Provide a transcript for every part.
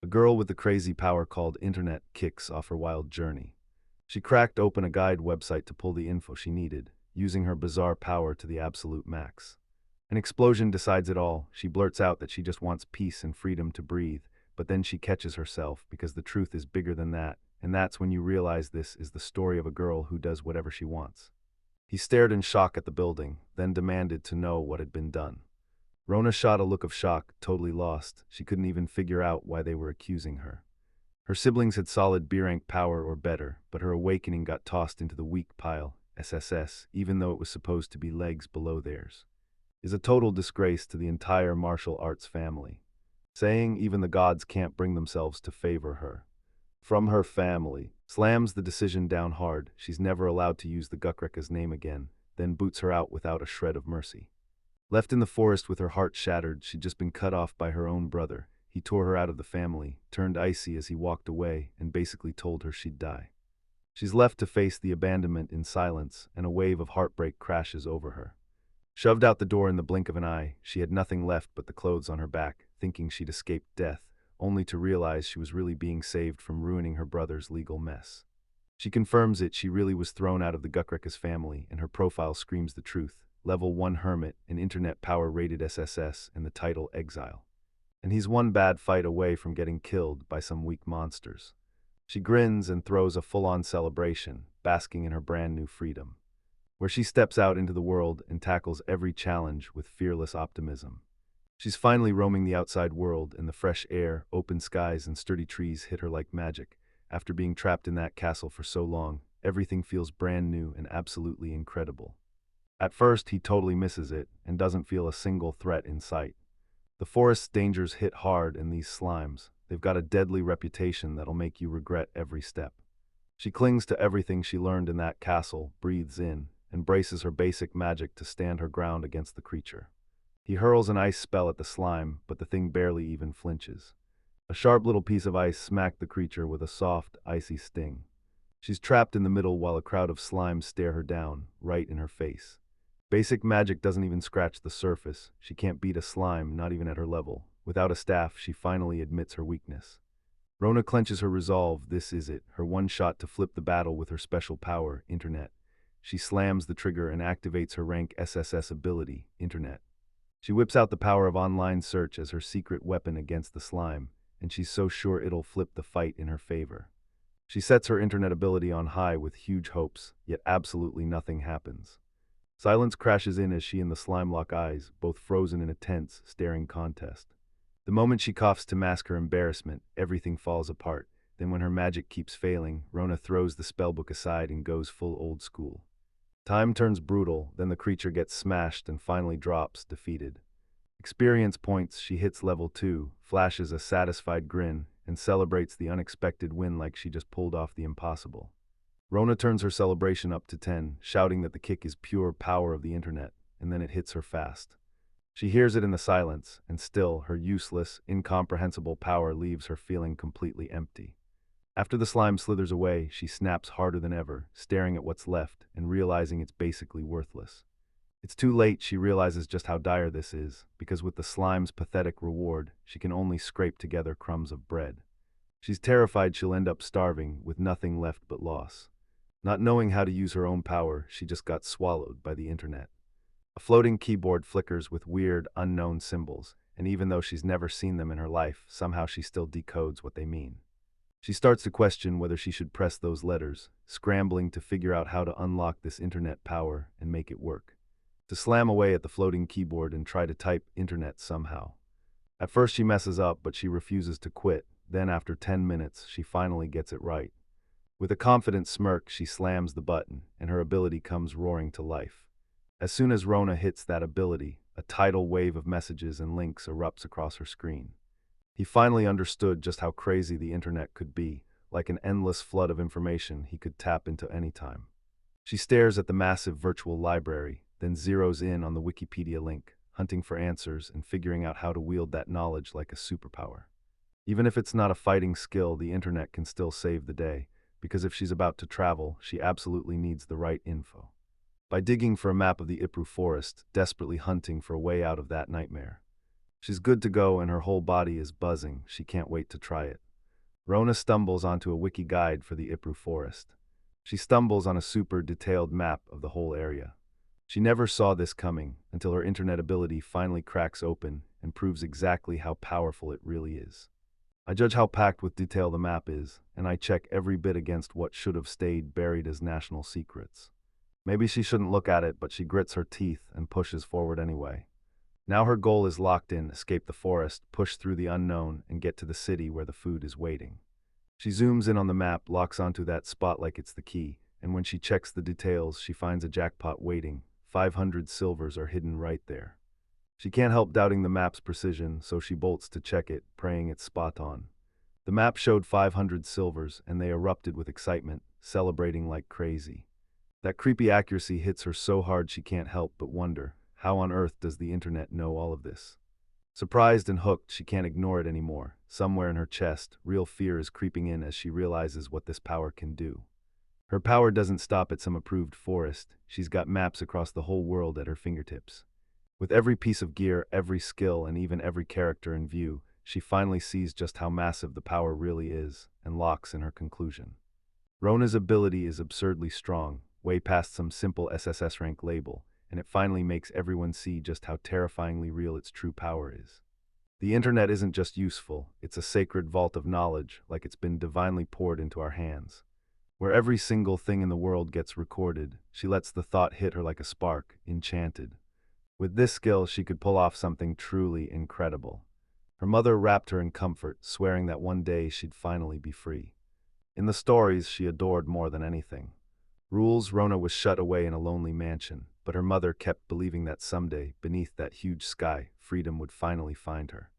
girl with the crazy power called Internet kicks off her wild journey. She cracked open a guide website to pull the info she needed, using her bizarre power to the absolute max. An explosion decides it all. She blurts out that she just wants peace and freedom to breathe, but then she catches herself because the truth is bigger than that, and that's when you realize this is the story of a girl who does whatever she wants. He stared in shock at the building, then demanded to know what had been done. Rona shot a look of shock, totally lost. She couldn't even figure out why they were accusing her. Her siblings had solid B-rank power or better, but her awakening got tossed into the weak pile, SSS, even though it was supposed to be legs below theirs. Is a total disgrace to the entire martial arts family. Saying even the gods can't bring themselves to favor her. From her family, slams the decision down hard. She's never allowed to use the Gukreka's name again, then boots her out without a shred of mercy. Left in the forest with her heart shattered, she'd just been cut off by her own brother. He tore her out of the family, turned icy as he walked away, and basically told her she'd die. She's left to face the abandonment in silence, and a wave of heartbreak crashes over her. Shoved out the door in the blink of an eye, she had nothing left but the clothes on her back, thinking she'd escaped death, only to realize she was really being saved from ruining her brother's legal mess. She confirms it, she really was thrown out of the Gukreka's family, and her profile screams the truth. Level 1 Hermit, an internet power-rated SSS, and the title Exile. And he's one bad fight away from getting killed by some weak monsters. She grins and throws a full-on celebration, basking in her brand-new freedom, where she steps out into the world and tackles every challenge with fearless optimism. She's finally roaming the outside world, and the fresh air, open skies, and sturdy trees hit her like magic. After being trapped in that castle for so long, everything feels brand new and absolutely incredible. At first, he totally misses it and doesn't feel a single threat in sight. The forest's dangers hit hard, and these slimes, they've got a deadly reputation that'll make you regret every step. She clings to everything she learned in that castle, breathes in, and braces her basic magic to stand her ground against the creature. He hurls an ice spell at the slime, but the thing barely even flinches. A sharp little piece of ice smacked the creature with a soft, icy sting. She's trapped in the middle while a crowd of slimes stare her down, right in her face. Basic magic doesn't even scratch the surface. She can't beat a slime, not even at her level. Without a staff, she finally admits her weakness. Rona clenches her resolve. This is it, her one shot to flip the battle with her special power, Internet. She slams the trigger and activates her rank SSS ability, Internet. She whips out the power of online search as her secret weapon against the slime, and she's so sure it'll flip the fight in her favor. She sets her Internet ability on high with huge hopes, yet absolutely nothing happens. Silence crashes in as she and the slime lock eyes, both frozen in a tense, staring contest. The moment she coughs to mask her embarrassment, everything falls apart. Then when her magic keeps failing, Rona throws the spellbook aside and goes full old school. Time turns brutal, then the creature gets smashed and finally drops, defeated. Experience points, she hits level 2, flashes a satisfied grin, and celebrates the unexpected win like she just pulled off the impossible. Rona turns her celebration up to 10, shouting that the kick is pure power of the Internet, and then it hits her fast. She hears it in the silence, and still, her useless, incomprehensible power leaves her feeling completely empty. After the slime slithers away, she snaps harder than ever, staring at what's left and realizing it's basically worthless. It's too late. She realizes just how dire this is, because with the slime's pathetic reward, she can only scrape together crumbs of bread. She's terrified she'll end up starving, with nothing left but loss. Not knowing how to use her own power, she just got swallowed by the Internet. A floating keyboard flickers with weird, unknown symbols, and even though she's never seen them in her life, somehow she still decodes what they mean. She starts to question whether she should press those letters, scrambling to figure out how to unlock this Internet power and make it work. To slam away at the floating keyboard and try to type Internet somehow. At first she messes up, but she refuses to quit. Then after 10 minutes, she finally gets it right. With a confident smirk, she slams the button, and her ability comes roaring to life. As soon as Rona hits that ability, a tidal wave of messages and links erupts across her screen. He finally understood just how crazy the Internet could be, like an endless flood of information he could tap into any time. She stares at the massive virtual library, then zeroes in on the Wikipedia link, hunting for answers and figuring out how to wield that knowledge like a superpower. Even if it's not a fighting skill, the Internet can still save the day, because if she's about to travel, she absolutely needs the right info. By digging for a map of the Ipru forest, desperately hunting for a way out of that nightmare. She's good to go and her whole body is buzzing. She can't wait to try it. Rona stumbles onto a wiki guide for the Ipru forest. She stumbles on a super detailed map of the whole area. She never saw this coming until her internet ability finally cracks open and proves exactly how powerful it really is. I judge how packed with detail the map is, and I check every bit against what should have stayed buried as national secrets. Maybe she shouldn't look at it, but she grits her teeth and pushes forward anyway. Now her goal is locked in: escape the forest, push through the unknown, and get to the city where the food is waiting. She zooms in on the map, locks onto that spot like it's the key, and when she checks the details, she finds a jackpot waiting. 500 silvers are hidden right there. She can't help doubting the map's precision, so she bolts to check it, praying it's spot on. The map showed 500 silvers, and they erupted with excitement, celebrating like crazy. That creepy accuracy hits her so hard she can't help but wonder, how on earth does the internet know all of this? Surprised and hooked, she can't ignore it anymore. Somewhere in her chest, real fear is creeping in as she realizes what this power can do. Her power doesn't stop at some approved forest. She's got maps across the whole world at her fingertips. With every piece of gear, every skill, and even every character in view, she finally sees just how massive the power really is, and locks in her conclusion. Rona's ability is absurdly strong, way past some simple SSS rank label, and it finally makes everyone see just how terrifyingly real its true power is. The internet isn't just useful, it's a sacred vault of knowledge, like it's been divinely poured into our hands. Where every single thing in the world gets recorded, she lets the thought hit her like a spark, enchanted. With this skill, she could pull off something truly incredible. Her mother wrapped her in comfort, swearing that one day she'd finally be free. In the stories, she adored more than anything. Rules, Rona was shut away in a lonely mansion, but her mother kept believing that someday, beneath that huge sky, freedom would finally find her.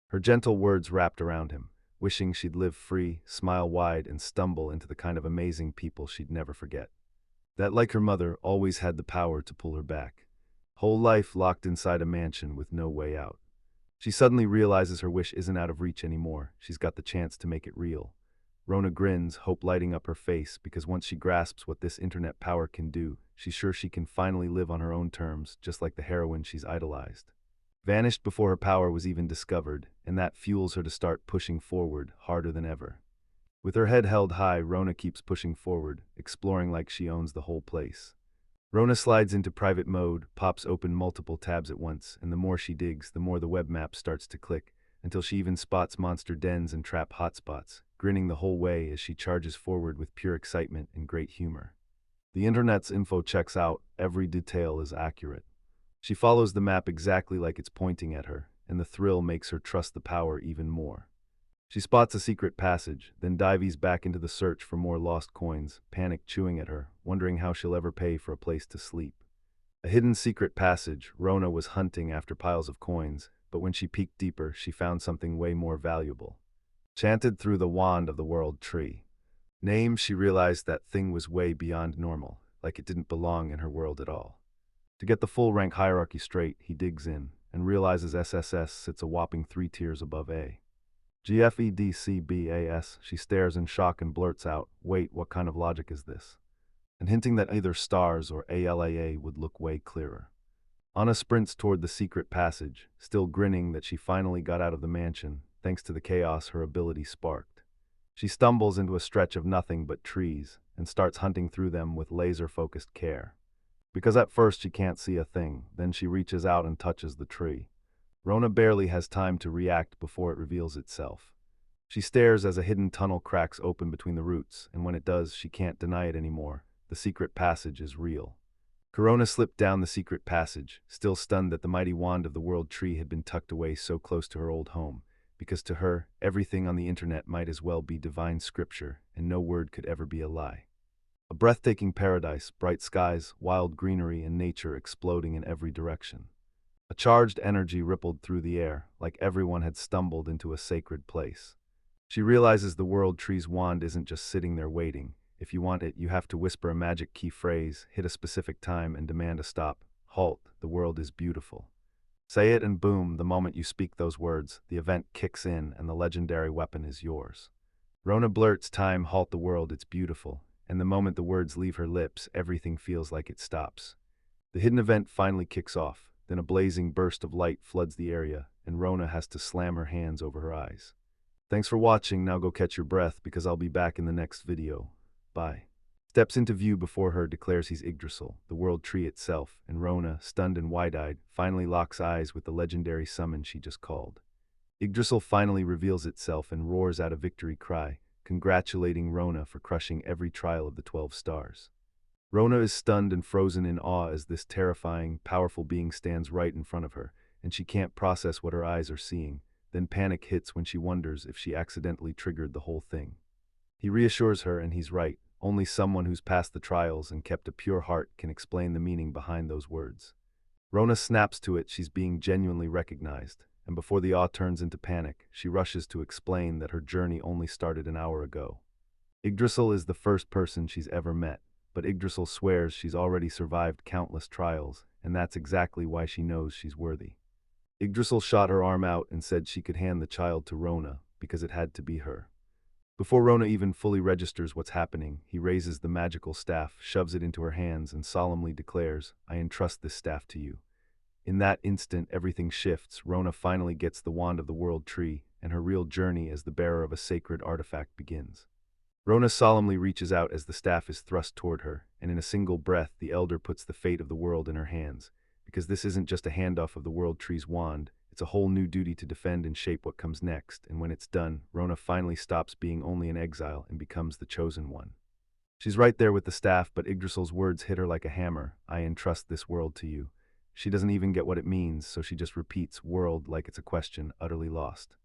Her gentle words wrapped around him, wishing she'd live free, smile wide, and stumble into the kind of amazing people she'd never forget. That, like her mother, always had the power to pull her back. Whole life locked inside a mansion with no way out. She suddenly realizes her wish isn't out of reach anymore. She's got the chance to make it real. Rona grins, hope lighting up her face, because once she grasps what this internet power can do, she's sure she can finally live on her own terms, just like the heroine she's idolized. Vanished before her power was even discovered, and that fuels her to start pushing forward, harder than ever. With her head held high, Rona keeps pushing forward, exploring like she owns the whole place. Rona slides into private mode, pops open multiple tabs at once, and the more she digs, the more the web map starts to click, until she even spots monster dens and trap hotspots, grinning the whole way as she charges forward with pure excitement and great humor. The internet's info checks out, every detail is accurate. She follows the map exactly like it's pointing at her, and the thrill makes her trust the power even more. She spots a secret passage, then dives back into the search for more lost coins, panic chewing at her, wondering how she'll ever pay for a place to sleep. A hidden secret passage, Rona was hunting after piles of coins, but when she peeked deeper, she found something way more valuable. Chanted through the wand of the world tree. Name, she realized that thing was way beyond normal, like it didn't belong in her world at all. To get the full rank hierarchy straight, he digs in, and realizes SSS sits a whopping 3 tiers above A. GFEDCBAS, she stares in shock and blurts out, "Wait, what kind of logic is this?" And hinting that either stars or ALAA would look way clearer. Anna sprints toward the secret passage, still grinning that she finally got out of the mansion, thanks to the chaos her ability sparked. She stumbles into a stretch of nothing but trees, and starts hunting through them with laser-focused care. Because at first she can't see a thing, then she reaches out and touches the tree. Rona barely has time to react before it reveals itself. She stares as a hidden tunnel cracks open between the roots, and when it does, she can't deny it anymore. The secret passage is real. Corona slipped down the secret passage, still stunned that the mighty wand of the world tree had been tucked away so close to her old home, because to her, everything on the internet might as well be divine scripture, and no word could ever be a lie. A breathtaking paradise, bright skies, wild greenery, and nature exploding in every direction. A charged energy rippled through the air, like everyone had stumbled into a sacred place. She realizes the world tree's wand isn't just sitting there waiting. If you want it, you have to whisper a magic key phrase, hit a specific time, and demand a stop. Halt, the world is beautiful. Say it and boom, the moment you speak those words, the event kicks in and the legendary weapon is yours. Rona blurts, "Time, halt the world, it's beautiful," and the moment the words leave her lips, everything feels like it stops. The hidden event finally kicks off, then a blazing burst of light floods the area, and Rona has to slam her hands over her eyes. Thanks for watching, now go catch your breath because I'll be back in the next video. Bye. Steps into view before her, declares he's Yggdrasil, the world tree itself, and Rona, stunned and wide-eyed, finally locks eyes with the legendary summon she just called. Yggdrasil finally reveals itself and roars out a victory cry, congratulating Rona for crushing every trial of the 12 stars. Rona is stunned and frozen in awe as this terrifying, powerful being stands right in front of her, and she can't process what her eyes are seeing. Then panic hits when she wonders if she accidentally triggered the whole thing. He reassures her, and he's right. Only someone who's passed the trials and kept a pure heart can explain the meaning behind those words. Rona snaps to it she's being genuinely recognized, and before the awe turns into panic, she rushes to explain that her journey only started an hour ago. Yggdrasil is the first person she's ever met, but Yggdrasil swears she's already survived countless trials, and that's exactly why she knows she's worthy. Yggdrasil shot her arm out and said she could hand the child to Rona, because it had to be her. Before Rona even fully registers what's happening, he raises the magical staff, shoves it into her hands, and solemnly declares, "I entrust this staff to you." In that instant, everything shifts. Rona finally gets the wand of the world tree, and her real journey as the bearer of a sacred artifact begins. Rona solemnly reaches out as the staff is thrust toward her, and in a single breath, the elder puts the fate of the world in her hands. Because this isn't just a handoff of the world tree's wand, it's a whole new duty to defend and shape what comes next, and when it's done, Rona finally stops being only an exile and becomes the chosen one. She's right there with the staff, but Yggdrasil's words hit her like a hammer. "I entrust this world to you." She doesn't even get what it means, so she just repeats "world" like it's a question, utterly lost.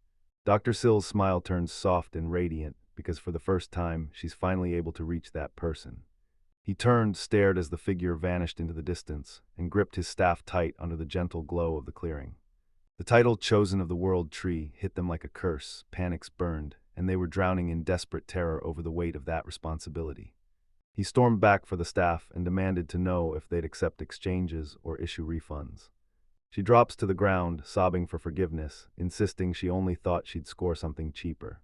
Dr. Sill's smile turns soft and radiant, because for the first time, she's finally able to reach that person. He turned, stared as the figure vanished into the distance, and gripped his staff tight under the gentle glow of the clearing. The title "Chosen of the World Tree" hit them like a curse, panics burned, and they were drowning in desperate terror over the weight of that responsibility. He stormed back for the staff and demanded to know if they'd accept exchanges or issue refunds. She drops to the ground, sobbing for forgiveness, insisting she only thought she'd score something cheaper.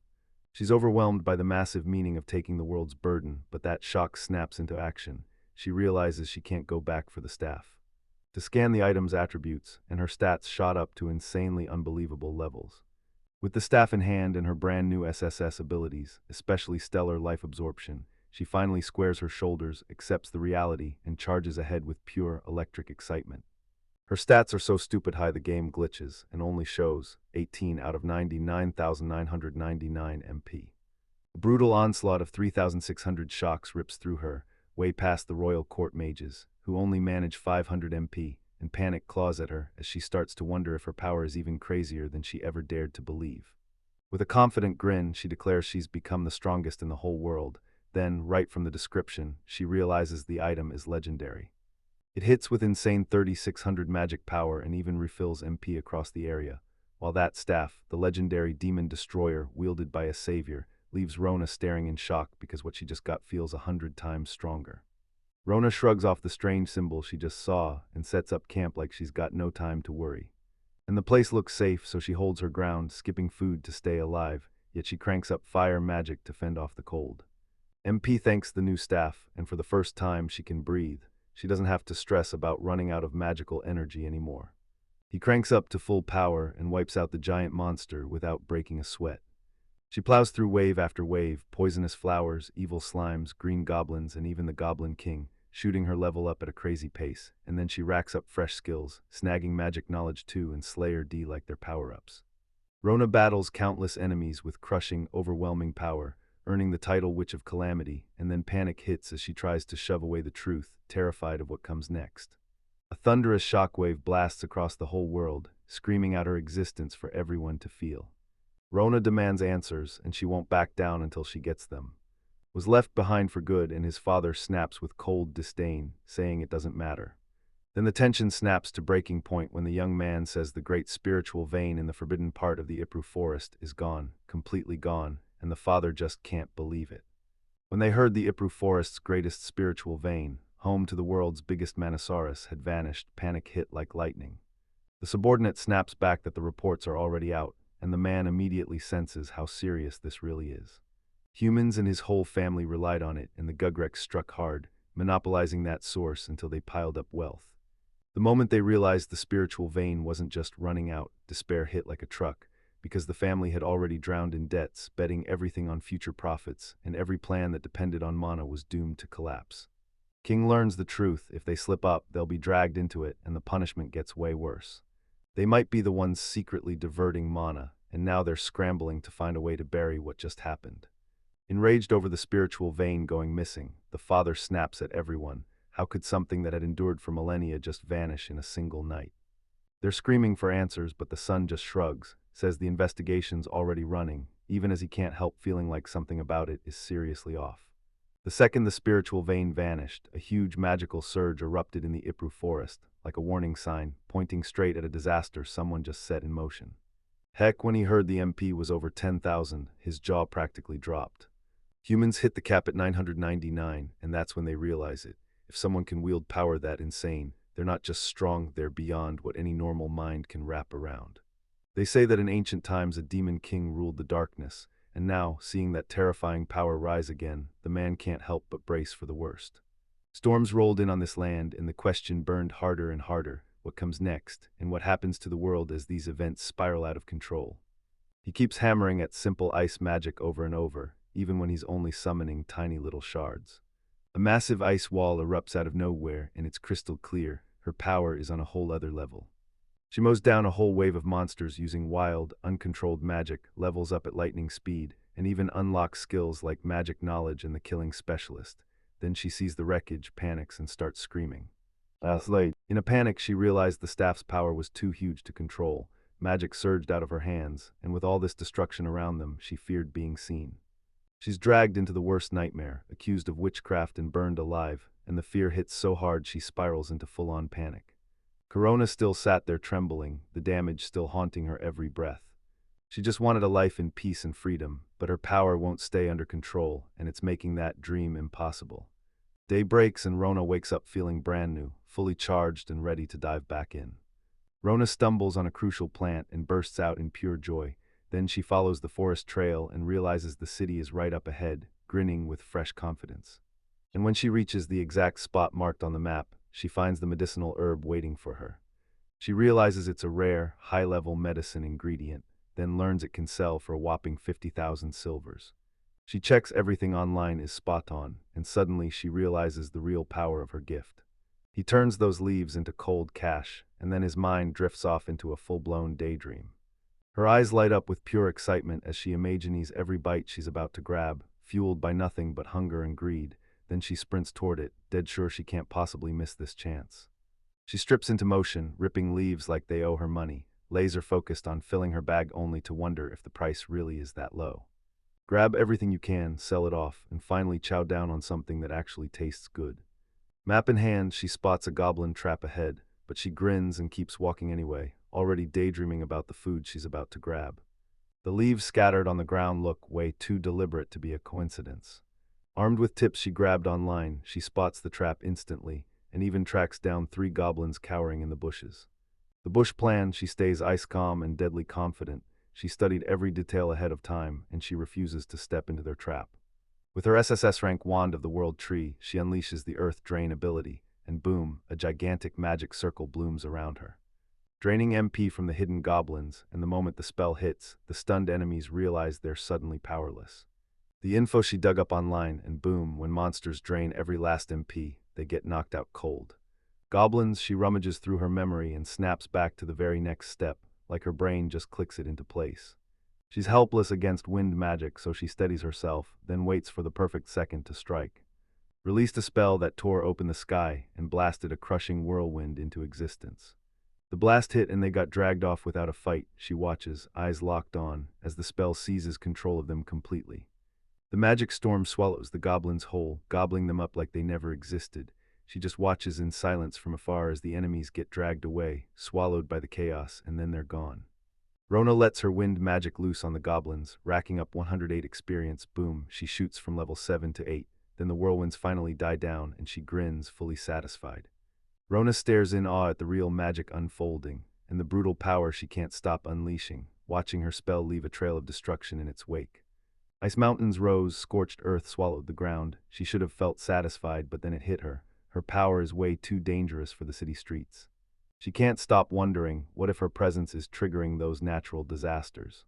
She's overwhelmed by the massive meaning of taking the world's burden, but that shock snaps into action. She realizes she can't go back for the staff. To scan the item's attributes, and her stats shot up to insanely unbelievable levels. With the staff in hand and her brand new SSS abilities, especially stellar life absorption, she finally squares her shoulders, accepts the reality, and charges ahead with pure electric excitement. Her stats are so stupid high the game glitches and only shows 18 out of 99,999 MP. A brutal onslaught of 3,600 shocks rips through her, way past the royal court mages, who only manage 500 MP, and panic claws at her as she starts to wonder if her power is even crazier than she ever dared to believe. With a confident grin, she declares she's become the strongest in the whole world. Then, right from the description, she realizes the item is legendary. It hits with insane 3,600 magic power and even refills MP across the area, while that staff, the legendary demon destroyer wielded by a savior, leaves Rona staring in shock because what she just got feels 100 times stronger. Rona shrugs off the strange symbol she just saw and sets up camp like she's got no time to worry. And the place looks safe, so she holds her ground, skipping food to stay alive, yet she cranks up fire magic to fend off the cold. MP thanks the new staff, and for the first time she can breathe. She doesn't have to stress about running out of magical energy anymore. He cranks up to full power and wipes out the giant monster without breaking a sweat. She plows through wave after wave, poisonous flowers, evil slimes, green goblins, and even the Goblin King, shooting her level up at a crazy pace, and then she racks up fresh skills, snagging magic knowledge 2 and Slayer D like their power-ups. Rona battles countless enemies with crushing, overwhelming power, earning the title Witch of Calamity, and then panic hits as she tries to shove away the truth, terrified of what comes next. A thunderous shockwave blasts across the whole world, screaming out her existence for everyone to feel. Rona demands answers, and she won't back down until she gets them. Was left behind for good, and his father snaps with cold disdain, saying it doesn't matter. Then the tension snaps to breaking point when the young man says the great spiritual vein in the forbidden part of the Ipru forest is gone, completely gone, and the father just can't believe it. When they heard the Ipru forest's greatest spiritual vein, home to the world's biggest Manosaurus, had vanished, panic hit like lightning. The subordinate snaps back that the reports are already out, and the man immediately senses how serious this really is. Humans and his whole family relied on it, and the Gugrex struck hard, monopolizing that source until they piled up wealth. The moment they realized the spiritual vein wasn't just running out, despair hit like a truck, because the family had already drowned in debts, betting everything on future profits, and every plan that depended on mana was doomed to collapse. King learns the truth: if they slip up, they'll be dragged into it, and the punishment gets way worse. They might be the ones secretly diverting mana, and now they're scrambling to find a way to bury what just happened. Enraged over the spiritual vein going missing, the father snaps at everyone. How could something that had endured for millennia just vanish in a single night? They're screaming for answers, but the son just shrugs, says the investigation's already running, even as he can't help feeling like something about it is seriously off. The second the spiritual vein vanished, a huge magical surge erupted in the Ipru forest, like a warning sign, pointing straight at a disaster someone just set in motion. Heck, when he heard the MP was over 10,000, his jaw practically dropped. Humans hit the cap at 999, and that's when they realize it. If someone can wield power that insane, they're not just strong, they're beyond what any normal mind can wrap around. They say that in ancient times a demon king ruled the darkness, and now, seeing that terrifying power rise again, the man can't help but brace for the worst. Storms rolled in on this land, and the question burned harder and harder: what comes next, and what happens to the world as these events spiral out of control? He keeps hammering at simple ice magic over and over, even when he's only summoning tiny little shards. A massive ice wall erupts out of nowhere, and it's crystal clear. Her power is on a whole other level. She mows down a whole wave of monsters using wild, uncontrolled magic, levels up at lightning speed, and even unlocks skills like magic knowledge and the killing specialist. Then she sees the wreckage, panics, and starts screaming. That's late. In a panic, she realized the staff's power was too huge to control. Magic surged out of her hands, and with all this destruction around them, she feared being seen. She's dragged into the worst nightmare, accused of witchcraft and burned alive, and the fear hits so hard she spirals into full-on panic. Corona still sat there trembling, the damage still haunting her every breath. She just wanted a life in peace and freedom, but her power won't stay under control, and it's making that dream impossible. Day breaks and Rona wakes up feeling brand new, fully charged and ready to dive back in. Rona stumbles on a crucial plant and bursts out in pure joy. Then she follows the forest trail and realizes the city is right up ahead, grinning with fresh confidence. And when she reaches the exact spot marked on the map, she finds the medicinal herb waiting for her. She realizes it's a rare, high-level medicine ingredient, then learns it can sell for a whopping 50,000 silvers. She checks everything online is spot on, and suddenly she realizes the real power of her gift. He turns those leaves into cold cash, and then his mind drifts off into a full-blown daydream. Her eyes light up with pure excitement as she imagines every bite she's about to grab, fueled by nothing but hunger and greed. Then she sprints toward it, dead sure she can't possibly miss this chance. She strips into motion, ripping leaves like they owe her money, laser-focused on filling her bag only to wonder if the price really is that low. Grab everything you can, sell it off, and finally chow down on something that actually tastes good. Map in hand, she spots a goblin trap ahead, but she grins and keeps walking anyway, already daydreaming about the food she's about to grab. The leaves scattered on the ground look way too deliberate to be a coincidence. Armed with tips she grabbed online, she spots the trap instantly, and even tracks down 3 goblins cowering in the bushes. The bush plan, she stays ice-calm and deadly confident. She studied every detail ahead of time, and she refuses to step into their trap. With her SSS rank Wand of the World Tree, she unleashes the Earth Drain ability, and boom, a gigantic magic circle blooms around her. Draining MP from the hidden goblins, and the moment the spell hits, the stunned enemies realize they're suddenly powerless. The info she dug up online, and boom, when monsters drain every last MP, they get knocked out cold. Goblins, she rummages through her memory and snaps back to the very next step, like her brain just clicks it into place. She's helpless against wind magic, so she steadies herself, then waits for the perfect second to strike. Released a spell that tore open the sky and blasted a crushing whirlwind into existence. The blast hit and they got dragged off without a fight. She watches, eyes locked on, as the spell seizes control of them completely. The magic storm swallows the goblins whole, gobbling them up like they never existed. She just watches in silence from afar as the enemies get dragged away, swallowed by the chaos, and then they're gone. Rona lets her wind magic loose on the goblins, racking up 108 experience. Boom, she shoots from level 7 to 8. Then the whirlwinds finally die down, and she grins, fully satisfied. Rona stares in awe at the real magic unfolding, and the brutal power she can't stop unleashing, watching her spell leave a trail of destruction in its wake. Ice mountains rose, scorched earth swallowed the ground. She should have felt satisfied, but then it hit her. Her power is way too dangerous for the city streets. She can't stop wondering, what if her presence is triggering those natural disasters?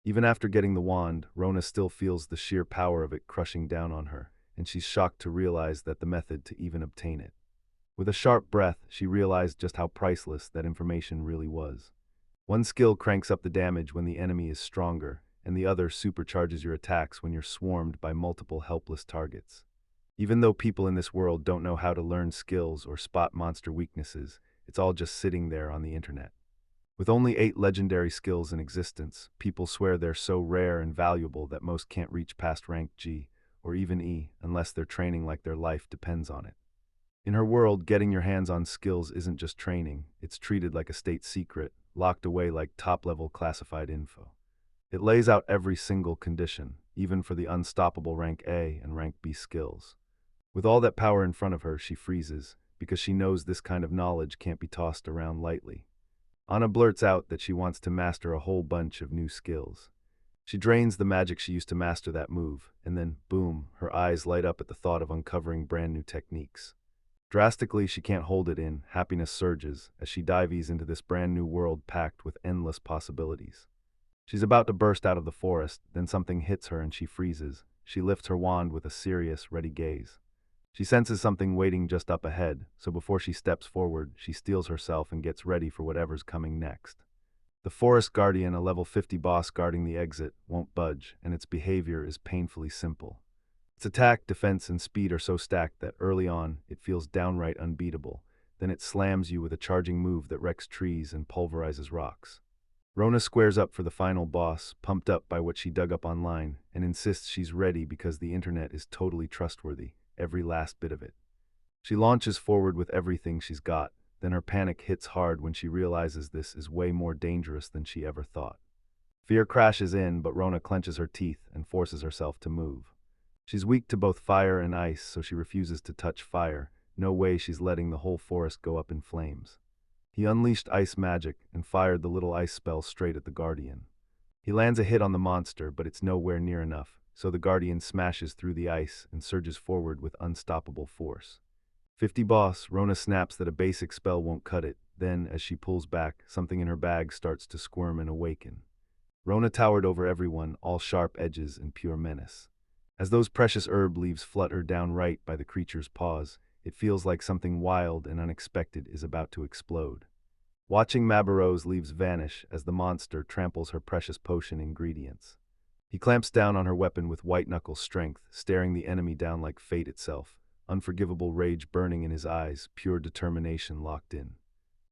Even after getting the wand, Rona still feels the sheer power of it crushing down on her, and she's shocked to realize that the method to even obtain it. With a sharp breath, she realized just how priceless that information really was. One skill cranks up the damage when the enemy is stronger, and the other supercharges your attacks when you're swarmed by multiple helpless targets. Even though people in this world don't know how to learn skills or spot monster weaknesses, it's all just sitting there on the internet. With only 8 legendary skills in existence, people swear they're so rare and valuable that most can't reach past rank G, or even E, unless they're training like their life depends on it. In her world, getting your hands on skills isn't just training, it's treated like a state secret, locked away like top-level classified info. It lays out every single condition, even for the unstoppable rank A and rank B skills. With all that power in front of her, she freezes, because she knows this kind of knowledge can't be tossed around lightly. Anna blurts out that she wants to master a whole bunch of new skills. She drains the magic she used to master that move, and then, boom, her eyes light up at the thought of uncovering brand new techniques. Drastically, she can't hold it in, happiness surges, as she dives into this brand new world packed with endless possibilities. She's about to burst out of the forest, then something hits her and she freezes. She lifts her wand with a serious, ready gaze. She senses something waiting just up ahead, so before she steps forward, she steels herself and gets ready for whatever's coming next. The Forest Guardian, a level 50 boss guarding the exit, won't budge, and its behavior is painfully simple. Its attack, defense, and speed are so stacked that early on, it feels downright unbeatable. Then it slams you with a charging move that wrecks trees and pulverizes rocks. Rona squares up for the final boss, pumped up by what she dug up online, and insists she's ready because the internet is totally trustworthy, every last bit of it. She launches forward with everything she's got, then her panic hits hard when she realizes this is way more dangerous than she ever thought. Fear crashes in, but Rona clenches her teeth and forces herself to move. She's weak to both fire and ice, so she refuses to touch fire. No way she's letting the whole forest go up in flames. He unleashed ice magic and fired the little ice spell straight at the Guardian. He lands a hit on the monster, but it's nowhere near enough, so the Guardian smashes through the ice and surges forward with unstoppable force. 50 boss, Rona snaps that a basic spell won't cut it. Then, as she pulls back, something in her bag starts to squirm and awaken. Rona towered over everyone, all sharp edges and pure menace. As those precious herb leaves flutter down right by the creature's paws, it feels like something wild and unexpected is about to explode. Watching Mabaro's leaves vanish as the monster tramples her precious potion ingredients. He clamps down on her weapon with white-knuckle strength, staring the enemy down like fate itself, unforgivable rage burning in his eyes, pure determination locked in.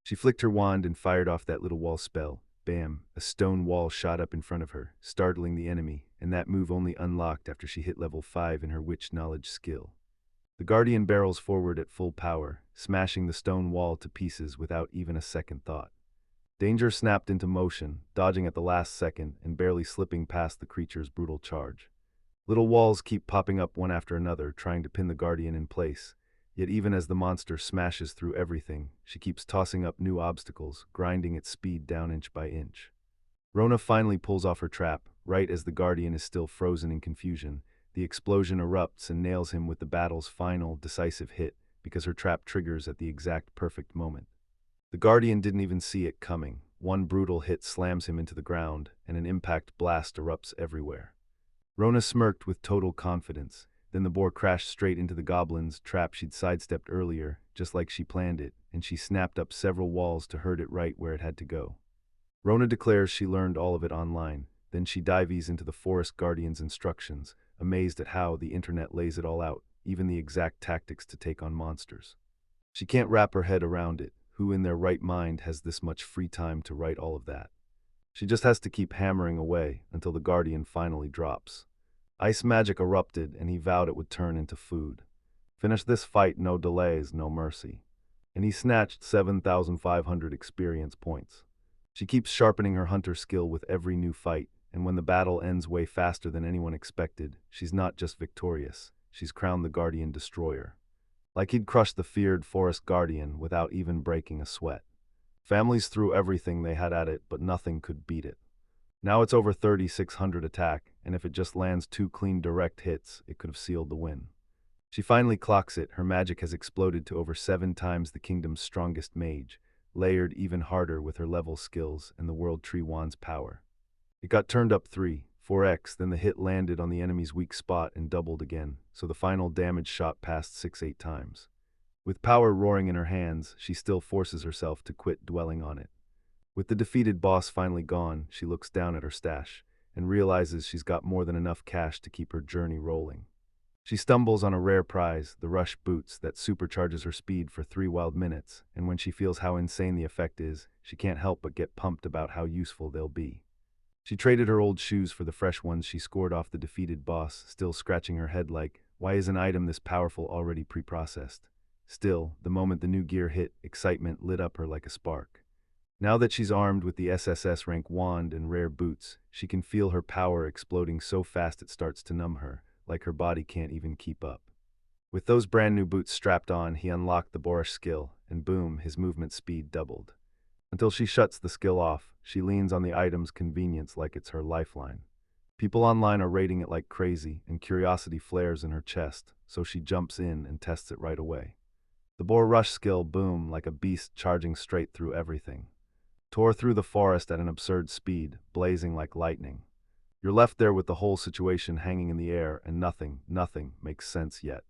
She flicked her wand and fired off that little wall spell. Bam! A stone wall shot up in front of her, startling the enemy, and that move only unlocked after she hit level 5 in her witch knowledge skill. The Guardian barrels forward at full power, smashing the stone wall to pieces without even a second thought. Danger snapped into motion, dodging at the last second and barely slipping past the creature's brutal charge. Little walls keep popping up one after another, trying to pin the Guardian in place. Yet even as the monster smashes through everything, she keeps tossing up new obstacles, grinding its speed down inch by inch. Rona finally pulls off her trap, right as the Guardian is still frozen in confusion. The explosion erupts and nails him with the battle's final, decisive hit, because her trap triggers at the exact perfect moment. The Guardian didn't even see it coming. One brutal hit slams him into the ground, and an impact blast erupts everywhere. Rona smirked with total confidence. Then the boar crashed straight into the goblin's trap she'd sidestepped earlier, just like she planned it, and she snapped up several walls to herd it right where it had to go. Rona declares she learned all of it online. Then she dives into the Forest Guardian's instructions, amazed at how the internet lays it all out, even the exact tactics to take on monsters. She can't wrap her head around it. Who in their right mind has this much free time to write all of that? She just has to keep hammering away until the Guardian finally drops. Ice magic erupted, and he vowed it would turn into food. Finish this fight, no delays, no mercy. And he snatched 7,500 experience points. She keeps sharpening her hunter skill with every new fight, and when the battle ends way faster than anyone expected, she's not just victorious, she's crowned the Guardian Destroyer. Like he'd crushed the feared Forest Guardian without even breaking a sweat. Families threw everything they had at it, but nothing could beat it. Now it's over 3,600 attack, and if it just lands 2 clean direct hits, it could have sealed the win. She finally clocks it. Her magic has exploded to over 7 times the kingdom's strongest mage. layered even harder with her level skills and the World Tree Wand's power. It got turned up 4x, then the hit landed on the enemy's weak spot and doubled again, so the final damage shot past 6-8 times. With power roaring in her hands, she still forces herself to quit dwelling on it. With the defeated boss finally gone, she looks down at her stash and realizes she's got more than enough cash to keep her journey rolling. She stumbles on a rare prize, the Rush boots, that supercharges her speed for 3 wild minutes, and when she feels how insane the effect is, she can't help but get pumped about how useful they'll be. She traded her old shoes for the fresh ones she scored off the defeated boss, still scratching her head like, why is an item this powerful already pre-processed? Still, the moment the new gear hit, excitement lit up her like a spark. Now that she's armed with the SSS rank wand and rare boots, she can feel her power exploding so fast it starts to numb her, like her body can't even keep up. With those brand new boots strapped on, he unlocked the Boorish skill, and boom, his movement speed doubled. Until she shuts the skill off, she leans on the item's convenience like it's her lifeline. People online are rating it like crazy, and curiosity flares in her chest, so she jumps in and tests it right away. The Boar Rush skill, boom, like a beast charging straight through everything. Tore through the forest at an absurd speed, blazing like lightning. You're left there with the whole situation hanging in the air, and nothing makes sense yet.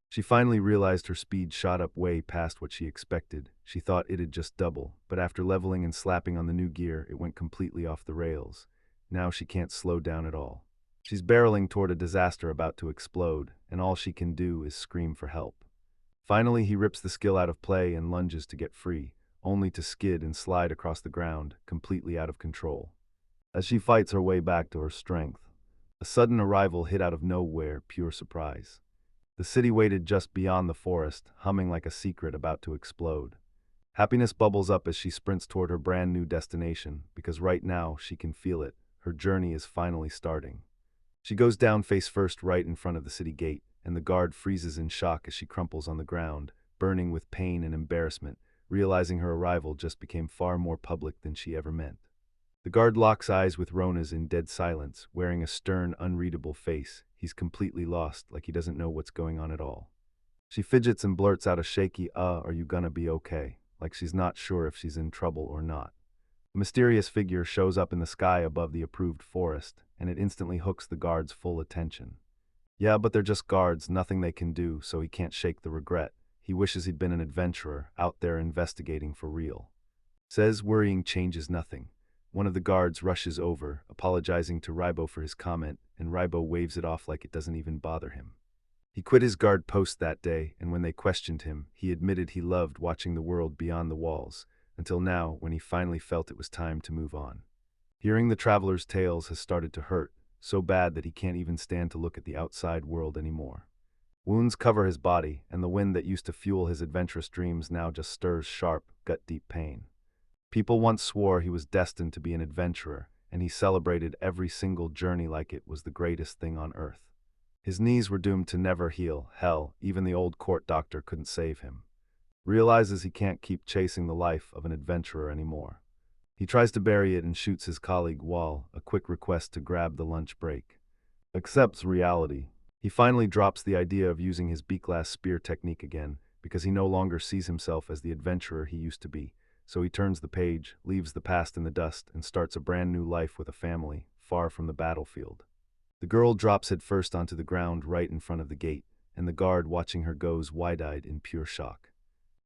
She finally realized her speed shot up way past what she expected. She thought it'd just double, but after leveling and slapping on the new gear, it went completely off the rails. Now she can't slow down at all. She's barreling toward a disaster about to explode, and all she can do is scream for help. Finally, he rips the skill out of play and lunges to get free, only to skid and slide across the ground, completely out of control. As she fights her way back to her strength, a sudden arrival hit out of nowhere, pure surprise. The city waited just beyond the forest, humming like a secret about to explode. Happiness bubbles up as she sprints toward her brand new destination, because right now she can feel it. Her journey is finally starting. She goes down face first right in front of the city gate, and the guard freezes in shock as she crumples on the ground, burning with pain and embarrassment, realizing her arrival just became far more public than she ever meant. The guard locks eyes with Rona's in dead silence, wearing a stern, unreadable face. He's completely lost, like he doesn't know what's going on at all. She fidgets and blurts out a shaky, are you gonna be okay? Like she's not sure if she's in trouble or not. A mysterious figure shows up in the sky above the approved forest, and it instantly hooks the guard's full attention. Yeah, but they're just guards, nothing they can do, so he can't shake the regret. He wishes he'd been an adventurer, out there investigating for real. Says worrying changes nothing. One of the guards rushes over, apologizing to Ribo for his comment, and Ribo waves it off like it doesn't even bother him. He quit his guard post that day, and when they questioned him, he admitted he loved watching the world beyond the walls, until now, when he finally felt it was time to move on. Hearing the traveler's tales has started to hurt, so bad that he can't even stand to look at the outside world anymore. Wounds cover his body, and the wind that used to fuel his adventurous dreams now just stirs sharp, gut-deep pain. People once swore he was destined to be an adventurer, and he celebrated every single journey like it was the greatest thing on earth. His knees were doomed to never heal. Hell, even the old court doctor couldn't save him. Realizes he can't keep chasing the life of an adventurer anymore. He tries to bury it and shoots his colleague Wall, a quick request to grab the lunch break. Accepts reality. He finally drops the idea of using his beak-glass spear technique again, because he no longer sees himself as the adventurer he used to be. So he turns the page, leaves the past in the dust, and starts a brand new life with a family, far from the battlefield. The girl drops headfirst onto the ground right in front of the gate, and the guard watching her goes wide-eyed in pure shock.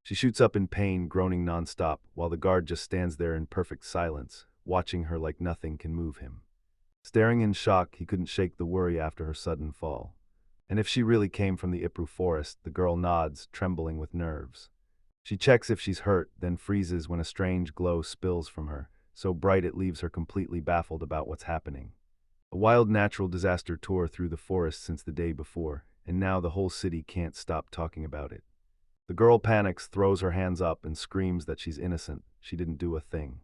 She shoots up in pain, groaning nonstop, while the guard just stands there in perfect silence, watching her like nothing can move him. Staring in shock, he couldn't shake the worry after her sudden fall. And if she really came from the Ipru forest, the girl nods, trembling with nerves. She checks if she's hurt, then freezes when a strange glow spills from her, so bright it leaves her completely baffled about what's happening. A wild natural disaster tore through the forest since the day before, and now the whole city can't stop talking about it. The girl panics, throws her hands up, and screams that she's innocent. She didn't do a thing.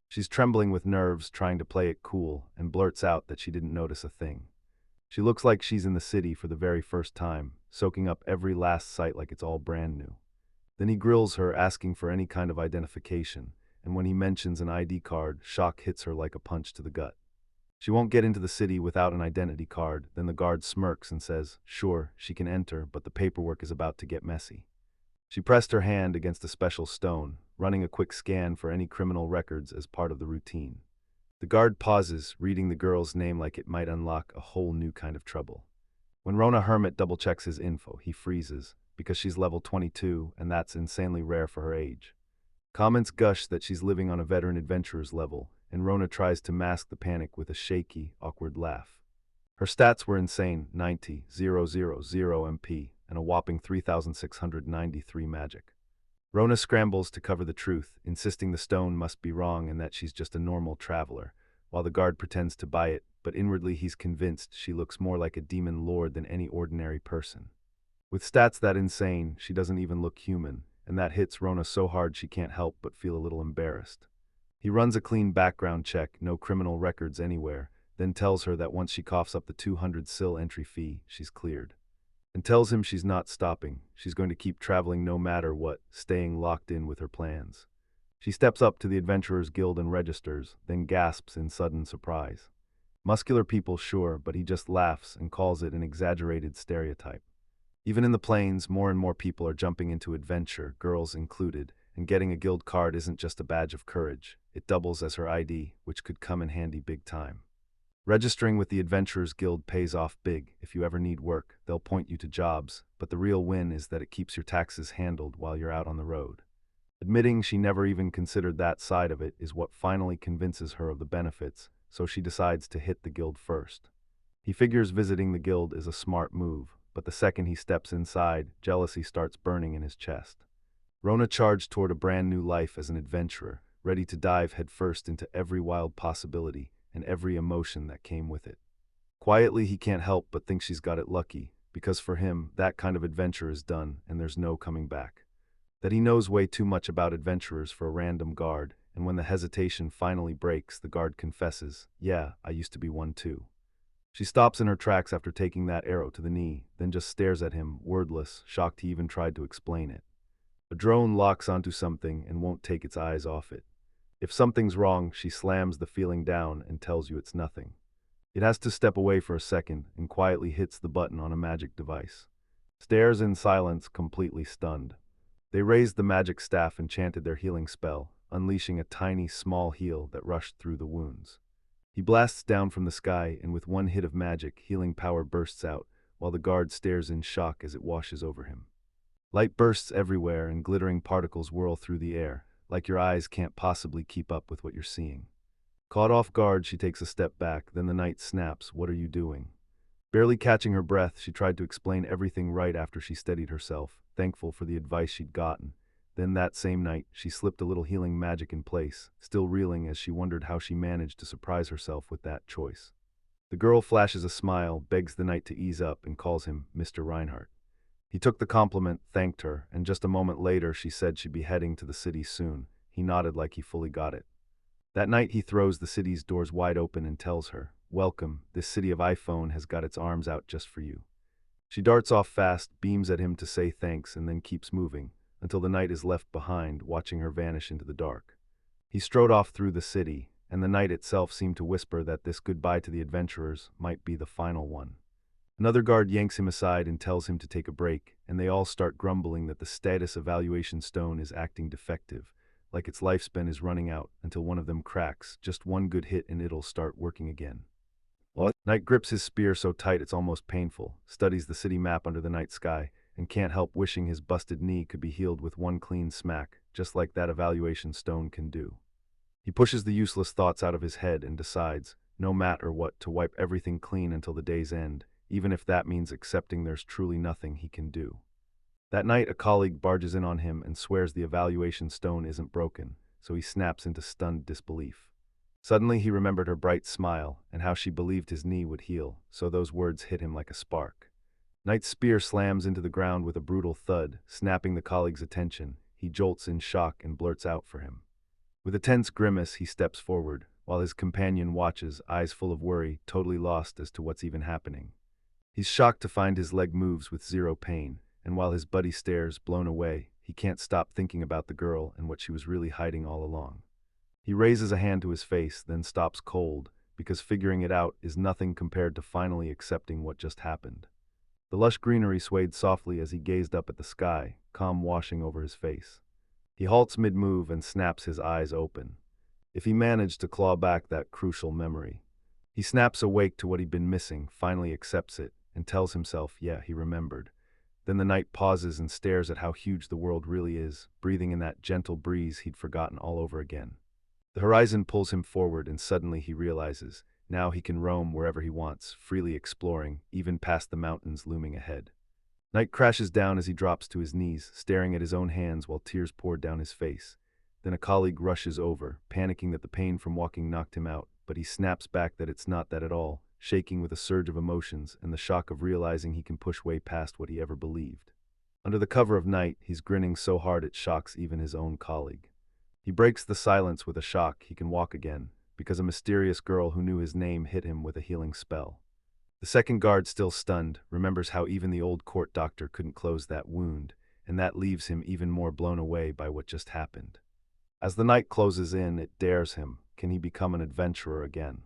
She's trembling with nerves, trying to play it cool, and blurts out that she didn't notice a thing. She looks like she's in the city for the very first time, soaking up every last sight like it's all brand new. Then he grills her, asking for any kind of identification, and when he mentions an ID card, shock hits her like a punch to the gut. She won't get into the city without an identity card. Then the guard smirks and says, sure, she can enter, but the paperwork is about to get messy. She pressed her hand against a special stone, running a quick scan for any criminal records as part of the routine. The guard pauses, reading the girl's name like it might unlock a whole new kind of trouble. When Rona Hermit double-checks his info, he freezes, because she's level 22, and that's insanely rare for her age. Comments gush that she's living on a veteran adventurer's level, and Rona tries to mask the panic with a shaky, awkward laugh. Her stats were insane: 90,000 MP, and a whopping 3,693 magic. Rona scrambles to cover the truth, insisting the stone must be wrong and that she's just a normal traveler, while the guard pretends to buy it, but inwardly he's convinced she looks more like a demon lord than any ordinary person. With stats that insane, she doesn't even look human, and that hits Rona so hard she can't help but feel a little embarrassed. He runs a clean background check, no criminal records anywhere, then tells her that once she coughs up the 200 sil entry fee, she's cleared. And tells him she's not stopping, she's going to keep traveling no matter what, staying locked in with her plans. She steps up to the Adventurers Guild and registers, then gasps in sudden surprise. Muscular people, sure, but he just laughs and calls it an exaggerated stereotype. Even in the plains, more and more people are jumping into adventure, girls included, and getting a guild card isn't just a badge of courage, it doubles as her ID, which could come in handy big time. Registering with the Adventurers Guild pays off big. If you ever need work, they'll point you to jobs, but the real win is that it keeps your taxes handled while you're out on the road. Admitting she never even considered that side of it is what finally convinces her of the benefits, so she decides to hit the guild first. He figures visiting the guild is a smart move, but the second he steps inside, jealousy starts burning in his chest. Rona charged toward a brand new life as an adventurer, ready to dive headfirst into every wild possibility and every emotion that came with it. Quietly, he can't help but think she's got it lucky, because for him, that kind of adventure is done and there's no coming back. That he knows way too much about adventurers for a random guard, and when the hesitation finally breaks, the guard confesses, "Yeah, I used to be one too." She stops in her tracks after taking that arrow to the knee, then just stares at him, wordless, shocked he even tried to explain it. A drone locks onto something and won't take its eyes off it. If something's wrong, she slams the feeling down and tells you it's nothing. It has to step away for a second and quietly hits the button on a magic device. Stares in silence, completely stunned. They raised the magic staff and chanted their healing spell, unleashing a tiny, small heal that rushed through the wounds. He blasts down from the sky, and with one hit of magic, healing power bursts out, while the guard stares in shock as it washes over him. Light bursts everywhere, and glittering particles whirl through the air, like your eyes can't possibly keep up with what you're seeing. Caught off guard, she takes a step back, then the knight snaps, "What are you doing?" Barely catching her breath, she tried to explain everything right after she steadied herself, thankful for the advice she'd gotten. Then that same night, she slipped a little healing magic in place, still reeling as she wondered how she managed to surprise herself with that choice. The girl flashes a smile, begs the knight to ease up, and calls him Mr. Reinhardt. He took the compliment, thanked her, and just a moment later she said she'd be heading to the city soon. He nodded like he fully got it. That night he throws the city's doors wide open and tells her, "Welcome, this city of iPhone has got its arms out just for you." She darts off fast, beams at him to say thanks, and then keeps moving, until the knight is left behind, watching her vanish into the dark. He strode off through the city, and the night itself seemed to whisper that this goodbye to the adventurers might be the final one. Another guard yanks him aside and tells him to take a break, and they all start grumbling that the status evaluation stone is acting defective, like its lifespan is running out, until one of them cracks. Just one good hit and it'll start working again. What? Knight grips his spear so tight it's almost painful, studies the city map under the night sky, and can't help wishing his busted knee could be healed with one clean smack, just like that evaluation stone can do. He pushes the useless thoughts out of his head and decides, no matter what, to wipe everything clean until the day's end, even if that means accepting there's truly nothing he can do. That night, a colleague barges in on him and swears the evaluation stone isn't broken, so he snaps into stunned disbelief. Suddenly he remembered her bright smile and how she believed his knee would heal, so those words hit him like a spark. Knight's spear slams into the ground with a brutal thud, snapping the colleague's attention. He jolts in shock and blurts out for him. With a tense grimace, he steps forward, while his companion watches, eyes full of worry, totally lost as to what's even happening. He's shocked to find his leg moves with zero pain, and while his buddy stares, blown away, he can't stop thinking about the girl and what she was really hiding all along. He raises a hand to his face, then stops cold, because figuring it out is nothing compared to finally accepting what just happened. The lush greenery swayed softly as he gazed up at the sky, calm washing over his face. He halts mid-move and snaps his eyes open. If he managed to claw back that crucial memory. He snaps awake to what he'd been missing, finally accepts it, and tells himself, yeah, he remembered. Then the knight pauses and stares at how huge the world really is, breathing in that gentle breeze he'd forgotten all over again. The horizon pulls him forward, and suddenly he realizes, now he can roam wherever he wants, freely exploring, even past the mountains looming ahead. Knight crashes down as he drops to his knees, staring at his own hands while tears pour down his face. Then a colleague rushes over, panicking that the pain from walking knocked him out, but he snaps back that it's not that at all, shaking with a surge of emotions and the shock of realizing he can push way past what he ever believed. Under the cover of night, he's grinning so hard it shocks even his own colleague. He breaks the silence with a shock he can walk again, because a mysterious girl who knew his name hit him with a healing spell. The second guard, still stunned, remembers how even the old court doctor couldn't close that wound, and that leaves him even more blown away by what just happened. As the night closes in, it dares him. Can he become an adventurer again?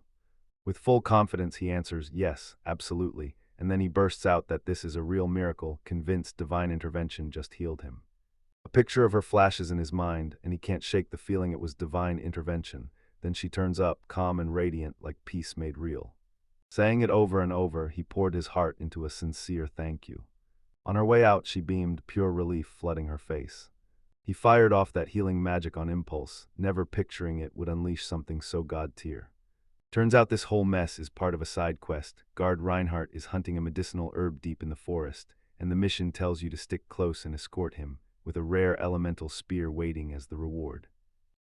With full confidence, he answers, yes, absolutely, and then he bursts out that this is a real miracle, convinced divine intervention just healed him. A picture of her flashes in his mind, and he can't shake the feeling it was divine intervention. Then she turns up, calm and radiant, like peace made real. Saying it over and over, he poured his heart into a sincere thank you. On her way out, she beamed, pure relief flooding her face. He fired off that healing magic on impulse, never picturing it would unleash something so god-tier. Turns out this whole mess is part of a side quest. Guard Reinhardt is hunting a medicinal herb deep in the forest, and the mission tells you to stick close and escort him, with a rare elemental spear waiting as the reward.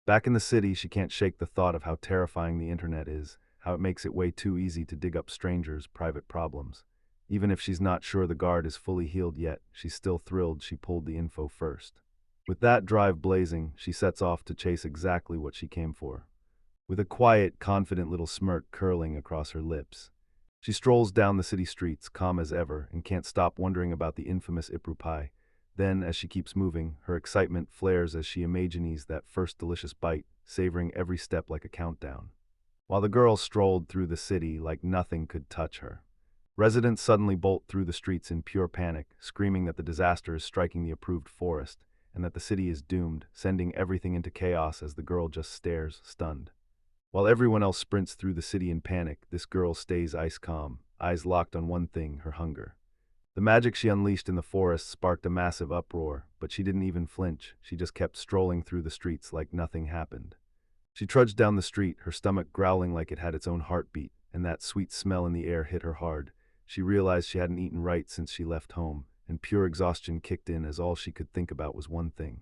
Back in the city, she can't shake the thought of how terrifying the internet is, how it makes it way too easy to dig up strangers' private problems. Even if she's not sure the guard is fully healed yet, she's still thrilled she pulled the info first. With that drive blazing, she sets off to chase exactly what she came for. With a quiet, confident little smirk curling across her lips. She strolls down the city streets, calm as ever, and can't stop wondering about the infamous Ipru pie. Then, as she keeps moving, her excitement flares as she imagines that first delicious bite, savoring every step like a countdown. While the girl strolled through the city like nothing could touch her. Residents suddenly bolt through the streets in pure panic, screaming that the disaster is striking the approved forest, and that the city is doomed, sending everything into chaos as the girl just stares, stunned. While everyone else sprints through the city in panic, this girl stays ice calm, eyes locked on one thing, her hunger. The magic she unleashed in the forest sparked a massive uproar, but she didn't even flinch. She just kept strolling through the streets like nothing happened. She trudged down the street, her stomach growling like it had its own heartbeat, and that sweet smell in the air hit her hard. She realized she hadn't eaten right since she left home, and pure exhaustion kicked in as all she could think about was one thing.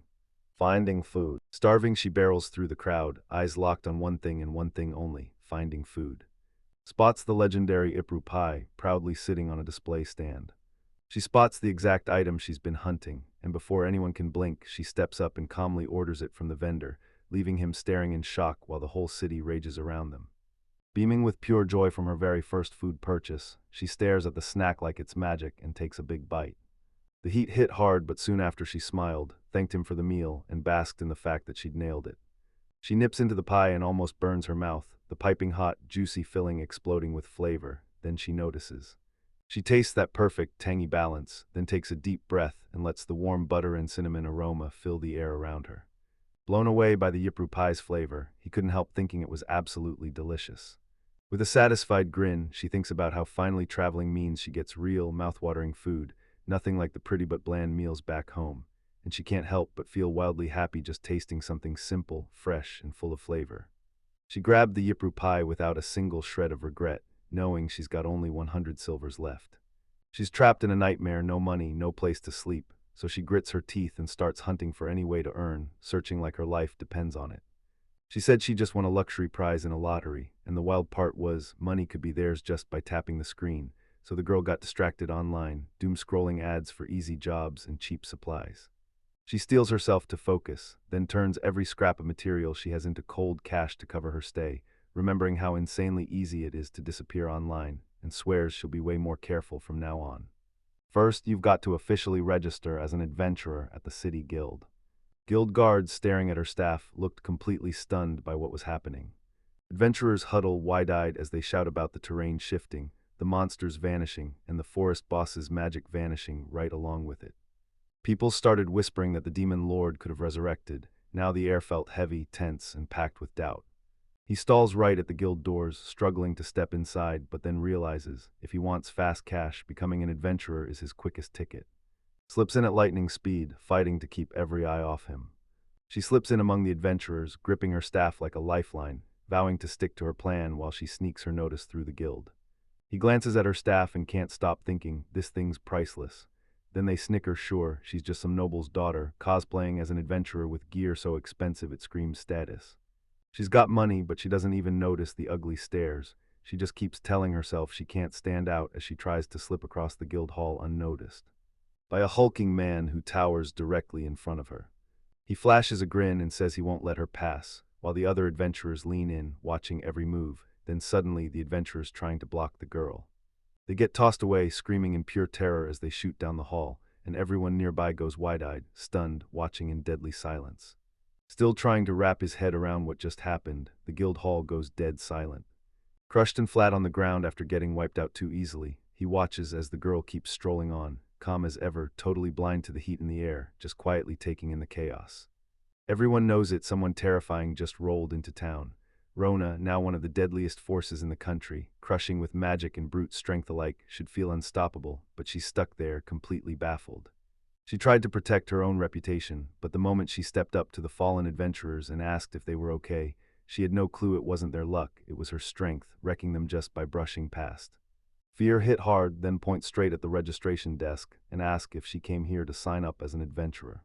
Finding food. Starving, she barrels through the crowd, eyes locked on one thing and one thing only, finding food. Spots the legendary Ipru pie, proudly sitting on a display stand. She spots the exact item she's been hunting, and before anyone can blink, she steps up and calmly orders it from the vendor, leaving him staring in shock while the whole city rages around them. Beaming with pure joy from her very first food purchase, she stares at the snack like it's magic and takes a big bite. The heat hit hard, but soon after she smiled, thanked him for the meal, and basked in the fact that she'd nailed it. She nips into the pie and almost burns her mouth, the piping hot, juicy filling exploding with flavor. Then she notices. She tastes that perfect, tangy balance, then takes a deep breath and lets the warm butter and cinnamon aroma fill the air around her. Blown away by the Yipru pie's flavor, he couldn't help thinking it was absolutely delicious. With a satisfied grin, she thinks about how finally traveling means she gets real, mouth-watering food, nothing like the pretty but bland meals back home, and she can't help but feel wildly happy just tasting something simple, fresh, and full of flavor. She grabbed the Yipru pie without a single shred of regret, knowing she's got only 100 silvers left. She's trapped in a nightmare, no money, no place to sleep, so she grits her teeth and starts hunting for any way to earn, searching like her life depends on it. She said she just won a luxury prize in a lottery, and the wild part was, money could be theirs just by tapping the screen, so the girl got distracted online, doom-scrolling ads for easy jobs and cheap supplies. She steels herself to focus, then turns every scrap of material she has into cold cash to cover her stay, remembering how insanely easy it is to disappear online, and swears she'll be way more careful from now on. First, you've got to officially register as an adventurer at the City Guild. Guild guards staring at her staff looked completely stunned by what was happening. Adventurers huddle wide-eyed as they shout about the terrain shifting, the monsters vanishing, and the forest boss's magic vanishing right along with it. People started whispering that the demon lord could have resurrected. Now the air felt heavy, tense, and packed with doubt. He stalls right at the guild doors, struggling to step inside, but then realizes, if he wants fast cash, becoming an adventurer is his quickest ticket. Slips in at lightning speed, fighting to keep every eye off him. She slips in among the adventurers, gripping her staff like a lifeline, vowing to stick to her plan while she sneaks her notice through the guild. He glances at her staff and can't stop thinking, this thing's priceless. Then they snicker, sure, she's just some noble's daughter, cosplaying as an adventurer with gear so expensive it screams status. She's got money, but she doesn't even notice the ugly stares. She just keeps telling herself she can't stand out as she tries to slip across the guild hall unnoticed by a hulking man who towers directly in front of her. He flashes a grin and says he won't let her pass, while the other adventurers lean in, watching every move. Then suddenly the adventurers trying to block the girl. They get tossed away, screaming in pure terror as they shoot down the hall, and everyone nearby goes wide-eyed, stunned, watching in deadly silence. Still trying to wrap his head around what just happened, the guild hall goes dead silent. Crushed and flat on the ground after getting wiped out too easily, he watches as the girl keeps strolling on, calm as ever, totally blind to the heat in the air, just quietly taking in the chaos. Everyone knows it, someone terrifying just rolled into town. Rona, now one of the deadliest forces in the country, crushing with magic and brute strength alike, should feel unstoppable, but she's stuck there, completely baffled. She tried to protect her own reputation, but the moment she stepped up to the fallen adventurers and asked if they were okay, she had no clue it wasn't their luck, it was her strength, wrecking them just by brushing past. Fear hit hard, then points straight at the registration desk and asks if she came here to sign up as an adventurer.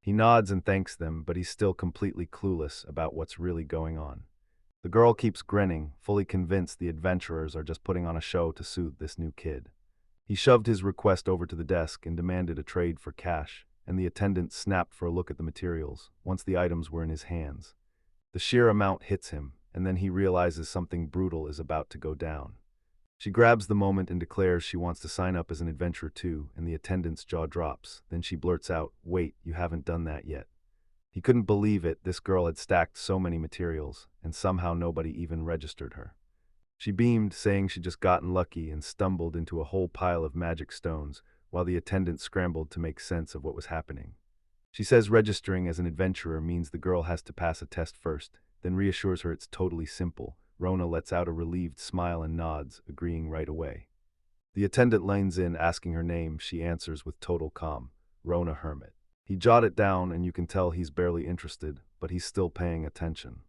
He nods and thanks them, but he's still completely clueless about what's really going on. The girl keeps grinning, fully convinced the adventurers are just putting on a show to soothe this new kid. He shoved his request over to the desk and demanded a trade for cash, and the attendant snapped for a look at the materials, once the items were in his hands. The sheer amount hits him, and then he realizes something brutal is about to go down. She grabs the moment and declares she wants to sign up as an adventurer too, and the attendant's jaw drops. Then she blurts out, "Wait, you haven't done that yet." He couldn't believe it, this girl had stacked so many materials, and somehow nobody even registered her. She beamed, saying she'd just gotten lucky, and stumbled into a whole pile of magic stones, while the attendant scrambled to make sense of what was happening. She says registering as an adventurer means the girl has to pass a test first, then reassures her it's totally simple. Rona lets out a relieved smile and nods, agreeing right away. The attendant leans in, asking her name. She answers with total calm, Rona Hermit. He jotted it down, and you can tell he's barely interested, but he's still paying attention.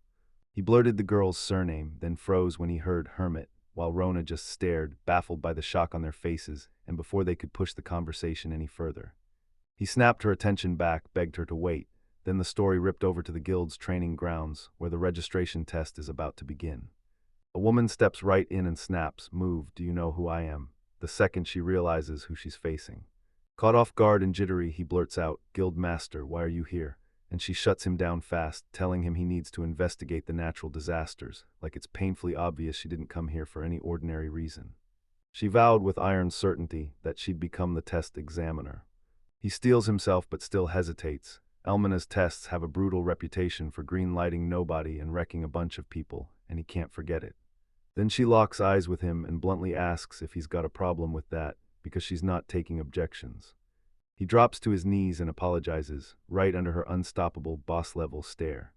He blurted the girl's surname, then froze when he heard Hermit, while Rona just stared, baffled by the shock on their faces, and before they could push the conversation any further. He snapped her attention back, begged her to wait, then the story ripped over to the guild's training grounds, where the registration test is about to begin. A woman steps right in and snaps, "Move, do you know who I am?" the second she realizes who she's facing. Caught off guard and jittery, he blurts out, "Guild Master, why are you here?" And she shuts him down fast, telling him he needs to investigate the natural disasters, like it's painfully obvious she didn't come here for any ordinary reason. She vowed with iron certainty that she'd become the test examiner. He steels himself but still hesitates. Elmina's tests have a brutal reputation for green-lighting nobody and wrecking a bunch of people, and he can't forget it. Then she locks eyes with him and bluntly asks if he's got a problem with that, because she's not taking objections. He drops to his knees and apologizes, right under her unstoppable boss-level stare.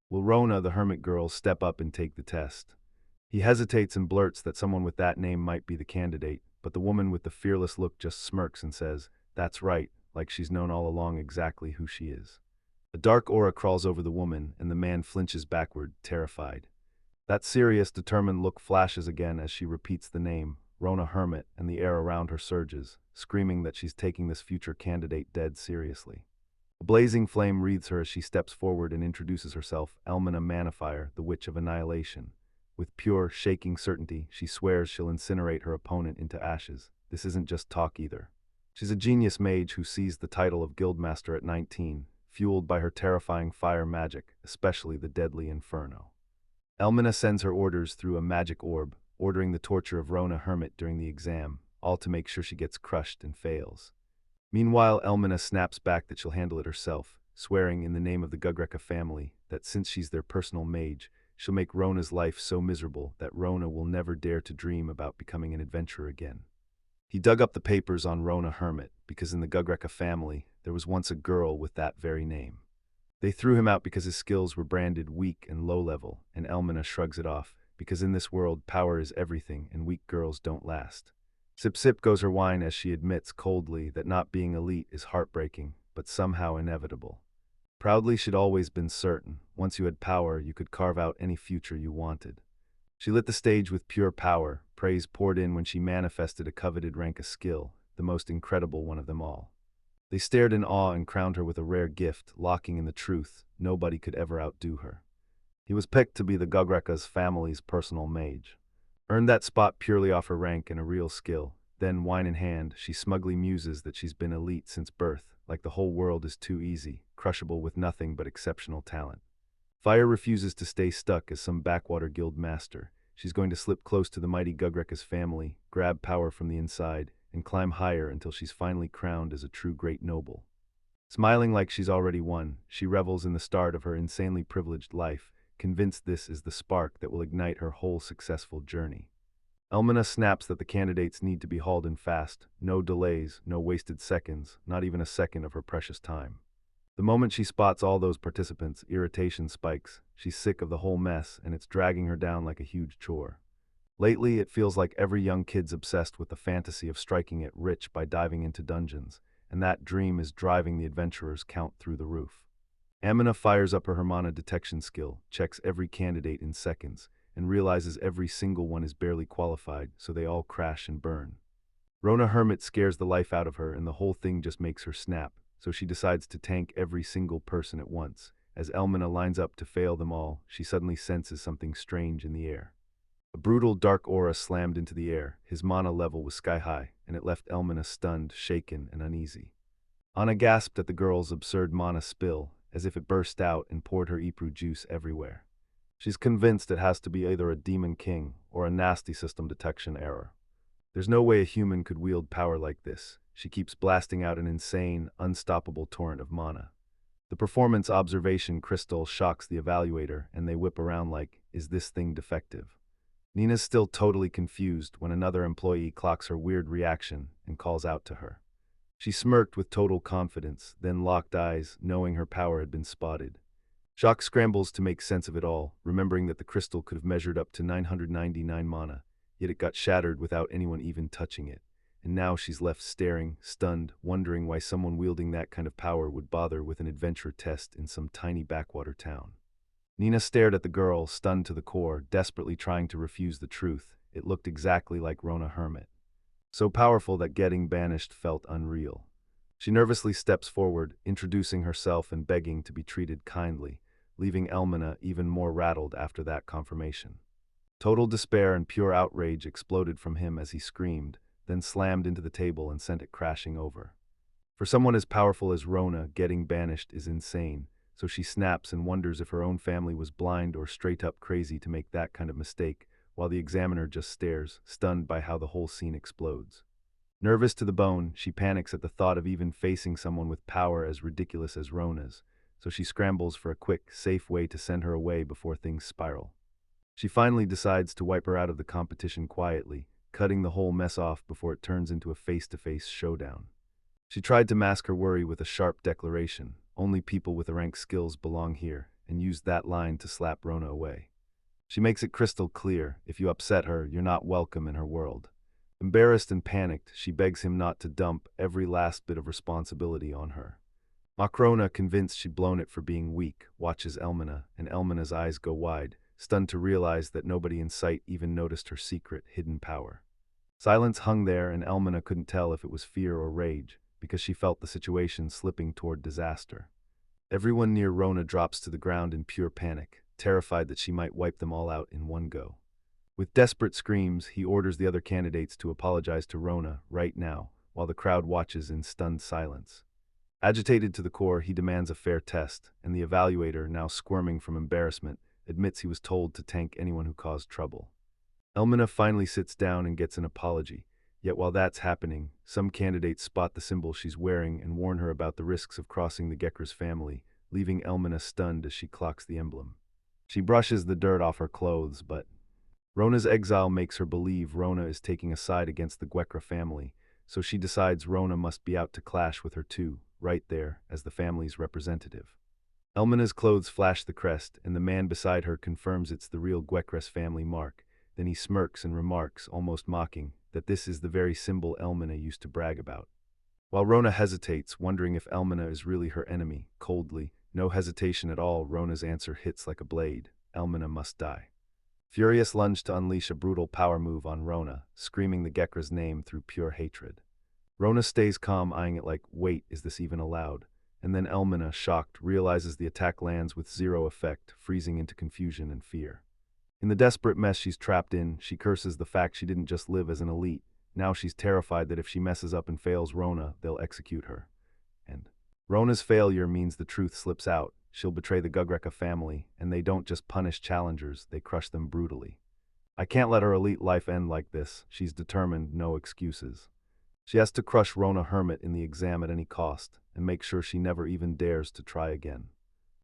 Will Rona, the hermit girl, step up and take the test? He hesitates and blurts that someone with that name might be the candidate, but the woman with the fearless look just smirks and says, "That's right," like she's known all along exactly who she is. A dark aura crawls over the woman, and the man flinches backward, terrified. That serious, determined look flashes again as she repeats the name, Rona Hermit, and the air around her surges, screaming that she's taking this future candidate dead seriously. A blazing flame wreathes her as she steps forward and introduces herself, Elmina Manifier, the Witch of Annihilation. With pure, shaking certainty, she swears she'll incinerate her opponent into ashes. This isn't just talk either. She's a genius mage who seized the title of Guildmaster at 19, fueled by her terrifying fire magic, especially the deadly Inferno. Elmina sends her orders through a magic orb, ordering the torture of Rona Hermit during the exam, all to make sure she gets crushed and fails. Meanwhile, Elmina snaps back that she'll handle it herself, swearing in the name of the Gugreka family that since she's their personal mage, she'll make Rona's life so miserable that Rona will never dare to dream about becoming an adventurer again. He dug up the papers on Rona Hermit because in the Gugreka family, there was once a girl with that very name. They threw him out because his skills were branded weak and low-level, and Elmina shrugs it off, because in this world, power is everything and weak girls don't last. Sip goes her wine as she admits coldly that not being elite is heartbreaking, but somehow inevitable. Proudly she'd always been certain, once you had power, you could carve out any future you wanted. She lit the stage with pure power, praise poured in when she manifested a coveted rank of skill, the most incredible one of them all. They stared in awe and crowned her with a rare gift, locking in the truth, nobody could ever outdo her. He was picked to be the Gugreka's family's personal mage. Earned that spot purely off her rank and a real skill. Then, wine in hand, she smugly muses that she's been elite since birth, like the whole world is too easy, crushable with nothing but exceptional talent. Fire refuses to stay stuck as some backwater guild master. She's going to slip close to the mighty Gugreka's family, grab power from the inside, and climb higher until she's finally crowned as a true great noble. Smiling like she's already won, she revels in the start of her insanely privileged life, convinced this is the spark that will ignite her whole successful journey. Elmina snaps that the candidates need to be hauled in fast, no delays, no wasted seconds, not even a second of her precious time. The moment she spots all those participants, irritation spikes. She's sick of the whole mess, and it's dragging her down like a huge chore. Lately, it feels like every young kid's obsessed with the fantasy of striking it rich by diving into dungeons, and that dream is driving the adventurers' count through the roof. Amina fires up her Hermana detection skill, checks every candidate in seconds, and realizes every single one is barely qualified, so they all crash and burn. Rona Hermit scares the life out of her, and the whole thing just makes her snap, so she decides to tank every single person at once. As Elmina lines up to fail them all, she suddenly senses something strange in the air. A brutal dark aura slammed into the air. His mana level was sky-high, and it left Elmina stunned, shaken, and uneasy. Anna gasped at the girl's absurd mana spill, as if it burst out and poured her Ipru juice everywhere. She's convinced it has to be either a demon king or a nasty system detection error. There's no way a human could wield power like this. She keeps blasting out an insane, unstoppable torrent of mana. The performance observation crystal shocks the evaluator, and they whip around like, is this thing defective? Nina's still totally confused when another employee clocks her weird reaction and calls out to her. She smirked with total confidence, then locked eyes, knowing her power had been spotted. Jacques scrambles to make sense of it all, remembering that the crystal could have measured up to 999 mana, yet it got shattered without anyone even touching it. And now she's left staring, stunned, wondering why someone wielding that kind of power would bother with an adventure test in some tiny backwater town. Nina stared at the girl, stunned to the core, desperately trying to refuse the truth. It looked exactly like Rona Hermit. So powerful that getting banished felt unreal. She nervously steps forward, introducing herself and begging to be treated kindly, leaving Elmina even more rattled after that confirmation. Total despair and pure outrage exploded from him as he screamed, then slammed into the table and sent it crashing over. For someone as powerful as Rona, getting banished is insane, so she snaps and wonders if her own family was blind or straight up crazy to make that kind of mistake, while the examiner just stares, stunned by how the whole scene explodes. Nervous to the bone, she panics at the thought of even facing someone with power as ridiculous as Rona's, so she scrambles for a quick, safe way to send her away before things spiral. She finally decides to wipe her out of the competition quietly, cutting the whole mess off before it turns into a face-to-face showdown. She tried to mask her worry with a sharp declaration, only people with rank skills belong here, and used that line to slap Rona away. She makes it crystal clear, if you upset her, you're not welcome in her world. Embarrassed and panicked, she begs him not to dump every last bit of responsibility on her. Macrona, convinced she'd blown it for being weak, watches Elmina, and Elmina's eyes go wide, stunned to realize that nobody in sight even noticed her secret, hidden power. Silence hung there, and Elmina couldn't tell if it was fear or rage, because she felt the situation slipping toward disaster. Everyone near Rona drops to the ground in pure panic, terrified that she might wipe them all out in one go. With desperate screams, he orders the other candidates to apologize to Rona right now, while the crowd watches in stunned silence. Agitated to the core, he demands a fair test, and the evaluator, now squirming from embarrassment, admits he was told to tank anyone who caused trouble. Elmina finally sits down and gets an apology, yet while that's happening, some candidates spot the symbol she's wearing and warn her about the risks of crossing the Gekker's family, leaving Elmina stunned as she clocks the emblem. She brushes the dirt off her clothes, but Rona's exile makes her believe Rona is taking a side against the Guekra family, so she decides Rona must be out to clash with her too, right there, as the family's representative. Elmina's clothes flash the crest, and the man beside her confirms it's the real Guekra's family mark. Then he smirks and remarks, almost mocking, that this is the very symbol Elmina used to brag about. While Rona hesitates, wondering if Elmina is really her enemy, coldly, no hesitation at all, Rona's answer hits like a blade. Elmina must die. Furious lunge to unleash a brutal power move on Rona, screaming the Gekra's name through pure hatred. Rona stays calm, eyeing it like, wait, is this even allowed? And then Elmina, shocked, realizes the attack lands with zero effect, freezing into confusion and fear. In the desperate mess she's trapped in, she curses the fact she didn't just live as an elite. Now she's terrified that if she messes up and fails Rona, they'll execute her. And Rona's failure means the truth slips out. She'll betray the Gugreka family, and they don't just punish challengers, they crush them brutally. I can't let her elite life end like this. She's determined, no excuses. She has to crush Rona Hermit in the exam at any cost, and make sure she never even dares to try again.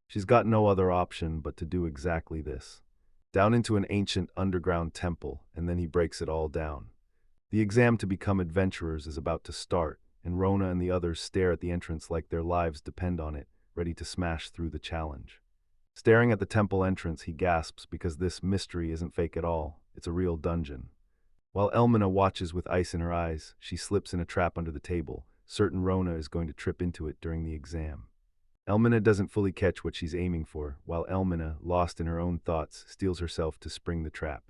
She's got no other option but to do exactly this. Down into an ancient underground temple, and then he breaks it all down. The exam to become adventurers is about to start, and Rona and the others stare at the entrance like their lives depend on it, ready to smash through the challenge. Staring at the temple entrance, he gasps because this mystery isn't fake at all, it's a real dungeon. While Elmina watches with ice in her eyes, she slips in a trap under the table, certain Rona is going to trip into it during the exam. Elmina doesn't fully catch what she's aiming for, while Elmina, lost in her own thoughts, steels herself to spring the trap.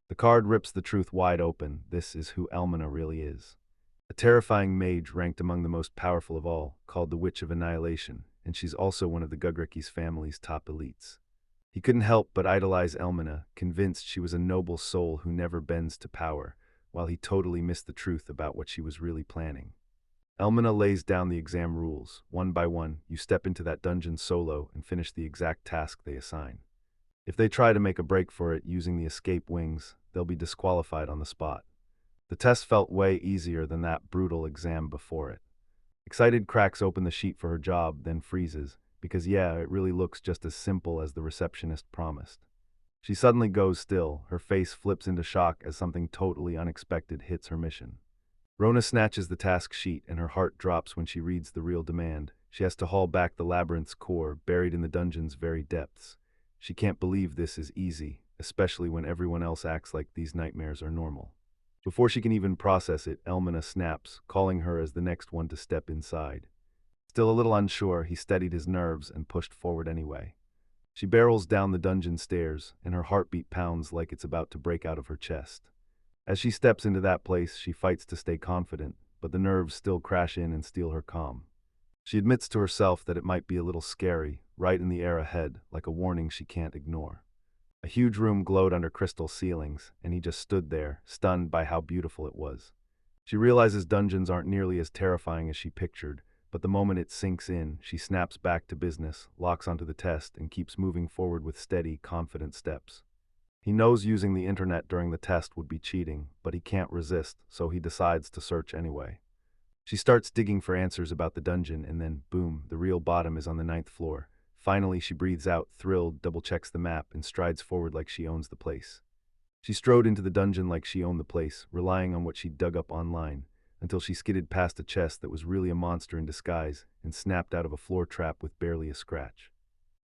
The card rips the truth wide open. This is who Elmina really is. A terrifying mage ranked among the most powerful of all, called the Witch of Annihilation, and she's also one of the Gugreki's family's top elites. He couldn't help but idolize Elmina, convinced she was a noble soul who never bends to power, while he totally missed the truth about what she was really planning. Elmina lays down the exam rules. One by one, you step into that dungeon solo and finish the exact task they assign. If they try to make a break for it using the escape wings, they'll be disqualified on the spot. The test felt way easier than that brutal exam before it. Excited cracks open the sheet for her job, then freezes, because yeah, it really looks just as simple as the receptionist promised. She suddenly goes still, her face flips into shock as something totally unexpected hits her mission. Rona snatches the task sheet and her heart drops when she reads the real demand. She has to haul back the labyrinth's core, buried in the dungeon's very depths. She can't believe this is easy, especially when everyone else acts like these nightmares are normal. Before she can even process it, Elmina snaps, calling her as the next one to step inside. Still a little unsure, he steadied his nerves and pushed forward anyway. She barrels down the dungeon stairs, and her heartbeat pounds like it's about to break out of her chest. As she steps into that place, she fights to stay confident, but the nerves still crash in and steal her calm. She admits to herself that it might be a little scary, right in the air ahead, like a warning she can't ignore. A huge room glowed under crystal ceilings, and he just stood there, stunned by how beautiful it was. She realizes dungeons aren't nearly as terrifying as she pictured, but the moment it sinks in, she snaps back to business, locks onto the test, and keeps moving forward with steady, confident steps. He knows using the internet during the test would be cheating, but he can't resist, so he decides to search anyway. She starts digging for answers about the dungeon, and then, boom, the real bottom is on the 9th floor. Finally, she breathes out, thrilled, double-checks the map, and strides forward like she owns the place. She strode into the dungeon like she owned the place, relying on what she'd dug up online, until she skidded past a chest that was really a monster in disguise and snapped out of a floor trap with barely a scratch.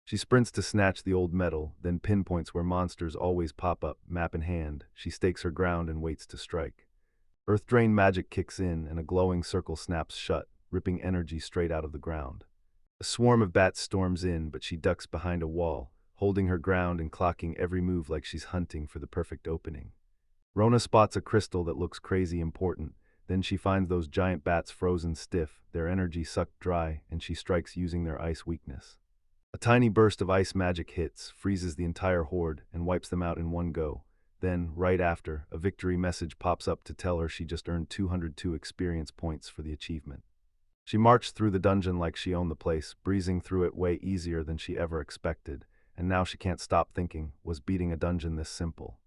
She sprints to snatch the old metal, then pinpoints where monsters always pop up, map in hand. She stakes her ground and waits to strike. Earth Drain magic kicks in, and a glowing circle snaps shut, ripping energy straight out of the ground. A swarm of bats storms in, but she ducks behind a wall, holding her ground and clocking every move like she's hunting for the perfect opening. Rona spots a crystal that looks crazy important, then she finds those giant bats frozen stiff, their energy sucked dry, and she strikes using their ice weakness. A tiny burst of ice magic hits, freezes the entire horde, and wipes them out in one go. Then, right after, a victory message pops up to tell her she just earned 202 experience points for the achievement. She marched through the dungeon like she owned the place, breezing through it way easier than she ever expected, and now she can't stop thinking, was beating a dungeon this simple?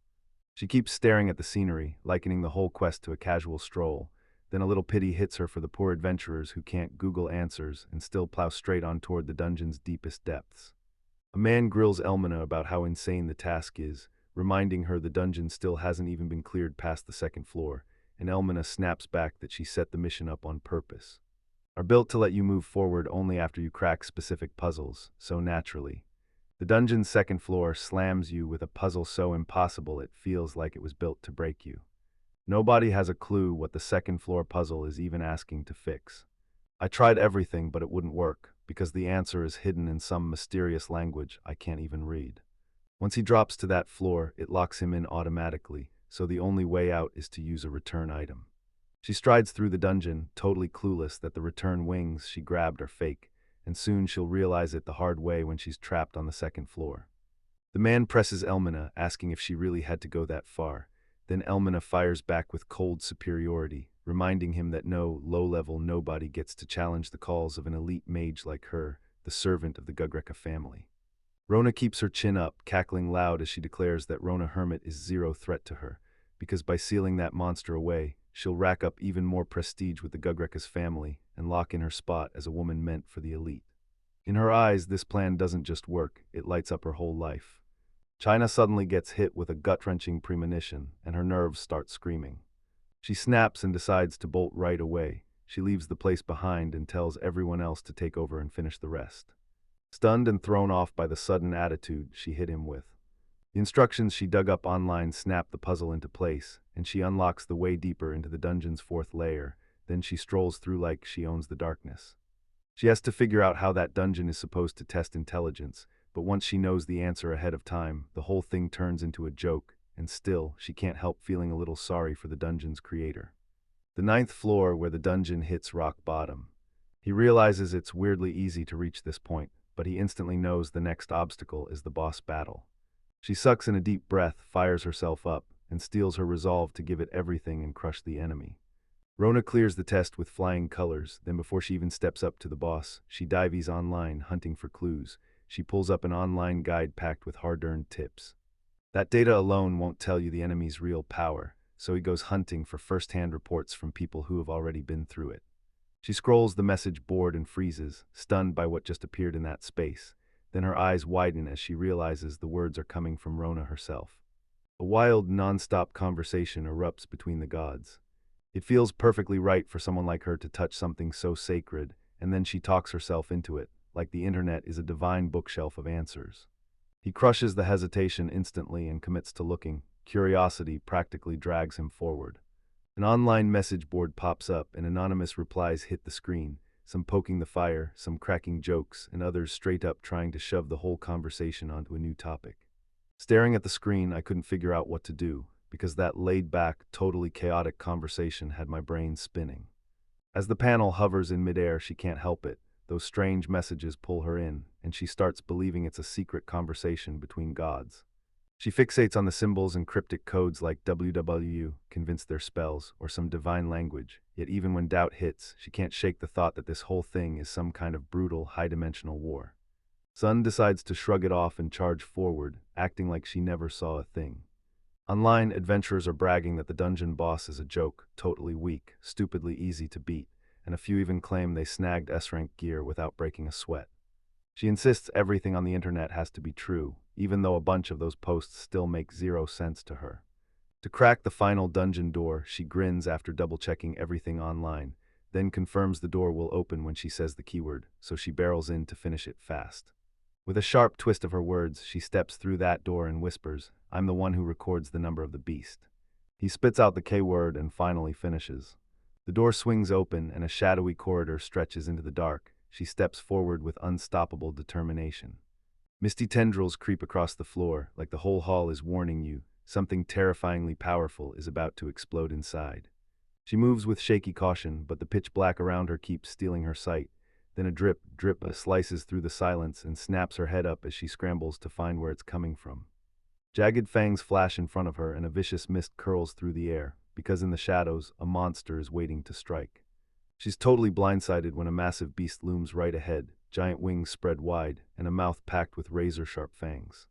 She keeps staring at the scenery, likening the whole quest to a casual stroll. Then a little pity hits her for the poor adventurers who can't Google answers and still plow straight on toward the dungeon's deepest depths. A man grills Elmina about how insane the task is, reminding her the dungeon still hasn't even been cleared past the second floor, and Elmina snaps back that she set the mission up on purpose. Are built to let you move forward only after you crack specific puzzles, so naturally. The dungeon's second floor slams you with a puzzle so impossible it feels like it was built to break you. Nobody has a clue what the second floor puzzle is even asking to fix. I tried everything, but it wouldn't work, because the answer is hidden in some mysterious language I can't even read. Once he drops to that floor, it locks him in automatically, so the only way out is to use a return item. She strides through the dungeon, totally clueless that the return wings she grabbed are fake, and soon she'll realize it the hard way when she's trapped on the second floor. The man presses Elmina, asking if she really had to go that far. Then Elmina fires back with cold superiority, reminding him that no low-level nobody gets to challenge the calls of an elite mage like her, the servant of the Gugreka family. Rona keeps her chin up, cackling loud as she declares that Rona Hermit is zero threat to her, because by sealing that monster away, she'll rack up even more prestige with the Gugreka's family and lock in her spot as a woman meant for the elite. In her eyes, this plan doesn't just work, it lights up her whole life. China suddenly gets hit with a gut-wrenching premonition, and her nerves start screaming. She snaps and decides to bolt right away. She leaves the place behind and tells everyone else to take over and finish the rest. Stunned and thrown off by the sudden attitude she hit him with. The instructions she dug up online snap the puzzle into place, and she unlocks the way deeper into the dungeon's fourth layer. Then she strolls through like she owns the darkness. She has to figure out how that dungeon is supposed to test intelligence, but once she knows the answer ahead of time, the whole thing turns into a joke, and still, she can't help feeling a little sorry for the dungeon's creator. The ninth floor, where the dungeon hits rock bottom. He realizes it's weirdly easy to reach this point, but he instantly knows the next obstacle is the boss battle. She sucks in a deep breath, fires herself up, and steels her resolve to give it everything and crush the enemy. Rona clears the test with flying colors, then before she even steps up to the boss, she dives online, hunting for clues. She pulls up an online guide packed with hard-earned tips. That data alone won't tell you the enemy's real power, so he goes hunting for first-hand reports from people who have already been through it. She scrolls the message board and freezes, stunned by what just appeared in that space. Then her eyes widen as she realizes the words are coming from Rona herself. A wild, non-stop conversation erupts between the gods. It feels perfectly right for someone like her to touch something so sacred, and then she talks herself into it, like the internet is a divine bookshelf of answers. He crushes the hesitation instantly and commits to looking. Curiosity practically drags him forward. An online message board pops up and anonymous replies hit the screen, some poking the fire, some cracking jokes, and others straight up trying to shove the whole conversation onto a new topic. Staring at the screen, I couldn't figure out what to do, because that laid-back, totally chaotic conversation had my brain spinning. As the panel hovers in midair, she can't help it. Those strange messages pull her in, and she starts believing it's a secret conversation between gods. She fixates on the symbols and cryptic codes like WWU, convinced they're spells, or some divine language, yet even when doubt hits, she can't shake the thought that this whole thing is some kind of brutal, high-dimensional war. Sun decides to shrug it off and charge forward, acting like she never saw a thing. Online, adventurers are bragging that the dungeon boss is a joke, totally weak, stupidly easy to beat, and a few even claim they snagged S-rank gear without breaking a sweat. She insists everything on the internet has to be true, even though a bunch of those posts still make zero sense to her. To crack the final dungeon door, she grins after double-checking everything online, then confirms the door will open when she says the keyword, so she barrels in to finish it fast. With a sharp twist of her words, she steps through that door and whispers, "I'm the one who records the number of the beast." He spits out the K-word and finally finishes. The door swings open and a shadowy corridor stretches into the dark. She steps forward with unstoppable determination. Misty tendrils creep across the floor, like the whole hall is warning you, something terrifyingly powerful is about to explode inside. She moves with shaky caution, but the pitch black around her keeps stealing her sight. Then a drip slices through the silence and snaps her head up as she scrambles to find where it's coming from. Jagged fangs flash in front of her and a vicious mist curls through the air, because in the shadows, a monster is waiting to strike. She's totally blindsided when a massive beast looms right ahead, giant wings spread wide, and a mouth packed with razor-sharp fangs.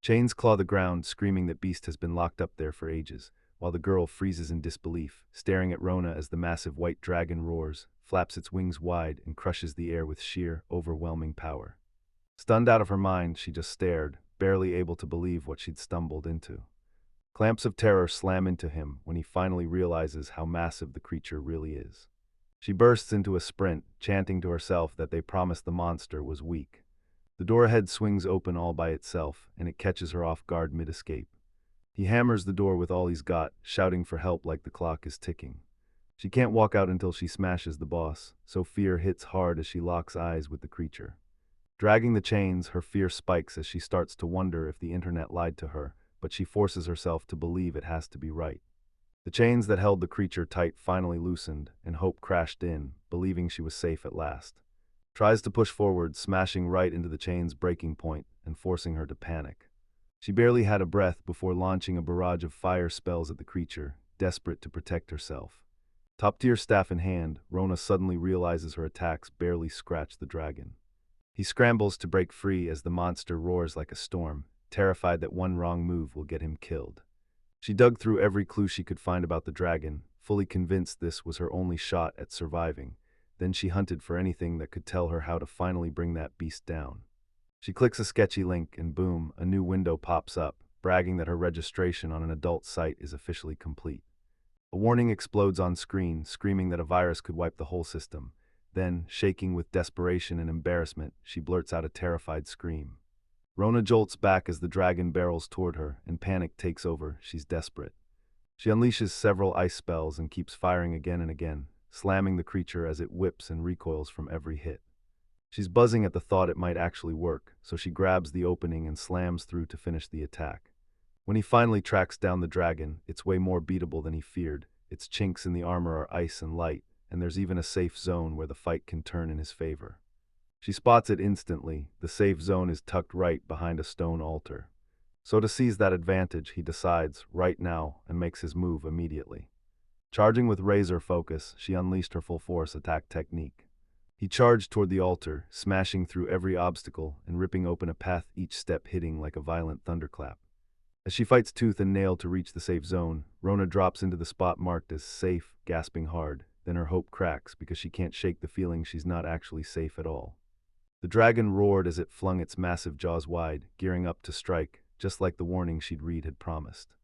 Chains claw the ground, screaming that beast has been locked up there for ages, while the girl freezes in disbelief, staring at Rona as the massive white dragon roars, flaps its wings wide, and crushes the air with sheer, overwhelming power. Stunned out of her mind, she just stared, barely able to believe what she'd stumbled into. Clamps of terror slam into him when he finally realizes how massive the creature really is. She bursts into a sprint, chanting to herself that they promised the monster was weak. The door ahead swings open all by itself, and it catches her off guard mid-escape. He hammers the door with all he's got, shouting for help like the clock is ticking. She can't walk out until she smashes the boss, so fear hits hard as she locks eyes with the creature. Dragging the chains, her fear spikes as she starts to wonder if the internet lied to her, but she forces herself to believe it has to be right. The chains that held the creature tight finally loosened, and hope crashed in, believing she was safe at last. Tries to push forward, smashing right into the chain's breaking point and forcing her to panic. She barely had a breath before launching a barrage of fire spells at the creature, desperate to protect herself. Top-tier staff in hand, Rona suddenly realizes her attacks barely scratch the dragon. He scrambles to break free as the monster roars like a storm, terrified that one wrong move will get him killed. She dug through every clue she could find about the dragon, fully convinced this was her only shot at surviving. Then she hunted for anything that could tell her how to finally bring that beast down. She clicks a sketchy link and boom, a new window pops up, bragging that her registration on an adult site is officially complete. A warning explodes on screen, screaming that a virus could wipe the whole system. Then, shaking with desperation and embarrassment, she blurts out a terrified scream. Rona jolts back as the dragon barrels toward her, and panic takes over. She's desperate. She unleashes several ice spells and keeps firing again and again, slamming the creature as it whips and recoils from every hit. She's buzzing at the thought it might actually work, so she grabs the opening and slams through to finish the attack. When he finally tracks down the dragon, it's way more beatable than he feared. Its chinks in the armor are ice and light, and there's even a safe zone where the fight can turn in his favor. She spots it instantly. The safe zone is tucked right behind a stone altar. So to seize that advantage, he decides, right now, and makes his move immediately. Charging with razor focus, she unleashed her full force attack technique. He charged toward the altar, smashing through every obstacle and ripping open a path, each step hitting like a violent thunderclap. As she fights tooth and nail to reach the safe zone, Rona drops into the spot marked as safe, gasping hard. Then her hope cracks because she can't shake the feeling she's not actually safe at all. The dragon roared as it flung its massive jaws wide, gearing up to strike, just like the warning she'd read had promised.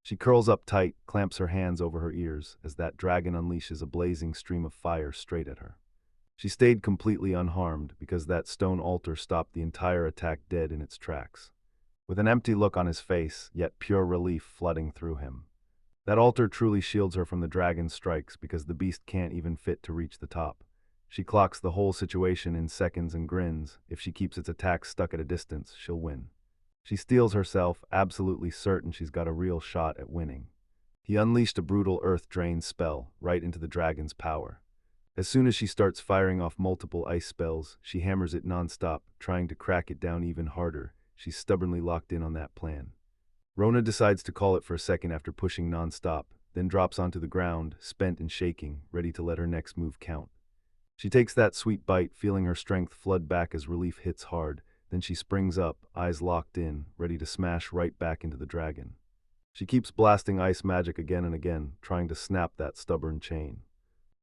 She curls up tight, clamps her hands over her ears, as that dragon unleashes a blazing stream of fire straight at her. She stayed completely unharmed because that stone altar stopped the entire attack dead in its tracks. With an empty look on his face, yet pure relief flooding through him. That altar truly shields her from the dragon's strikes because the beast can't even fit to reach the top. She clocks the whole situation in seconds and grins. If she keeps its attack stuck at a distance, she'll win. She steels herself, absolutely certain she's got a real shot at winning. He unleashed a brutal earth drain spell right into the dragon's power. As soon as she starts firing off multiple ice spells, she hammers it non-stop, trying to crack it down even harder. She's stubbornly locked in on that plan. Rona decides to call it for a second after pushing non-stop, then drops onto the ground, spent and shaking, ready to let her next move count. She takes that sweet bite, feeling her strength flood back as relief hits hard. Then she springs up, eyes locked in, ready to smash right back into the dragon. She keeps blasting ice magic again and again, trying to snap that stubborn chain.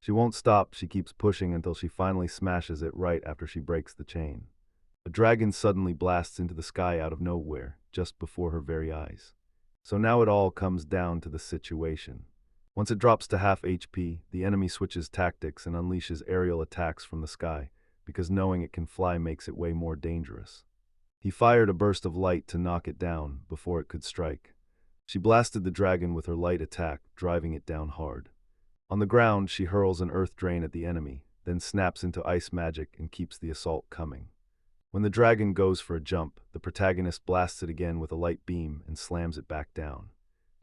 She won't stop, she keeps pushing until she finally smashes it right after she breaks the chain. A dragon suddenly blasts into the sky out of nowhere, just before her very eyes. So now it all comes down to the situation. Once it drops to half HP, the enemy switches tactics and unleashes aerial attacks from the sky, because knowing it can fly makes it way more dangerous. He fired a burst of light to knock it down before it could strike. She blasted the dragon with her light attack, driving it down hard. On the ground, she hurls an earth drain at the enemy, then snaps into ice magic and keeps the assault coming. When the dragon goes for a jump, the protagonist blasts it again with a light beam and slams it back down.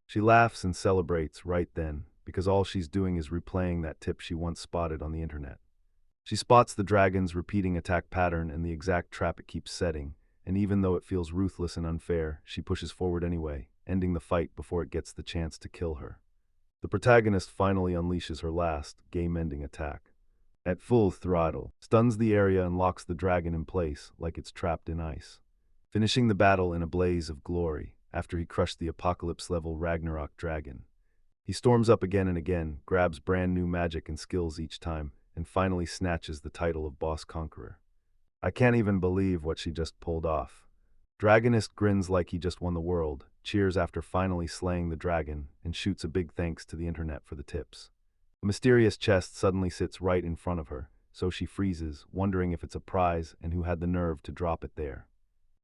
She laughs and celebrates right then, because all she's doing is replaying that tip she once spotted on the internet. She spots the dragon's repeating attack pattern and the exact trap it keeps setting, and even though it feels ruthless and unfair, she pushes forward anyway, ending the fight before it gets the chance to kill her. The protagonist finally unleashes her last, game-ending attack. At full throttle, stuns the area and locks the dragon in place like it's trapped in ice, finishing the battle in a blaze of glory after he crushed the apocalypse-level Ragnarok dragon. He storms up again and again, grabs brand new magic and skills each time, and finally snatches the title of Boss Conqueror. I can't even believe what she just pulled off. Dragonist grins like he just won the world, cheers after finally slaying the dragon, and shoots a big thanks to the internet for the tips. A mysterious chest suddenly sits right in front of her, so she freezes, wondering if it's a prize and who had the nerve to drop it there.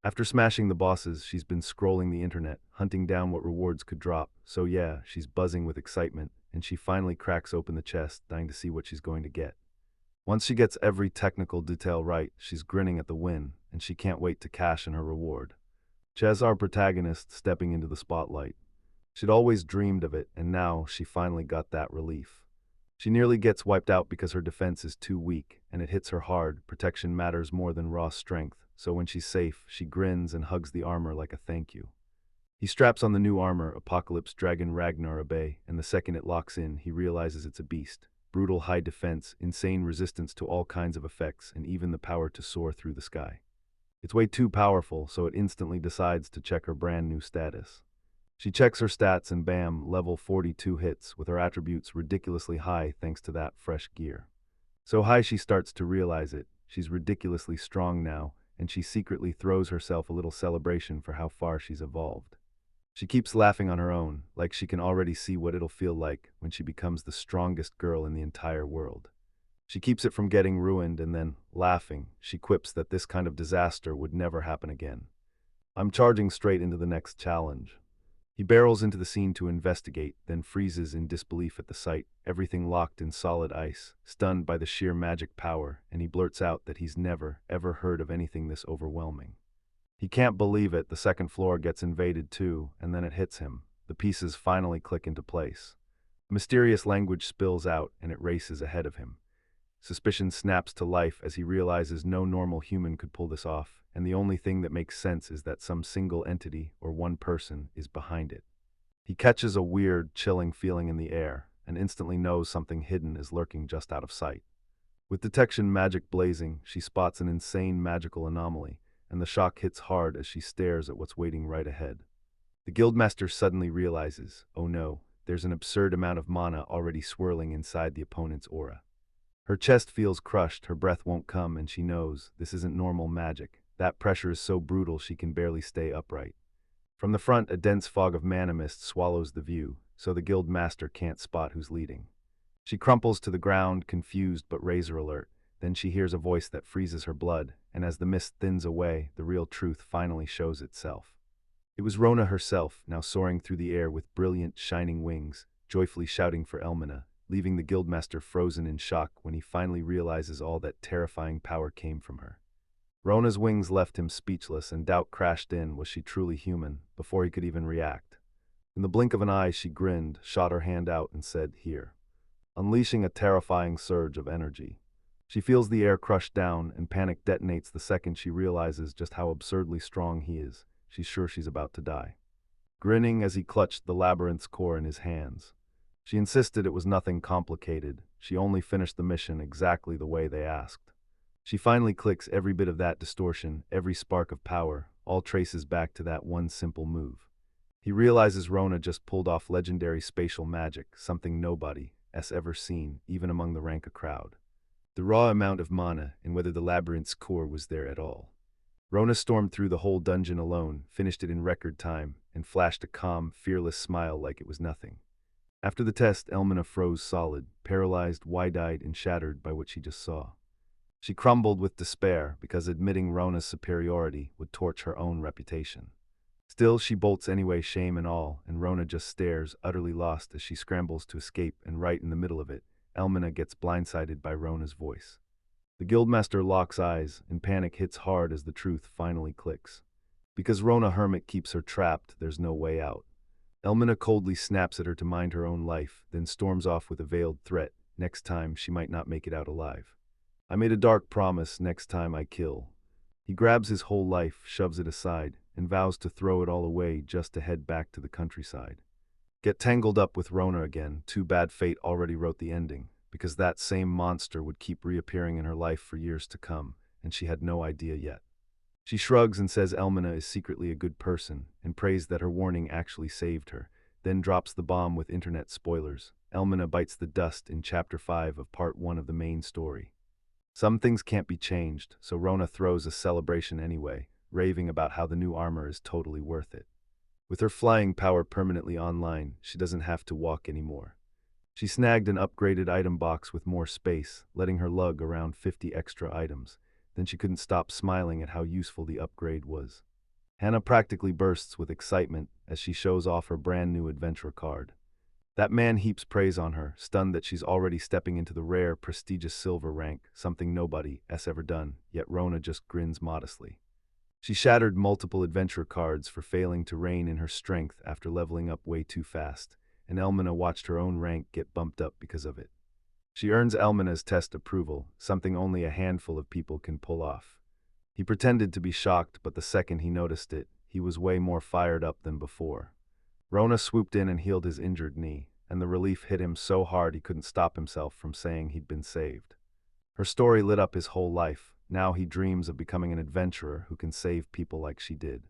After smashing the bosses, she's been scrolling the internet, hunting down what rewards could drop, so yeah, she's buzzing with excitement, and she finally cracks open the chest, dying to see what she's going to get. Once she gets every technical detail right, she's grinning at the win, and she can't wait to cash in her reward. Ches, our protagonist, stepping into the spotlight. She'd always dreamed of it, and now she finally got that relief. She nearly gets wiped out because her defense is too weak, and it hits her hard. Protection matters more than raw strength, so when she's safe, she grins and hugs the armor like a thank you. He straps on the new armor, Apocalypse Dragon Ragnar Abe, and the second it locks in, he realizes it's a beast. Brutal high defense, insane resistance to all kinds of effects, and even the power to soar through the sky. It's way too powerful, so it instantly decides to check her brand new status. She checks her stats and bam, level 42 hits, with her attributes ridiculously high thanks to that fresh gear. So high she starts to realize it, she's ridiculously strong now, and she secretly throws herself a little celebration for how far she's evolved. She keeps laughing on her own, like she can already see what it'll feel like when she becomes the strongest girl in the entire world. She keeps it from getting ruined and then, laughing, she quips that this kind of disaster would never happen again. I'm charging straight into the next challenge. He barrels into the scene to investigate, then freezes in disbelief at the sight, everything locked in solid ice, stunned by the sheer magic power, and he blurts out that he's never, ever heard of anything this overwhelming. He can't believe it, the second floor gets invaded too, and then it hits him. The pieces finally click into place. A mysterious language spills out, and it races ahead of him. Suspicion snaps to life as he realizes no normal human could pull this off, and the only thing that makes sense is that some single entity, or one person, is behind it. He catches a weird, chilling feeling in the air, and instantly knows something hidden is lurking just out of sight. With detection magic blazing, she spots an insane magical anomaly, and the shock hits hard as she stares at what's waiting right ahead. The guildmaster suddenly realizes, oh no, there's an absurd amount of mana already swirling inside the opponent's aura. Her chest feels crushed, her breath won't come, and she knows this isn't normal magic. That pressure is so brutal she can barely stay upright. From the front, a dense fog of mana mist swallows the view, so the guildmaster can't spot who's leading. She crumples to the ground, confused but razor alert. Then she hears a voice that freezes her blood, and as the mist thins away, the real truth finally shows itself. It was Rona herself, now soaring through the air with brilliant, shining wings, joyfully shouting for Elmina, leaving the guildmaster frozen in shock when he finally realizes all that terrifying power came from her. Rona's wings left him speechless, and doubt crashed in, was she truly human, before he could even react. In the blink of an eye she grinned, shot her hand out, and said, "Here," unleashing a terrifying surge of energy. She feels the air crush down, and panic detonates the second she realizes just how absurdly strong he is. She's sure she's about to die. Grinning as he clutched the labyrinth's core in his hands. She insisted it was nothing complicated. She only finished the mission exactly the way they asked. She finally clicks every bit of that distortion, every spark of power, all traces back to that one simple move. He realizes Rona just pulled off legendary spatial magic, something nobody's ever seen, even among the Ranka crowd. The raw amount of mana, and whether the labyrinth's core was there at all. Rona stormed through the whole dungeon alone, finished it in record time, and flashed a calm, fearless smile like it was nothing. After the test, Elmina froze solid, paralyzed, wide-eyed, and shattered by what she just saw. She crumbled with despair because admitting Rona's superiority would torch her own reputation. Still, she bolts anyway, shame and all, and Rona just stares, utterly lost as she scrambles to escape, and right in the middle of it, Elmina gets blindsided by Rona's voice. The guildmaster locks eyes, and panic hits hard as the truth finally clicks. Because Rona Hermit keeps her trapped, there's no way out. Elmina coldly snaps at her to mind her own life, then storms off with a veiled threat. Next time, she might not make it out alive. I made a dark promise, next time I kill. He grabs his whole life, shoves it aside, and vows to throw it all away just to head back to the countryside. Get tangled up with Rona again. Too bad fate already wrote the ending, because that same monster would keep reappearing in her life for years to come, and she had no idea yet. She shrugs and says Elmina is secretly a good person, and prays that her warning actually saved her, then drops the bomb with internet spoilers. Elmina bites the dust in Chapter 5 of Part 1 of the main story. Some things can't be changed, so Rona throws a celebration anyway, raving about how the new armor is totally worth it. With her flying power permanently online, she doesn't have to walk anymore. She snagged an upgraded item box with more space, letting her lug around 50 extra items. Then she couldn't stop smiling at how useful the upgrade was. Hannah practically bursts with excitement as she shows off her brand new adventure card. That man heaps praise on her, stunned that she's already stepping into the rare, prestigious silver rank, something nobody has ever done, yet Rona just grins modestly. She shattered multiple adventure cards for failing to rein in her strength after leveling up way too fast, and Elmina watched her own rank get bumped up because of it. She earns Elmina's test approval, something only a handful of people can pull off. He pretended to be shocked, but the second he noticed it, he was way more fired up than before. Rona swooped in and healed his injured knee, and the relief hit him so hard he couldn't stop himself from saying he'd been saved. Her story lit up his whole life. Now he dreams of becoming an adventurer who can save people like she did.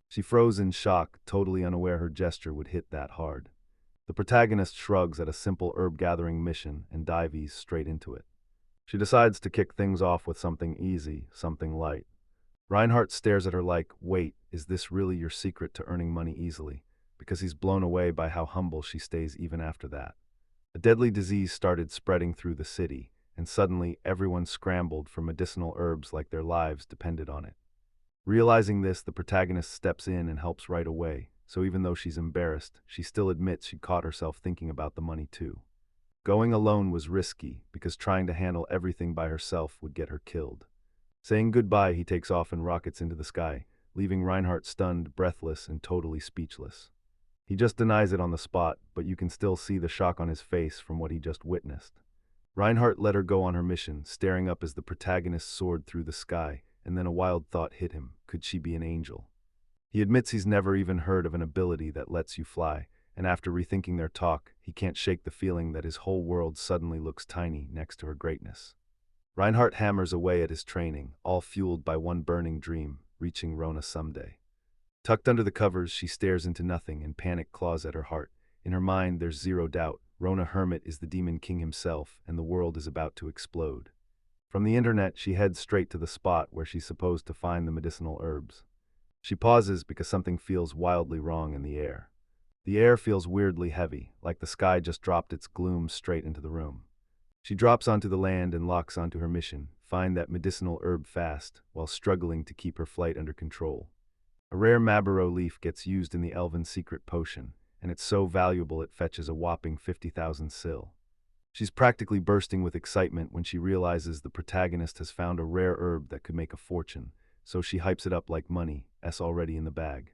She froze in shock, totally unaware her gesture would hit that hard. The protagonist shrugs at a simple herb-gathering mission and dives straight into it. She decides to kick things off with something easy, something light. Reinhardt stares at her like, wait, is this really your secret to earning money easily? Because he's blown away by how humble she stays even after that. A deadly disease started spreading through the city, and suddenly everyone scrambled for medicinal herbs like their lives depended on it. Realizing this, the protagonist steps in and helps right away, so even though she's embarrassed, she still admits she caught herself thinking about the money too. Going alone was risky, because trying to handle everything by herself would get her killed. Saying goodbye, he takes off and rockets into the sky, leaving Reinhardt stunned, breathless, and totally speechless. He just denies it on the spot, but you can still see the shock on his face from what he just witnessed. Reinhardt let her go on her mission, staring up as the protagonist soared through the sky, and then a wild thought hit him. Could she be an angel? He admits he's never even heard of an ability that lets you fly, and after rethinking their talk, he can't shake the feeling that his whole world suddenly looks tiny next to her greatness. Reinhardt hammers away at his training, all fueled by one burning dream, reaching Rona someday. Tucked under the covers, she stares into nothing and panic claws at her heart. In her mind, there's zero doubt. Rona Hermit is the Demon King himself, and the world is about to explode. From the internet, she heads straight to the spot where she's supposed to find the medicinal herbs. She pauses because something feels wildly wrong in the air. The air feels weirdly heavy, like the sky just dropped its gloom straight into the room. She drops onto the land and locks onto her mission, find that medicinal herb fast, while struggling to keep her flight under control. A rare Mabaro leaf gets used in the elven secret potion, and it's so valuable it fetches a whopping 50,000 sil. She's practically bursting with excitement when she realizes the protagonist has found a rare herb that could make a fortune, so she hypes it up like money, already in the bag.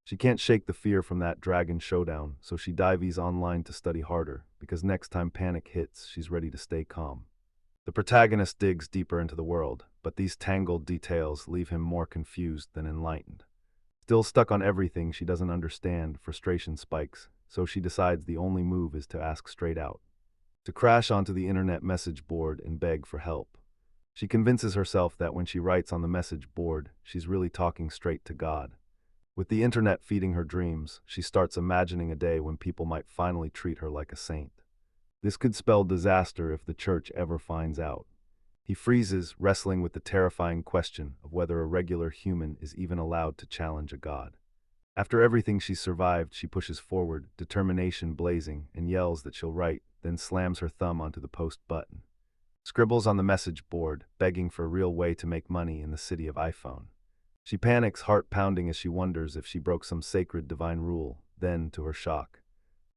She can't shake the fear from that dragon showdown, so she dives online to study harder, because next time panic hits, she's ready to stay calm. The protagonist digs deeper into the world, but these tangled details leave him more confused than enlightened. Still stuck on everything she doesn't understand, frustration spikes, so she decides the only move is to ask straight out. To crash onto the internet message board and beg for help. She convinces herself that when she writes on the message board, she's really talking straight to God. With the internet feeding her dreams, she starts imagining a day when people might finally treat her like a saint. This could spell disaster if the church ever finds out. He freezes, wrestling with the terrifying question of whether a regular human is even allowed to challenge a god. After everything she's survived, she pushes forward, determination blazing, and yells that she'll write, then slams her thumb onto the post button. Scribbles on the message board, begging for a real way to make money in the city of iPhone. She panics, heart pounding as she wonders if she broke some sacred divine rule. Then, to her shock,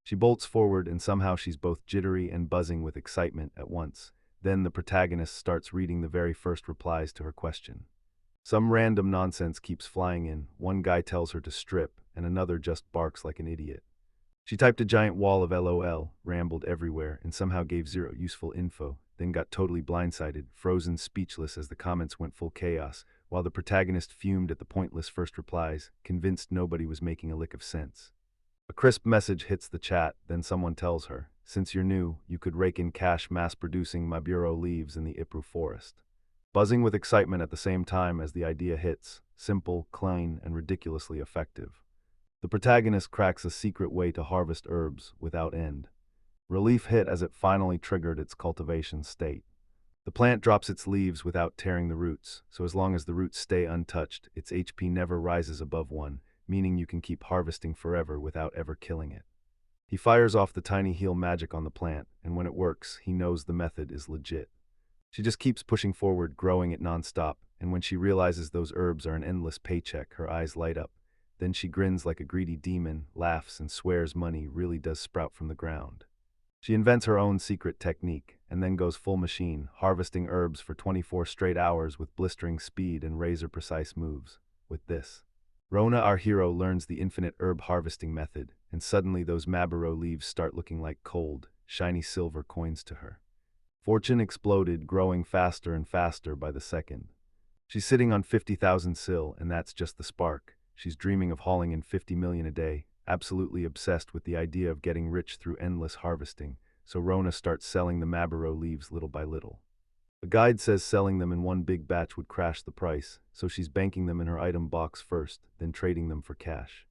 she bolts forward and somehow she's both jittery and buzzing with excitement at once. Then the protagonist starts reading the very first replies to her question. Some random nonsense keeps flying in. One guy tells her to strip, and another just barks like an idiot. She typed a giant wall of LOL, rambled everywhere, and somehow gave zero useful info, then got totally blindsided, frozen speechless as the comments went full chaos, while the protagonist fumed at the pointless first replies, convinced nobody was making a lick of sense. A crisp message hits the chat, then someone tells her, since you're new, you could rake in cash mass-producing my bureau leaves in the Ipru forest. Buzzing with excitement at the same time as the idea hits, simple, clean, and ridiculously effective. The protagonist cracks a secret way to harvest herbs without end. Relief hit as it finally triggered its cultivation state. The plant drops its leaves without tearing the roots, so as long as the roots stay untouched, its HP never rises above 1, meaning you can keep harvesting forever without ever killing it. He fires off the tiny heal magic on the plant, and when it works, he knows the method is legit. She just keeps pushing forward, growing it nonstop, and when she realizes those herbs are an endless paycheck, her eyes light up. Then she grins like a greedy demon, laughs, and swears money really does sprout from the ground. She invents her own secret technique, and then goes full machine, harvesting herbs for 24 straight hours with blistering speed and razor-precise moves. With this, Rona, our hero, learns the infinite herb harvesting method, and suddenly those Mabaro leaves start looking like cold, shiny silver coins to her. Fortune exploded, growing faster and faster by the second. She's sitting on 50,000 sil, and that's just the spark. She's dreaming of hauling in 50 million a day, absolutely obsessed with the idea of getting rich through endless harvesting, so Rona starts selling the Mabaro leaves little by little. The guide says selling them in one big batch would crash the price, so she's banking them in her item box first, then trading them for cash.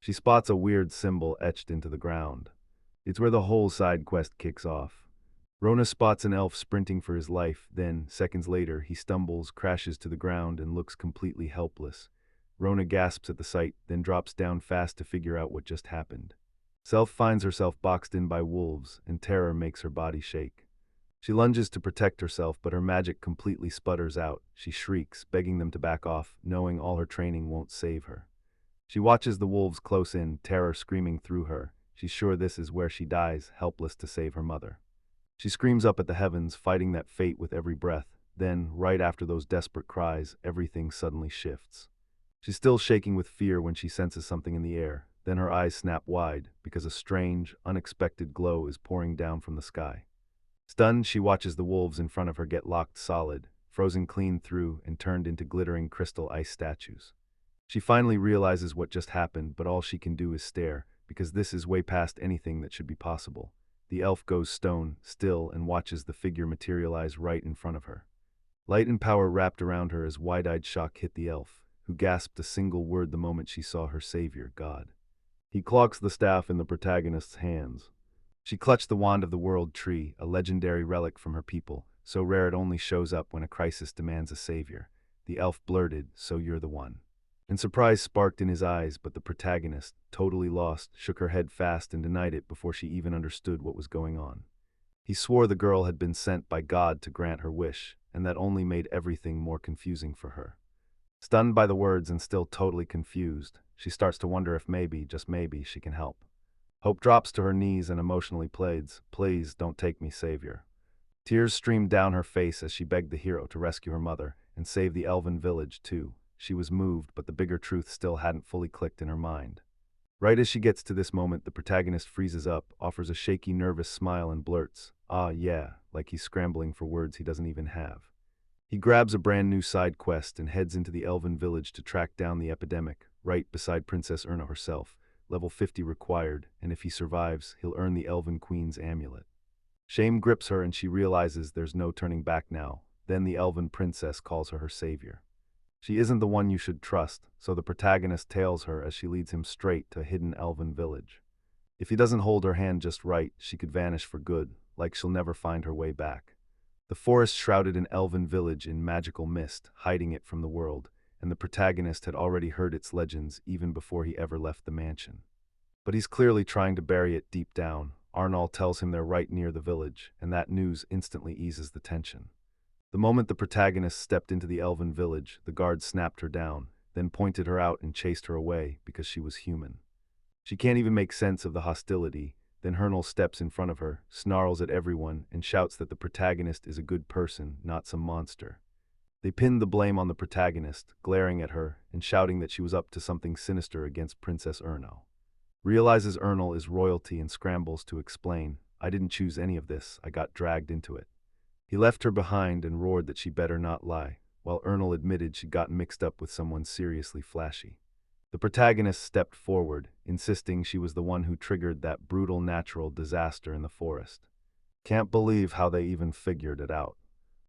She spots a weird symbol etched into the ground. It's where the whole side quest kicks off. Rona spots an elf sprinting for his life, then, seconds later, he stumbles, crashes to the ground, and looks completely helpless. Rona gasps at the sight, then drops down fast to figure out what just happened. Self finds herself boxed in by wolves, and terror makes her body shake. She lunges to protect herself, but her magic completely sputters out. She shrieks, begging them to back off, knowing all her training won't save her. She watches the wolves close in, terror screaming through her. She's sure this is where she dies, helpless to save her mother. She screams up at the heavens, fighting that fate with every breath. Then, right after those desperate cries, everything suddenly shifts. She's still shaking with fear when she senses something in the air. Then her eyes snap wide, because a strange, unexpected glow is pouring down from the sky. Stunned, she watches the wolves in front of her get locked solid, frozen clean through, and turned into glittering crystal ice statues. She finally realizes what just happened, but all she can do is stare, because this is way past anything that should be possible. The elf goes stone, still, and watches the figure materialize right in front of her. Light and power wrapped around her as wide-eyed shock hit the elf, who gasped a single word the moment she saw her savior, God. He clocks the staff in the protagonist's hands. She clutched the wand of the world tree, a legendary relic from her people, so rare it only shows up when a crisis demands a savior. The elf blurted, "So you're the one." And surprise sparked in his eyes, but the protagonist, totally lost, shook her head fast and denied it before she even understood what was going on. He swore the girl had been sent by God to grant her wish, and that only made everything more confusing for her. Stunned by the words and still totally confused, she starts to wonder if maybe, just maybe, she can help. Hope drops to her knees and emotionally pleads, "Please don't take me, Savior." Tears streamed down her face as she begged the hero to rescue her mother and save the elven village, too. She was moved, but the bigger truth still hadn't fully clicked in her mind. Right as she gets to this moment, the protagonist freezes up, offers a shaky, nervous smile, and blurts, "Ah, yeah," like he's scrambling for words he doesn't even have. He grabs a brand new side quest and heads into the elven village to track down the epidemic, right beside Princess Erna herself. Level 50 required, and if he survives, he'll earn the Elven Queen's amulet. Shame grips her and she realizes there's no turning back now. Then the Elven Princess calls her savior. She isn't the one you should trust, so the protagonist tails her as she leads him straight to a hidden elven village. If he doesn't hold her hand just right, she could vanish for good, like she'll never find her way back. The forest shrouded an elven village in magical mist, hiding it from the world, and the protagonist had already heard its legends even before he ever left the mansion. But he's clearly trying to bury it deep down. Arnal tells him they're right near the village, and that news instantly eases the tension. The moment the protagonist stepped into the elven village, the guard snapped her down, then pointed her out and chased her away because she was human. She can't even make sense of the hostility. Then Hernal steps in front of her, snarls at everyone, and shouts that the protagonist is a good person, not some monster. They pinned the blame on the protagonist, glaring at her and shouting that she was up to something sinister against Princess Ernal. Realizes Ernal is royalty and scrambles to explain, "I didn't choose any of this, I got dragged into it." He left her behind and roared that she better not lie, while Ernal admitted she'd gotten mixed up with someone seriously flashy. The protagonist stepped forward, insisting she was the one who triggered that brutal natural disaster in the forest. Can't believe how they even figured it out.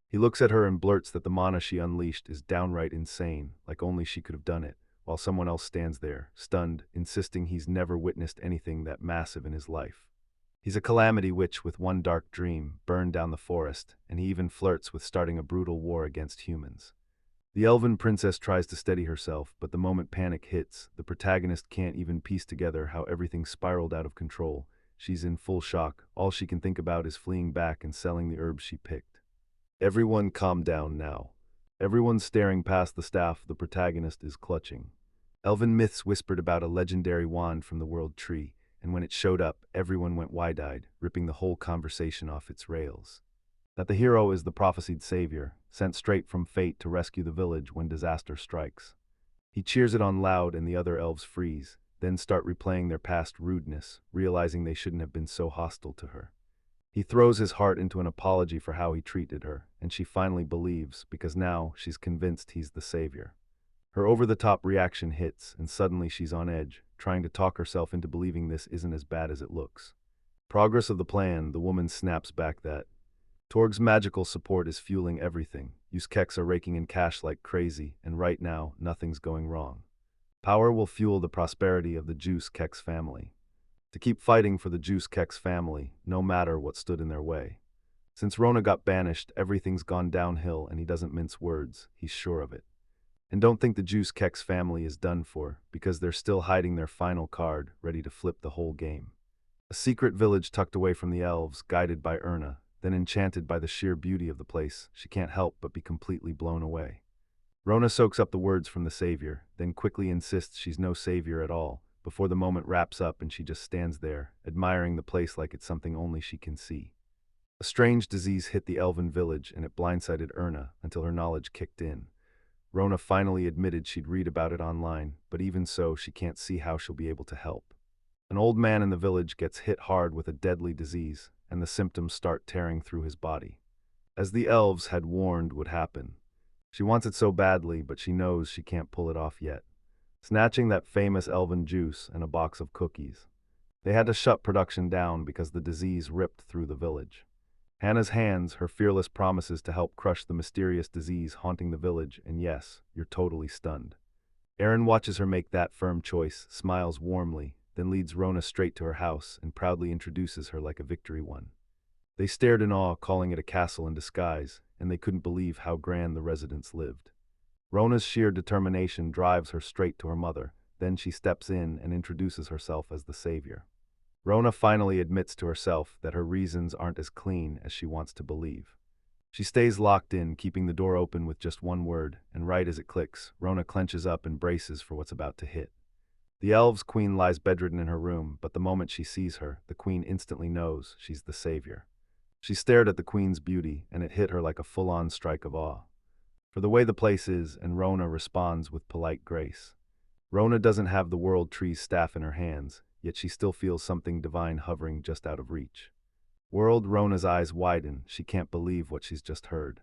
He looks at her and blurts that the mana she unleashed is downright insane, like only she could have done it, while someone else stands there, stunned, insisting he's never witnessed anything that massive in his life. He's a calamity which, with one dark dream, burned down the forest, and he even flirts with starting a brutal war against humans. The elven princess tries to steady herself, but the moment panic hits, the protagonist can't even piece together how everything spiraled out of control. She's in full shock. All she can think about is fleeing back and selling the herbs she picked. Everyone calm down now. Everyone's staring past the staff the protagonist is clutching. Elven myths whispered about a legendary wand from the world tree, and when it showed up, everyone went wide-eyed, ripping the whole conversation off its rails. That the hero is the prophesied savior, sent straight from fate to rescue the village when disaster strikes. He cheers it on loud and the other elves freeze, then start replaying their past rudeness, realizing they shouldn't have been so hostile to her. He throws his heart into an apology for how he treated her, and she finally believes, because now she's convinced he's the savior. Her over-the-top reaction hits, and suddenly she's on edge, trying to talk herself into believing this isn't as bad as it looks. Progress of the plan, the woman snaps back that Torg's magical support is fueling everything. Keks are raking in cash like crazy, and right now, nothing's going wrong. Power will fuel the prosperity of the Keks family. To keep fighting for the Keks family, no matter what stood in their way. Since Rona got banished, everything's gone downhill, and he doesn't mince words, he's sure of it. And don't think the Keks family is done for, because they're still hiding their final card, ready to flip the whole game. A secret village tucked away from the elves, guided by Erna. Then enchanted by the sheer beauty of the place, she can't help but be completely blown away. Rona soaks up the words from the savior, then quickly insists she's no savior at all, before the moment wraps up and she just stands there, admiring the place like it's something only she can see. A strange disease hit the elven village and it blindsided Erna until her knowledge kicked in. Rona finally admitted she'd read about it online, but even so, she can't see how she'll be able to help. An old man in the village gets hit hard with a deadly disease, and the symptoms start tearing through his body. As the elves had warned would happen. She wants it so badly, but she knows she can't pull it off yet. Snatching that famous elven juice and a box of cookies. They had to shut production down because the disease ripped through the village. Hannah's hands, her fearless promises to help crush the mysterious disease haunting the village, and yes, you're totally stunned. Aaron watches her make that firm choice, smiles warmly, then leads Rona straight to her house and proudly introduces her like a victory won. They stared in awe, calling it a castle in disguise, and they couldn't believe how grand the residents lived. Rona's sheer determination drives her straight to her mother, then she steps in and introduces herself as the savior. Rona finally admits to herself that her reasons aren't as clean as she wants to believe. She stays locked in, keeping the door open with just one word, and right as it clicks, Rona clenches up and braces for what's about to hit. The elves' queen lies bedridden in her room, but the moment she sees her, the queen instantly knows she's the savior. She stared at the queen's beauty, and it hit her like a full-on strike of awe. For the way the place is, and Rona responds with polite grace. Rona doesn't have the world tree's staff in her hands, yet she still feels something divine hovering just out of reach. Rona's eyes widen, she can't believe what she's just heard.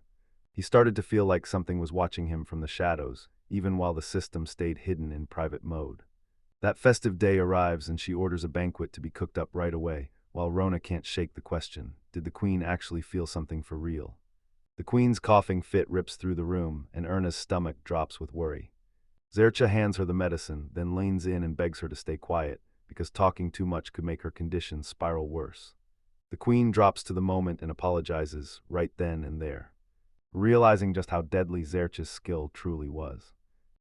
He started to feel like something was watching him from the shadows, even while the system stayed hidden in private mode. That festive day arrives and she orders a banquet to be cooked up right away, while Rona can't shake the question, did the queen actually feel something for real? The queen's coughing fit rips through the room, and Erna's stomach drops with worry. Zercha hands her the medicine, then leans in and begs her to stay quiet, because talking too much could make her condition spiral worse. The queen drops to the moment and apologizes, right then and there, realizing just how deadly Zercha's skill truly was.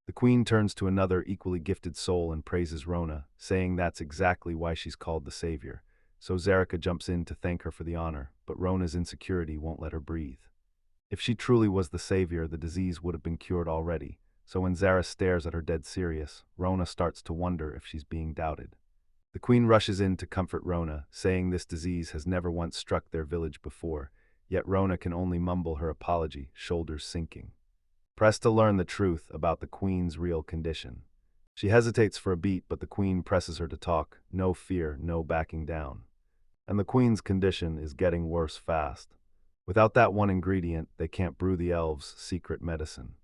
The queen turns to another equally gifted soul and praises Rona, saying that's exactly why she's called the savior. So Zerika jumps in to thank her for the honor, but Rona's insecurity won't let her breathe. If she truly was the savior, the disease would have been cured already, so when Zara stares at her dead serious, Rona starts to wonder if she's being doubted. The queen rushes in to comfort Rona, saying this disease has never once struck their village before, yet Rona can only mumble her apology, shoulders sinking. Pressed to learn the truth about the queen's real condition. She hesitates for a beat, but the queen presses her to talk, no fear, no backing down. And the queen's condition is getting worse fast. Without that one ingredient, they can't brew the elves' secret medicine.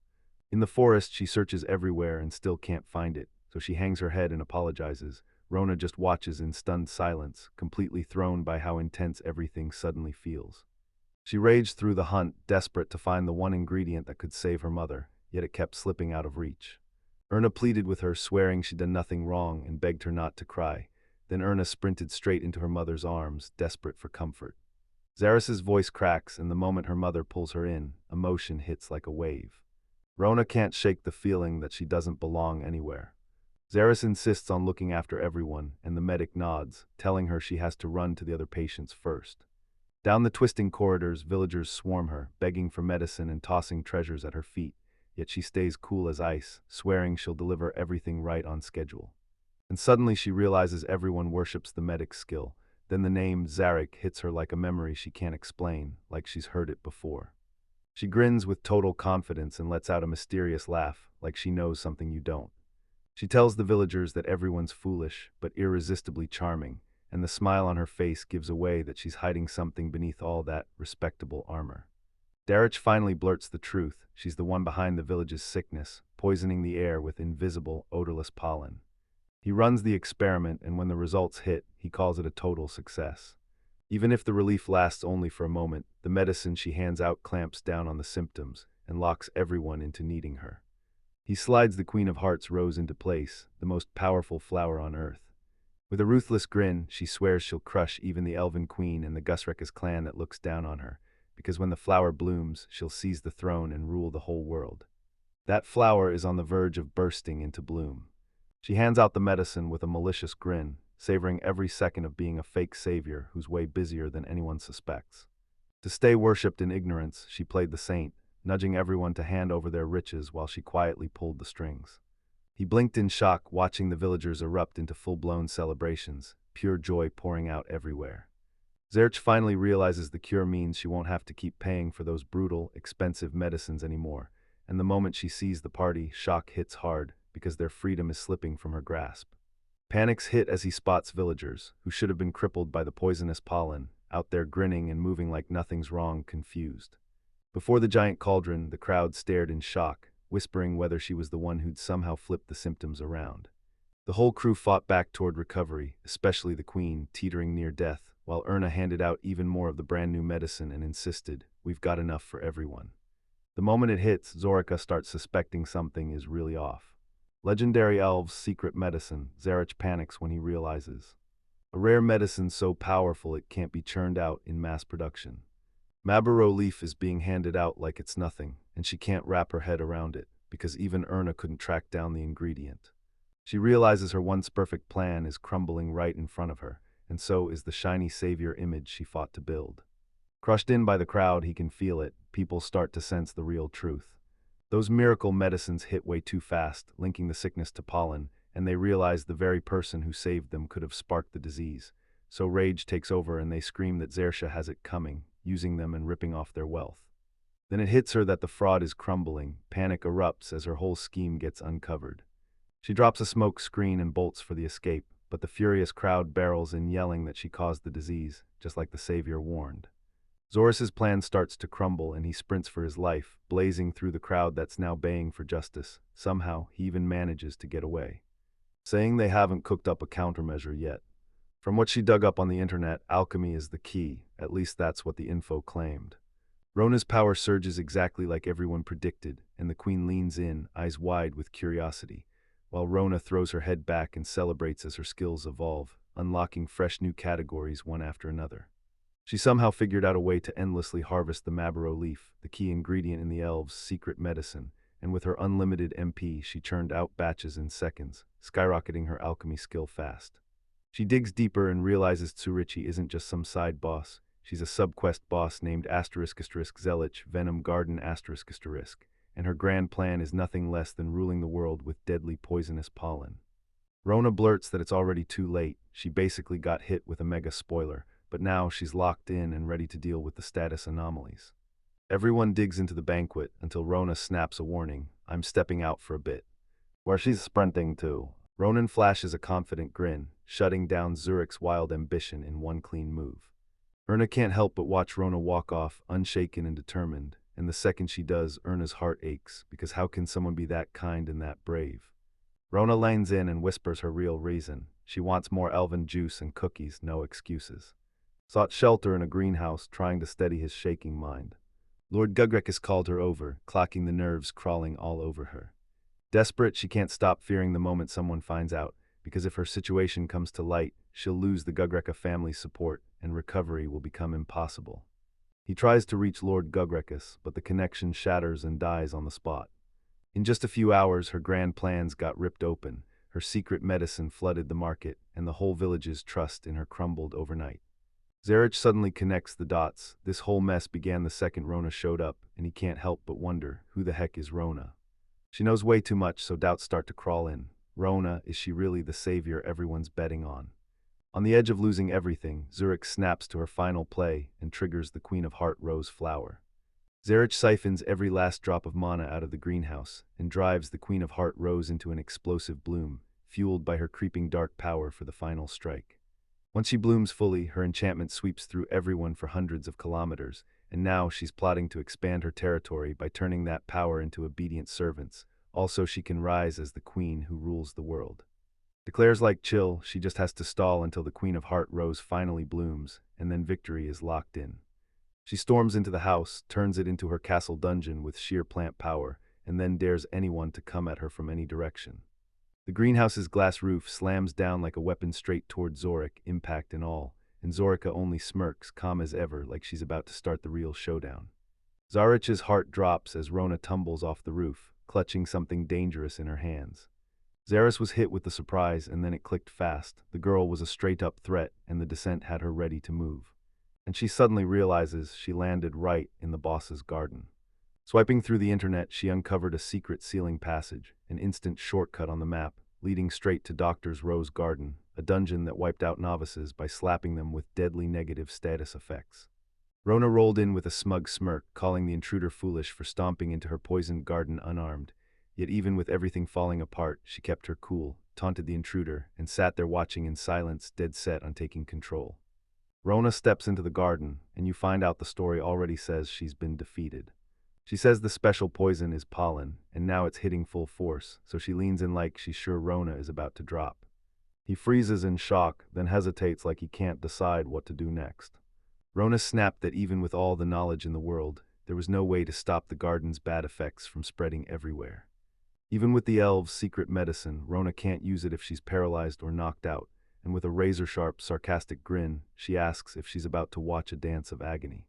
In the forest, she searches everywhere and still can't find it, so she hangs her head and apologizes. Rona just watches in stunned silence, completely thrown by how intense everything suddenly feels. She raged through the hunt, desperate to find the one ingredient that could save her mother, yet it kept slipping out of reach. Erna pleaded with her, swearing she'd done nothing wrong, and begged her not to cry. Then Erna sprinted straight into her mother's arms, desperate for comfort. Zaris's voice cracks, and the moment her mother pulls her in, emotion hits like a wave. Rona can't shake the feeling that she doesn't belong anywhere. Zaris insists on looking after everyone, and the medic nods, telling her she has to run to the other patients first. Down the twisting corridors, villagers swarm her, begging for medicine and tossing treasures at her feet, yet she stays cool as ice, swearing she'll deliver everything right on schedule. And suddenly she realizes everyone worships the medic's skill. Then the name Zarek hits her like a memory she can't explain, like she's heard it before. She grins with total confidence and lets out a mysterious laugh, like she knows something you don't. She tells the villagers that everyone's foolish, but irresistibly charming, and the smile on her face gives away that she's hiding something beneath all that respectable armor. Darich finally blurts the truth. She's the one behind the village's sickness, poisoning the air with invisible, odorless pollen. He runs the experiment, and when the results hit, he calls it a total success. Even if the relief lasts only for a moment, the medicine she hands out clamps down on the symptoms and locks everyone into needing her. He slides the Queen of Hearts rose into place, the most powerful flower on earth. With a ruthless grin, she swears she'll crush even the Elven Queen and the Gusrekas clan that looks down on her, because when the flower blooms, she'll seize the throne and rule the whole world. That flower is on the verge of bursting into bloom. She hands out the medicine with a malicious grin, savoring every second of being a fake savior who's way busier than anyone suspects. To stay worshipped in ignorance, she played the saint, nudging everyone to hand over their riches while she quietly pulled the strings. He blinked in shock, watching the villagers erupt into full-blown celebrations, pure joy pouring out everywhere. Zerch finally realizes the cure means she won't have to keep paying for those brutal, expensive medicines anymore, and the moment she sees the party, shock hits hard, because their freedom is slipping from her grasp. Panics hit as he spots villagers, who should have been crippled by the poisonous pollen, out there grinning and moving like nothing's wrong, confused. Before the giant cauldron, the crowd stared in shock, whispering whether she was the one who'd somehow flipped the symptoms around. The whole crew fought back toward recovery, especially the queen, teetering near death, while Erna handed out even more of the brand new medicine and insisted, "We've got enough for everyone." The moment it hits, Zorika starts suspecting something is really off. Legendary elves' secret medicine, Zarich panics when he realizes. A rare medicine so powerful it can't be churned out in mass production. Mabaro leaf is being handed out like it's nothing, and she can't wrap her head around it, because even Erna couldn't track down the ingredient. She realizes her once perfect plan is crumbling right in front of her, and so is the shiny savior image she fought to build. Crushed in by the crowd, he can feel it. People start to sense the real truth. Those miracle medicines hit way too fast, linking the sickness to pollen, and they realize the very person who saved them could have sparked the disease. So rage takes over and they scream that Zersha has it coming, using them and ripping off their wealth. Then it hits her that the fraud is crumbling. Panic erupts as her whole scheme gets uncovered. She drops a smoke screen and bolts for the escape, but the furious crowd barrels in, yelling that she caused the disease, just like the savior warned. Zoris's plan starts to crumble and he sprints for his life, blazing through the crowd that's now baying for justice. Somehow, he even manages to get away, saying they haven't cooked up a countermeasure yet. From what she dug up on the internet, alchemy is the key, at least that's what the info claimed. Rona's power surges exactly like everyone predicted, and the queen leans in, eyes wide with curiosity, while Rona throws her head back and celebrates as her skills evolve, unlocking fresh new categories one after another. She somehow figured out a way to endlessly harvest the Mabaro leaf, the key ingredient in the elves' secret medicine, and with her unlimited MP, she churned out batches in seconds, skyrocketing her alchemy skill fast. She digs deeper and realizes Tsurichi isn't just some side boss. She's a subquest boss named **Zelich Venom Garden **, and her grand plan is nothing less than ruling the world with deadly poisonous pollen. Rona blurts that it's already too late. She basically got hit with a mega spoiler, but now she's locked in and ready to deal with the status anomalies. Everyone digs into the banquet until Rona snaps a warning, "I'm stepping out for a bit." Where she's sprinting to. Ronan flashes a confident grin, shutting down Zurich's wild ambition in one clean move. Erna can't help but watch Rona walk off, unshaken and determined, and the second she does, Erna's heart aches, because how can someone be that kind and that brave? Rona leans in and whispers her real reason. She wants more elven juice and cookies, no excuses. Sought shelter in a greenhouse, trying to steady his shaking mind. Lord Gugrekis called her over, clocking the nerves crawling all over her. Desperate, she can't stop fearing the moment someone finds out, because if her situation comes to light, she'll lose the Gugreka family's support and recovery will become impossible. He tries to reach Lord Gugrekus, but the connection shatters and dies on the spot. In just a few hours, her grand plans got ripped open, her secret medicine flooded the market, and the whole village's trust in her crumbled overnight. Zarich suddenly connects the dots. This whole mess began the second Rona showed up, and he can't help but wonder, who the heck is Rona? She knows way too much, so doubts start to crawl in. Rona, is she really the savior everyone's betting on? On the edge of losing everything, Zurich snaps to her final play and triggers the Queen of Heart Rose flower. Zarich siphons every last drop of mana out of the greenhouse and drives the Queen of Heart Rose into an explosive bloom, fueled by her creeping dark power for the final strike. Once she blooms fully, her enchantment sweeps through everyone for hundreds of kilometers, and now she's plotting to expand her territory by turning that power into obedient servants. Also, she can rise as the queen who rules the world. Declares like chill, she just has to stall until the Queen of Heart Rose finally blooms, and then victory is locked in. She storms into the house, turns it into her castle dungeon with sheer plant power, and then dares anyone to come at her from any direction. The greenhouse's glass roof slams down like a weapon straight toward Zorik, impact and all, and Zorika only smirks, calm as ever, like she's about to start the real showdown. Zarich's heart drops as Rona tumbles off the roof, clutching something dangerous in her hands. Zaris was hit with the surprise, and then it clicked fast. The girl was a straight-up threat, and the descent had her ready to move. And she suddenly realizes she landed right in the boss's garden. Swiping through the internet, she uncovered a secret ceiling passage, an instant shortcut on the map, leading straight to Doctor's Rose Garden, a dungeon that wiped out novices by slapping them with deadly negative status effects. Rona rolled in with a smug smirk, calling the intruder foolish for stomping into her poisoned garden unarmed. Yet even with everything falling apart, she kept her cool, taunted the intruder, and sat there watching in silence, dead set on taking control. Rona steps into the garden, and you find out the story already says she's been defeated. She says the special poison is pollen, and now it's hitting full force, so she leans in like she's sure Rona is about to drop. He freezes in shock, then hesitates like he can't decide what to do next. Rona snapped that even with all the knowledge in the world, there was no way to stop the garden's bad effects from spreading everywhere. Even with the elves' secret medicine, Rona can't use it if she's paralyzed or knocked out, and with a razor-sharp, sarcastic grin, she asks if she's about to watch a dance of agony.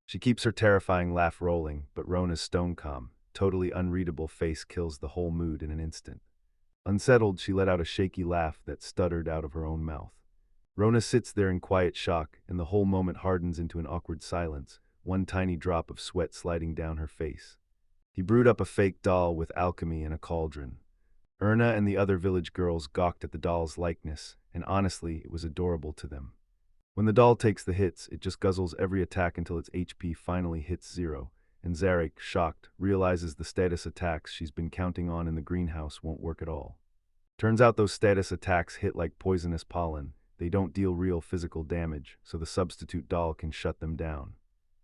She keeps her terrifying laugh rolling, but Rona's stone-calm, totally unreadable face kills the whole mood in an instant. Unsettled, she let out a shaky laugh that stuttered out of her own mouth. Rona sits there in quiet shock, and the whole moment hardens into an awkward silence, one tiny drop of sweat sliding down her face. He brewed up a fake doll with alchemy in a cauldron. Erna and the other village girls gawked at the doll's likeness, and honestly, it was adorable to them. When the doll takes the hits, it just guzzles every attack until its HP finally hits 0, and Zarek, shocked, realizes the status attacks she's been counting on in the greenhouse won't work at all. Turns out those status attacks hit like poisonous pollen. They don't deal real physical damage, so the substitute doll can shut them down.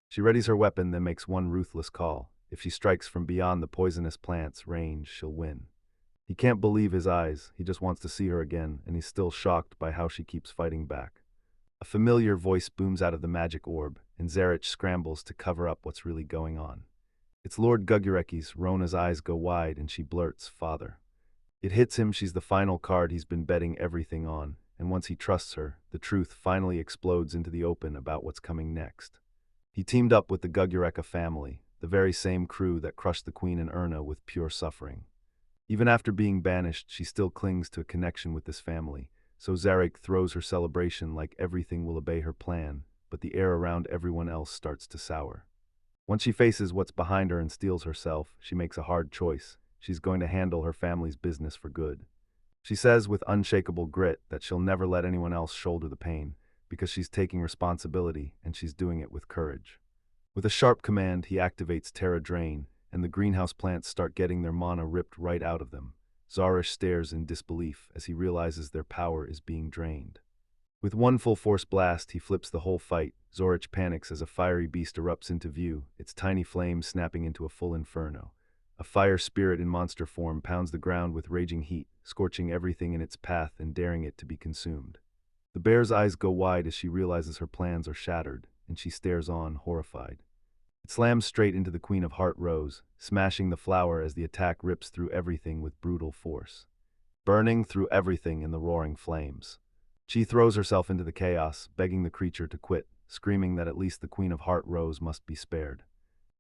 She readies her weapon, then makes one ruthless call. If she strikes from beyond the poisonous plant's range, she'll win. He can't believe his eyes, he just wants to see her again, and he's still shocked by how she keeps fighting back. A familiar voice booms out of the magic orb, and Zarich scrambles to cover up what's really going on. It's Lord Gugureki's. Rona's eyes go wide, and she blurts, "Father." It hits him she's the final card he's been betting everything on, and once he trusts her, the truth finally explodes into the open about what's coming next. He teamed up with the Gugureka family, the very same crew that crushed the Queen and Erna with pure suffering. Even after being banished, she still clings to a connection with this family, so Zarek throws her celebration like everything will obey her plan, but the air around everyone else starts to sour. Once she faces what's behind her and steels herself, she makes a hard choice. She's going to handle her family's business for good. She says with unshakable grit that she'll never let anyone else shoulder the pain, because she's taking responsibility and she's doing it with courage. With a sharp command, he activates Terra Drain, and the greenhouse plants start getting their mana ripped right out of them. Zarish stares in disbelief as he realizes their power is being drained. With one full-force blast, he flips the whole fight. Zorich panics as a fiery beast erupts into view, its tiny flames snapping into a full inferno. A fire spirit in monster form pounds the ground with raging heat, scorching everything in its path and daring it to be consumed. The bear's eyes go wide as she realizes her plans are shattered, and she stares on, horrified. It slams straight into the Queen of Heart Rose, smashing the flower as the attack rips through everything with brutal force. burning through everything in the roaring flames. She throws herself into the chaos, begging the creature to quit, screaming that at least the Queen of Heart Rose must be spared.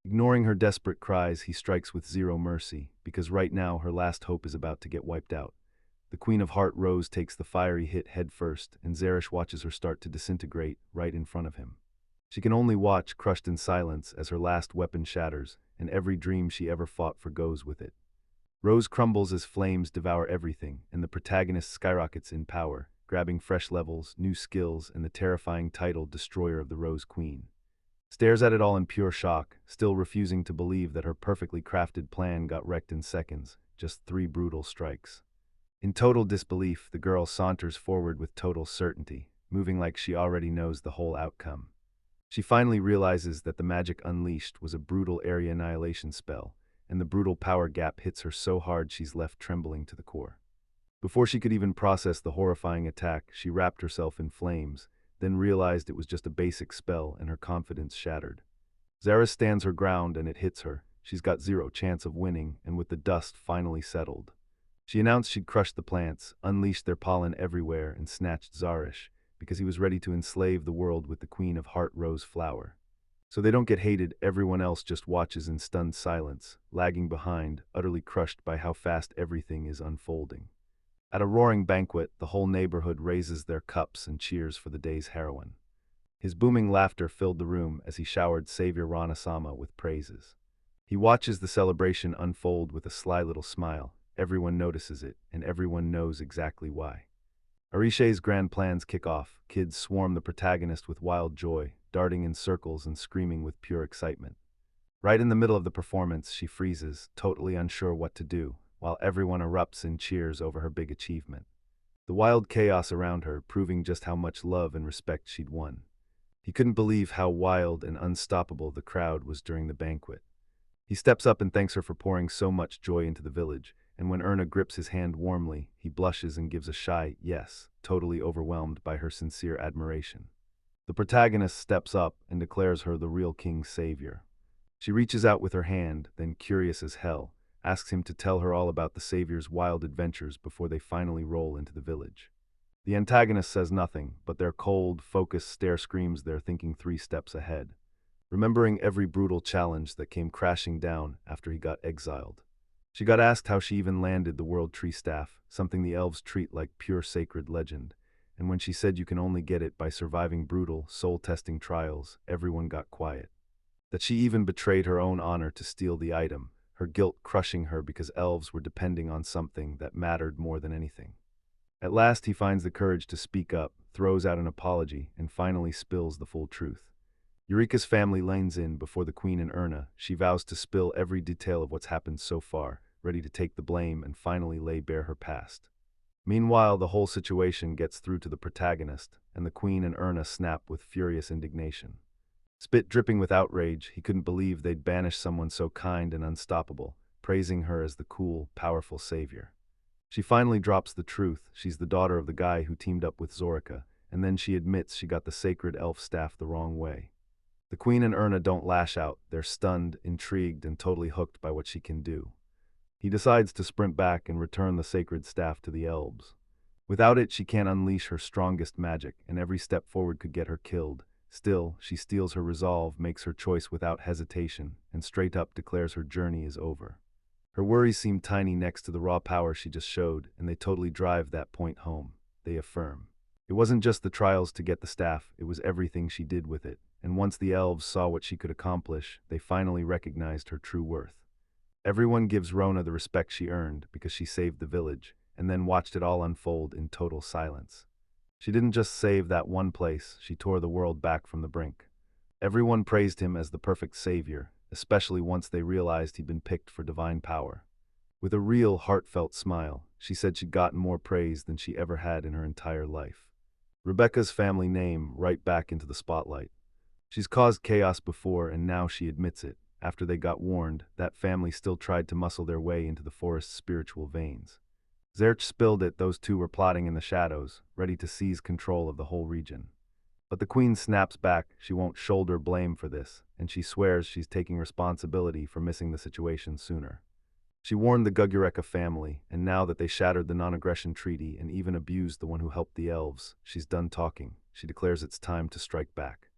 Ignoring her desperate cries, he strikes with zero mercy, because right now her last hope is about to get wiped out. The Queen of Heart Rose takes the fiery hit headfirst, and Zerish watches her start to disintegrate right in front of him. She can only watch, crushed in silence, as her last weapon shatters, and every dream she ever fought for goes with it. Rose crumbles as flames devour everything, and the protagonist skyrockets in power, grabbing fresh levels, new skills, and the terrifying title Destroyer of the Rose Queen. Stares at it all in pure shock, still refusing to believe that her perfectly crafted plan got wrecked in seconds, just 3 brutal strikes. In total disbelief, the girl saunters forward with total certainty, moving like she already knows the whole outcome. She finally realizes that the magic unleashed was a brutal area annihilation spell, and the brutal power gap hits her so hard she's left trembling to the core. Before she could even process the horrifying attack, she wrapped herself in flames, then realized it was just a basic spell and her confidence shattered. Zara stands her ground and it hits her. She's got zero chance of winning, and with the dust finally settled, she announced she'd crushed the plants, unleashed their pollen everywhere, and snatched Zarish, because he was ready to enslave the world with the Queen of Heart Rose flower. So they don't get hated, everyone else just watches in stunned silence, lagging behind, utterly crushed by how fast everything is unfolding. At a roaring banquet, the whole neighborhood raises their cups and cheers for the day's heroine. His booming laughter filled the room as he showered Savior Ranasama with praises. He watches the celebration unfold with a sly little smile. Everyone notices it, and everyone knows exactly why. Arishe's grand plans kick off. Kids swarm the protagonist with wild joy, darting in circles and screaming with pure excitement. Right in the middle of the performance, she freezes, totally unsure what to do, while everyone erupts in cheers over her big achievement. The wild chaos around her proving just how much love and respect she'd won. He couldn't believe how wild and unstoppable the crowd was during the banquet. He steps up and thanks her for pouring so much joy into the village, and when Erna grips his hand warmly, he blushes and gives a shy yes, totally overwhelmed by her sincere admiration. The protagonist steps up and declares her the real king's savior. She reaches out with her hand, then curious as hell, asks him to tell her all about the savior's wild adventures before they finally roll into the village. The antagonist says nothing, but their cold, focused stare screams they're thinking 3 steps ahead, remembering every brutal challenge that came crashing down after he got exiled. She got asked how she even landed the World Tree Staff, something the elves treat like pure sacred legend, and when she said you can only get it by surviving brutal, soul-testing trials, everyone got quiet. That she even betrayed her own honor to steal the item, her guilt crushing her because elves were depending on something that mattered more than anything. At last he finds the courage to speak up, throws out an apology, and finally spills the full truth. Eureka's family lanes in before the Queen and Erna. She vows to spill every detail of what's happened so far, ready to take the blame and finally lay bare her past. Meanwhile, the whole situation gets through to the protagonist, and the Queen and Erna snap with furious indignation. Spit dripping with outrage, he couldn't believe they'd banish someone so kind and unstoppable, praising her as the cool, powerful savior. She finally drops the truth. She's the daughter of the guy who teamed up with Zorika, and then she admits she got the sacred elf staff the wrong way. The Queen and Erna don't lash out. They're stunned, intrigued, and totally hooked by what she can do. He decides to sprint back and return the sacred staff to the elves. Without it, she can't unleash her strongest magic, and every step forward could get her killed. Still, she steels her resolve, makes her choice without hesitation, and straight up declares her journey is over. Her worries seem tiny next to the raw power she just showed, and they totally drive that point home. They affirm. It wasn't just the trials to get the staff, it was everything she did with it, and once the elves saw what she could accomplish, they finally recognized her true worth. Everyone gives Rona the respect she earned because she saved the village, and then watched it all unfold in total silence. She didn't just save that one place, she tore the world back from the brink. Everyone praised him as the perfect savior, especially once they realized he'd been picked for divine power. With a real, heartfelt smile, she said she'd gotten more praise than she ever had in her entire life. Rebecca's family name right back into the spotlight. She's caused chaos before, and now she admits it. After they got warned, that family still tried to muscle their way into the forest's spiritual veins. Zerch spilled it, those two were plotting in the shadows, ready to seize control of the whole region. But the Queen snaps back. She won't shoulder blame for this, and she swears she's taking responsibility for missing the situation sooner. She warned the Gugureka family, and now that they shattered the non-aggression treaty and even abused the one who helped the elves, she's done talking. She declares it's time to strike back.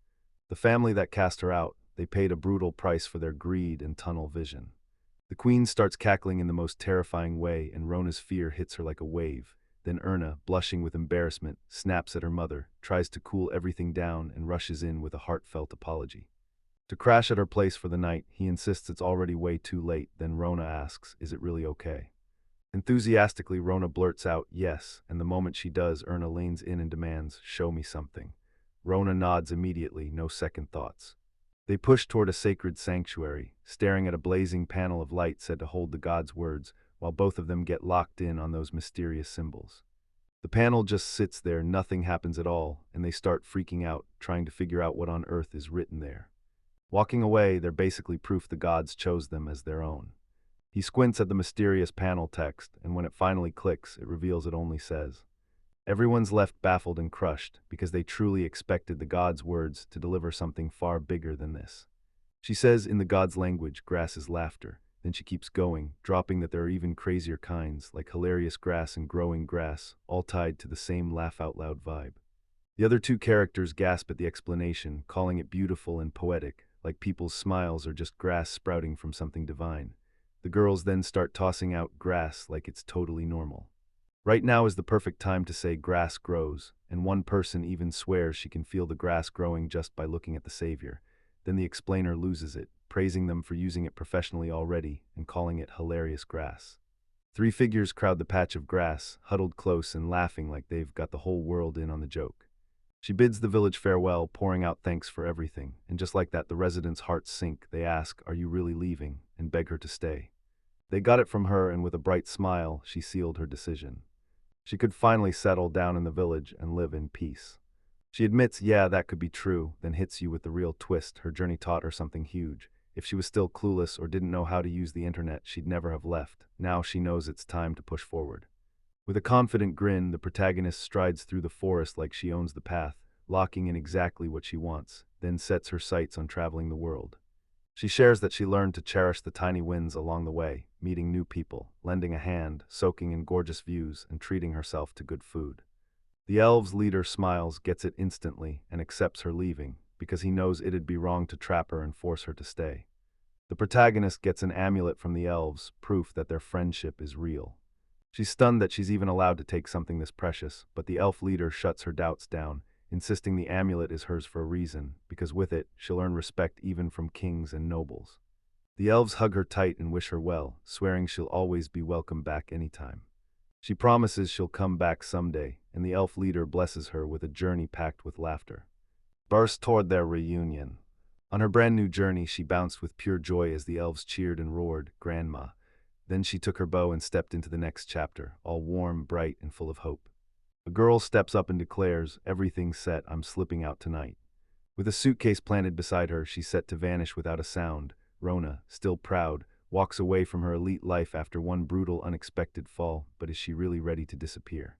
The family that cast her out, they paid a brutal price for their greed and tunnel vision. The queen starts cackling in the most terrifying way, and Rona's fear hits her like a wave. Then Erna, blushing with embarrassment, snaps at her mother, tries to cool everything down, and rushes in with a heartfelt apology. To crash at her place for the night, he insists it's already way too late. Then Rona asks, is it really okay? Enthusiastically, Rona blurts out, yes, and the moment she does, Erna leans in and demands, show me something. Rona nods immediately, no second thoughts. They push toward a sacred sanctuary, staring at a blazing panel of light said to hold the gods' words, while both of them get locked in on those mysterious symbols. The panel just sits there, nothing happens at all, and they start freaking out, trying to figure out what on earth is written there. Walking away, they're basically proof the gods chose them as their own. He squints at the mysterious panel text, and when it finally clicks, it reveals it only says, everyone's left baffled and crushed because they truly expected the gods' words to deliver something far bigger than this. She says in the gods' language, grass is laughter. Then she keeps going, dropping that there are even crazier kinds, like hilarious grass and growing grass, all tied to the same laugh-out-loud vibe. The other two characters gasp at the explanation, calling it beautiful and poetic, like people's smiles are just grass sprouting from something divine. The girls then start tossing out grass like it's totally normal. Right now is the perfect time to say grass grows, and one person even swears she can feel the grass growing just by looking at the savior. Then the explainer loses it, praising them for using it professionally already and calling it hilarious grass. Three figures crowd the patch of grass, huddled close and laughing like they've got the whole world in on the joke. She bids the village farewell, pouring out thanks for everything, and just like that the residents' hearts sink. They ask, are you really leaving, and beg her to stay. They got it from her, and with a bright smile, she sealed her decision. She could finally settle down in the village and live in peace. She admits, yeah, that could be true, then hits you with the real twist. Her journey taught her something huge. If she was still clueless or didn't know how to use the internet, she'd never have left. Now she knows it's time to push forward. With a confident grin, the protagonist strides through the forest like she owns the path, locking in exactly what she wants, then sets her sights on traveling the world. She shares that she learned to cherish the tiny wins along the way, meeting new people, lending a hand, soaking in gorgeous views, and treating herself to good food. The elves' leader smiles, gets it instantly, and accepts her leaving, because he knows it'd be wrong to trap her and force her to stay. The protagonist gets an amulet from the elves, proof that their friendship is real. She's stunned that she's even allowed to take something this precious, but the elf leader shuts her doubts down, insisting the amulet is hers for a reason, because with it, she'll earn respect even from kings and nobles. The elves hug her tight and wish her well, swearing she'll always be welcome back anytime. She promises she'll come back someday, and the elf leader blesses her with a journey packed with laughter. Burst toward their reunion. On her brand new journey, she bounced with pure joy as the elves cheered and roared, Grandma. Then she took her bow and stepped into the next chapter, all warm, bright, and full of hope. A girl steps up and declares, everything's set, I'm slipping out tonight. With a suitcase planted beside her, she's set to vanish without a sound. Rona, still proud, walks away from her elite life after one brutal, unexpected fall, but is she really ready to disappear?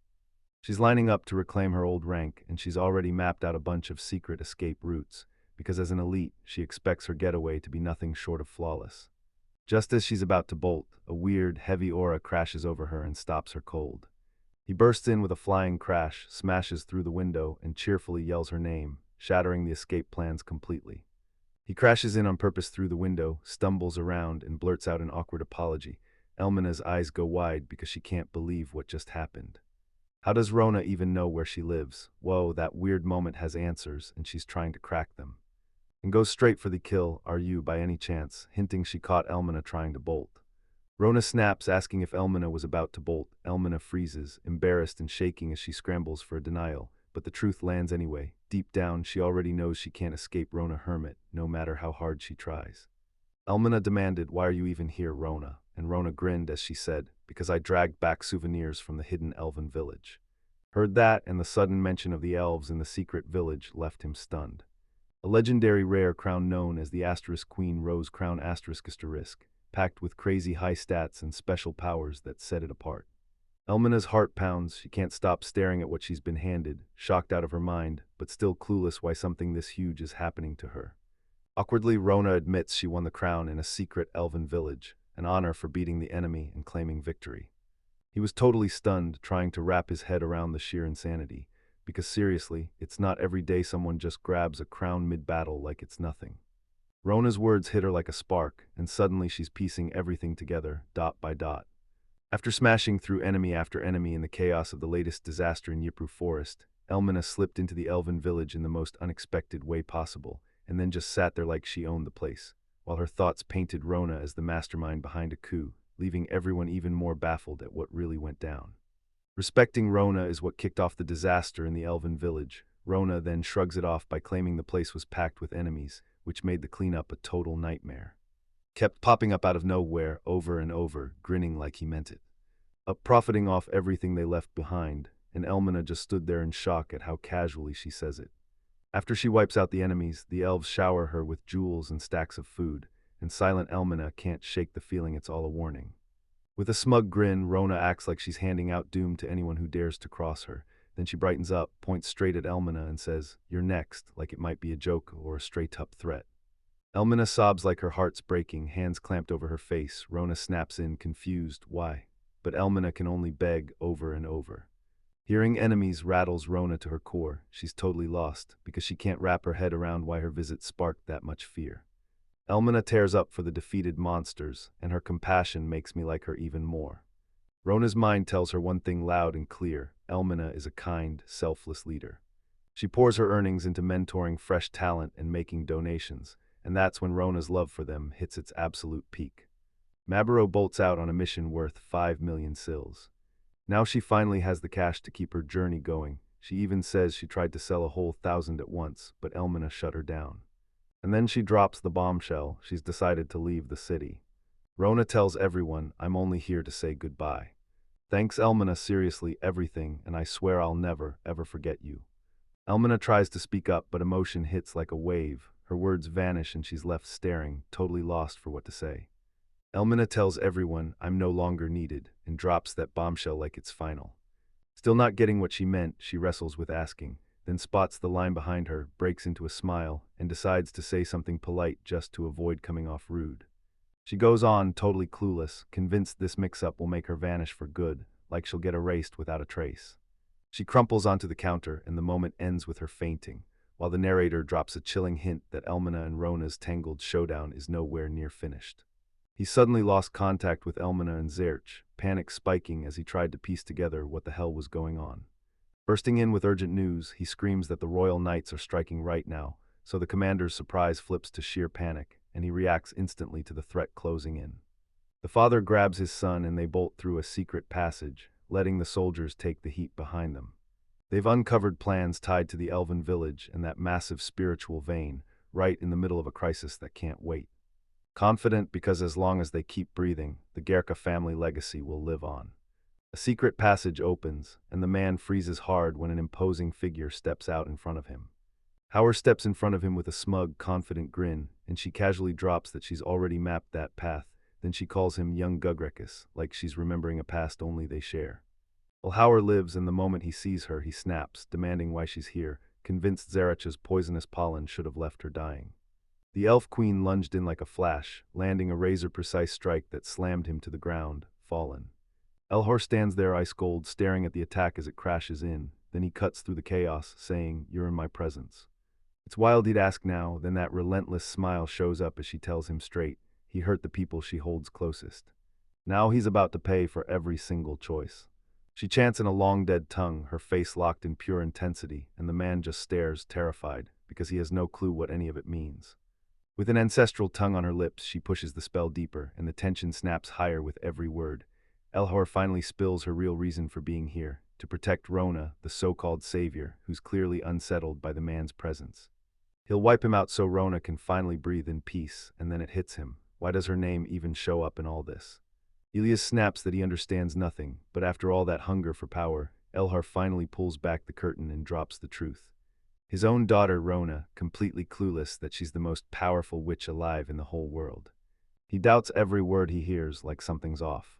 She's lining up to reclaim her old rank, and she's already mapped out a bunch of secret escape routes, because as an elite, she expects her getaway to be nothing short of flawless. Just as she's about to bolt, a weird, heavy aura crashes over her and stops her cold. He bursts in with a flying crash, smashes through the window, and cheerfully yells her name, shattering the escape plans completely. He crashes in on purpose through the window, stumbles around, and blurts out an awkward apology. Elmina's eyes go wide because she can't believe what just happened. How does Rona even know where she lives? Whoa, that weird moment has answers, and she's trying to crack them. And goes straight for the kill, are you by any chance, hinting she caught Elmina trying to bolt. Rona snaps, asking if Elmina was about to bolt. Elmina freezes, embarrassed and shaking as she scrambles for a denial, but the truth lands anyway. Deep down, she already knows she can't escape Rona Hermit, no matter how hard she tries. Elmina demanded, why are you even here, Rona? And Rona grinned as she said, because I dragged back souvenirs from the hidden elven village. Heard that, and the sudden mention of the elves in the secret village left him stunned. A legendary rare crown known as the Asterisk Queen Rose Crown Asterisk, packed with crazy high stats and special powers that set it apart. Elmina's heart pounds, she can't stop staring at what she's been handed, shocked out of her mind, but still clueless why something this huge is happening to her. Awkwardly, Rona admits she won the crown in a secret elven village, an honor for beating the enemy and claiming victory. He was totally stunned, trying to wrap his head around the sheer insanity, because seriously, it's not every day someone just grabs a crown mid-battle like it's nothing. Rona's words hit her like a spark, and suddenly she's piecing everything together, dot by dot. After smashing through enemy after enemy in the chaos of the latest disaster in Yipru Forest, Elmina slipped into the elven village in the most unexpected way possible, and then just sat there like she owned the place, while her thoughts painted Rona as the mastermind behind a coup, leaving everyone even more baffled at what really went down. Respecting Rona is what kicked off the disaster in the elven village. Rona then shrugs it off by claiming the place was packed with enemies, which made the cleanup a total nightmare. Kept popping up out of nowhere, over and over, grinning like he meant it. Profiting off everything they left behind, and Elmina just stood there in shock at how casually she says it. After she wipes out the enemies, the elves shower her with jewels and stacks of food, and silent Elmina can't shake the feeling it's all a warning. With a smug grin, Rona acts like she's handing out doom to anyone who dares to cross her. Then she brightens up, points straight at Elmina and says, "You're next," like it might be a joke or a straight-up threat. Elmina sobs like her heart's breaking, hands clamped over her face. Rona snaps in, confused. Why? But Elmina can only beg over and over. Hearing enemies rattles Rona to her core. She's totally lost, because she can't wrap her head around why her visit sparked that much fear. Elmina tears up for the defeated monsters, and her compassion makes me like her even more. Rona's mind tells her one thing loud and clear: Elmina is a kind, selfless leader. She pours her earnings into mentoring fresh talent and making donations, and that's when Rona's love for them hits its absolute peak. Maburo bolts out on a mission worth 5 million sills. Now she finally has the cash to keep her journey going. She even says she tried to sell a whole 1,000 at once, but Elmina shut her down. And then she drops the bombshell: she's decided to leave the city. Rona tells everyone, "I'm only here to say goodbye. Thanks Elmina, seriously everything, and I swear I'll never, ever forget you." Elmina tries to speak up, but emotion hits like a wave. Her words vanish and she's left staring, totally lost for what to say. Elmina tells everyone, "I'm no longer needed," and drops that bombshell like it's final. Still not getting what she meant, she wrestles with asking, then spots the line behind her, breaks into a smile, and decides to say something polite just to avoid coming off rude. She goes on, totally clueless, convinced this mix-up will make her vanish for good, like she'll get erased without a trace. She crumples onto the counter, and the moment ends with her fainting, while the narrator drops a chilling hint that Elmina and Rona's tangled showdown is nowhere near finished. He suddenly lost contact with Elmina and Zerch, panic spiking as he tried to piece together what the hell was going on. Bursting in with urgent news, he screams that the Royal Knights are striking right now, so the commander's surprise flips to sheer panic, and he reacts instantly to the threat closing in. The father grabs his son and they bolt through a secret passage, letting the soldiers take the heat behind them. They've uncovered plans tied to the elven village and that massive spiritual vein, right in the middle of a crisis that can't wait. Confident because as long as they keep breathing, the Gerka family legacy will live on. A secret passage opens, and the man freezes hard when an imposing figure steps out in front of him. Howard steps in front of him with a smug, confident grin, and she casually drops that she's already mapped that path. Then she calls him young Gugrekus, like she's remembering a past only they share. Well, Howard lives, and the moment he sees her, he snaps, demanding why she's here, convinced Zarech's poisonous pollen should have left her dying. The elf queen lunged in like a flash, landing a razor-precise strike that slammed him to the ground, fallen. Elhor stands there ice-cold, staring at the attack as it crashes in. Then he cuts through the chaos, saying, "You're in my presence." It's wild he'd ask now, then that relentless smile shows up as she tells him straight, he hurt the people she holds closest. Now he's about to pay for every single choice. She chants in a long dead tongue, her face locked in pure intensity, and the man just stares, terrified, because he has no clue what any of it means. With an ancestral tongue on her lips, she pushes the spell deeper, and the tension snaps higher with every word. Elhor finally spills her real reason for being here, to protect Rona, the so-called savior, who's clearly unsettled by the man's presence. He'll wipe him out so Rona can finally breathe in peace, and then it hits him. Why does her name even show up in all this? Elias snaps that he understands nothing, but after all that hunger for power, Elhar finally pulls back the curtain and drops the truth. His own daughter, Rona, completely clueless that she's the most powerful witch alive in the whole world. He doubts every word he hears, like something's off.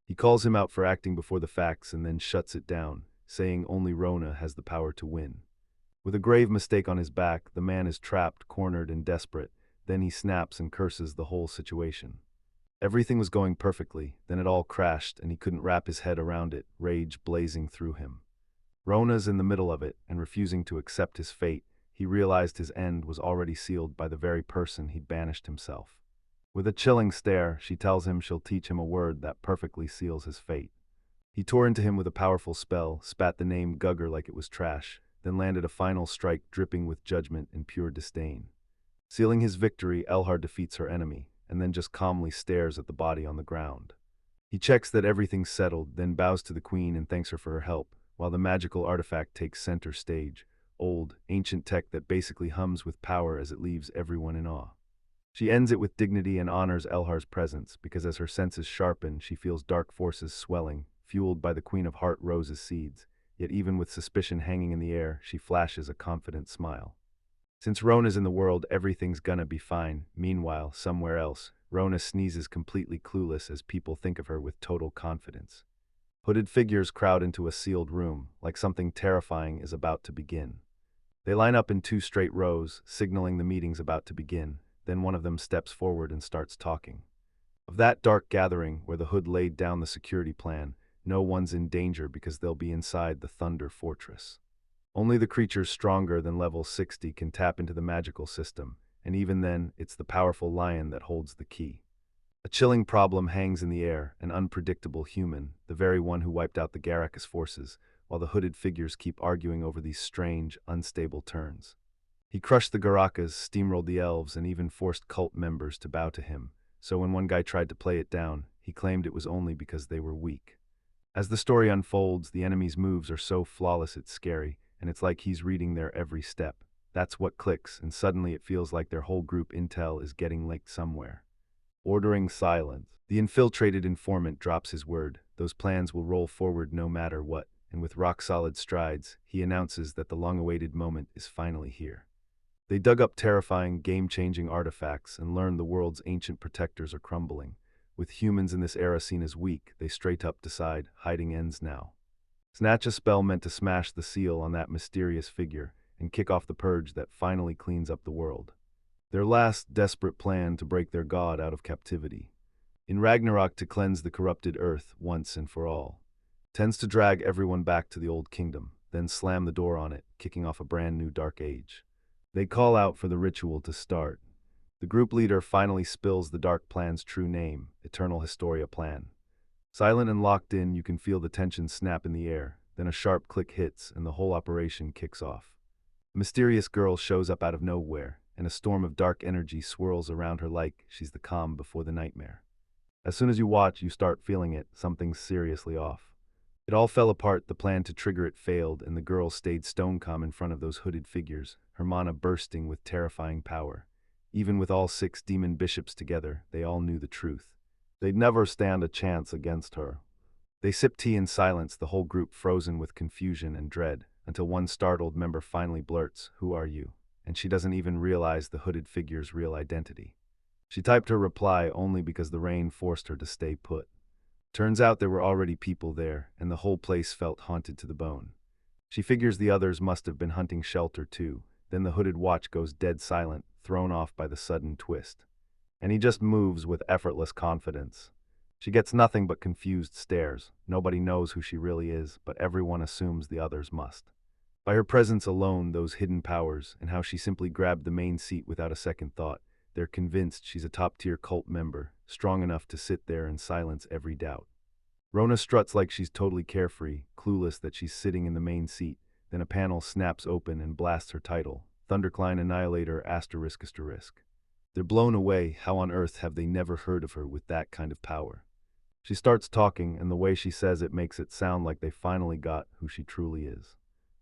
He calls him out for acting before the facts and then shuts it down, saying only Rona has the power to win. With a grave mistake on his back, the man is trapped, cornered, and desperate. Then he snaps and curses the whole situation. Everything was going perfectly, then it all crashed and he couldn't wrap his head around it, rage blazing through him. Rona's in the middle of it, and refusing to accept his fate, he realized his end was already sealed by the very person he'd banished himself. With a chilling stare, she tells him she'll teach him a word that perfectly seals his fate. He tore into him with a powerful spell, spat the name Gugger like it was trash, then landed a final strike dripping with judgment and pure disdain. Sealing his victory, Elhar defeats her enemy, and then just calmly stares at the body on the ground. He checks that everything's settled, then bows to the queen and thanks her for her help, while the magical artifact takes center stage, old, ancient tech that basically hums with power as it leaves everyone in awe. She ends it with dignity and honors Elhar's presence, because as her senses sharpen, she feels dark forces swelling, fueled by the Queen of Heart Rose's seeds, yet even with suspicion hanging in the air, she flashes a confident smile. Since Rona's in the world, everything's gonna be fine. Meanwhile, somewhere else, Rona sneezes completely clueless as people think of her with total confidence. Hooded figures crowd into a sealed room, like something terrifying is about to begin. They line up in 2 straight rows, signaling the meeting's about to begin. Then one of them steps forward and starts talking. Of that dark gathering where the Hood laid down the security plan, no one's in danger because they'll be inside the Thunder Fortress. Only the creatures stronger than level 60 can tap into the magical system, and even then, it's the powerful lion that holds the key. A chilling problem hangs in the air, an unpredictable human, the very one who wiped out the Garakas forces, while the hooded figures keep arguing over these strange, unstable turns. He crushed the Garakas, steamrolled the elves, and even forced cult members to bow to him, so when one guy tried to play it down, he claimed it was only because they were weak. As the story unfolds, the enemy's moves are so flawless it's scary, and it's like he's reading their every step. That's what clicks, and suddenly it feels like their whole group intel is getting leaked somewhere. Ordering silence. The infiltrated informant drops his word. Those plans will roll forward no matter what, and with rock-solid strides, he announces that the long-awaited moment is finally here. They dug up terrifying, game-changing artifacts and learned the world's ancient protectors are crumbling. With humans in this era seen as weak, they straight up decide hiding ends now. Snatch a spell meant to smash the seal on that mysterious figure and kick off the purge that finally cleans up the world. Their last desperate plan to break their god out of captivity. In Ragnarok, to cleanse the corrupted earth once and for all. Tends to drag everyone back to the old kingdom, then slam the door on it, kicking off a brand new dark age. They call out for the ritual to start. The group leader finally spills the dark plan's true name, Eternal Historia Plan. Silent and locked in, you can feel the tension snap in the air, then a sharp click hits and the whole operation kicks off. A mysterious girl shows up out of nowhere, and a storm of dark energy swirls around her like she's the calm before the nightmare. As soon as you watch, you start feeling it, something's seriously off. It all fell apart, the plan to trigger it failed, and the girl stayed stone calm in front of those hooded figures, her mana bursting with terrifying power. Even with all 6 demon bishops together, they all knew the truth. They'd never stand a chance against her. They sipped tea in silence, the whole group frozen with confusion and dread, until one startled member finally blurts, "Who are you?" And she doesn't even realize the hooded figure's real identity. She typed her reply only because the rain forced her to stay put. Turns out there were already people there, and the whole place felt haunted to the bone. She figures the others must have been hunting shelter too. Then the hooded watch goes dead silent, thrown off by the sudden twist. And he just moves with effortless confidence. She gets nothing but confused stares. Nobody knows who she really is, but everyone assumes the others must. By her presence alone, those hidden powers, and how she simply grabbed the main seat without a second thought, they're convinced she's a top-tier cult member, strong enough to sit there and silence every doubt. Rona struts like she's totally carefree, clueless that she's sitting in the main seat. Then a panel snaps open and blasts her title, Thundercline Annihilator ***. They're blown away. How on earth have they never heard of her with that kind of power? She starts talking, and the way she says it makes it sound like they finally got who she truly is.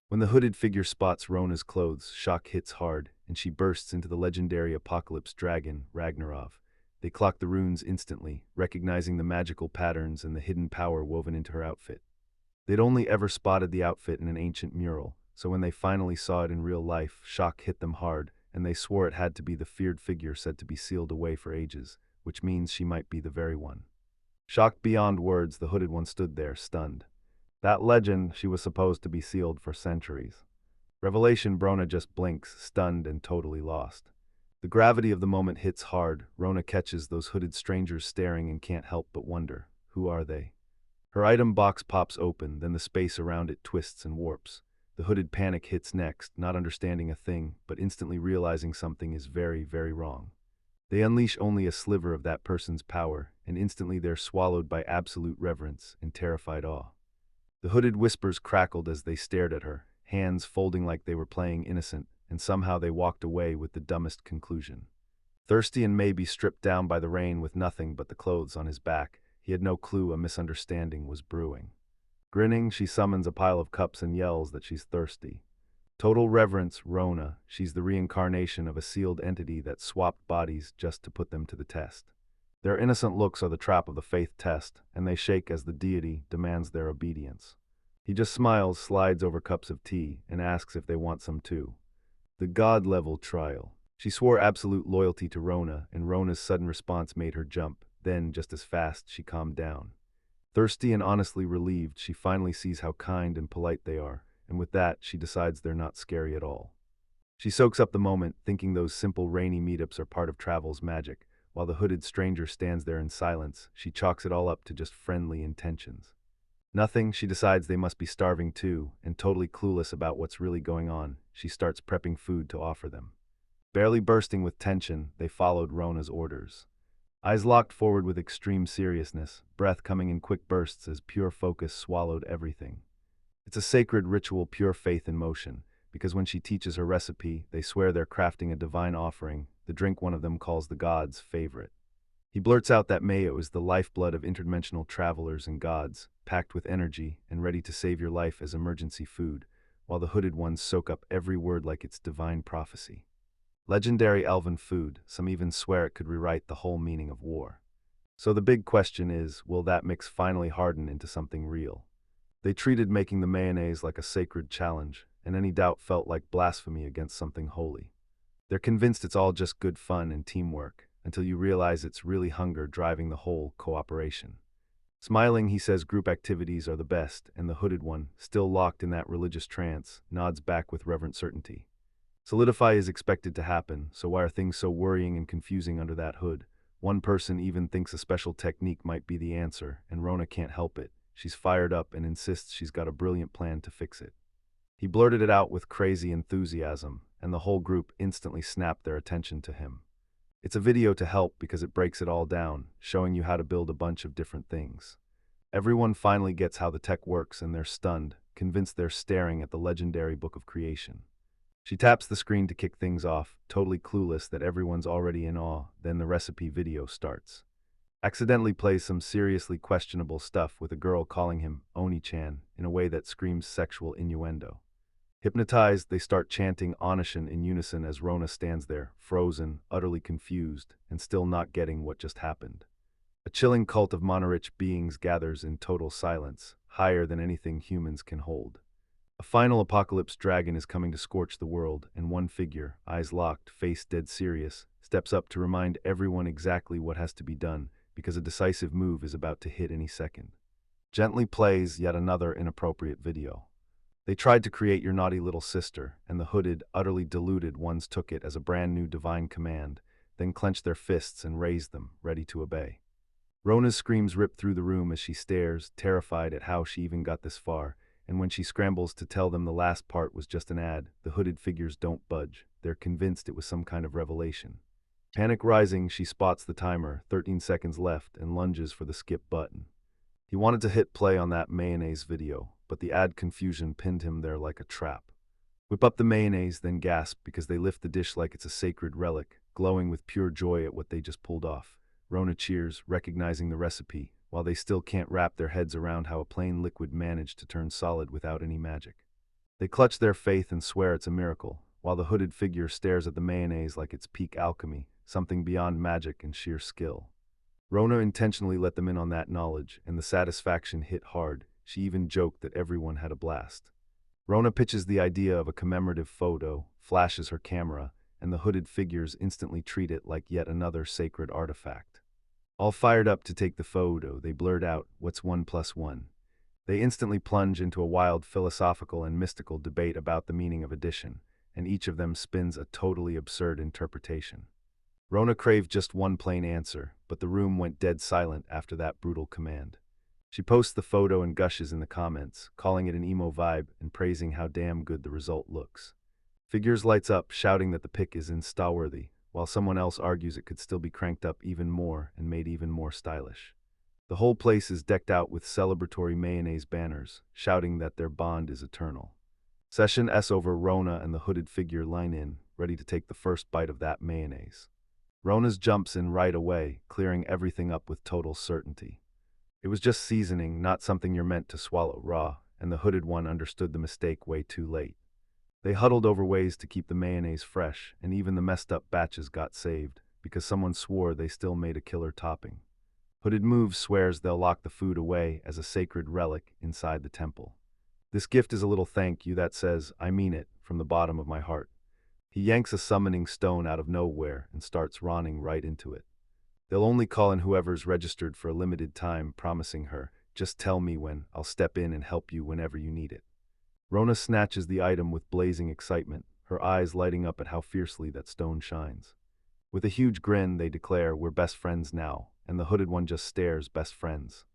When the hooded figure spots Rona's clothes, shock hits hard, and she bursts into the legendary apocalypse dragon, Ragnarov. They clock the runes instantly, recognizing the magical patterns and the hidden power woven into her outfit. They'd only ever spotted the outfit in an ancient mural, so when they finally saw it in real life, shock hit them hard, and they swore it had to be the feared figure said to be sealed away for ages, which means she might be the very one. Shocked beyond words, the hooded one stood there, stunned. That legend, she was supposed to be sealed for centuries. Revelation, Brona just blinks, stunned and totally lost. The gravity of the moment hits hard. Rona catches those hooded strangers staring and can't help but wonder, who are they? Her item box pops open, then the space around it twists and warps. The hooded panic hits next, not understanding a thing, but instantly realizing something is very, very wrong. They unleash only a sliver of that person's power, and instantly they're swallowed by absolute reverence and terrified awe. The hooded whispers crackled as they stared at her, hands folding like they were playing innocent, and somehow they walked away with the dumbest conclusion. Thirsty and maybe stripped down by the rain with nothing but the clothes on his back, he had no clue a misunderstanding was brewing. Grinning, she summons a pile of cups and yells that she's thirsty. Total reverence, Rona. She's the reincarnation of a sealed entity that swapped bodies just to put them to the test. Their innocent looks are the trap of the faith test, and they shake as the deity demands their obedience. He just smiles, slides over cups of tea, and asks if they want some too. The god-level trial. She swore absolute loyalty to Rona, and Rona's sudden response made her jump. Then, just as fast, she calmed down. Thirsty and honestly relieved, she finally sees how kind and polite they are, and with that, she decides they're not scary at all. She soaks up the moment, thinking those simple rainy meetups are part of travel's magic. While the hooded stranger stands there in silence, she chalks it all up to just friendly intentions. Nothing, she decides they must be starving too, and totally clueless about what's really going on, she starts prepping food to offer them. Barely bursting with tension, they followed Rona's orders. Eyes locked forward with extreme seriousness, breath coming in quick bursts as pure focus swallowed everything. It's a sacred ritual, pure faith in motion, because when she teaches her recipe, they swear they're crafting a divine offering, the drink one of them calls the god's favorite. He blurts out that mayo is the lifeblood of interdimensional travelers and gods, packed with energy and ready to save your life as emergency food, while the hooded ones soak up every word like it's divine prophecy. Legendary elven food, some even swear it could rewrite the whole meaning of war. So the big question is, will that mix finally harden into something real? They treated making the mayonnaise like a sacred challenge, and any doubt felt like blasphemy against something holy. They're convinced it's all just good fun and teamwork, until you realize it's really hunger driving the whole cooperation. Smiling, he says group activities are the best, and the hooded one, still locked in that religious trance, nods back with reverent certainty. Solidify is expected to happen, so why are things so worrying and confusing under that hood? One person even thinks a special technique might be the answer, and Rona can't help it. She's fired up and insists she's got a brilliant plan to fix it. He blurted it out with crazy enthusiasm, and the whole group instantly snapped their attention to him. It's a video to help because it breaks it all down, showing you how to build a bunch of different things. Everyone finally gets how the tech works and they're stunned, convinced they're staring at the legendary book of creation. She taps the screen to kick things off, totally clueless that everyone's already in awe, then the recipe video starts. Accidentally plays some seriously questionable stuff with a girl calling him Oni-chan in a way that screams sexual innuendo. Hypnotized, they start chanting Onishin in unison as Rona stands there, frozen, utterly confused, and still not getting what just happened. A chilling cult of monorich beings gathers in total silence, higher than anything humans can hold. A final apocalypse dragon is coming to scorch the world, and one figure, eyes locked, face dead serious, steps up to remind everyone exactly what has to be done, because a decisive move is about to hit any second. Gently plays yet another inappropriate video. They tried to create your naughty little sister, and the hooded, utterly deluded ones took it as a brand new divine command, then clenched their fists and raised them, ready to obey. Rona's screams rip through the room as she stares, terrified at how she even got this far, and when she scrambles to tell them the last part was just an ad, the hooded figures don't budge. They're convinced it was some kind of revelation. Panic rising, she spots the timer, 13 seconds left, and lunges for the skip button. He wanted to hit play on that mayonnaise video, but the ad confusion pinned him there like a trap. Whip up the mayonnaise, then gasp because they lift the dish like it's a sacred relic, glowing with pure joy at what they just pulled off. Rona cheers, recognizing the recipe, while they still can't wrap their heads around how a plain liquid managed to turn solid without any magic. They clutch their faith and swear it's a miracle, while the hooded figure stares at the mayonnaise like it's peak alchemy, something beyond magic and sheer skill. Rona intentionally let them in on that knowledge, and the satisfaction hit hard. She even joked that everyone had a blast. Rona pitches the idea of a commemorative photo, flashes her camera, and the hooded figures instantly treat it like yet another sacred artifact. All fired up to take the photo, they blurt out, "What's 1 + 1?" They instantly plunge into a wild philosophical and mystical debate about the meaning of addition, and each of them spins a totally absurd interpretation. Rona craved just one plain answer, but the room went dead silent after that brutal command. She posts the photo and gushes in the comments, calling it an emo vibe and praising how damn good the result looks. Figures lights up, shouting that the pic is Insta-worthy, while someone else argues it could still be cranked up even more and made even more stylish. The whole place is decked out with celebratory mayonnaise banners, shouting that their bond is eternal. Session S over. Rona and the hooded figure line in, ready to take the first bite of that mayonnaise. Rona's jumps in right away, clearing everything up with total certainty. It was just seasoning, not something you're meant to swallow raw, and the hooded one understood the mistake way too late. They huddled over ways to keep the mayonnaise fresh, and even the messed up batches got saved, because someone swore they still made a killer topping. Hooded Moves swears they'll lock the food away as a sacred relic inside the temple. This gift is a little thank you that says, I mean it, from the bottom of my heart. He yanks a summoning stone out of nowhere and starts rawning right into it. They'll only call in whoever's registered for a limited time, promising her, just tell me when, I'll step in and help you whenever you need it. Rona snatches the item with blazing excitement, her eyes lighting up at how fiercely that stone shines. With a huge grin, they declare, we're best friends now, and the hooded one just stares, best friends.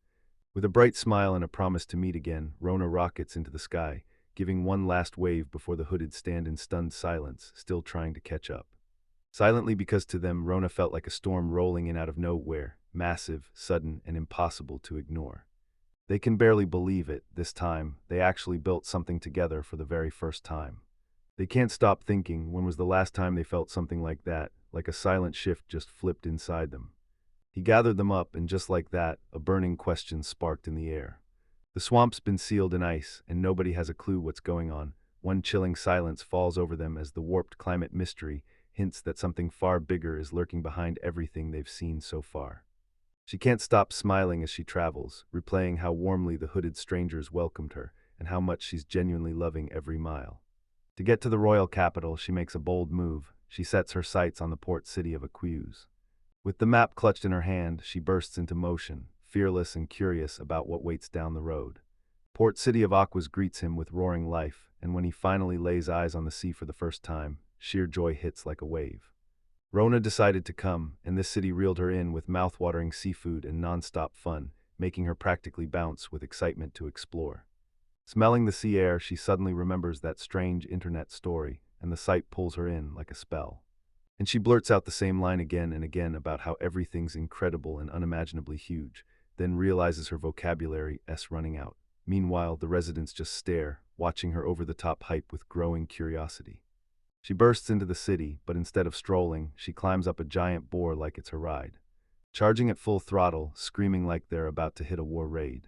With a bright smile and a promise to meet again, Rona rockets into the sky, giving one last wave before the hooded stand in stunned silence, still trying to catch up. Silently, because to them, Rona felt like a storm rolling in out of nowhere, massive, sudden, and impossible to ignore. They can barely believe it. This time, they actually built something together for the very first time. They can't stop thinking, when was the last time they felt something like that, like a silent shift just flipped inside them. He gathered them up, and just like that, a burning question sparked in the air. The swamp's been sealed in ice, and nobody has a clue what's going on. One chilling silence falls over them as the warped climate mystery hints that something far bigger is lurking behind everything they've seen so far. She can't stop smiling as she travels, replaying how warmly the hooded strangers welcomed her, and how much she's genuinely loving every mile. To get to the royal capital, she makes a bold move. She sets her sights on the port city of Aqueous. With the map clutched in her hand, she bursts into motion, fearless and curious about what waits down the road. Port city of Aqueous greets him with roaring life, and when he finally lays eyes on the sea for the first time, sheer joy hits like a wave. Rona decided to come, and this city reeled her in with mouth-watering seafood and non-stop fun, making her practically bounce with excitement to explore. Smelling the sea air, she suddenly remembers that strange internet story, and the sight pulls her in like a spell. And she blurts out the same line again and again about how everything's incredible and unimaginably huge, then realizes her vocabulary's running out. Meanwhile, the residents just stare, watching her over-the-top hype with growing curiosity. She bursts into the city, but instead of strolling, she climbs up a giant boar like it's her ride. Charging at full throttle, screaming like they're about to hit a war raid.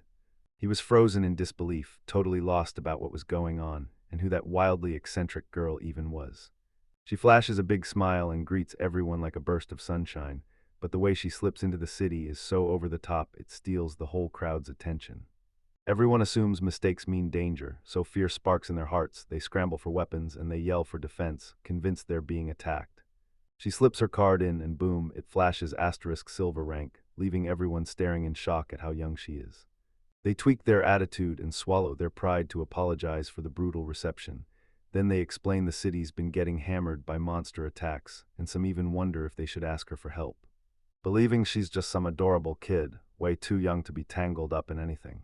He was frozen in disbelief, totally lost about what was going on, and who that wildly eccentric girl even was. She flashes a big smile and greets everyone like a burst of sunshine, but the way she slips into the city is so over the top it steals the whole crowd's attention. Everyone assumes mistakes mean danger, so fear sparks in their hearts, they scramble for weapons and they yell for defense, convinced they're being attacked. She slips her card in and boom, it flashes *silver rank, leaving everyone staring in shock at how young she is. They tweak their attitude and swallow their pride to apologize for the brutal reception. Then they explain the city's been getting hammered by monster attacks, and some even wonder if they should ask her for help. Believing she's just some adorable kid, way too young to be tangled up in anything.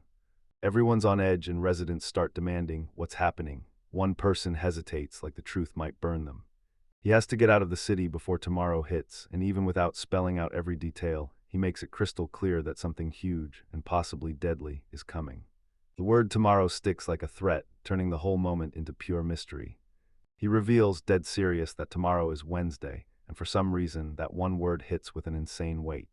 Everyone's on edge and residents start demanding, what's happening? One person hesitates like the truth might burn them. He has to get out of the city before tomorrow hits, and even without spelling out every detail, he makes it crystal clear that something huge, and possibly deadly, is coming. The word tomorrow sticks like a threat, turning the whole moment into pure mystery. He reveals, dead serious, that tomorrow is Wednesday, and for some reason, that one word hits with an insane weight.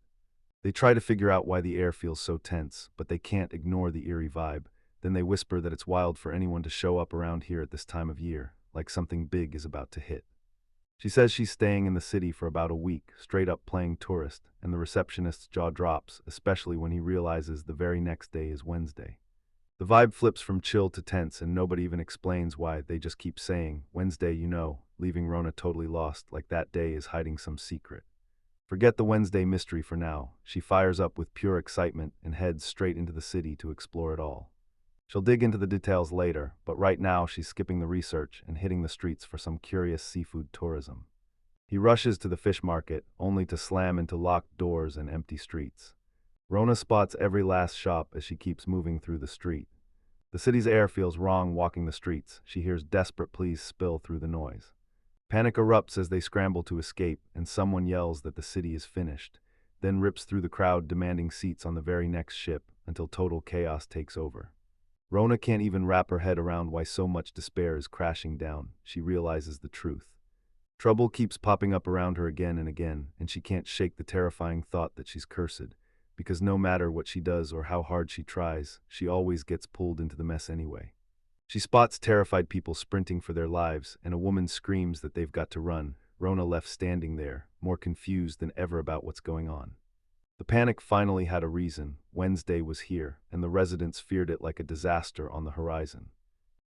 They try to figure out why the air feels so tense, but they can't ignore the eerie vibe. Then they whisper that it's wild for anyone to show up around here at this time of year, like something big is about to hit. She says she's staying in the city for about a week, straight up playing tourist, and the receptionist's jaw drops, especially when he realizes the very next day is Wednesday. The vibe flips from chill to tense, and nobody even explains why, they just keep saying, Wednesday, you know, leaving Rona totally lost, like that day is hiding some secret. Forget the Wednesday mystery for now. She fires up with pure excitement and heads straight into the city to explore it all. She'll dig into the details later, but right now she's skipping the research and hitting the streets for some curious seafood tourism. He rushes to the fish market, only to slam into locked doors and empty streets. Rona spots every last shop as she keeps moving through the street. The city's air feels wrong walking the streets. She hears desperate pleas spill through the noise. Panic erupts as they scramble to escape, and someone yells that the city is finished, then rips through the crowd demanding seats on the very next ship until total chaos takes over. Rona can't even wrap her head around why so much despair is crashing down. She realizes the truth. Trouble keeps popping up around her again and again, and she can't shake the terrifying thought that she's cursed, because no matter what she does or how hard she tries, she always gets pulled into the mess anyway. She spots terrified people sprinting for their lives, and a woman screams that they've got to run. Rona left standing there, more confused than ever about what's going on. The panic finally had a reason. Wednesday was here, and the residents feared it like a disaster on the horizon.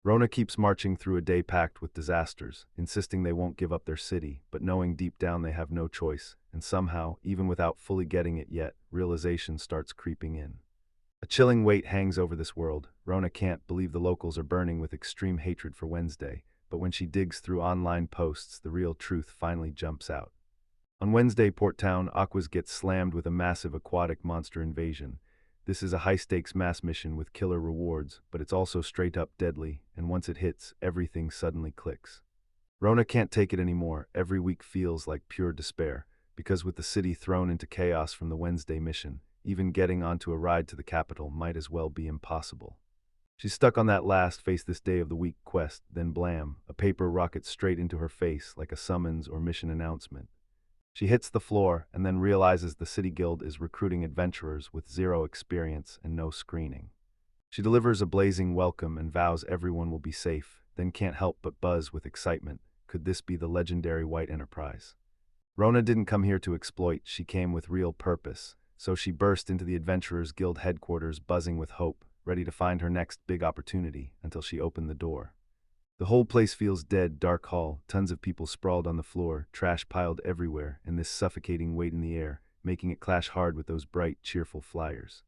Rona keeps marching through a day packed with disasters, insisting they won't give up their city, but knowing deep down they have no choice, and somehow, even without fully getting it yet, realization starts creeping in. A chilling weight hangs over this world. Rona can't believe the locals are burning with extreme hatred for Wednesday, but when she digs through online posts, the real truth finally jumps out. On Wednesday, Port Town, Aquas gets slammed with a massive aquatic monster invasion. This is a high-stakes mass mission with killer rewards, but it's also straight-up deadly, and once it hits, everything suddenly clicks. Rona can't take it anymore. Every week feels like pure despair, because with the city thrown into chaos from the Wednesday mission, even getting onto a ride to the capital might as well be impossible. She's stuck on that last face this day of the week quest, then blam, a paper rockets straight into her face like a summons or mission announcement. She hits the floor and then realizes the City Guild is recruiting adventurers with zero experience and no screening. She delivers a blazing welcome and vows everyone will be safe, then can't help but buzz with excitement. Could this be the legendary White Enterprise? Rona didn't come here to exploit, she came with real purpose, so she burst into the Adventurers Guild headquarters buzzing with hope, ready to find her next big opportunity, until she opened the door. The whole place feels dead, dark hall, tons of people sprawled on the floor, trash piled everywhere, and this suffocating weight in the air, making it clash hard with those bright, cheerful flyers.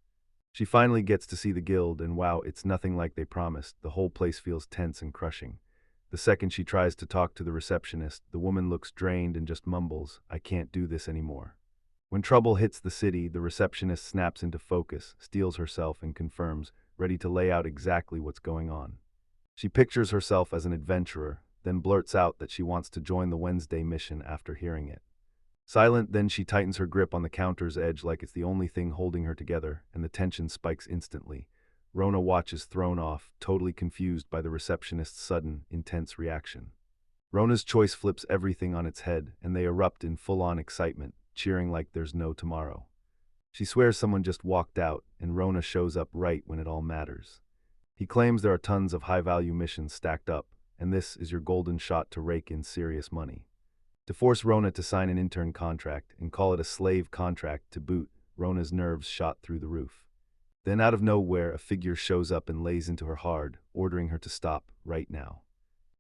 She finally gets to see the guild, and wow, it's nothing like they promised. The whole place feels tense and crushing. The second she tries to talk to the receptionist, the woman looks drained and just mumbles, "I can't do this anymore." When trouble hits the city, the receptionist snaps into focus, steels herself, and confirms, ready to lay out exactly what's going on. She pictures herself as an adventurer, then blurts out that she wants to join the Wednesday mission after hearing it. Silent, then she tightens her grip on the counter's edge like it's the only thing holding her together, and the tension spikes instantly. Rona watches thrown off, totally confused by the receptionist's sudden, intense reaction. Rona's choice flips everything on its head, and they erupt in full-on excitement, cheering like there's no tomorrow. She swears someone just walked out, and Rona shows up right when it all matters. He claims there are tons of high-value missions stacked up, and this is your golden shot to rake in serious money. To force Rona to sign an intern contract, and call it a slave contract to boot, Rona's nerves shot through the roof. Then out of nowhere, a figure shows up and lays into her hard, ordering her to stop, right now.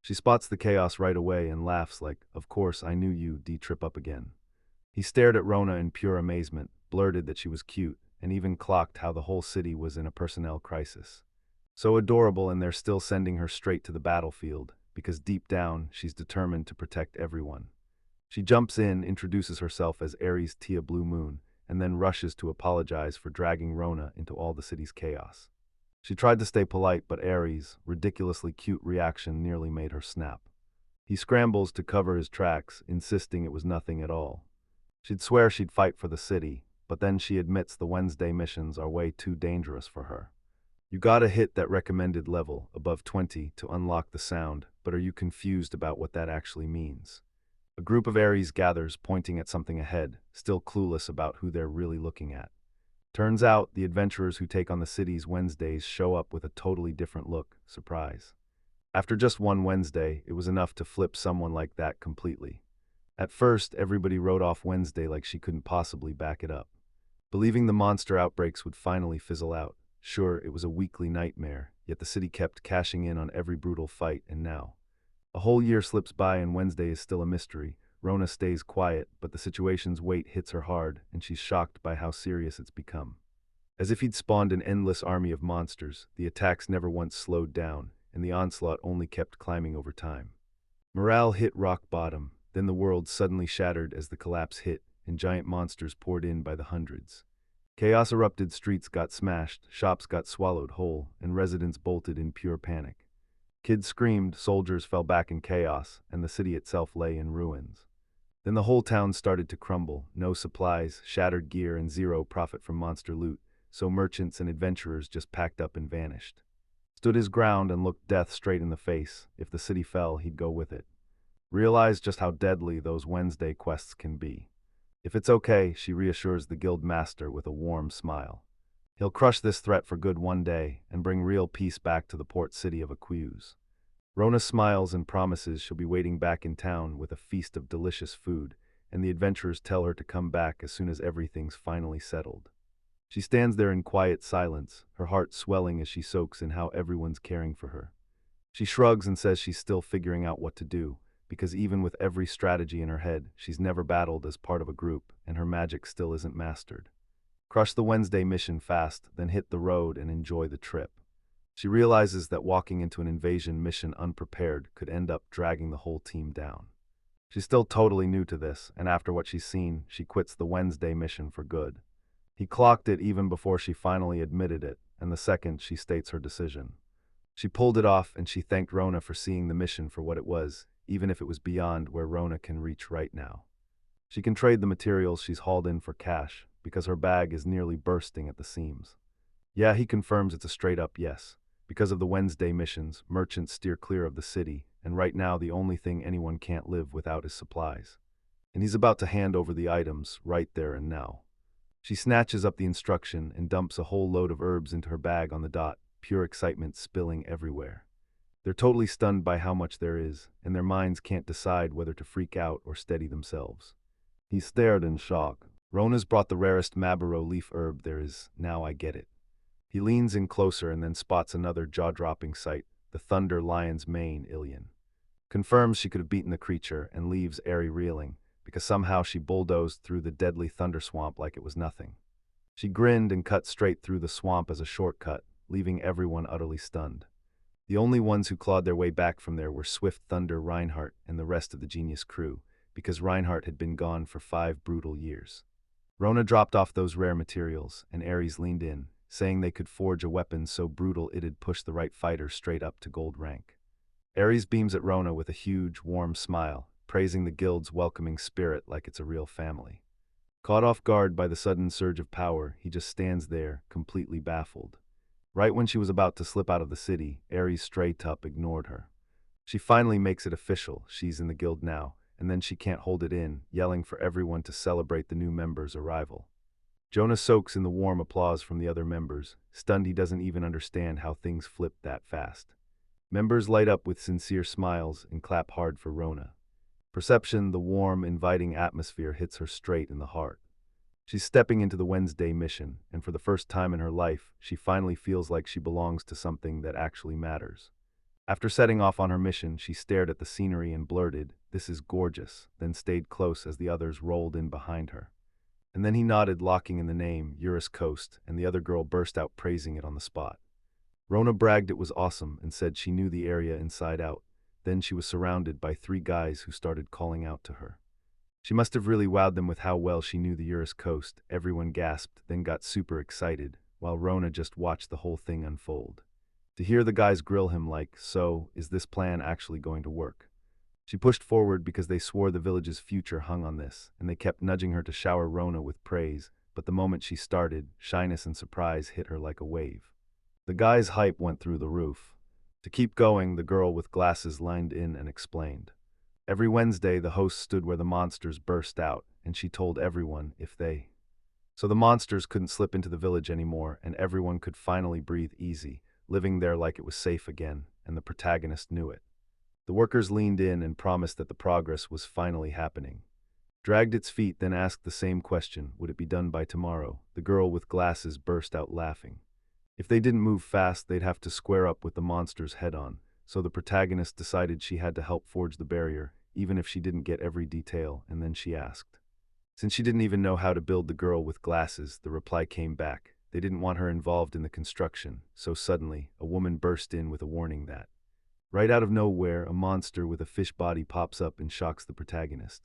She spots the chaos right away and laughs like, "Of course, I knew you'd trip up again." He stared at Rona in pure amazement, blurted that she was cute, and even clocked how the whole city was in a personnel crisis. So adorable, and they're still sending her straight to the battlefield, because deep down, she's determined to protect everyone. She jumps in, introduces herself as Ares Tia Blue Moon, and then rushes to apologize for dragging Rona into all the city's chaos. She tried to stay polite, but Ares' ridiculously cute reaction nearly made her snap. He scrambles to cover his tracks, insisting it was nothing at all. She'd swear she'd fight for the city, but then she admits the Wednesday missions are way too dangerous for her. You gotta hit that recommended level, above 20, to unlock the sound, but are you confused about what that actually means? A group of Aries gathers, pointing at something ahead, still clueless about who they're really looking at. Turns out, the adventurers who take on the city's Wednesdays show up with a totally different look. Surprise. After just one Wednesday, it was enough to flip someone like that completely. At first, everybody wrote off Wednesday like she couldn't possibly back it up, believing the monster outbreaks would finally fizzle out. Sure, it was a weekly nightmare, yet the city kept cashing in on every brutal fight, and now. A whole year slips by and Wednesday is still a mystery. Rona stays quiet, but the situation's weight hits her hard, and she's shocked by how serious it's become. As if he'd spawned an endless army of monsters, the attacks never once slowed down, and the onslaught only kept climbing over time. Morale hit rock bottom, then the world suddenly shattered as the collapse hit, and giant monsters poured in by the hundreds. Chaos erupted, streets got smashed, shops got swallowed whole, and residents bolted in pure panic. Kids screamed, soldiers fell back in chaos, and the city itself lay in ruins. Then the whole town started to crumble, no supplies, shattered gear, and zero profit from monster loot, so merchants and adventurers just packed up and vanished. Stood his ground and looked death straight in the face. If the city fell, he'd go with it. Realized just how deadly those Wednesday quests can be. If it's okay, she reassures the guild master with a warm smile. He'll crush this threat for good one day and bring real peace back to the port city of Aqueous. Rona smiles and promises she'll be waiting back in town with a feast of delicious food, and the adventurers tell her to come back as soon as everything's finally settled. She stands there in quiet silence, her heart swelling as she soaks in how everyone's caring for her. She shrugs and says she's still figuring out what to do, because even with every strategy in her head, she's never battled as part of a group, and her magic still isn't mastered. Crush the Wednesday mission fast, then hit the road and enjoy the trip. She realizes that walking into an invasion mission unprepared could end up dragging the whole team down. She's still totally new to this, and after what she's seen, she quits the Wednesday mission for good. He clocked it even before she finally admitted it, and the second she states her decision. She pulled it off, and she thanked Rona for seeing the mission for what it was, even if it was beyond where Rona can reach right now. She can trade the materials she's hauled in for cash, because her bag is nearly bursting at the seams. Yeah, he confirms it's a straight-up yes. Because of the Wednesday missions, merchants steer clear of the city, and right now the only thing anyone can't live without is supplies. And he's about to hand over the items right there and now. She snatches up the instruction and dumps a whole load of herbs into her bag on the dot, pure excitement spilling everywhere. They're totally stunned by how much there is, and their minds can't decide whether to freak out or steady themselves. He stared in shock. Rona's brought the rarest Mabaro leaf herb there is, now I get it. He leans in closer and then spots another jaw-dropping sight, the thunder lion's mane Ilian. Confirms she could have beaten the creature and leaves Airy reeling, because somehow she bulldozed through the deadly thunder swamp like it was nothing. She grinned and cut straight through the swamp as a shortcut, leaving everyone utterly stunned. The only ones who clawed their way back from there were Swift Thunder Reinhardt and the rest of the genius crew, because Reinhardt had been gone for 5 brutal years. Rona dropped off those rare materials, and Ares leaned in, saying they could forge a weapon so brutal it'd push the right fighter straight up to gold rank. Ares beams at Rona with a huge, warm smile, praising the guild's welcoming spirit like it's a real family. Caught off guard by the sudden surge of power, he just stands there, completely baffled. Right when she was about to slip out of the city, Ares straight up ignored her. She finally makes it official, she's in the guild now, and then she can't hold it in, yelling for everyone to celebrate the new member's arrival. Jonah soaks in the warm applause from the other members, stunned he doesn't even understand how things flipped that fast. Members light up with sincere smiles and clap hard for Rona. Perception, the warm, inviting atmosphere hits her straight in the heart. She's stepping into the Wednesday mission, and for the first time in her life, she finally feels like she belongs to something that actually matters. After setting off on her mission, she stared at the scenery and blurted, "This is gorgeous," then stayed close as the others rolled in behind her. And then he nodded, locking in the name, Eurus Coast, and the other girl burst out praising it on the spot. Rona bragged it was awesome and said she knew the area inside out. Then she was surrounded by 3 guys who started calling out to her. She must have really wowed them with how well she knew the Eurus Coast. Everyone gasped, then got super excited, while Rona just watched the whole thing unfold. To hear the guys grill him like, "So, is this plan actually going to work?" She pushed forward because they swore the village's future hung on this, and they kept nudging her to shower Rona with praise, but the moment she started, shyness and surprise hit her like a wave. The guy's hype went through the roof. To keep going, the girl with glasses lined in and explained. Every Wednesday, the host stood where the monsters burst out, and she told everyone if they... So the monsters couldn't slip into the village anymore, and everyone could finally breathe easy, living there like it was safe again, and the protagonist knew it. The workers leaned in and promised that the progress was finally happening. Dragged its feet, then asked the same question, would it be done by tomorrow? The girl with glasses burst out laughing. If they didn't move fast, they'd have to square up with the monsters head-on, so the protagonist decided she had to help forge the barrier, even if she didn't get every detail, and then she asked. Since she didn't even know how to build the girl with glasses, the reply came back, They didn't want her involved in the construction, so suddenly, a woman burst in with a warning that, right out of nowhere, a monster with a fish body pops up and shocks the protagonist.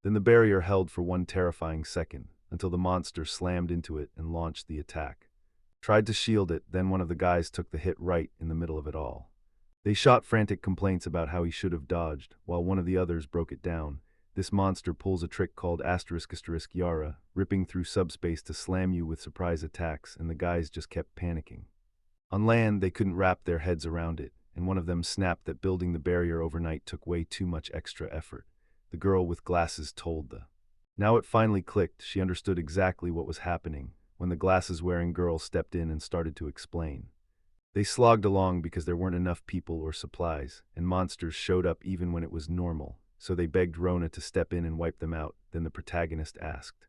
Then the barrier held for one terrifying second, until the monster slammed into it and launched the attack. Tried to shield it, then one of the guys took the hit right in the middle of it all. They shot frantic complaints about how he should have dodged, while one of the others broke it down. This monster pulls a trick called *** Yara, ripping through subspace to slam you with surprise attacks, and the guys just kept panicking. On land, they couldn't wrap their heads around it, and one of them snapped that building the barrier overnight took way too much extra effort. The girl with glasses told the. Now it finally clicked. She understood exactly what was happening when the glasses-wearing girl stepped in and started to explain. They slogged along because there weren't enough people or supplies, and monsters showed up even when it was normal, so they begged Rona to step in and wipe them out. Then the protagonist asked.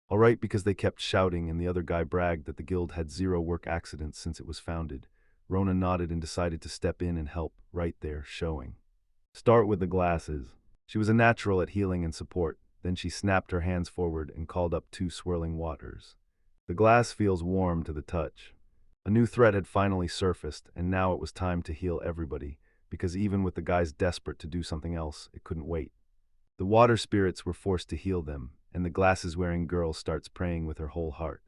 All right, because they kept shouting and the other guy bragged that the guild had 0 work accidents since it was founded. Rona nodded and decided to step in and help, right there, showing. Start with the glasses. She was a natural at healing and support. Then she snapped her hands forward and called up 2 swirling waters. The glass feels warm to the touch. A new threat had finally surfaced, and now it was time to heal everybody, because even with the guys desperate to do something else, it couldn't wait. The water spirits were forced to heal them, and the glasses-wearing girl starts praying with her whole heart.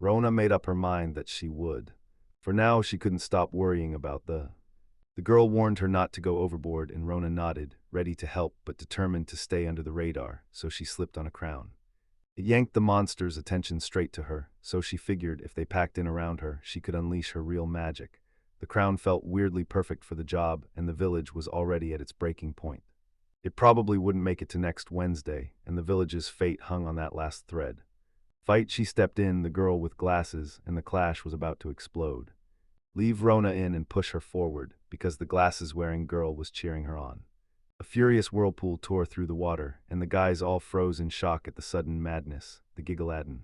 Rona made up her mind that she would. For now, she couldn't stop worrying about the girl warned her not to go overboard, and Rona nodded, ready to help but determined to stay under the radar, so she slipped on a crown. It yanked the monster's attention straight to her, so she figured if they packed in around her, she could unleash her real magic. The crown felt weirdly perfect for the job, and the village was already at its breaking point. It probably wouldn't make it to next Wednesday, and the village's fate hung on that last thread. Fight, she stepped in, the girl with glasses, and the clash was about to explode. Leave Rona in and push her forward, because the glasses-wearing girl was cheering her on. A furious whirlpool tore through the water, and the guys all froze in shock at the sudden madness, the Gigaladden.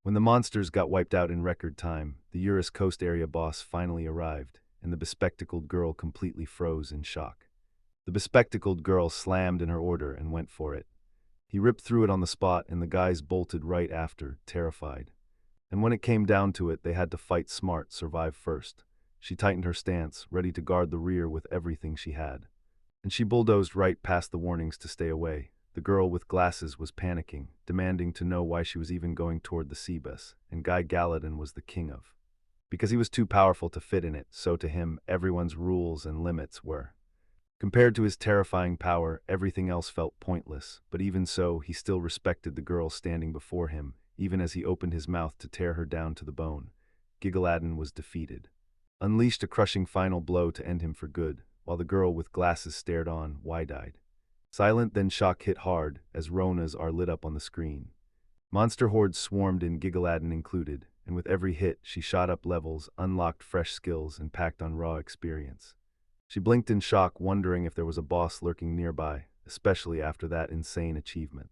When the monsters got wiped out in record time, the Eurus Coast area boss finally arrived, and the bespectacled girl completely froze in shock. The bespectacled girl slammed in her order and went for it. He ripped through it on the spot, and the guys bolted right after, terrified. And when it came down to it, they had to fight smart, survive first. She tightened her stance, ready to guard the rear with everything she had. And she bulldozed right past the warnings to stay away. The girl with glasses was panicking, demanding to know why she was even going toward the Seabus, and Guy Gallatin was the king of. Because he was too powerful to fit in it, so to him, everyone's rules and limits were. Compared to his terrifying power, everything else felt pointless, but even so, he still respected the girl standing before him, even as he opened his mouth to tear her down to the bone. Gigaladden was defeated. Unleashed a crushing final blow to end him for good, while the girl with glasses stared on, wide-eyed. Silent, then shock hit hard, as Rona's are lit up on the screen. Monster hordes swarmed in, Gigaladden included, and with every hit, she shot up levels, unlocked fresh skills, and packed on raw experience. She blinked in shock, wondering if there was a boss lurking nearby, especially after that insane achievement.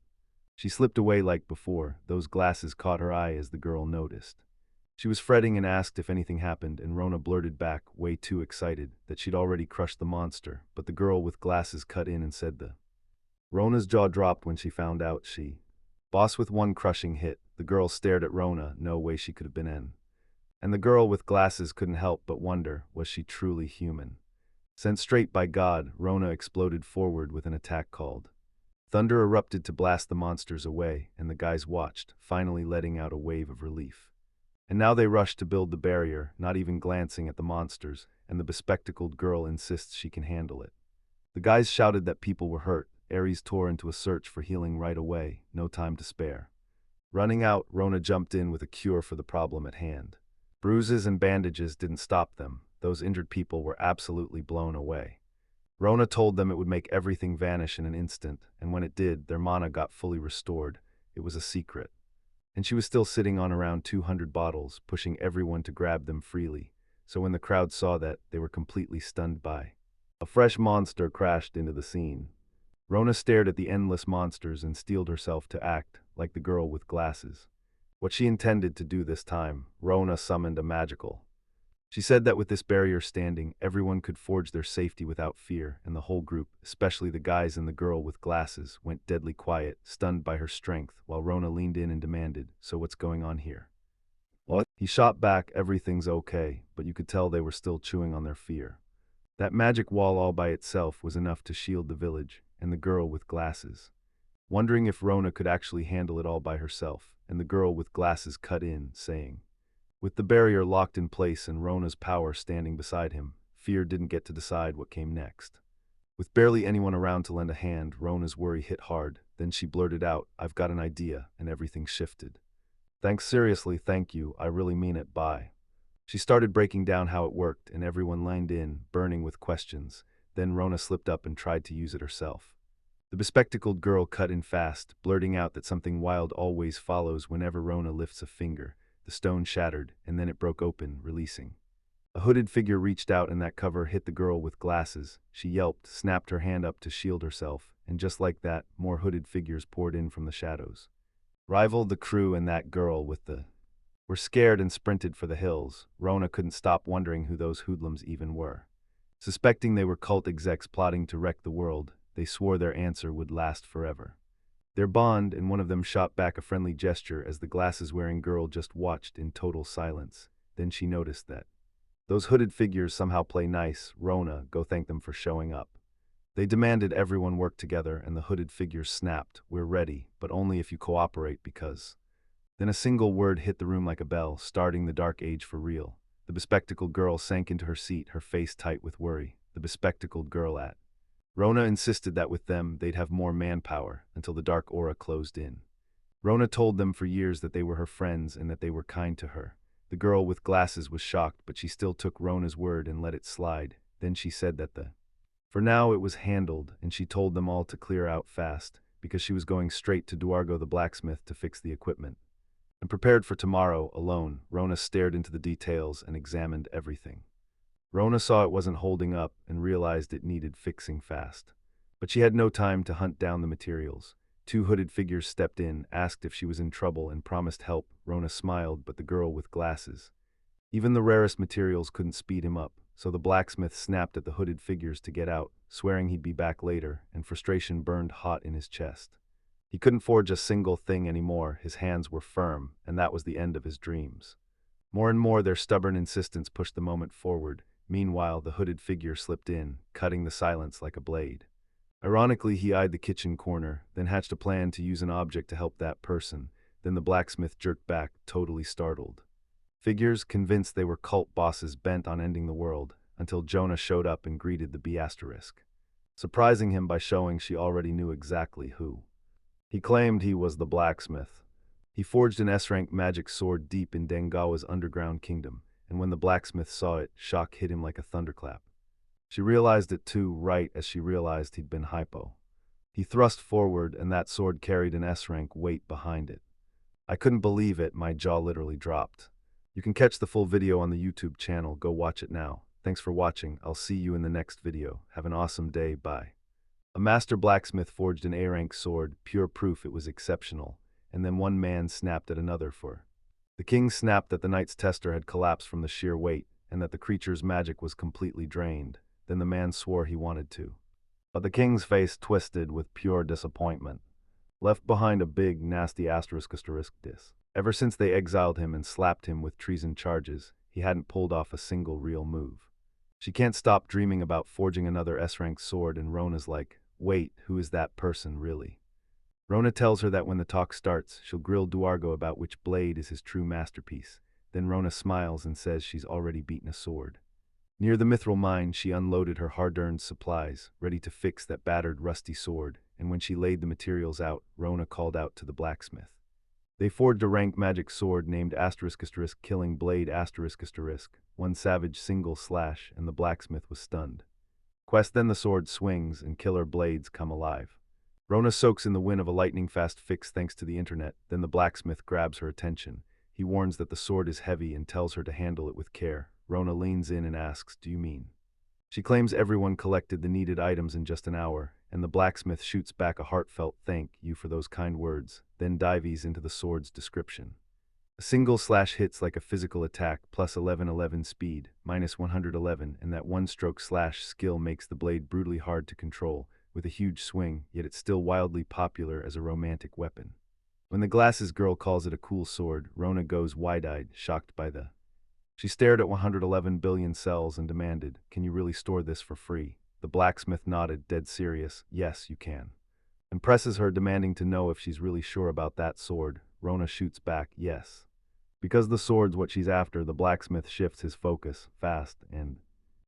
She slipped away like before. Those glasses caught her eye as the girl noticed. She was fretting and asked if anything happened, and Rona blurted back, way too excited, that she'd already crushed the monster, but the girl with glasses cut in and said the. Rona's jaw dropped when she found out she. Boss with one crushing hit. The girl stared at Rona, no way she could have been in. And the girl with glasses couldn't help but wonder, was she truly human? Sent straight by God, Rona exploded forward with an attack called. Thunder erupted to blast the monsters away, and the guys watched, finally letting out a wave of relief. And now they rush to build the barrier, not even glancing at the monsters, and the bespectacled girl insists she can handle it. The guys shouted that people were hurt. Ares tore into a search for healing right away, no time to spare. Running out, Rona jumped in with a cure for the problem at hand. Bruises and bandages didn't stop them. Those injured people were absolutely blown away. Rona told them it would make everything vanish in an instant, and when it did, their mana got fully restored. It was a secret. And she was still sitting on around 200 bottles, pushing everyone to grab them freely, so when the crowd saw that, they were completely stunned by. A fresh monster crashed into the scene. Rona stared at the endless monsters and steeled herself to act like the girl with glasses. What she intended to do this time, Rona summoned a magical. She said that with this barrier standing, everyone could forge their safety without fear, and the whole group, especially the guys and the girl with glasses, went deadly quiet, stunned by her strength, while Rona leaned in and demanded, "So what's going on here?" What? He shot back, everything's okay, but you could tell they were still chewing on their fear. That magic wall all by itself was enough to shield the village and the girl with glasses. Wondering if Rona could actually handle it all by herself, and the girl with glasses cut in, saying, with the barrier locked in place and Rona's power standing beside him, fear didn't get to decide what came next. With barely anyone around to lend a hand, Rona's worry hit hard. Then she blurted out, I've got an idea, and everything shifted. Thanks, seriously, thank you, I really mean it, bye. She started breaking down how it worked, and everyone lined in, burning with questions. Then Rona slipped up and tried to use it herself. The bespectacled girl cut in fast, blurting out that something wild always follows whenever Rona lifts a finger. The stone shattered, and then it broke open, releasing. A hooded figure reached out and that cover hit the girl with glasses. She yelped, snapped her hand up to shield herself, and just like that, more hooded figures poured in from the shadows. Rivaled the crew and that girl with the were scared and sprinted for the hills. Rona couldn't stop wondering who those hoodlums even were. Suspecting they were cult execs plotting to wreck the world, they swore their answer would last forever. Their bond, and one of them shot back a friendly gesture as the glasses-wearing girl just watched in total silence. Then she noticed that those hooded figures somehow play nice. Rona, go thank them for showing up. They demanded everyone work together, and the hooded figures snapped, we're ready, but only if you cooperate because... Then a single word hit the room like a bell, starting the dark age for real. The bespectacled girl sank into her seat, her face tight with worry. The bespectacled girl at Rona insisted that with them, they'd have more manpower, until the dark aura closed in. Rona told them for years that they were her friends and that they were kind to her. The girl with glasses was shocked, but she still took Rona's word and let it slide. Then she said that for now it was handled, and she told them all to clear out fast, because she was going straight to Duargo the blacksmith to fix the equipment. And prepared for tomorrow, alone, Rona stared into the details and examined everything. Rona saw it wasn't holding up and realized it needed fixing fast. But she had no time to hunt down the materials. Two hooded figures stepped in, asked if she was in trouble, and promised help. Rona smiled, but the girl with glasses. Even the rarest materials couldn't speed him up, so the blacksmith snapped at the hooded figures to get out, swearing he'd be back later, and frustration burned hot in his chest. He couldn't forge a single thing anymore, his hands were firm, and that was the end of his dreams. More and more their stubborn insistence pushed the moment forward. Meanwhile, the hooded figure slipped in, cutting the silence like a blade. Ironically, he eyed the kitchen corner, then hatched a plan to use an object to help that person. Then the blacksmith jerked back, totally startled. Figures, convinced they were cult bosses bent on ending the world, until Jonah showed up and greeted the B*, surprising him by showing she already knew exactly who. He claimed he was the blacksmith. He forged an S-rank magic sword deep in Dengawa's underground kingdom, and when the blacksmith saw it, shock hit him like a thunderclap. She realized it too, right as she realized he'd been hypo. He thrust forward, and that sword carried an S-rank weight behind it. I couldn't believe it, my jaw literally dropped. You can catch the full video on the YouTube channel, go watch it now. Thanks for watching, I'll see you in the next video. Have an awesome day, bye. A master blacksmith forged an A-rank sword, pure proof it was exceptional, and then one man snapped at another for. The king snapped that the knight's tester had collapsed from the sheer weight, and that the creature's magic was completely drained. Then the man swore he wanted to. But the king's face twisted with pure disappointment. Left behind a big, nasty asterisk dis. Ever since they exiled him and slapped him with treason charges, he hadn't pulled off a single real move. She can't stop dreaming about forging another S-rank sword, and Rona's like, wait, who is that person really? Rona tells her that when the talk starts, she'll grill Duargo about which blade is his true masterpiece. Then Rona smiles and says she's already beaten a sword. Near the mithril mine, she unloaded her hard-earned supplies, ready to fix that battered, rusty sword, and when she laid the materials out, Rona called out to the blacksmith. They forged a rank magic sword named **, killing blade **, one savage single slash, and the blacksmith was stunned. Quest then the sword swings, and killer blades come alive. Rona soaks in the wind of a lightning-fast fix thanks to the internet, then the blacksmith grabs her attention. He warns that the sword is heavy and tells her to handle it with care. Rona leans in and asks, do you mean? She claims everyone collected the needed items in just an hour, and the blacksmith shoots back a heartfelt thank you for those kind words, then dives into the sword's description. A single slash hits like a physical attack, plus 1111 speed, minus 111, and that one-stroke slash skill makes the blade brutally hard to control, with a huge swing, yet it's still wildly popular as a romantic weapon. When the glasses girl calls it a cool sword, Rona goes wide-eyed, shocked by the. She stared at 111 billion cells and demanded, "Can you really store this for free?" The blacksmith nodded, dead serious, "Yes, you can." And presses her, demanding to know if she's really sure about that sword. Rona shoots back, "Yes." Because the sword's what she's after, the blacksmith shifts his focus, fast, and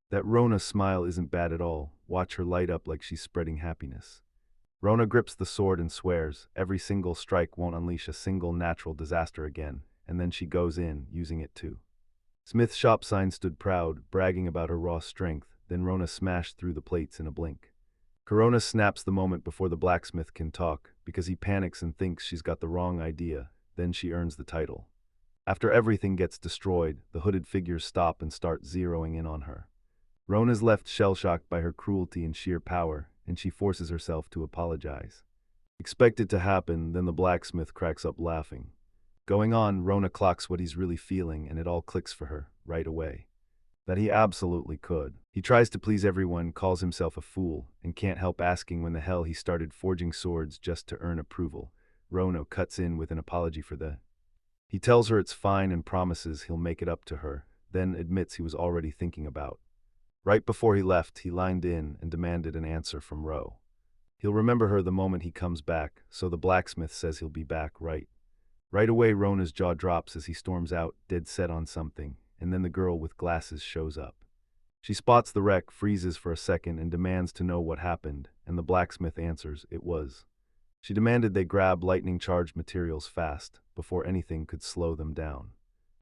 that Rona's smile isn't bad at all. Watch her light up like she's spreading happiness. Rona grips the sword and swears, every single strike won't unleash a single natural disaster again, and then she goes in, using it too. Smith's shop sign stood proud, bragging about her raw strength, then Rona smashed through the plates in a blink. Corona snaps the moment before the blacksmith can talk, because he panics and thinks she's got the wrong idea, then she earns the title. After everything gets destroyed, the hooded figures stop and start zeroing in on her. Rona's left shell-shocked by her cruelty and sheer power, and she forces herself to apologize. Expect it to happen, then the blacksmith cracks up laughing. Going on, Rona clocks what he's really feeling, and it all clicks for her, right away. That he absolutely could. He tries to please everyone, calls himself a fool, and can't help asking when the hell he started forging swords just to earn approval. Rona cuts in with an apology for the. He tells her it's fine and promises he'll make it up to her, then admits he was already thinking about. Right before he left, he lined in and demanded an answer from Ro. He'll remember her the moment he comes back, so the blacksmith says he'll be back right. Right away, Rona's jaw drops as he storms out, dead set on something, and then the girl with glasses shows up. She spots the wreck, freezes for a second, and demands to know what happened, and the blacksmith answers it was. She demanded they grab lightning-charged materials fast, before anything could slow them down.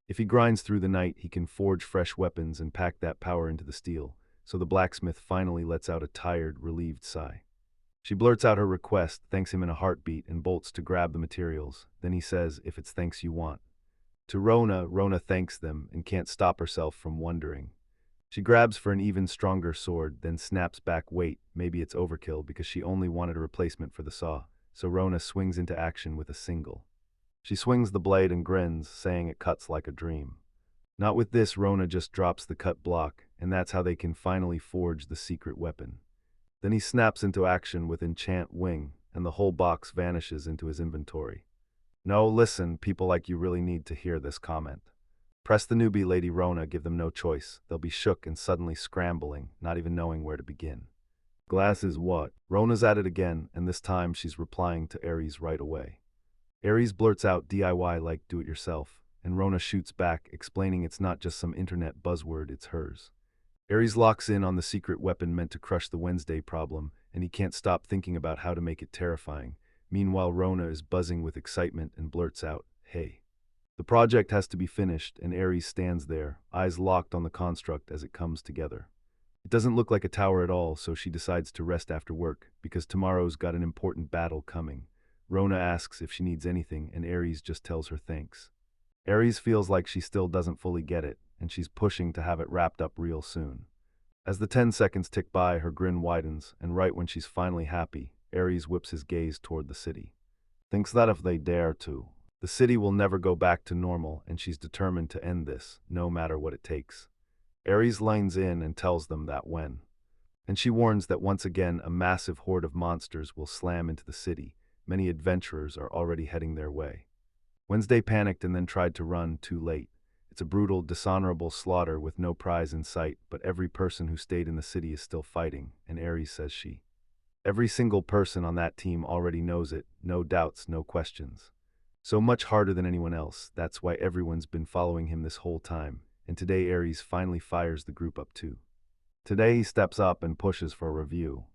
If he grinds through the night, he can forge fresh weapons and pack that power into the steel, so the blacksmith finally lets out a tired, relieved sigh. She blurts out her request, thanks him in a heartbeat, and bolts to grab the materials. Then he says, if it's thanks you want. To Rona, Rona thanks them and can't stop herself from wondering. She grabs for an even stronger sword, then snaps back, wait, maybe it's overkill because she only wanted a replacement for the saw, so Rona swings into action with a single. She swings the blade and grins, saying it cuts like a dream. Not with this, Rona just drops the cut block, and that's how they can finally forge the secret weapon. Then he snaps into action with Enchant Wing, and the whole box vanishes into his inventory. No, listen, people like you really need to hear this comment. Press the newbie, Lady Rona, give them no choice. They'll be shook and suddenly scrambling, not even knowing where to begin. Glasses what? Rona's at it again, and this time she's replying to Aries right away. Aries blurts out DIY like do-it-yourself, and Rona shoots back, explaining it's not just some internet buzzword, it's hers. Aries locks in on the secret weapon meant to crush the Wednesday problem, and he can't stop thinking about how to make it terrifying. Meanwhile, Rona is buzzing with excitement and blurts out, hey. The project has to be finished, and Aries stands there, eyes locked on the construct as it comes together. It doesn't look like a tower at all, so she decides to rest after work, because tomorrow's got an important battle coming. Rona asks if she needs anything, and Aries just tells her thanks. Aries feels like she still doesn't fully get it, and she's pushing to have it wrapped up real soon. As the 10 seconds tick by, her grin widens, and right when she's finally happy, Aries whips his gaze toward the city. Thinks that if they dare to, the city will never go back to normal, and she's determined to end this, no matter what it takes. Aries lines in and tells them that when. And she warns that once again a massive horde of monsters will slam into the city. Many adventurers are already heading their way. Wednesday panicked and then tried to run, too late. It's a brutal, dishonorable slaughter with no prize in sight, but every person who stayed in the city is still fighting, and Aries says she. Every single person on that team already knows it, no doubts, no questions. So much harder than anyone else, that's why everyone's been following him this whole time, and today Aries finally fires the group up too. Today he steps up and pushes for a review.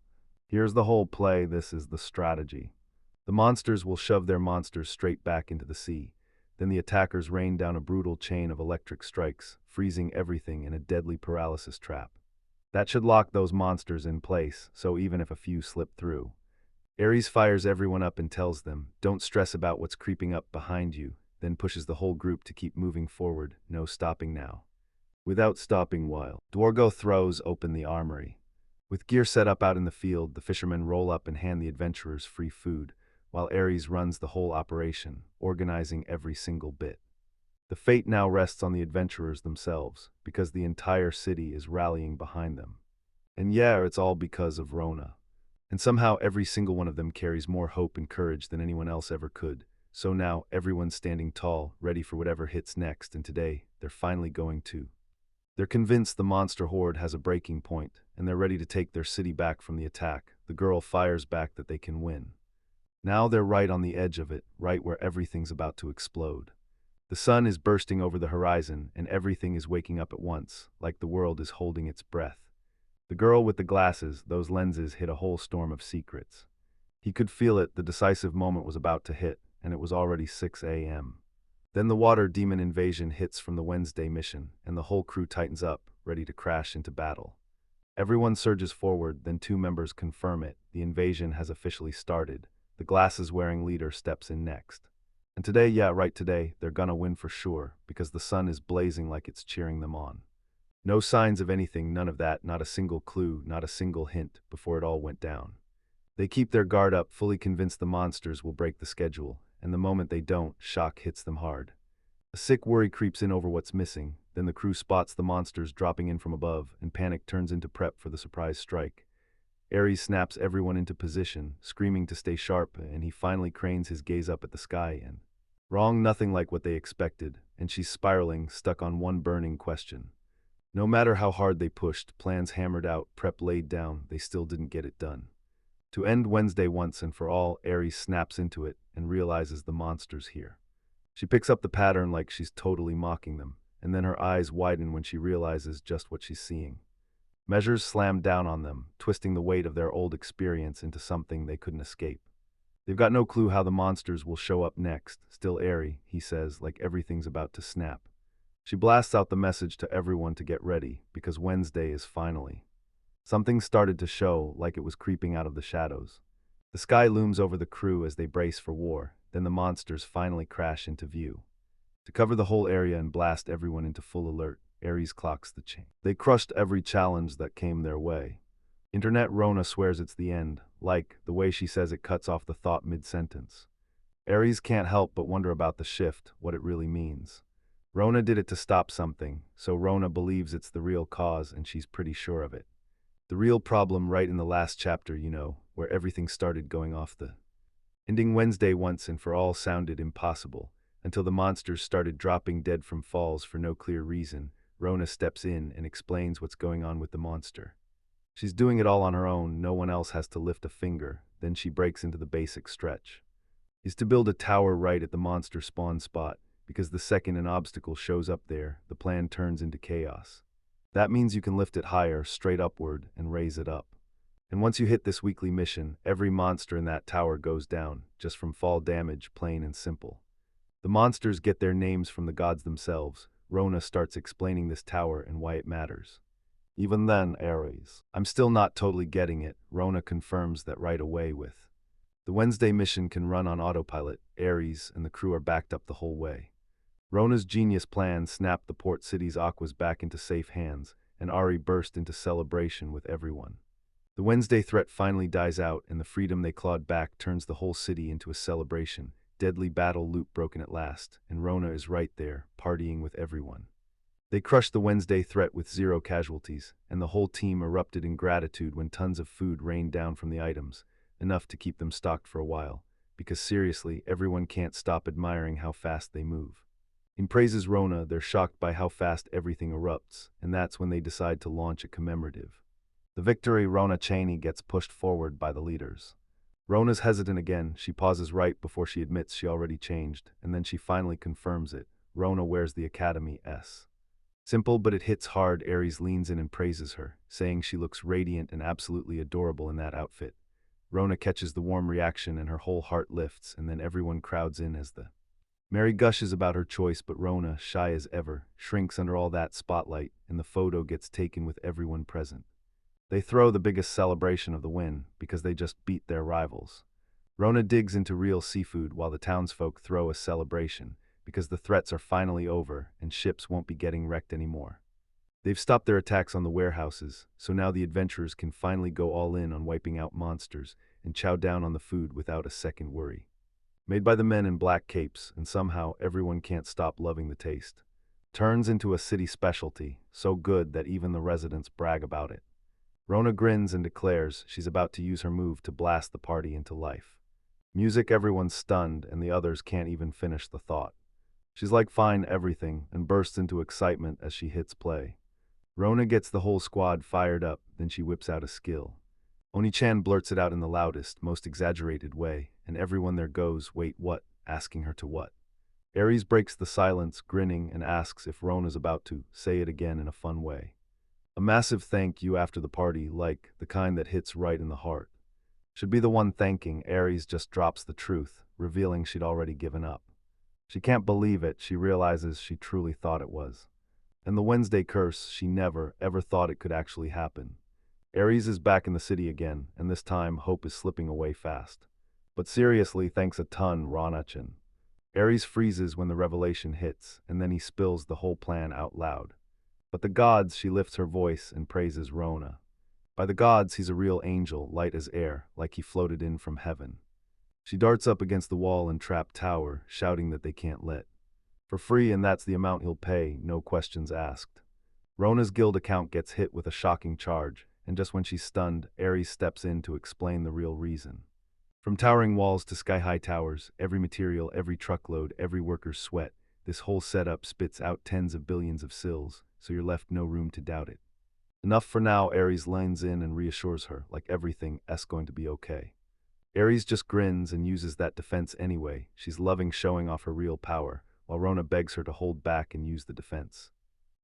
Here's the whole play, this is the strategy. The monsters will shove their monsters straight back into the sea. Then the attackers rain down a brutal chain of electric strikes, freezing everything in a deadly paralysis trap. That should lock those monsters in place, so even if a few slip through. Aries fires everyone up and tells them, don't stress about what's creeping up behind you, then pushes the whole group to keep moving forward, no stopping now. Without stopping while Dwargo throws open the armory. With gear set up out in the field, the fishermen roll up and hand the adventurers free food, while Aries runs the whole operation, organizing every single bit. The fate now rests on the adventurers themselves, because the entire city is rallying behind them. And yeah, it's all because of Rona. And somehow every single one of them carries more hope and courage than anyone else ever could, So now, everyone's standing tall, ready for whatever hits next, and today, they're finally going to. They're convinced the monster horde has a breaking point, and they're ready to take their city back from the attack. The girl fires back that they can win. Now they're right on the edge of it, right where everything's about to explode. The sun is bursting over the horizon, and everything is waking up at once, like the world is holding its breath. The girl with the glasses, those lenses, hit a whole storm of secrets. He could feel it, the decisive moment was about to hit, and it was already 6 a.m. Then the water demon invasion hits from the Wednesday mission, and the whole crew tightens up, ready to crash into battle. Everyone surges forward, then two members confirm it. The invasion has officially started. The glasses-wearing leader steps in next. And today, yeah, right today, they're gonna win for sure, because the sun is blazing like it's cheering them on. No signs of anything, none of that, not a single clue, not a single hint, before it all went down. They keep their guard up, fully convinced the monsters will break the schedule, and the moment they don't, shock hits them hard. A sick worry creeps in over what's missing, then the crew spots the monsters dropping in from above, and panic turns into prep for the surprise strike. Ares snaps everyone into position, screaming to stay sharp, and he finally cranes his gaze up at the sky and… Wrong, nothing like what they expected, and she's spiraling, stuck on one burning question. No matter how hard they pushed, plans hammered out, prep laid down, they still didn't get it done. To end Wednesday once and for all, Ares snaps into it and realizes the monster's here. She picks up the pattern like she's totally mocking them, and then her eyes widen when she realizes just what she's seeing. Measures slam down on them, twisting the weight of their old experience into something they couldn't escape. They've got no clue how the monsters will show up next. Still airy, he says, like everything's about to snap. She blasts out the message to everyone to get ready, because Wednesday is finally. Something started to show, like it was creeping out of the shadows. The sky looms over the crew as they brace for war, then the monsters finally crash into view. To cover the whole area and blast everyone into full alert, Ares clocks the chain. They crushed every challenge that came their way. Internet Rona swears it's the end, like the way she says it cuts off the thought mid-sentence. Ares can't help but wonder about the shift, what it really means. Rona did it to stop something, so Rona believes it's the real cause and she's pretty sure of it. The real problem right in the last chapter, where everything started going off the… Ending Wednesday once and for all sounded impossible, until the monsters started dropping dead from falls for no clear reason. Rona steps in and explains what's going on with the monster. She's doing it all on her own, no one else has to lift a finger, then she breaks into the basic stretch. Is to build a tower right at the monster spawn spot, because the second an obstacle shows up there, the plan turns into chaos. That means you can lift it higher, straight upward, and raise it up. And once you hit this weekly mission, every monster in that tower goes down, just from fall damage, plain and simple. The monsters get their names from the gods themselves. Rona starts explaining this tower and why it matters. Even then, Ares, I'm still not totally getting it, Rona confirms that right away with. The Wednesday mission can run on autopilot. Ares and the crew are backed up the whole way. Rona's genius plan snapped the port city's aquas back into safe hands, and Ari burst into celebration with everyone. The Wednesday threat finally dies out, and the freedom they clawed back turns the whole city into a celebration. Deadly battle loop broken at last, and Rona is right there, partying with everyone. They crushed the Wednesday threat with 0 casualties, and the whole team erupted in gratitude when tons of food rained down from the items, enough to keep them stocked for a while, because seriously, everyone can't stop admiring how fast they move. In praises Rona, they're shocked by how fast everything erupts, and that's when they decide to launch a commemorative. The victory Rona Cheney gets pushed forward by the leaders. Rona's hesitant again, she pauses right before she admits she already changed, and then she finally confirms it. Rona wears the Academy S. Simple, but it hits hard. Ares leans in and praises her, saying she looks radiant and absolutely adorable in that outfit. Rona catches the warm reaction and her whole heart lifts, and then everyone crowds in as the… Mary gushes about her choice, but Rona, shy as ever, shrinks under all that spotlight, and the photo gets taken with everyone present. They throw the biggest celebration of the win, because they just beat their rivals. Rona digs into real seafood while the townsfolk throw a celebration, because the threats are finally over and ships won't be getting wrecked anymore. They've stopped their attacks on the warehouses, so now the adventurers can finally go all in on wiping out monsters and chow down on the food without a second worry. Made by the men in black capes, and somehow everyone can't stop loving the taste. Turns into a city specialty, so good that even the residents brag about it. Rona grins and declares she's about to use her move to blast the party into life. Music, everyone's stunned, and the others can't even finish the thought. She's like, fine, everything, and bursts into excitement as she hits play. Rona gets the whole squad fired up, then she whips out a skill. Oni-chan blurts it out in the loudest, most exaggerated way, and everyone there goes, wait, what? Asking her to what? Aries breaks the silence, grinning, and asks if Rona's about to say it again in a fun way. A massive thank you after the party, like the kind that hits right in the heart. Should be the one thanking. Aries just drops the truth, revealing she'd already given up. She can't believe it. She realizes she truly thought it was. And the Wednesday curse, she never, ever thought it could actually happen. Aries is back in the city again, and this time hope is slipping away fast. But seriously, thanks a ton, Ronachan. Aries freezes when the revelation hits, and then he spills the whole plan out loud. But the gods, she lifts her voice and praises Rona. By the gods, he's a real angel, light as air, like he floated in from heaven. She darts up against the wall and trap tower, shouting that they can't let. For free, and that's the amount he'll pay, no questions asked. Rona's guild account gets hit with a shocking charge, and just when she's stunned, Ares steps in to explain the real reason. From towering walls to sky-high towers, every material, every truckload, every worker's sweat, this whole setup spits out tens of billions of sills, so you're left no room to doubt it. Enough for now, Ares leans in and reassures her, like everything's going to be okay. Ares just grins and uses that defense anyway. She's loving showing off her real power, while Rona begs her to hold back and use the defense.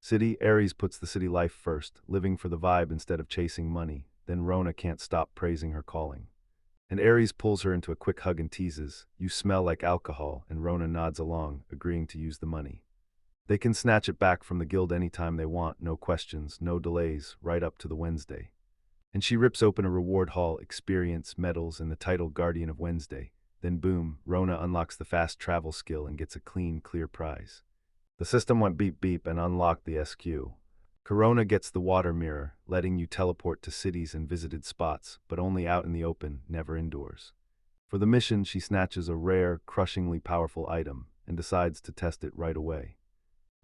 City, Ares puts the city life first, living for the vibe instead of chasing money. Then Rona can't stop praising her calling. And Ares pulls her into a quick hug and teases, "You smell like alcohol," and Rona nods along, agreeing to use the money. They can snatch it back from the guild anytime they want, no questions, no delays, right up to the Wednesday. And she rips open a reward hall, experience, medals, and the title Guardian of Wednesday. Then boom, Rona unlocks the fast travel skill and gets a clean, clear prize. The system went beep beep and unlocked the SQ. Corona gets the water mirror, letting you teleport to cities and visited spots, but only out in the open, never indoors. For the mission, she snatches a rare, crushingly powerful item, and decides to test it right away.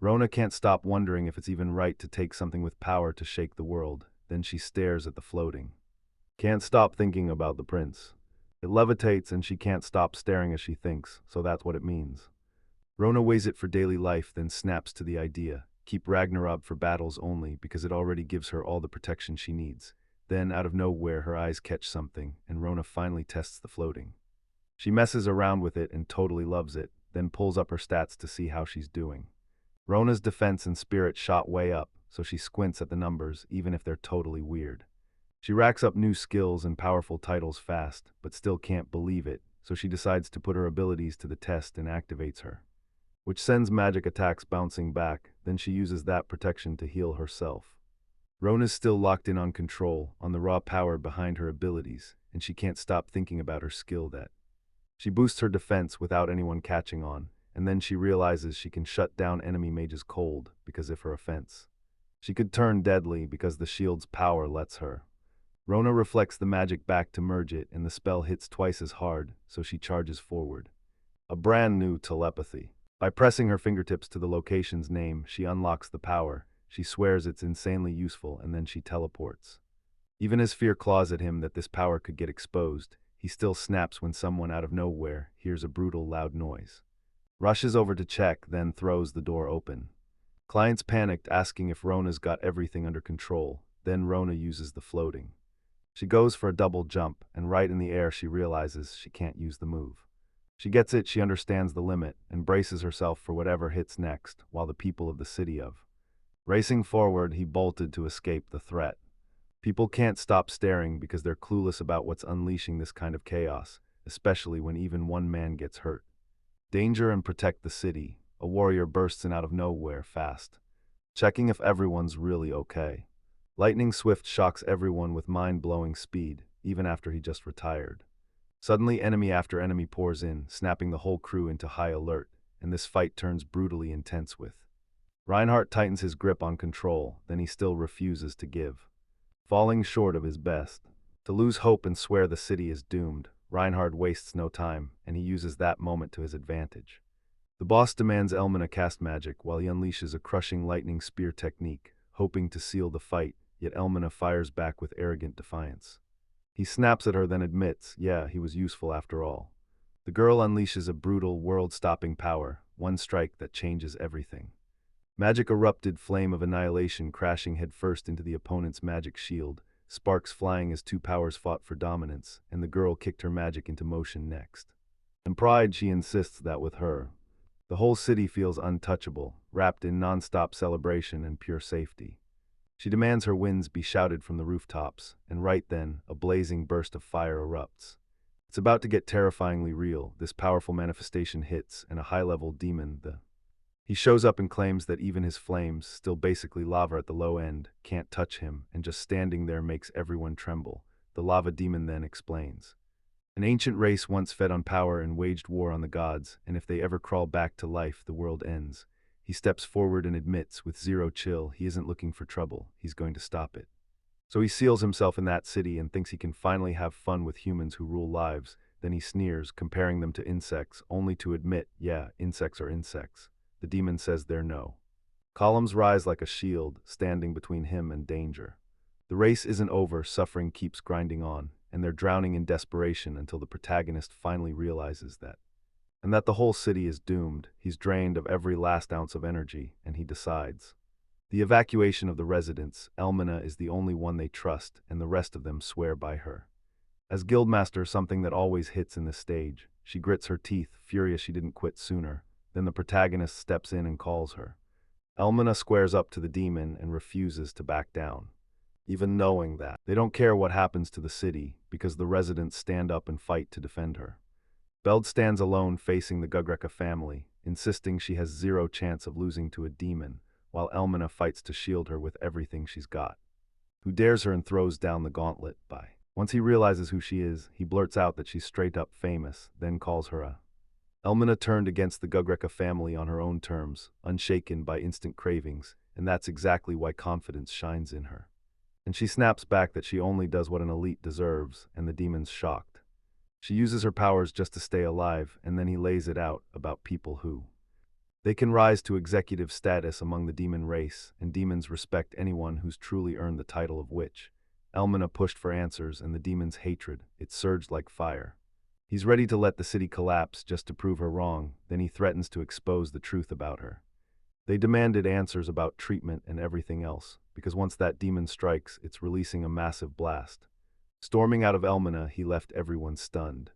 Rona can't stop wondering if it's even right to take something with power to shake the world. Then she stares at the floating. Can't stop thinking about the prince. It levitates and she can't stop staring as she thinks, so that's what it means. Rona weighs it for daily life, then snaps to the idea. Keep Ragnarok for battles only, because it already gives her all the protection she needs. Then, out of nowhere, her eyes catch something, and Rona finally tests the floating. She messes around with it and totally loves it, then pulls up her stats to see how she's doing. Rona's defense and spirit shot way up, so she squints at the numbers, even if they're totally weird. She racks up new skills and powerful titles fast, but still can't believe it, so she decides to put her abilities to the test and activates her, which sends magic attacks bouncing back. Then she uses that protection to heal herself. Rona's still locked in on control, on the raw power behind her abilities, and she can't stop thinking about her skill that. She boosts her defense without anyone catching on, and then she realizes she can shut down enemy mages cold because of her offense. She could turn deadly because the shield's power lets her. Rona reflects the magic back to merge it, and the spell hits twice as hard, so she charges forward. A brand new telepathy. By pressing her fingertips to the location's name, she unlocks the power. She swears it's insanely useful, and then she teleports. Even as fear claws at him that this power could get exposed, he still snaps when someone out of nowhere hears a brutal, loud noise. Rushes over to check, then throws the door open. Clients panicked, asking if Rona's got everything under control. Then Rona uses the floating. She goes for a double jump, and right in the air she realizes she can't use the move. She gets it, she understands the limit, and braces herself for whatever hits next, while the people of the city of. Racing forward, he bolted to escape the threat. People can't stop staring because they're clueless about what's unleashing this kind of chaos, especially when even one man gets hurt. Danger and protect the city. A warrior bursts in out of nowhere, fast, checking if everyone's really okay. Lightning swift shocks everyone with mind-blowing speed, even after he just retired. Suddenly, enemy after enemy pours in, snapping the whole crew into high alert, and this fight turns brutally intense with. Reinhardt tightens his grip on control, then he still refuses to give. Falling short of his best. To lose hope and swear the city is doomed, Reinhardt wastes no time, and he uses that moment to his advantage. The boss demands Elmina cast magic while he unleashes a crushing lightning spear technique, hoping to seal the fight, yet Elmina fires back with arrogant defiance. He snaps at her, then admits, yeah, he was useful after all. The girl unleashes a brutal, world-stopping power, one strike that changes everything. Magic erupted, flame of annihilation crashing headfirst into the opponent's magic shield, sparks flying as two powers fought for dominance, and the girl kicked her magic into motion next. In pride, she insists that with her, the whole city feels untouchable, wrapped in non-stop celebration and pure safety. She demands her winds be shouted from the rooftops, and right then, a blazing burst of fire erupts. It's about to get terrifyingly real. This powerful manifestation hits, and a high-level demon, he shows up and claims that even his flames, still basically lava at the low end, can't touch him, and just standing there makes everyone tremble. The lava demon then explains. An ancient race once fed on power and waged war on the gods, and if they ever crawl back to life, the world ends. He steps forward and admits, with zero chill, he isn't looking for trouble, he's going to stop it. So he seals himself in that city and thinks he can finally have fun with humans who rule lives. Then he sneers, comparing them to insects, only to admit, yeah, insects are insects. The demon says they're no. Columns rise like a shield, standing between him and danger. The race isn't over, suffering keeps grinding on, and they're drowning in desperation until the protagonist finally realizes that. And that the whole city is doomed. He's drained of every last ounce of energy, and he decides. The evacuation of the residents, Elmina is the only one they trust, and the rest of them swear by her. As guildmaster, something that always hits in this stage, she grits her teeth, furious she didn't quit sooner. Then the protagonist steps in and calls her. Elmina squares up to the demon and refuses to back down. Even knowing that, they don't care what happens to the city, because the residents stand up and fight to defend her. Beld stands alone facing the Gugreka family, insisting she has zero chance of losing to a demon, while Elmina fights to shield her with everything she's got. Who dares her and throws down the gauntlet by. Once he realizes who she is, he blurts out that she's straight up famous, then calls her a. Elmina turned against the Gugreka family on her own terms, unshaken by instant cravings, and that's exactly why confidence shines in her. And she snaps back that she only does what an elite deserves, and the demon's shocked. She uses her powers just to stay alive, and then he lays it out about people who. They can rise to executive status among the demon race, and demons respect anyone who's truly earned the title of witch. Elmina pushed for answers, and the demon's hatred, it surged like fire. He's ready to let the city collapse just to prove her wrong, then he threatens to expose the truth about her. They demanded answers about treatment and everything else, because once that demon strikes, it's releasing a massive blast. Storming out of Elmina, he left everyone stunned.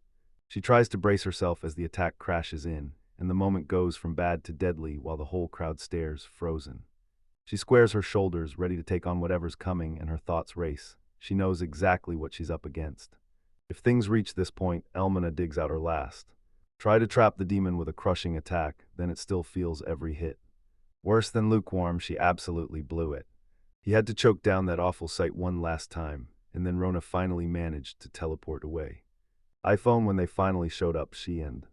She tries to brace herself as the attack crashes in, and the moment goes from bad to deadly while the whole crowd stares, frozen. She squares her shoulders, ready to take on whatever's coming, and her thoughts race. She knows exactly what she's up against. If things reach this point, Elmina digs out her last. Try to trap the demon with a crushing attack, then it still feels every hit. Worse than lukewarm, she absolutely blew it. He had to choke down that awful sight one last time, and then Rona finally managed to teleport away. iPhone, when they finally showed up, she and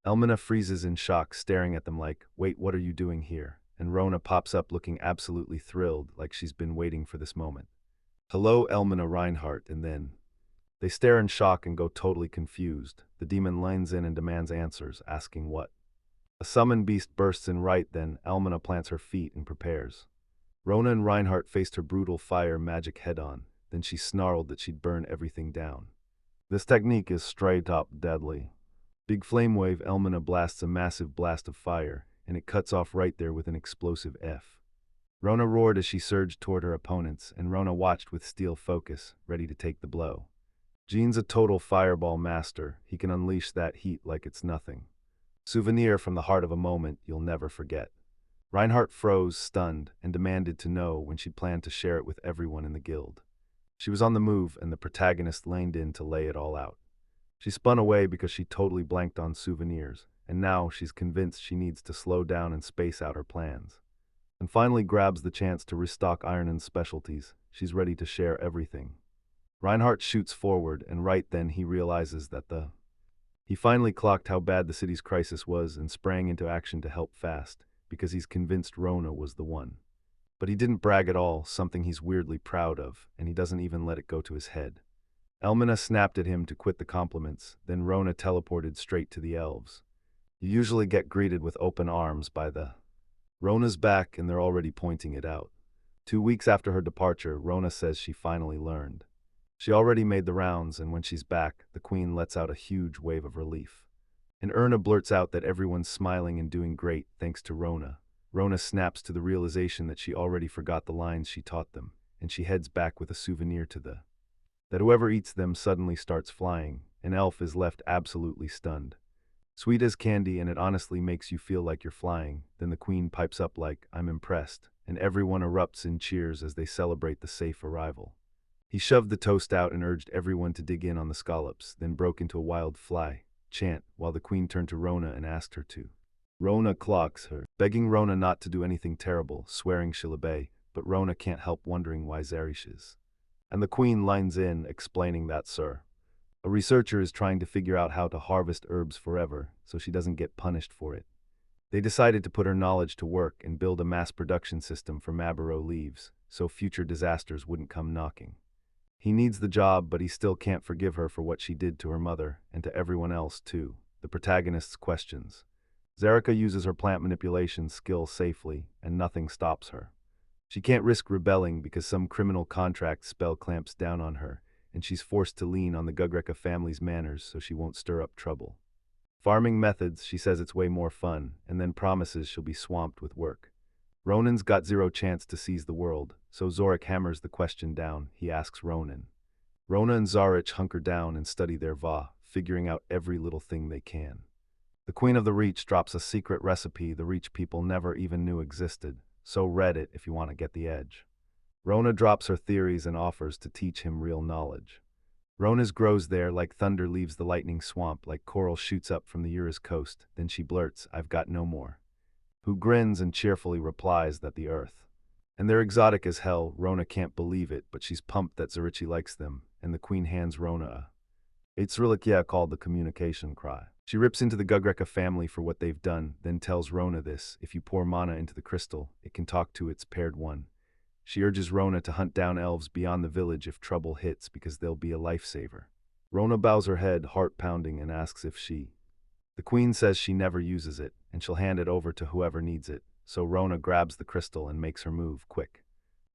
Elmina freezes in shock, staring at them like, wait, what are you doing here? And Rona pops up looking absolutely thrilled, like she's been waiting for this moment. Hello, Elmina Reinhardt, and then. They stare in shock and go totally confused. The demon lines in and demands answers, asking what. A summoned beast bursts in right then, Elmina plants her feet and prepares. Rona and Reinhardt faced her brutal fire magic head-on, then she snarled that she'd burn everything down. This technique is straight up deadly. Big flame wave, Elmina blasts a massive blast of fire, and it cuts off right there with an explosive F. Rona roared as she surged toward her opponents, and Rona watched with steel focus, ready to take the blow. Jean's a total fireball master. He can unleash that heat like it's nothing. Souvenir from the heart of a moment you'll never forget. Reinhardt froze, stunned, and demanded to know when she'd planned to share it with everyone in the guild. She was on the move, and the protagonist leaned in to lay it all out. She spun away because she totally blanked on souvenirs, and now she's convinced she needs to slow down and space out her plans. And finally grabs the chance to restock Ironan's specialties. She's ready to share everything. Reinhardt shoots forward, and right then he realizes that He finally clocked how bad the city's crisis was and sprang into action to help fast, because he's convinced Rona was the one. But he didn't brag at all, something he's weirdly proud of, and he doesn't even let it go to his head. Elmina snapped at him to quit the compliments, then Rona teleported straight to the elves. You usually get greeted with open arms by the. Rona's back, and they're already pointing it out. 2 weeks after her departure, Rona says she finally learned. She already made the rounds, and when she's back, the queen lets out a huge wave of relief. And Erna blurts out that everyone's smiling and doing great thanks to Rona. Rona snaps to the realization that she already forgot the lines she taught them, and she heads back with a souvenir to that whoever eats them suddenly starts flying. An elf is left absolutely stunned. Sweet as candy, and it honestly makes you feel like you're flying. Then the queen pipes up like, "I'm impressed," and everyone erupts in cheers as they celebrate the safe arrival. He shoved the toast out and urged everyone to dig in on the scallops, then broke into a wild fly chant while the queen turned to Rona and asked her to. Rona clocks her, begging Rona not to do anything terrible, swearing she'll obey, but Rona can't help wondering why Zarish is. And the queen lines in, explaining that, "Sir, a researcher is trying to figure out how to harvest herbs forever, so she doesn't get punished for it." They decided to put her knowledge to work and build a mass production system for Mabaro leaves, so future disasters wouldn't come knocking. He needs the job, but he still can't forgive her for what she did to her mother, and to everyone else, too. The protagonist's questions. Zerika uses her plant manipulation skill safely, and nothing stops her. She can't risk rebelling because some criminal contract spell clamps down on her, and she's forced to lean on the Gugreka family's manners so she won't stir up trouble. Farming methods, she says it's way more fun, and then promises she'll be swamped with work. Ronan's got zero chance to seize the world, so Zorik hammers the question down. He asks Ronan. Rona and Zarich hunker down and study their Va, figuring out every little thing they can. The Queen of the Reach drops a secret recipe the Reach people never even knew existed, so read it if you want to get the edge. Rona drops her theories and offers to teach him real knowledge. Rona's grows there like thunder leaves the lightning swamp, like coral shoots up from the Urus coast. Then she blurts, "I've got no more." Who grins and cheerfully replies that the earth. And they're exotic as hell. Rona can't believe it, but she's pumped that Zarichi likes them, and the queen hands Rona a Eitzrilikia called the communication cry. She rips into the Gugreka family for what they've done, then tells Rona this: if you pour mana into the crystal, it can talk to its paired one. She urges Rona to hunt down elves beyond the village if trouble hits because they'll be a lifesaver. Rona bows her head, heart pounding, and asks if she. The queen says she never uses it, and she'll hand it over to whoever needs it, so Rona grabs the crystal and makes her move quick.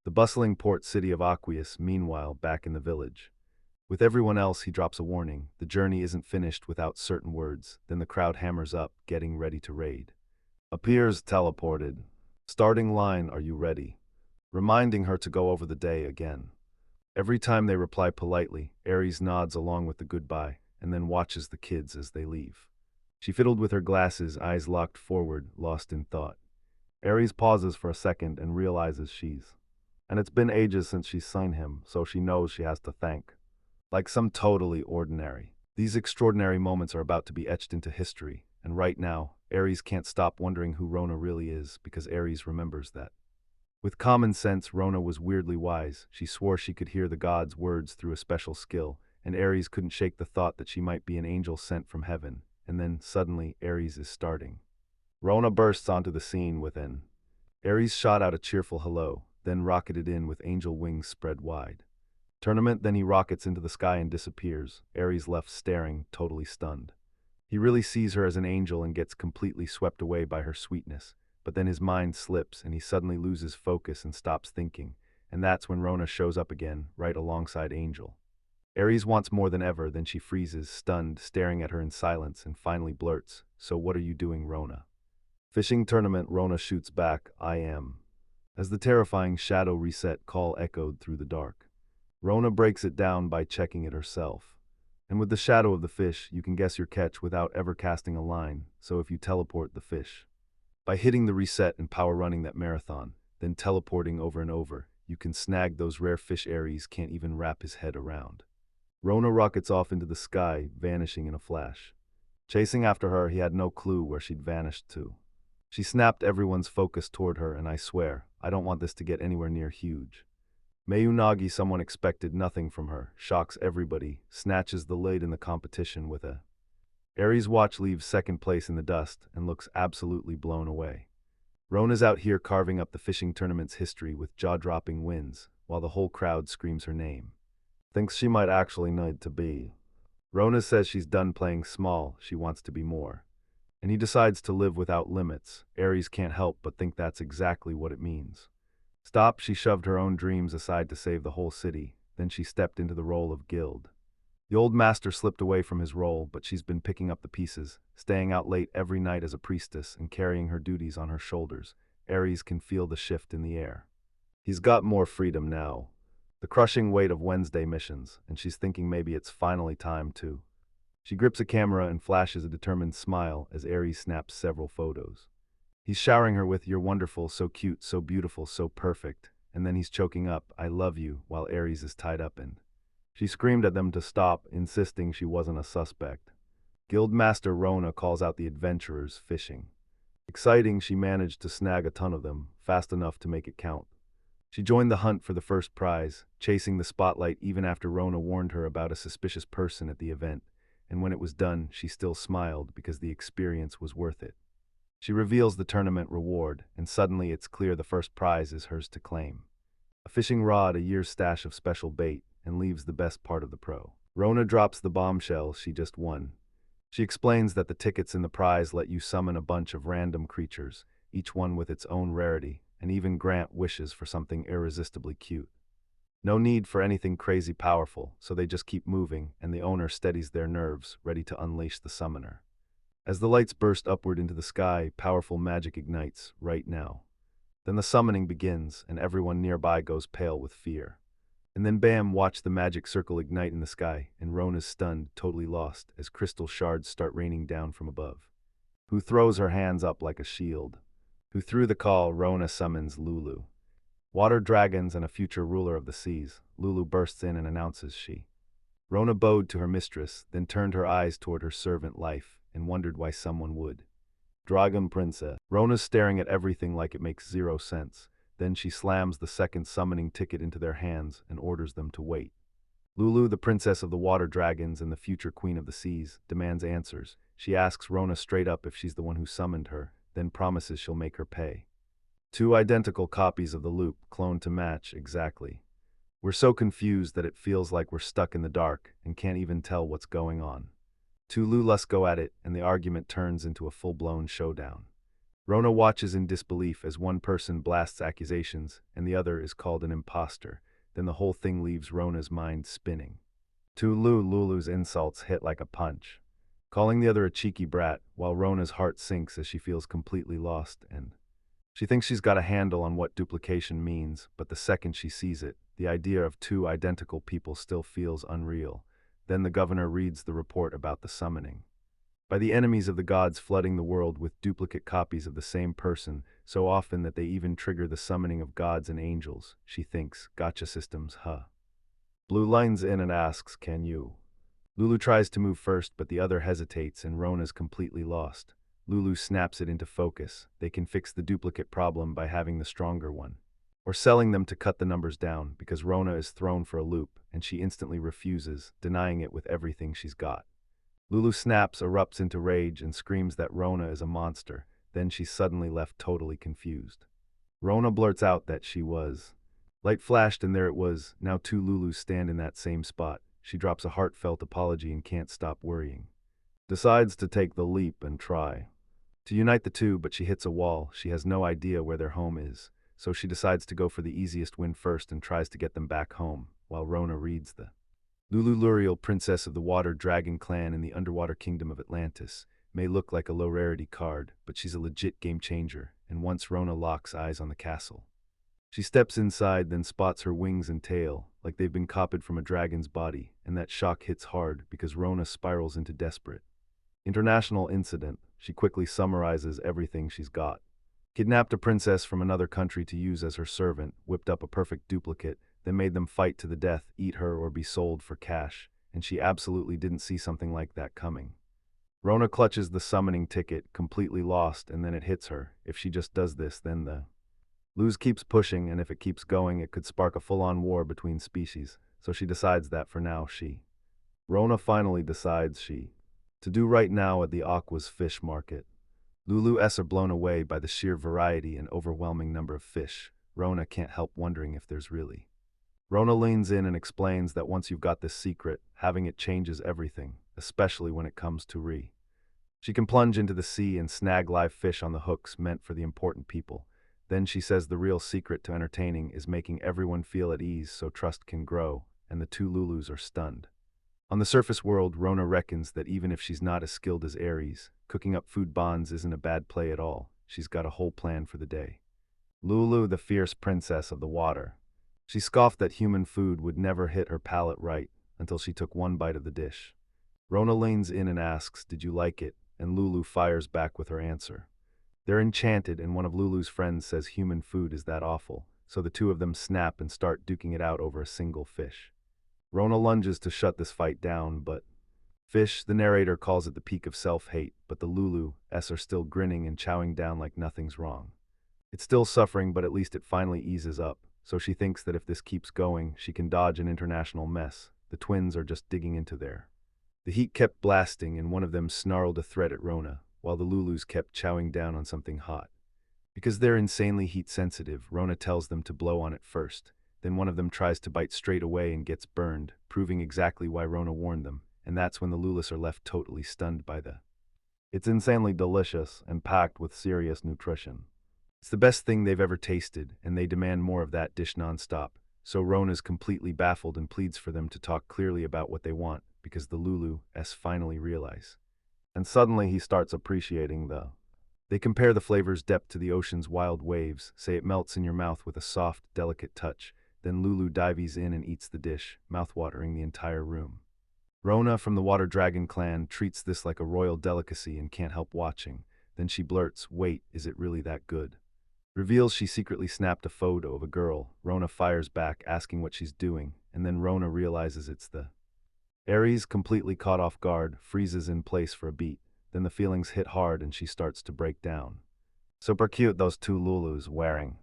The bustling port city of Aqueous, meanwhile, back in the village. With everyone else, he drops a warning. The journey isn't finished without certain words. Then the crowd hammers up, getting ready to raid. Appears teleported. Starting line, "Are you ready?" Reminding her to go over the day again. Every time they reply politely, Ares nods along with the goodbye, and then watches the kids as they leave. She fiddled with her glasses, eyes locked forward, lost in thought. Ares pauses for a second and realizes and it's been ages since she's seen him, so she knows she has to thank. Like some totally ordinary. These extraordinary moments are about to be etched into history, and right now, Ares can't stop wondering who Rona really is, because Ares remembers that. With common sense, Rona was weirdly wise. She swore she could hear the gods' words through a special skill, and Ares couldn't shake the thought that she might be an angel sent from heaven. And then, suddenly, Ares is starting. Rona bursts onto the scene with an Ares shot out a cheerful hello, then rocketed in with angel wings spread wide. Tournament, then he rockets into the sky and disappears, Ares left staring, totally stunned. He really sees her as an angel and gets completely swept away by her sweetness, but then his mind slips and he suddenly loses focus and stops thinking, and that's when Rona shows up again, right alongside Angel. Ares wants more than ever, then she freezes, stunned, staring at her in silence, and finally blurts, "So what are you doing, Rona?" Fishing tournament, Rona shoots back, "I am." As the terrifying shadow reset call echoed through the dark. Rona breaks it down by checking it herself. And with the shadow of the fish, you can guess your catch without ever casting a line, so if you teleport the fish. By hitting the reset and power running that marathon, then teleporting over and over, you can snag those rare fish Ares can't even wrap his head around. Rona rockets off into the sky, vanishing in a flash. Chasing after her, he had no clue where she'd vanished to. She snapped everyone's focus toward her, and I swear, I don't want this to get anywhere near huge. Mayunagi, someone expected nothing from her, shocks everybody, snatches the lead in the competition with a Ares' watch, leaves second place in the dust, and looks absolutely blown away. Rona's out here carving up the fishing tournament's history with jaw-dropping wins, while the whole crowd screams her name. Thinks she might actually need to be. Rona says she's done playing small, she wants to be more. And he decides to live without limits. Ares can't help but think that's exactly what it means. Stop, she shoved her own dreams aside to save the whole city, then she stepped into the role of guild. The old master slipped away from his role, but she's been picking up the pieces, staying out late every night as a priestess and carrying her duties on her shoulders. Aries can feel the shift in the air. He's got more freedom now. The crushing weight of Wednesday missions, and she's thinking maybe it's finally time to. She grips a camera and flashes a determined smile as Aries snaps several photos. He's showering her with "You're wonderful, so cute, so beautiful, so perfect," and then he's choking up "I love you" while Aries is tied up in. She screamed at them to stop, insisting she wasn't a suspect. Guildmaster Rona calls out the adventurers fishing. Exciting, she managed to snag a ton of them, fast enough to make it count. She joined the hunt for the first prize, chasing the spotlight even after Rona warned her about a suspicious person at the event, and when it was done, she still smiled because the experience was worth it. She reveals the tournament reward, and suddenly it's clear the first prize is hers to claim. A fishing rod, a year's stash of special bait, and leaves the best part of the pro. Rona drops the bombshell she just won. She explains that the tickets in the prize let you summon a bunch of random creatures, each one with its own rarity, and even grant wishes for something irresistibly cute. No need for anything crazy powerful, so they just keep moving, and the owner steadies their nerves, ready to unleash the summoner. As the lights burst upward into the sky, powerful magic ignites, right now. Then the summoning begins, and everyone nearby goes pale with fear. And then bam, watch the magic circle ignite in the sky, and Rona's stunned, totally lost, as crystal shards start raining down from above. Who throws her hands up like a shield? Who threw the call? Rona summons Lulu. Water dragons and a future ruler of the seas. Lulu bursts in and announces she. Rona bowed to her mistress, then turned her eyes toward her servant Life, and wondered why someone would. Dragon Princess. Rona's staring at everything like it makes zero sense. Then she slams the second summoning ticket into their hands and orders them to wait. Lulu, the princess of the water dragons and the future queen of the seas, demands answers. She asks Rona straight up if she's the one who summoned her, then promises she'll make her pay. 2 identical copies of the loop, cloned to match exactly. We're so confused that it feels like we're stuck in the dark and can't even tell what's going on. 2 Lulas go at it, and the argument turns into a full-blown showdown. Rona watches in disbelief as one person blasts accusations and the other is called an imposter. Then the whole thing leaves Rona's mind spinning. To Lulu's insults hit like a punch, calling the other a cheeky brat, while Rona's heart sinks as she feels completely lost, and she thinks she's got a handle on what duplication means, but the second she sees it, the idea of 2 identical people still feels unreal. Then the governor reads the report about the summoning. By the enemies of the gods flooding the world with duplicate copies of the same person, so often that they even trigger the summoning of gods and angels, she thinks, gotcha systems, huh? Blue lines in and asks, can you? Lulu tries to move first, but the other hesitates and Rona's completely lost. Lulu snaps it into focus. They can fix the duplicate problem by having the stronger one. Or selling them to cut the numbers down, because Rona is thrown for a loop, and she instantly refuses, denying it with everything she's got. Lulu snaps, erupts into rage, and screams that Rona is a monster. Then she's suddenly left totally confused. Rona blurts out that she was. Light flashed and there it was. Now 2 Lulus stand in that same spot. She drops a heartfelt apology and can't stop worrying. Decides to take the leap and try to unite the 2, but she hits a wall. She has no idea where their home is, so she decides to go for the easiest win first and tries to get them back home, while Rona reads the Lulu Luriel, princess of the water dragon clan in the underwater kingdom of Atlantis. May look like a low-rarity card, but she's a legit game changer, and once Rona locks eyes on the castle. She steps inside, then spots her wings and tail, like they've been copied from a dragon's body, and that shock hits hard because Rona spirals into desperate. International incident. She quickly summarizes everything she's got. Kidnapped a princess from another country to use as her servant, whipped up a perfect duplicate, then made them fight to the death, eat her, or be sold for cash, and she absolutely didn't see something like that coming. Rona clutches the summoning ticket, completely lost, and then it hits her. If she just does this, then the Luz keeps pushing, and if it keeps going, it could spark a full-on war between species, so she decides that for now Rona finally decides to do right now at the Aqua's fish market. Lulu-s are blown away by the sheer variety and overwhelming number of fish. Rona can't help wondering if there's really. Rona leans in and explains that once you've got this secret, having it changes everything, especially when it comes to She can plunge into the sea and snag live fish on the hooks meant for the important people. Then she says the real secret to entertaining is making everyone feel at ease so trust can grow, and the 2 Lulus are stunned. On the surface world, Rona reckons that even if she's not as skilled as Ares, cooking up food bonds isn't a bad play at all. She's got a whole plan for the day. Lulu, the fierce princess of the water. She scoffed that human food would never hit her palate right until she took one bite of the dish. Rona leans in and asks, "Did you like it?" And Lulu fires back with her answer. They're enchanted, and one of Lulu's friends says human food is that awful, so the two of them snap and start duking it out over a single fish. Rona lunges to shut this fight down, but Fish, the narrator, calls it the peak of self-hate, but the Lulu-s are still grinning and chowing down like nothing's wrong. It's still suffering, but at least it finally eases up, so she thinks that if this keeps going, she can dodge an international mess. The twins are just digging into there. The heat kept blasting, and one of them snarled a threat at Rona, while the Lulus kept chowing down on something hot. Because they're insanely heat-sensitive, Rona tells them to blow on it first. Then one of them tries to bite straight away and gets burned, proving exactly why Rona warned them, and that's when the Lulus are left totally stunned by the... It's insanely delicious and packed with serious nutrition. It's the best thing they've ever tasted, and they demand more of that dish nonstop, so Rona's completely baffled and pleads for them to talk clearly about what they want, because the Lulu-s finally realize. And suddenly he starts appreciating the... They compare the flavor's depth to the ocean's wild waves, say it melts in your mouth with a soft, delicate touch. Then Lulu dives in and eats the dish, mouth-watering the entire room. Rona from the Water Dragon clan treats this like a royal delicacy and can't help watching. Then she blurts, "Wait, is it really that good?" Reveals she secretly snapped a photo of a girl. Rona fires back, asking what she's doing, and then Rona realizes it's the... Ares, completely caught off guard, freezes in place for a beat. Then the feelings hit hard and she starts to break down. "Super cute those two Lulus wearing."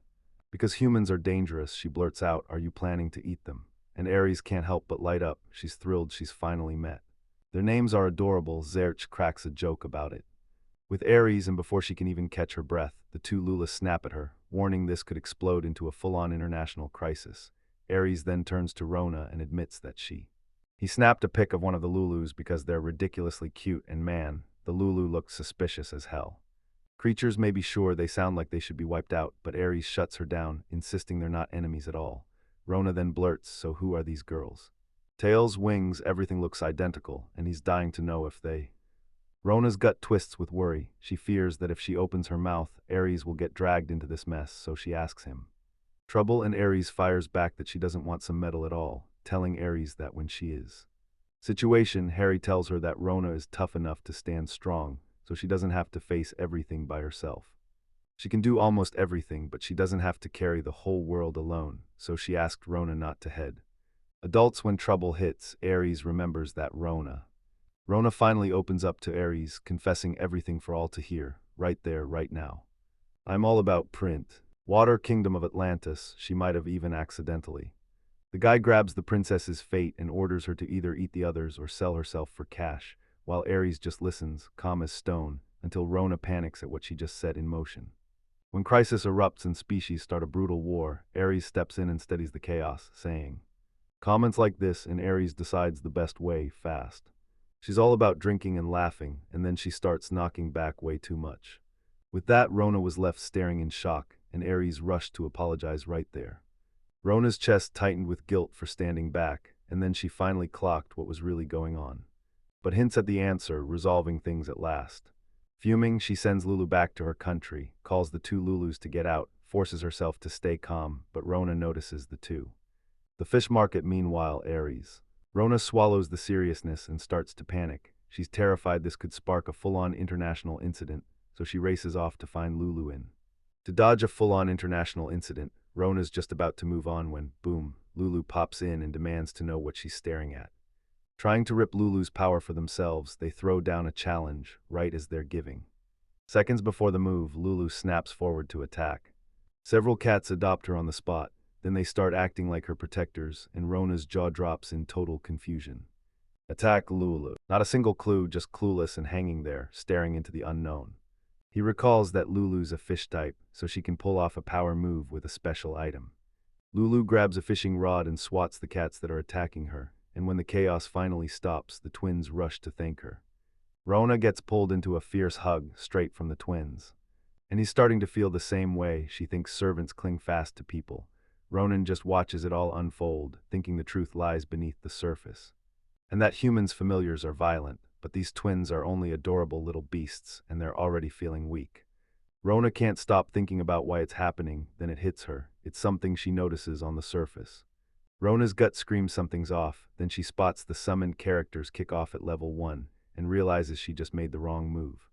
Because humans are dangerous, she blurts out, "Are you planning to eat them?" And Ares can't help but light up. She's thrilled she's finally met. Their names are adorable. Zerch cracks a joke about it. With Ares, and before she can even catch her breath, the two Lulus snap at her, warning this could explode into a full-on international crisis. Ares then turns to Rona and admits that he snapped a pic of one of the Lulus because they're ridiculously cute, and man, the Lulu looks suspicious as hell. Creatures may be sure they sound like they should be wiped out, but Ares shuts her down, insisting they're not enemies at all. Rona then blurts, "So who are these girls?" Tails, wings, everything looks identical, and he's dying to know if they... Rona's gut twists with worry. She fears that if she opens her mouth, Ares will get dragged into this mess, so she asks him. Trouble, and Ares fires back that she doesn't want some metal at all, telling Ares that when she is... Situation, Harry tells her that Rona is tough enough to stand strong, so she doesn't have to face everything by herself. She can do almost everything, but she doesn't have to carry the whole world alone, so she asked Rona not to head. Adults, when trouble hits, Ares remembers that Rona. Rona finally opens up to Ares, confessing everything for all to hear, right there, right now. "I'm all about print. Water Kingdom of Atlantis," she might have even accidentally. The guy grabs the princess's fate and orders her to either eat the others or sell herself for cash, while Ares just listens, calm as stone, until Rona panics at what she just set in motion. When crisis erupts and species start a brutal war, Ares steps in and steadies the chaos, saying, comments like this, and Ares decides the best way, fast. She's all about drinking and laughing, and then she starts knocking back way too much. With that, Rona was left staring in shock, and Ares rushed to apologize right there. Rona's chest tightened with guilt for standing back, and then she finally clocked what was really going on. But hints at the answer, resolving things at last. Fuming, she sends Lulu back to her country, calls the two Lulus to get out, forces herself to stay calm, but Rona notices the two. The fish market, meanwhile, Ares. Rona swallows the seriousness and starts to panic. She's terrified this could spark a full-on international incident, so she races off to find Lulu in. To dodge a full-on international incident, Rona's just about to move on when, boom, Lulu pops in and demands to know what she's staring at. Trying to rip Lulu's power for themselves, they throw down a challenge, right as they're giving. Seconds before the move, Lulu snaps forward to attack. Several cats adopt her on the spot, then they start acting like her protectors, and Rona's jaw drops in total confusion. Attack Lulu. Not a single clue, just clueless and hanging there, staring into the unknown. He recalls that Lulu's a fish type, so she can pull off a power move with a special item. Lulu grabs a fishing rod and swats the cats that are attacking her, and when the chaos finally stops, the twins rush to thank her. Rona gets pulled into a fierce hug, straight from the twins. And he's starting to feel the same way. She thinks servants cling fast to people. Ronan just watches it all unfold, thinking the truth lies beneath the surface. and that humans' familiars are violent, but these twins are only adorable little beasts, and they're already feeling weak. Rona can't stop thinking about why it's happening, then it hits her. It's something she notices on the surface. Rona's gut screams something's off, then she spots the summoned characters kick off at level 1, and realizes she just made the wrong move.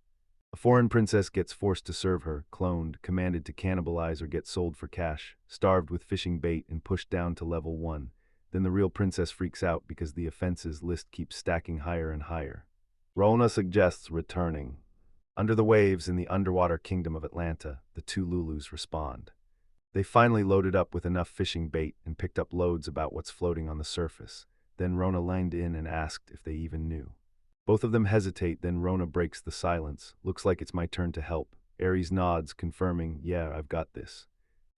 A foreign princess gets forced to serve her, cloned, commanded to cannibalize or get sold for cash, starved with fishing bait and pushed down to level 1. Then the real princess freaks out because the offenses list keeps stacking higher and higher. Rona suggests returning. Under the waves in the underwater kingdom of Atlanta, the two Lulus respond. They finally loaded up with enough fishing bait and picked up loads about what's floating on the surface. Then Rona leaned in and asked if they even knew. Both of them hesitate, then Rona breaks the silence. Looks like it's my turn to help. Ares nods, confirming, yeah, I've got this.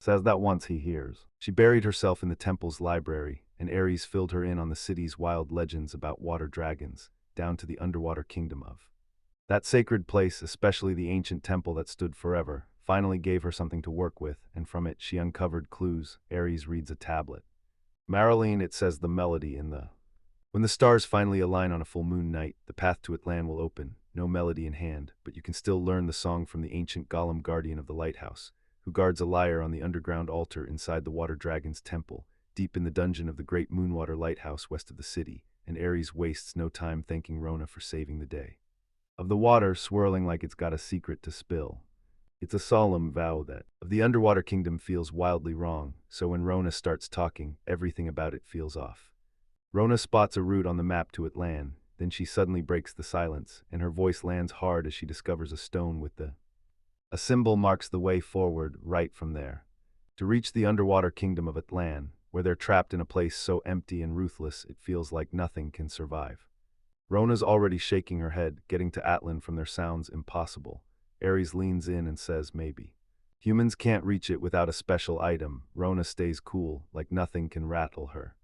Says that once he hears. She buried herself in the temple's library, and Ares filled her in on the city's wild legends about water dragons, down to the underwater kingdom of. That sacred place, especially the ancient temple that stood forever, finally gave her something to work with, and from it she uncovered clues. Ares reads a tablet. Marilyn, it says the melody in the. When the stars finally align on a full moon night, the path to Atlan will open, no melody in hand, but you can still learn the song from the ancient golem guardian of the lighthouse, who guards a lyre on the underground altar inside the water dragon's temple, deep in the dungeon of the great Moonwater lighthouse west of the city, and Ares wastes no time thanking Rona for saving the day. Of the water swirling like it's got a secret to spill. It's a solemn vow that, of the underwater kingdom feels wildly wrong, so when Rona starts talking, everything about it feels off. Rona spots a route on the map to Atlan, then she suddenly breaks the silence, and her voice lands hard as she discovers a stone with the. A symbol marks the way forward right from there. To reach the underwater kingdom of Atlan, where they're trapped in a place so empty and ruthless it feels like nothing can survive. Rona's already shaking her head, getting to Atlan from there sounds impossible. Ares leans in and says maybe. Humans can't reach it without a special item. Rona stays cool, like nothing can rattle her.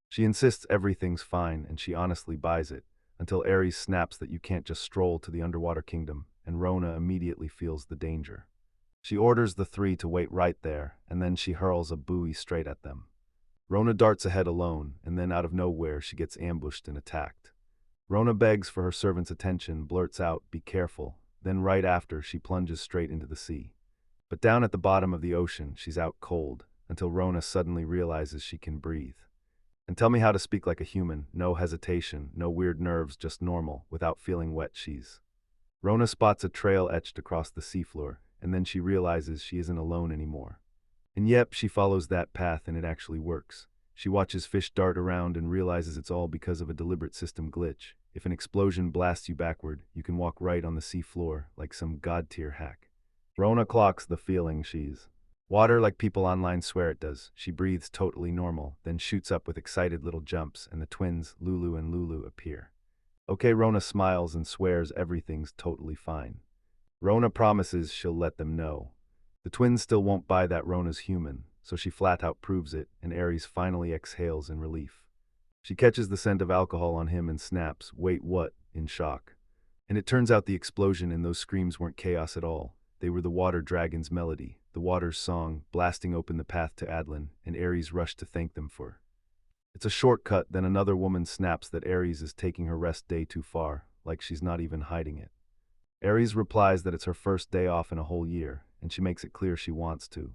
She insists everything's fine, and she honestly buys it, until Ares snaps that you can't just stroll to the underwater kingdom, and Rona immediately feels the danger. She orders the three to wait right there, and then she hurls a buoy straight at them. Rona darts ahead alone, and then out of nowhere she gets ambushed and attacked. Rona begs for her servant's attention, blurts out, "Be careful," then right after she plunges straight into the sea. But down at the bottom of the ocean, she's out cold, until Rona suddenly realizes she can breathe. And tell me how to speak like a human, no hesitation, no weird nerves, just normal, without feeling wet. Rona spots a trail etched across the seafloor, and then she realizes she isn't alone anymore. And yep, she follows that path and it actually works. She watches fish dart around and realizes it's all because of a deliberate system glitch. If an explosion blasts you backward, you can walk right on the seafloor, like some god-tier hack. Rona clocks the feeling she's. Water like people online swear it does. She breathes totally normal, then shoots up with excited little jumps, and the twins, Lulu and Lulu, appear. Okay, Rona smiles and swears everything's totally fine. Rona promises she'll let them know. The twins still won't buy that Rona's human, so she flat out proves it, and Ares finally exhales in relief. She catches the scent of alcohol on him and snaps, "Wait, what?" in shock. And it turns out the explosion and those screams weren't chaos at all. They were the water dragon's melody, the water's song, blasting open the path to Atlan, and Ares rushed to thank them for. It's a shortcut, then another woman snaps that Ares is taking her rest day too far, like she's not even hiding it. Ares replies that it's her first day off in a whole year, and she makes it clear she wants to.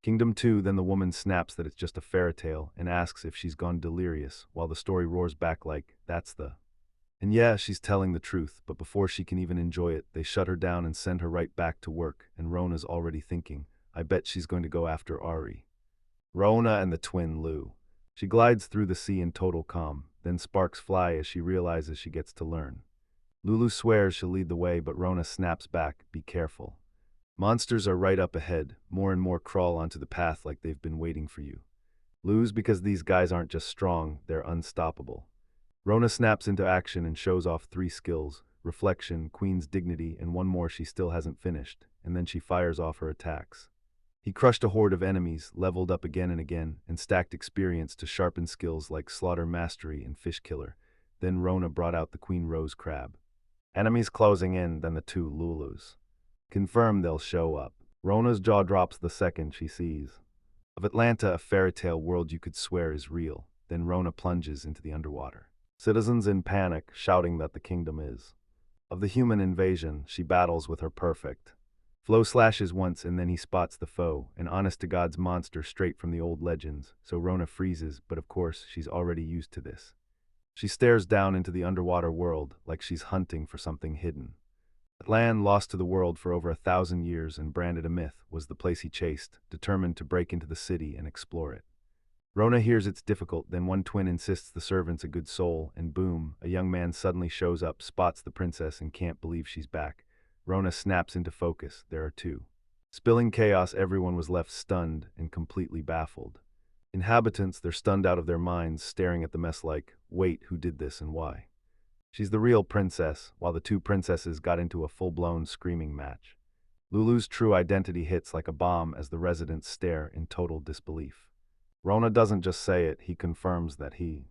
Kingdom 2, then the woman snaps that it's just a fairy tale and asks if she's gone delirious, while the story roars back like, that's the. And yeah, she's telling the truth, but before she can even enjoy it, they shut her down and send her right back to work, and Rona's already thinking, I bet she's going to go after Ari. Rona and the twin Lu. She glides through the sea in total calm, then sparks fly as she realizes she gets to learn. Lulu swears she'll lead the way, but Rona snaps back, be careful. Monsters are right up ahead, more and more crawl onto the path like they've been waiting for you. Lose because these guys aren't just strong, they're unstoppable. Rona snaps into action and shows off 3 skills, reflection, queen's dignity, and one more she still hasn't finished, and then she fires off her attacks. He crushed a horde of enemies, leveled up again and again, and stacked experience to sharpen skills like slaughter mastery and fish killer. Then Rona brought out the queen rose crab. Enemies closing in, then the 2 Lulus. Confirm they'll show up. Rona's jaw drops the second she sees. Of Atlanta, a fairy tale world you could swear is real. Then Rona plunges into the underwater. Citizens in panic, shouting that the kingdom is of the human invasion. She battles with her perfect Flo slashes once and then he spots the foe, an honest-to-God's monster straight from the old legends, so Rona freezes, but of course she's already used to this. She stares down into the underwater world like she's hunting for something hidden. That land lost to the world for over 1,000 years and branded a myth was the place he chased, determined to break into the city and explore it. Rona hears it's difficult, then one twin insists the servant's a good soul, and boom, a young man suddenly shows up, spots the princess, and can't believe she's back. Rona snaps into focus. There are two. Spilling chaos, everyone was left stunned and completely baffled. Inhabitants, they're stunned out of their minds, staring at the mess like, wait, who did this and why? She's the real princess, while the two princesses got into a full-blown screaming match. Lulu's true identity hits like a bomb as the residents stare in total disbelief. Rona doesn't just say it, he confirms that he.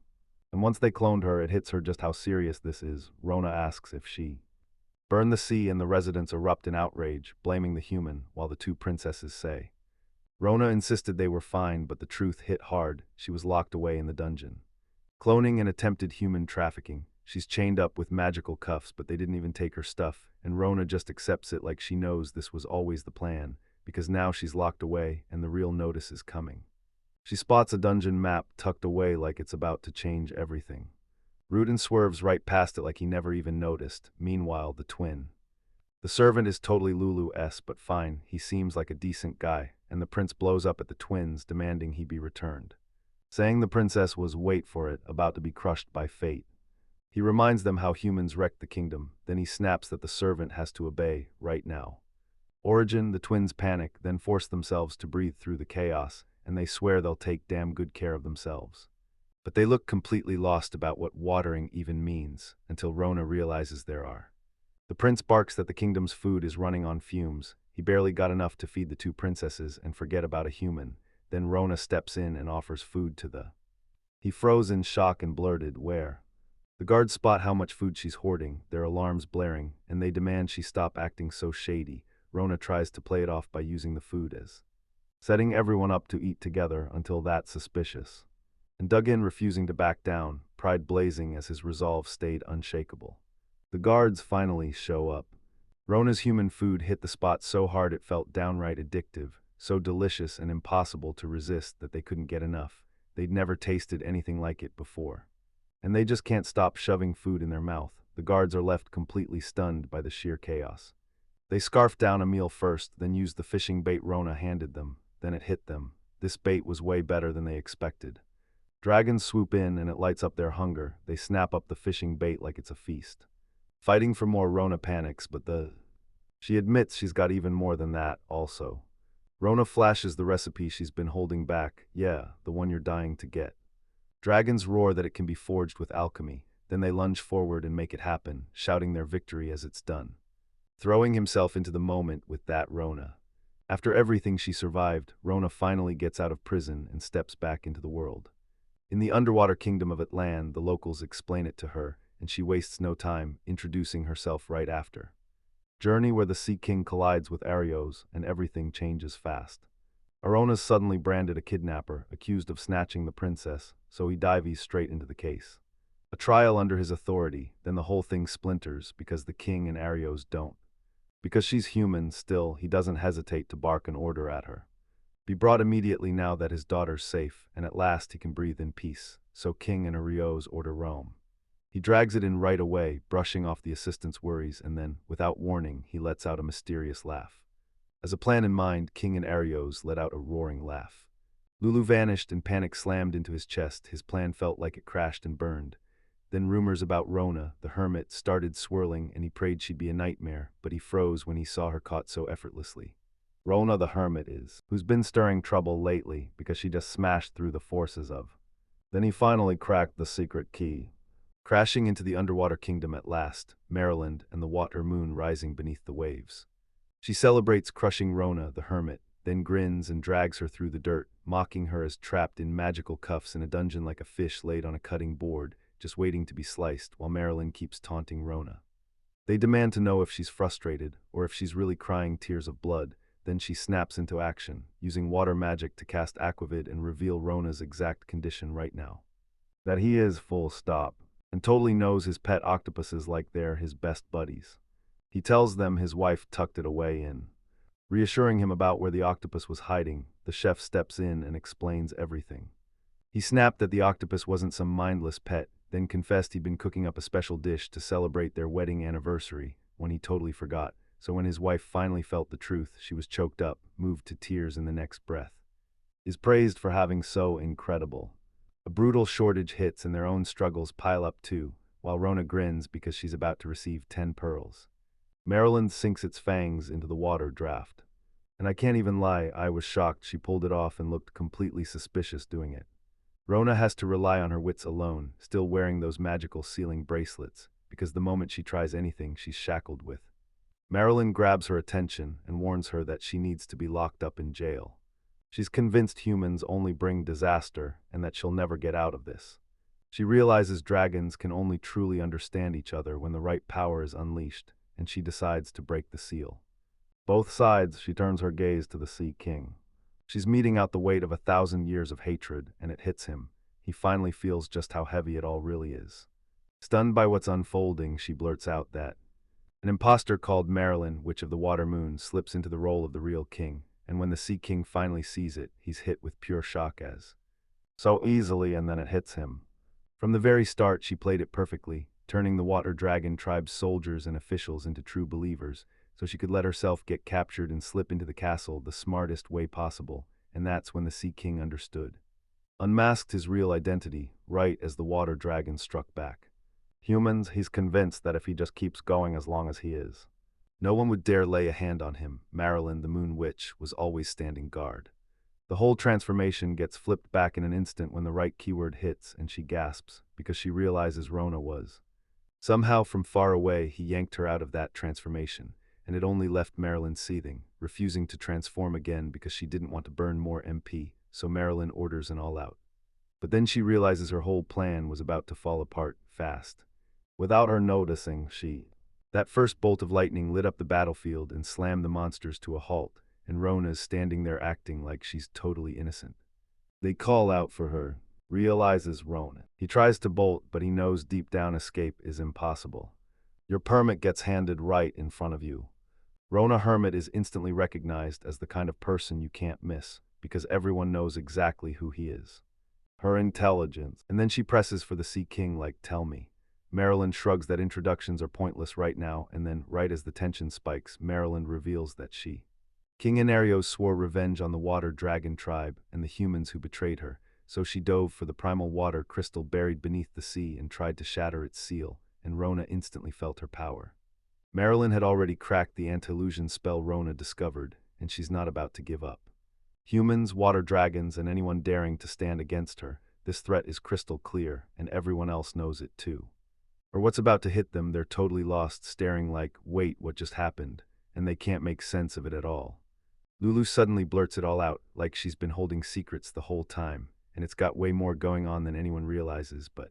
And once they cloned her, it hits her just how serious this is. Rona asks if she burn the sea, and the residents erupt in outrage, blaming the human, while the two princesses say Rona insisted they were fine, but the truth hit hard. She was locked away in the dungeon. Cloning and attempted human trafficking. She's chained up with magical cuffs, but they didn't even take her stuff, and Rona just accepts it like she knows this was always the plan, because now she's locked away and the real notice is coming. She spots a dungeon map tucked away like it's about to change everything. Rudin swerves right past it like he never even noticed. Meanwhile, the twin. The servant is totally Lulu-esque, but fine, he seems like a decent guy, and the prince blows up at the twins, demanding he be returned. Saying the princess was, wait for it, about to be crushed by fate. He reminds them how humans wrecked the kingdom, then he snaps that the servant has to obey, right now. Origin, the twins panic, then force themselves to breathe through the chaos, and they swear they'll take damn good care of themselves. But they look completely lost about what watering even means, until Rona realizes there are. The prince barks that the kingdom's food is running on fumes. He barely got enough to feed the two princesses and forget about a human. Then Rona steps in and offers food to the. He froze in shock and blurted, where? The guards spot how much food she's hoarding, their alarms blaring, and they demand she stop acting so shady. Rona tries to play it off by using the food as setting everyone up to eat together until that's suspicious. And dug in, refusing to back down, pride blazing as his resolve stayed unshakable. The guards finally show up. Rona's human food hit the spot so hard it felt downright addictive, so delicious and impossible to resist that they couldn't get enough. They'd never tasted anything like it before. And they just can't stop shoving food in their mouth. The guards are left completely stunned by the sheer chaos. They scarfed down a meal first, then used the fishing bait Rona handed them. Then it hit them. This bait was way better than they expected. Dragons swoop in and it lights up their hunger. They snap up the fishing bait like it's a feast. Fighting for more, Rona panics, but she admits she's got even more than that, also. Rona flashes the recipe she's been holding back. Yeah, the one you're dying to get. Dragons roar that it can be forged with alchemy. Then they lunge forward and make it happen, shouting their victory as it's done. Throwing himself into the moment with that, Rona. After everything she survived, Rona finally gets out of prison and steps back into the world. In the underwater kingdom of Atlan, the locals explain it to her, and she wastes no time, introducing herself right after. Journey where the Sea King collides with Arios, and everything changes fast. Arona's suddenly branded a kidnapper, accused of snatching the princess, so he dives straight into the case. A trial under his authority, then the whole thing splinters because the king and Arios don't. Because she's human, still, he doesn't hesitate to bark an order at her. Be brought immediately now that his daughter's safe, and at last he can breathe in peace, so King and Arios order Rome. He drags it in right away, brushing off the assistant's worries, and then, without warning, he lets out a mysterious laugh. As a plan in mind, King and Arios let out a roaring laugh. Lulu vanished and panic slammed into his chest. His plan felt like it crashed and burned. Then rumors about Rona, the hermit, started swirling, and he prayed she'd be a nightmare, but he froze when he saw her caught so effortlessly. Rona the hermit who's been stirring trouble lately because she just smashed through the forces of. Then he finally cracked the secret key. Crashing into the underwater kingdom at last, Maryland and the water moon rising beneath the waves. She celebrates crushing Rona the hermit, then grins and drags her through the dirt, mocking her as trapped in magical cuffs in a dungeon like a fish laid on a cutting board, just waiting to be sliced, while Marilyn keeps taunting Rona. They demand to know if she's frustrated, or if she's really crying tears of blood. Then she snaps into action, using water magic to cast Aquavid and reveal Rona's exact condition right now. That he is full stop. and totally knows his pet octopuses like they're his best buddies. He tells them his wife tucked it away in. Reassuring him about where the octopus was hiding, the chef steps in and explains everything. He snapped that the octopus wasn't some mindless pet, then confessed he'd been cooking up a special dish to celebrate their wedding anniversary, when he totally forgot. So when his wife finally felt the truth, she was choked up, moved to tears in the next breath. Is praised for having so incredible. A brutal shortage hits and their own struggles pile up too, while Rona grins because she's about to receive 10 pearls. Maryland sinks its fangs into the water draft. And I can't even lie, I was shocked she pulled it off and looked completely suspicious doing it. Rona has to rely on her wits alone, still wearing those magical sealing bracelets, because the moment she tries anything, she's shackled with. Marilyn grabs her attention and warns her that she needs to be locked up in jail. She's convinced humans only bring disaster and that she'll never get out of this. She realizes dragons can only truly understand each other when the right power is unleashed, and she decides to break the seal. Both sides, she turns her gaze to the Sea King. She's meting out the weight of 1,000 years of hatred, and it hits him. He finally feels just how heavy it all really is. Stunned by what's unfolding, she blurts out that an imposter called Marilyn, Witch of the Water Moon, slips into the role of the real king, and when the Sea King finally sees it, he's hit with pure shock as so easily, and then it hits him. From the very start, she played it perfectly, turning the Water Dragon tribe's soldiers and officials into true believers, so she could let herself get captured and slip into the castle the smartest way possible, and that's when the Sea King understood. Unmasked his real identity, right as the Water Dragon struck back. Humans, he's convinced that if he just keeps going as long as he is, no one would dare lay a hand on him. Marilyn, the Moon Witch, was always standing guard. The whole transformation gets flipped back in an instant when the right keyword hits and she gasps, because she realizes Rona was. Somehow from far away, he yanked her out of that transformation, and it only left Marilyn seething, refusing to transform again because she didn't want to burn more MP, so Marilyn orders an all-out. But then she realizes her whole plan was about to fall apart fast. Without her noticing, that first bolt of lightning lit up the battlefield and slammed the monsters to a halt, and Rona's standing there acting like she's totally innocent. They call out for her, realizes Rona. He tries to bolt, but he knows deep down escape is impossible. Your permit gets handed right in front of you. Rona Hermit is instantly recognized as the kind of person you can't miss, because everyone knows exactly who he is. Her intelligence. And then she presses for the Sea King like, tell me. Marilyn shrugs that introductions are pointless right now, and then, right as the tension spikes, Marilyn reveals that King Enarios swore revenge on the Water Dragon tribe and the humans who betrayed her, so she dove for the primal water crystal buried beneath the sea and tried to shatter its seal, and Rona instantly felt her power. Marilyn had already cracked the anti-illusion spell Rona discovered, and she's not about to give up. Humans, water dragons, and anyone daring to stand against her, this threat is crystal clear, and everyone else knows it too. Or what's about to hit them, they're totally lost, staring like, wait, what just happened? And they can't make sense of it at all. Lulu suddenly blurts it all out, like she's been holding secrets the whole time, and it's got way more going on than anyone realizes, but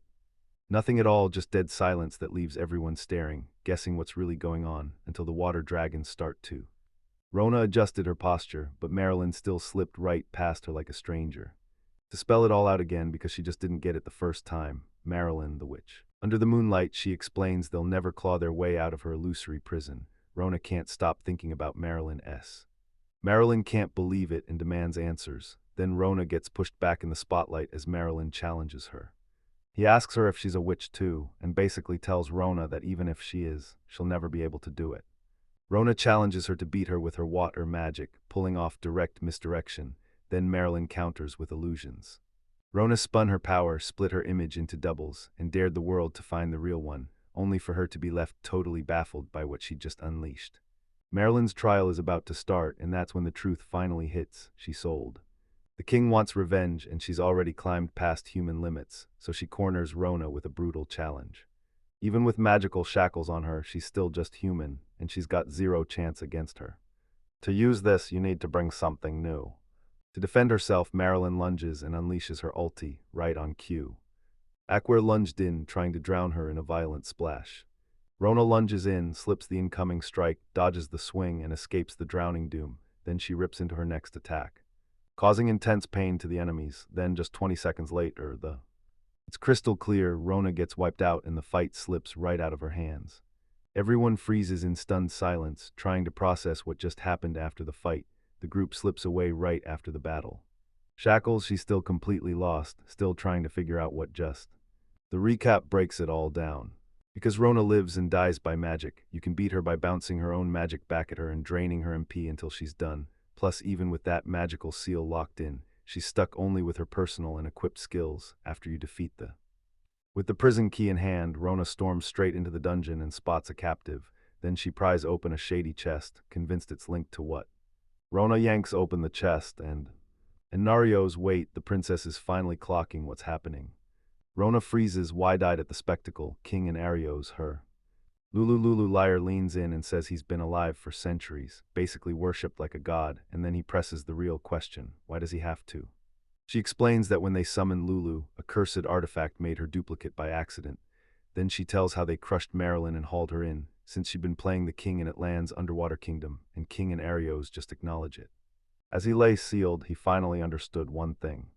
nothing at all, just dead silence that leaves everyone staring, guessing what's really going on, until the water dragons start to. Rona adjusted her posture, but Marilyn still slipped right past her like a stranger. To spell it all out again, because she just didn't get it the first time, Marilyn, the witch. Under the moonlight, she explains they'll never claw their way out of her illusory prison. Rona can't stop thinking about Marilyn S. Marilyn can't believe it and demands answers. Then Rona gets pushed back in the spotlight as Marilyn challenges her. He asks her if she's a witch too, and basically tells Rona that even if she is, she'll never be able to do it. Rona challenges her to beat her with her water magic, pulling off direct misdirection. Then Marilyn counters with illusions. Rona spun her power, split her image into doubles, and dared the world to find the real one, only for her to be left totally baffled by what she'd just unleashed. Marilyn's trial is about to start, and that's when the truth finally hits. She sold. The king wants revenge, and she's already climbed past human limits, so she corners Rona with a brutal challenge. Even with magical shackles on her, she's still just human, and she's got zero chance against her. To use this, you need to bring something new. To defend herself, Marilyn lunges and unleashes her ulti, right on cue. Aquair lunged in, trying to drown her in a violent splash. Rona lunges in, slips the incoming strike, dodges the swing, and escapes the drowning doom. Then she rips into her next attack, causing intense pain to the enemies. Then, just 20 seconds later, the It's crystal clear. Rona gets wiped out and the fight slips right out of her hands. Everyone freezes in stunned silence, trying to process what just happened after the fight. The group slips away right after the battle. Shackles, she's still completely lost, still trying to figure out what just. The recap breaks it all down. Because Rona lives and dies by magic, you can beat her by bouncing her own magic back at her and draining her MP until she's done. Plus, even with that magical seal locked in, she's stuck only with her personal and equipped skills after you defeat the. With the prison key in hand, Rona storms straight into the dungeon and spots a captive. Then she pries open a shady chest, convinced it's linked to what. Rona yanks open the chest and. In Nario's wait, the princess is finally clocking what's happening. Rona freezes, wide-eyed at the spectacle. King and Ario's her. Lulu Liar leans in and says he's been alive for centuries, basically worshipped like a god, and then he presses the real question: why does he have to? She explains that when they summoned Lulu, a cursed artifact made her duplicate by accident. Then she tells how they crushed Marilyn and hauled her in, since she'd been playing the king in Atlan's underwater kingdom, and King and Ario's just acknowledge it. As he lay sealed, he finally understood one thing.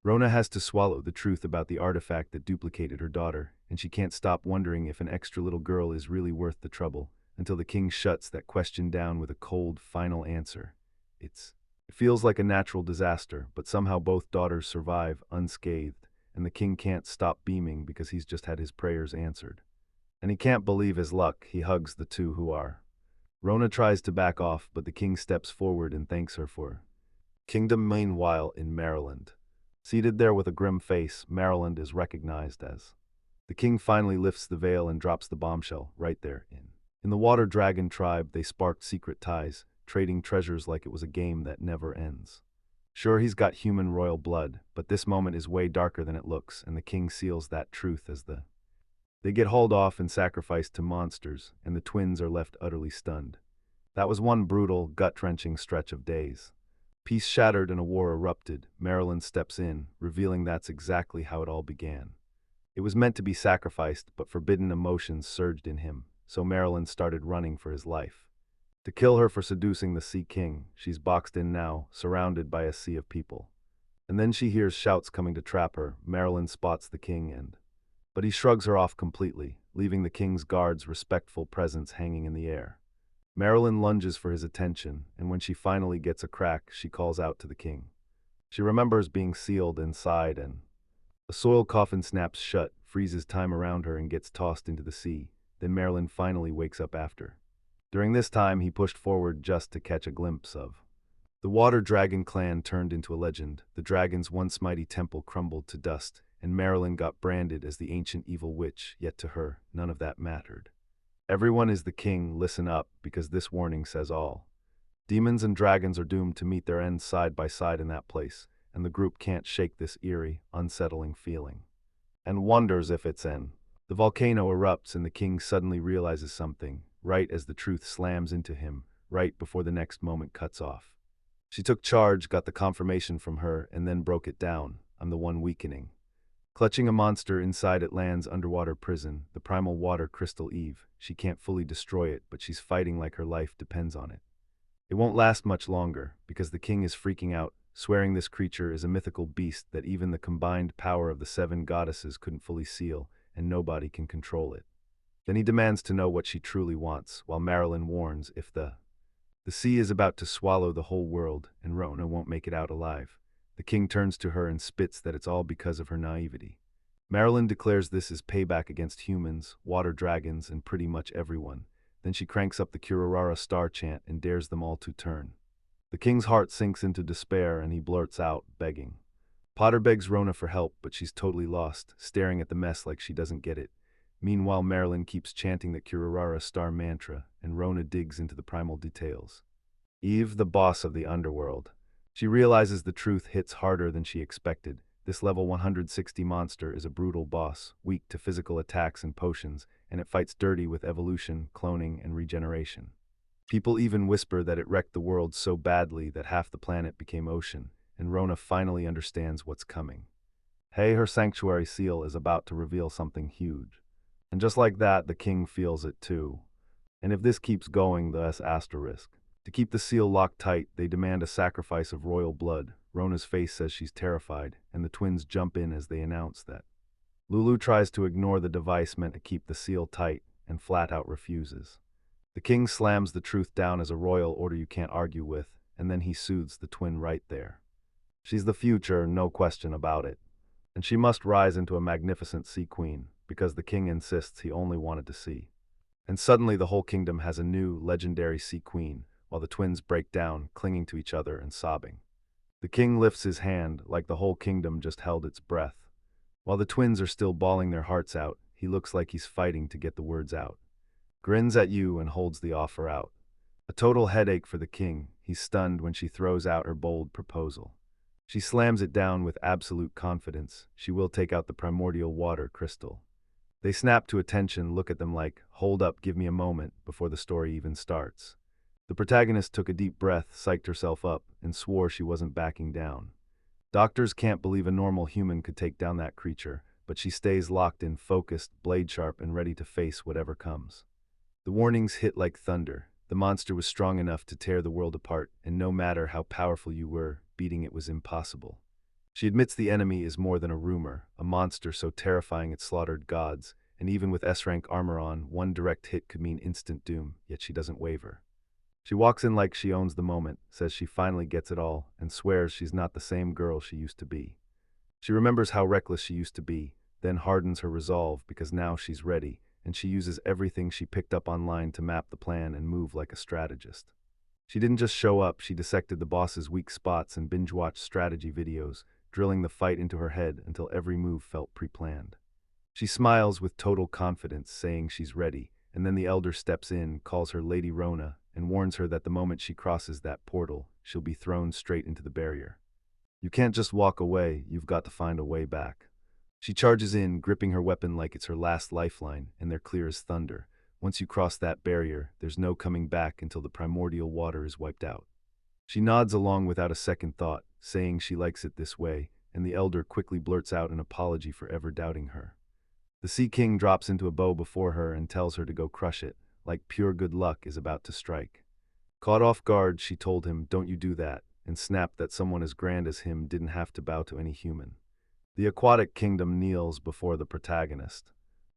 Rona has to swallow the truth about the artifact that duplicated her daughter, and she can't stop wondering if an extra little girl is really worth the trouble, until the king shuts that question down with a cold, final answer. It feels like a natural disaster, but somehow both daughters survive unscathed, and the king can't stop beaming because he's just had his prayers answered. And he can't believe his luck. He hugs the two who are. Rona tries to back off, but the king steps forward and thanks her for kingdom. Meanwhile, in Maryland. Seated there with a grim face, Maryland is recognized as. The king finally lifts the veil and drops the bombshell right there. In the Water Dragon tribe, they sparked secret ties, trading treasures like it was a game that never ends. Sure, he's got human royal blood, but this moment is way darker than it looks, and the king seals that truth as the. They get hauled off and sacrificed to monsters, and the twins are left utterly stunned. That was one brutal, gut-wrenching stretch of days. Peace shattered and a war erupted. Marilyn steps in, revealing that's exactly how it all began. It was meant to be sacrificed, but forbidden emotions surged in him, so Marilyn started running for his life. To kill her for seducing the Sea King, she's boxed in now, surrounded by a sea of people. And then she hears shouts coming to trap her. Marilyn spots the king but he shrugs her off completely, leaving the king's guards' respectful presence hanging in the air. Marilyn lunges for his attention, and when she finally gets a crack, she calls out to the king. She remembers being sealed inside, and a soil coffin snaps shut, freezes time around her, and gets tossed into the sea. Then Marilyn finally wakes up after. During this time, he pushed forward just to catch a glimpse of. The Water Dragon clan turned into a legend. The dragon's once mighty temple crumbled to dust, and Marilyn got branded as the ancient evil witch, yet to her, none of that mattered. Everyone is the king, listen up, because this warning says all. Demons and dragons are doomed to meet their ends side by side in that place, and the group can't shake this eerie, unsettling feeling. And wonders if it's in. The volcano erupts and the king suddenly realizes something, right as the truth slams into him, right before the next moment cuts off. She took charge, got the confirmation from her, and then broke it down. I'm the one weakening. Clutching a monster inside Atlan's underwater prison, the primal water crystal Eve. She can't fully destroy it, but she's fighting like her life depends on it. It won't last much longer, because the king is freaking out, swearing this creature is a mythical beast that even the combined power of the 7 goddesses couldn't fully seal, and nobody can control it. Then he demands to know what she truly wants, while Marilyn warns if the sea is about to swallow the whole world, and Rona won't make it out alive. The king turns to her and spits that it's all because of her naivety. Marilyn declares this is payback against humans, water dragons, and pretty much everyone. Then she cranks up the Kurarara star chant and dares them all to turn. The king's heart sinks into despair and he blurts out, begging. Potter begs Rona for help, but she's totally lost, staring at the mess like she doesn't get it. Meanwhile, Marilyn keeps chanting the Kurarara star mantra, and Rona digs into the primal details. Eve, the boss of the underworld. She realizes the truth hits harder than she expected. This level 160 monster is a brutal boss, weak to physical attacks and potions, and it fights dirty with evolution, cloning, and regeneration. People even whisper that it wrecked the world so badly that half the planet became ocean, and Rona finally understands what's coming. Hey, her sanctuary seal is about to reveal something huge. And just like that, the king feels it too. And if this keeps going, the asterisk. To keep the seal locked tight, they demand a sacrifice of royal blood. Rona's face says she's terrified, and the twins jump in as they announce that Lulu tries to ignore the device meant to keep the seal tight and flat out refuses. The king slams the truth down as a royal order you can't argue with, and then he soothes the twin right there. She's the future, no question about it. And she must rise into a magnificent sea queen, because the king insists he only wanted to see. And suddenly the whole kingdom has a new, legendary sea queen, while the twins break down, clinging to each other and sobbing. The king lifts his hand, like the whole kingdom just held its breath. While the twins are still bawling their hearts out, he looks like he's fighting to get the words out. Grins at you and holds the offer out. A total headache for the king, he's stunned when she throws out her bold proposal. She slams it down with absolute confidence. She will take out the primordial water crystal. They snap to attention, look at them like, hold up, give me a moment, before the story even starts. The protagonist took a deep breath, psyched herself up, and swore she wasn't backing down. Doctors can't believe a normal human could take down that creature, but she stays locked in, focused, blade sharp, and ready to face whatever comes. The warnings hit like thunder. The monster was strong enough to tear the world apart, and no matter how powerful you were, beating it was impossible. She admits the enemy is more than a rumor, a monster so terrifying it slaughtered gods, and even with S-rank armor on, one direct hit could mean instant doom, yet she doesn't waver. She walks in like she owns the moment, says she finally gets it all, and swears she's not the same girl she used to be. She remembers how reckless she used to be, then hardens her resolve because now she's ready, and she uses everything she picked up online to map the plan and move like a strategist. She didn't just show up, she dissected the boss's weak spots and binge-watched strategy videos, drilling the fight into her head until every move felt pre-planned. She smiles with total confidence, saying she's ready, and then the elder steps in, calls her Lady Rona, and warns her that the moment she crosses that portal, she'll be thrown straight into the barrier. You can't just walk away, you've got to find a way back. She charges in, gripping her weapon like it's her last lifeline, and they're clear as thunder. Once you cross that barrier, there's no coming back until the primordial water is wiped out. She nods along without a second thought, saying she likes it this way, and the elder quickly blurts out an apology for ever doubting her. The Sea King drops into a bow before her and tells her to go crush it, like pure good luck is about to strike. Caught off guard, she told him, "Don't you do that," and snapped that someone as grand as him didn't have to bow to any human. The aquatic kingdom kneels before the protagonist.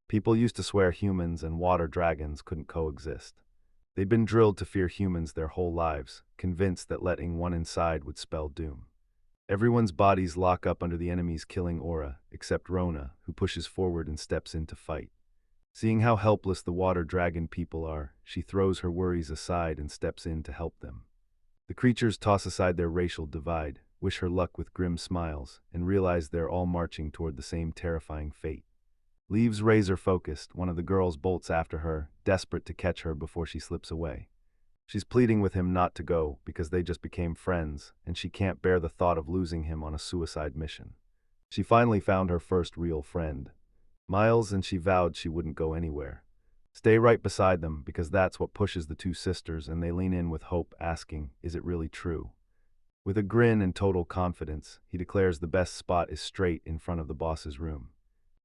People used to swear humans and water dragons couldn't coexist. They'd been drilled to fear humans their whole lives, convinced that letting one inside would spell doom. Everyone's bodies lock up under the enemy's killing aura, except Rona, who pushes forward and steps in to fight. Seeing how helpless the water dragon people are, she throws her worries aside and steps in to help them. The creatures toss aside their racial divide, wish her luck with grim smiles, and realize they're all marching toward the same terrifying fate. Leaves razor-focused, one of the girls bolts after her, desperate to catch her before she slips away. She's pleading with him not to go because they just became friends, and she can't bear the thought of losing him on a suicide mission. She finally found her first real friend, Miles, and she vowed she wouldn't go anywhere. Stay right beside them because that's what pushes the two sisters, and they lean in with hope, asking, "Is it really true?" With a grin and total confidence, he declares the best spot is straight in front of the boss's room.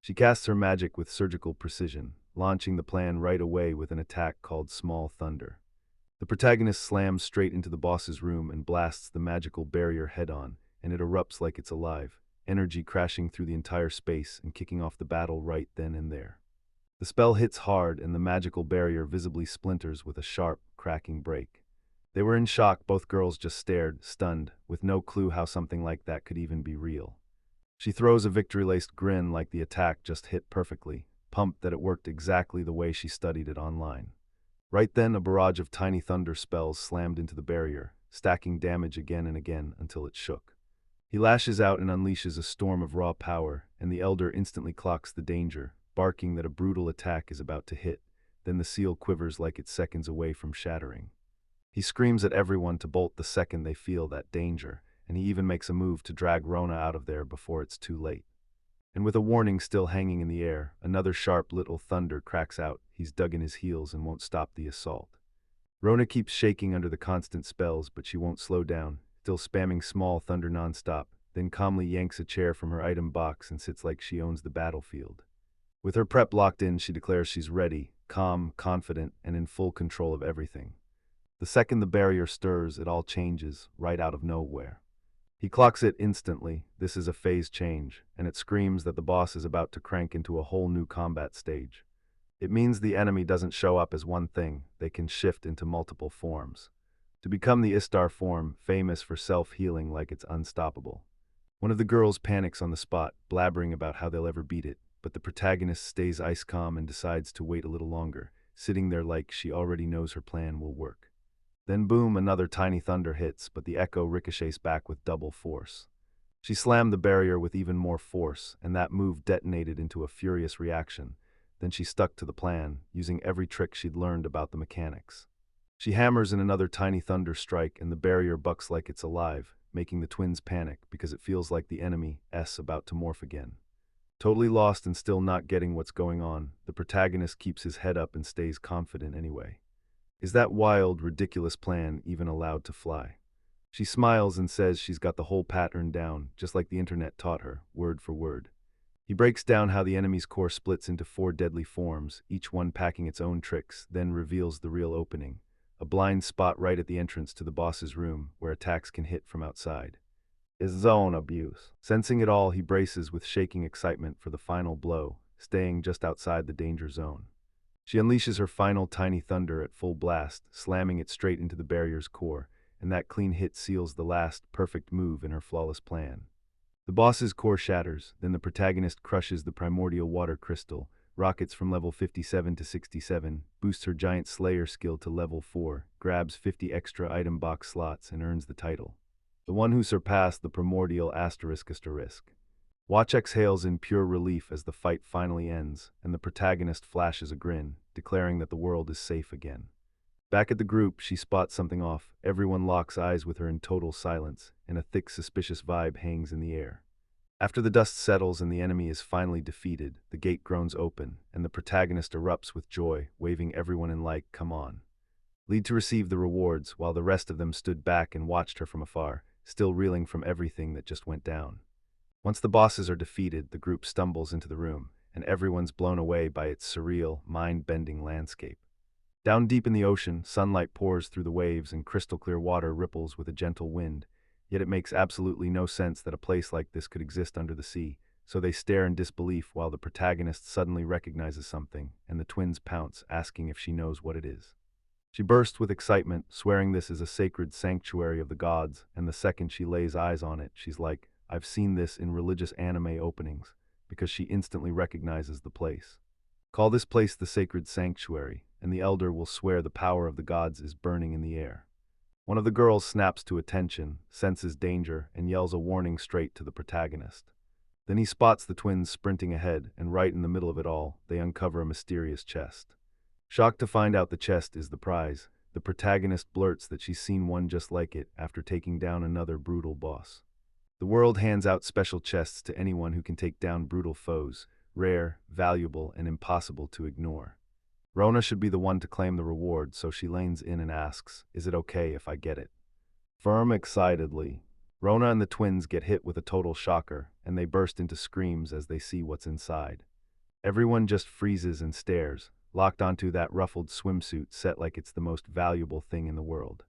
She casts her magic with surgical precision, launching the plan right away with an attack called Small Thunder. The protagonist slams straight into the boss's room and blasts the magical barrier head-on, and it erupts like it's alive, energy crashing through the entire space and kicking off the battle right then and there. The spell hits hard and the magical barrier visibly splinters with a sharp, cracking break. They were in shock, both girls just stared, stunned, with no clue how something like that could even be real. She throws a victory-laced grin like the attack just hit perfectly, pumped that it worked exactly the way she studied it online. Right then, a barrage of tiny thunder spells slammed into the barrier, stacking damage again and again until it shook. He lashes out and unleashes a storm of raw power, and the elder instantly clocks the danger, barking that a brutal attack is about to hit. Then the seal quivers like it's seconds away from shattering. He screams at everyone to bolt the second they feel that danger, and he even makes a move to drag Rona out of there before it's too late. And with a warning still hanging in the air, another sharp little thunder cracks out. He's dug in his heels and won't stop the assault. Rona keeps shaking under the constant spells, but she won't slow down, still spamming Small Thunder nonstop, then calmly yanks a chair from her item box and sits like she owns the battlefield. With her prep locked in, she declares she's ready, calm, confident, and in full control of everything. The second the barrier stirs, it all changes, right out of nowhere. He clocks it instantly. This is a phase change, and it screams that the boss is about to crank into a whole new combat stage. It means the enemy doesn't show up as one thing, they can shift into multiple forms. To become the Istar form, famous for self-healing like it's unstoppable. One of the girls panics on the spot, blabbering about how they'll ever beat it, but the protagonist stays ice calm and decides to wait a little longer, sitting there like she already knows her plan will work. Then boom, another tiny thunder hits, but the echo ricochets back with double force. She slammed the barrier with even more force, and that move detonated into a furious reaction. Then she stuck to the plan, using every trick she'd learned about the mechanics. She hammers in another tiny thunder strike, and the barrier bucks like it's alive, making the twins panic because it feels like the enemy is about to morph again. Totally lost and still not getting what's going on, the protagonist keeps his head up and stays confident anyway. Is that wild, ridiculous plan even allowed to fly? She smiles and says she's got the whole pattern down, just like the internet taught her, word for word. He breaks down how the enemy's core splits into 4 deadly forms, each one packing its own tricks, then reveals the real opening. A blind spot right at the entrance to the boss's room, where attacks can hit from outside. Is zone abuse. Sensing it all, he braces with shaking excitement for the final blow, staying just outside the danger zone. She unleashes her final tiny thunder at full blast, slamming it straight into the barrier's core, and that clean hit seals the last, perfect move in her flawless plan. The boss's core shatters, then the protagonist crushes the primordial water crystal, rockets from level 57 to 67, boosts her giant slayer skill to level 4, grabs 50 extra item box slots, and earns the title. The one who surpassed the primordial asterisk. Watch exhales in pure relief as the fight finally ends, and the protagonist flashes a grin, declaring that the world is safe again. Back at the group, she spots something off. Everyone locks eyes with her in total silence, and a thick, suspicious vibe hangs in the air. After the dust settles and the enemy is finally defeated, the gate groans open, and the protagonist erupts with joy, waving everyone in like, "Come on." Lead to receive the rewards, while the rest of them stood back and watched her from afar, still reeling from everything that just went down. Once the bosses are defeated, the group stumbles into the room, and everyone's blown away by its surreal, mind-bending landscape. Down deep in the ocean, sunlight pours through the waves and crystal-clear water ripples with a gentle wind, yet it makes absolutely no sense that a place like this could exist under the sea, so they stare in disbelief while the protagonist suddenly recognizes something, and the twins pounce, asking if she knows what it is. She bursts with excitement, swearing this is a sacred sanctuary of the gods, and the second she lays eyes on it, she's like, "I've seen this in religious anime openings," because she instantly recognizes the place. Call this place the sacred sanctuary, and the elder will swear the power of the gods is burning in the air. One of the girls snaps to attention, senses danger, and yells a warning straight to the protagonist. Then he spots the twins sprinting ahead, and right in the middle of it all, they uncover a mysterious chest. Shocked to find out the chest is the prize, the protagonist blurts that she's seen one just like it after taking down another brutal boss. The world hands out special chests to anyone who can take down brutal foes, rare, valuable, and impossible to ignore. Rona should be the one to claim the reward, so she leans in and asks, "Is it okay if I get it?" Firm excitedly. Rona and the twins get hit with a total shocker, and they burst into screams as they see what's inside. Everyone just freezes and stares, locked onto that ruffled swimsuit set like it's the most valuable thing in the world.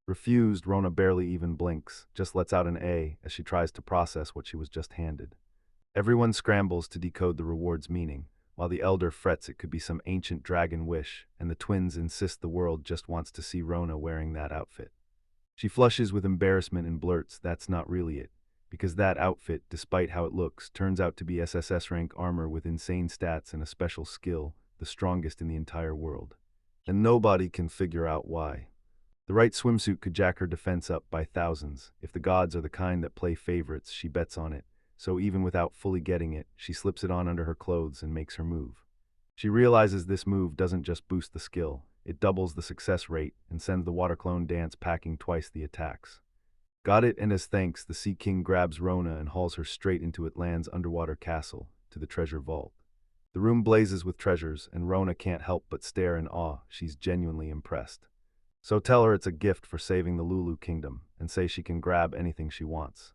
Refused, Rona barely even blinks, just lets out an A as she tries to process what she was just handed. Everyone scrambles to decode the reward's meaning, while the elder frets it could be some ancient dragon wish, and the twins insist the world just wants to see Rona wearing that outfit. She flushes with embarrassment and blurts that's not really it, because that outfit, despite how it looks, turns out to be SSS rank armor with insane stats and a special skill, the strongest in the entire world. And nobody can figure out why. The right swimsuit could jack her defense up by thousands. If the gods are the kind that play favorites, she bets on it. So even without fully getting it, she slips it on under her clothes and makes her move. She realizes this move doesn't just boost the skill, it doubles the success rate and sends the water clone dance packing twice the attacks. Got it, and as thanks, the Sea King grabs Rona and hauls her straight into Atlan's underwater castle, to the treasure vault. The room blazes with treasures, and Rona can't help but stare in awe. She's genuinely impressed. So tell her it's a gift for saving the Lulu Kingdom, and say she can grab anything she wants.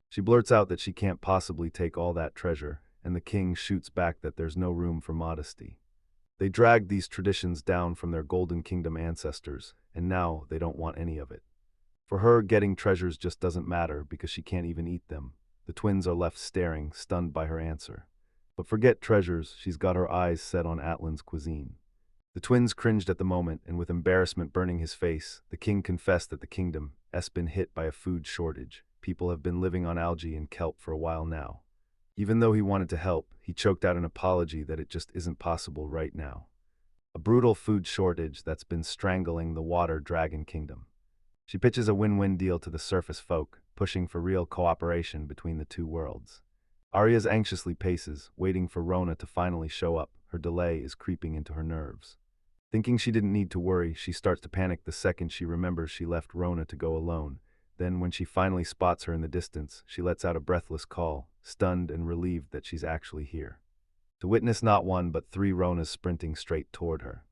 She blurts out that she can't possibly take all that treasure, and the king shoots back that there's no room for modesty. They dragged these traditions down from their Golden Kingdom ancestors, and now they don't want any of it. For her, getting treasures just doesn't matter because she can't even eat them. The twins are left staring, stunned by her answer. But forget treasures, she's got her eyes set on Atlan's cuisine. The twins cringed at the moment, and with embarrassment burning his face, the king confessed that the kingdom has been hit by a food shortage. People have been living on algae and kelp for a while now. Even though he wanted to help, he choked out an apology that it just isn't possible right now. A brutal food shortage that's been strangling the water dragon kingdom. She pitches a win-win deal to the surface folk, pushing for real cooperation between the two worlds. Arya's anxiously paces, waiting for Rona to finally show up. Her delay is creeping into her nerves. Thinking she didn't need to worry, she starts to panic the second she remembers she left Rona to go alone. Then, when she finally spots her in the distance, she lets out a breathless call, stunned and relieved that she's actually here. To witness not one but three Ronas sprinting straight toward her.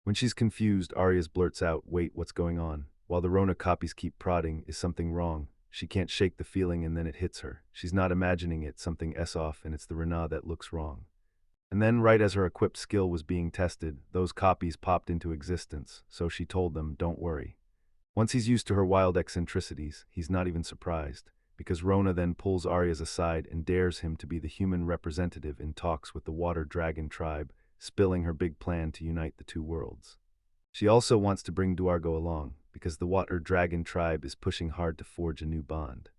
When she's confused, Arya blurts out, "Wait, what's going on?" While the Rona copies keep prodding, "Is something wrong?" She can't shake the feeling, and then it hits her. She's not imagining it, something off, and it's the Rena that looks wrong. And then, right as her equipped skill was being tested, those copies popped into existence, so she told them, "Don't worry." Once he's used to her wild eccentricities, he's not even surprised, because Rona then pulls Arya's aside and dares him to be the human representative in talks with the Water Dragon tribe, spilling her big plan to unite the two worlds. She also wants to bring Duargo along, because the Water Dragon tribe is pushing hard to forge a new bond.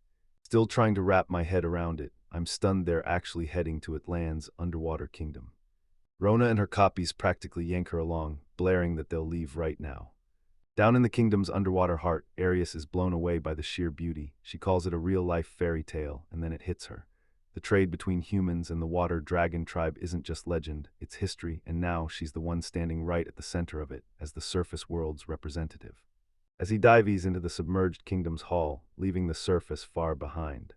Still trying to wrap my head around it, I'm stunned they're actually heading to Atlan's underwater kingdom. Rona and her copies practically yank her along, blaring that they'll leave right now. Down in the kingdom's underwater heart, Arius is blown away by the sheer beauty. She calls it a real-life fairy tale, and then it hits her. The trade between humans and the Water Dragon tribe isn't just legend, it's history, and now she's the one standing right at the center of it, as the surface world's representative. As he dives into the submerged kingdom's hall, leaving the surface far behind.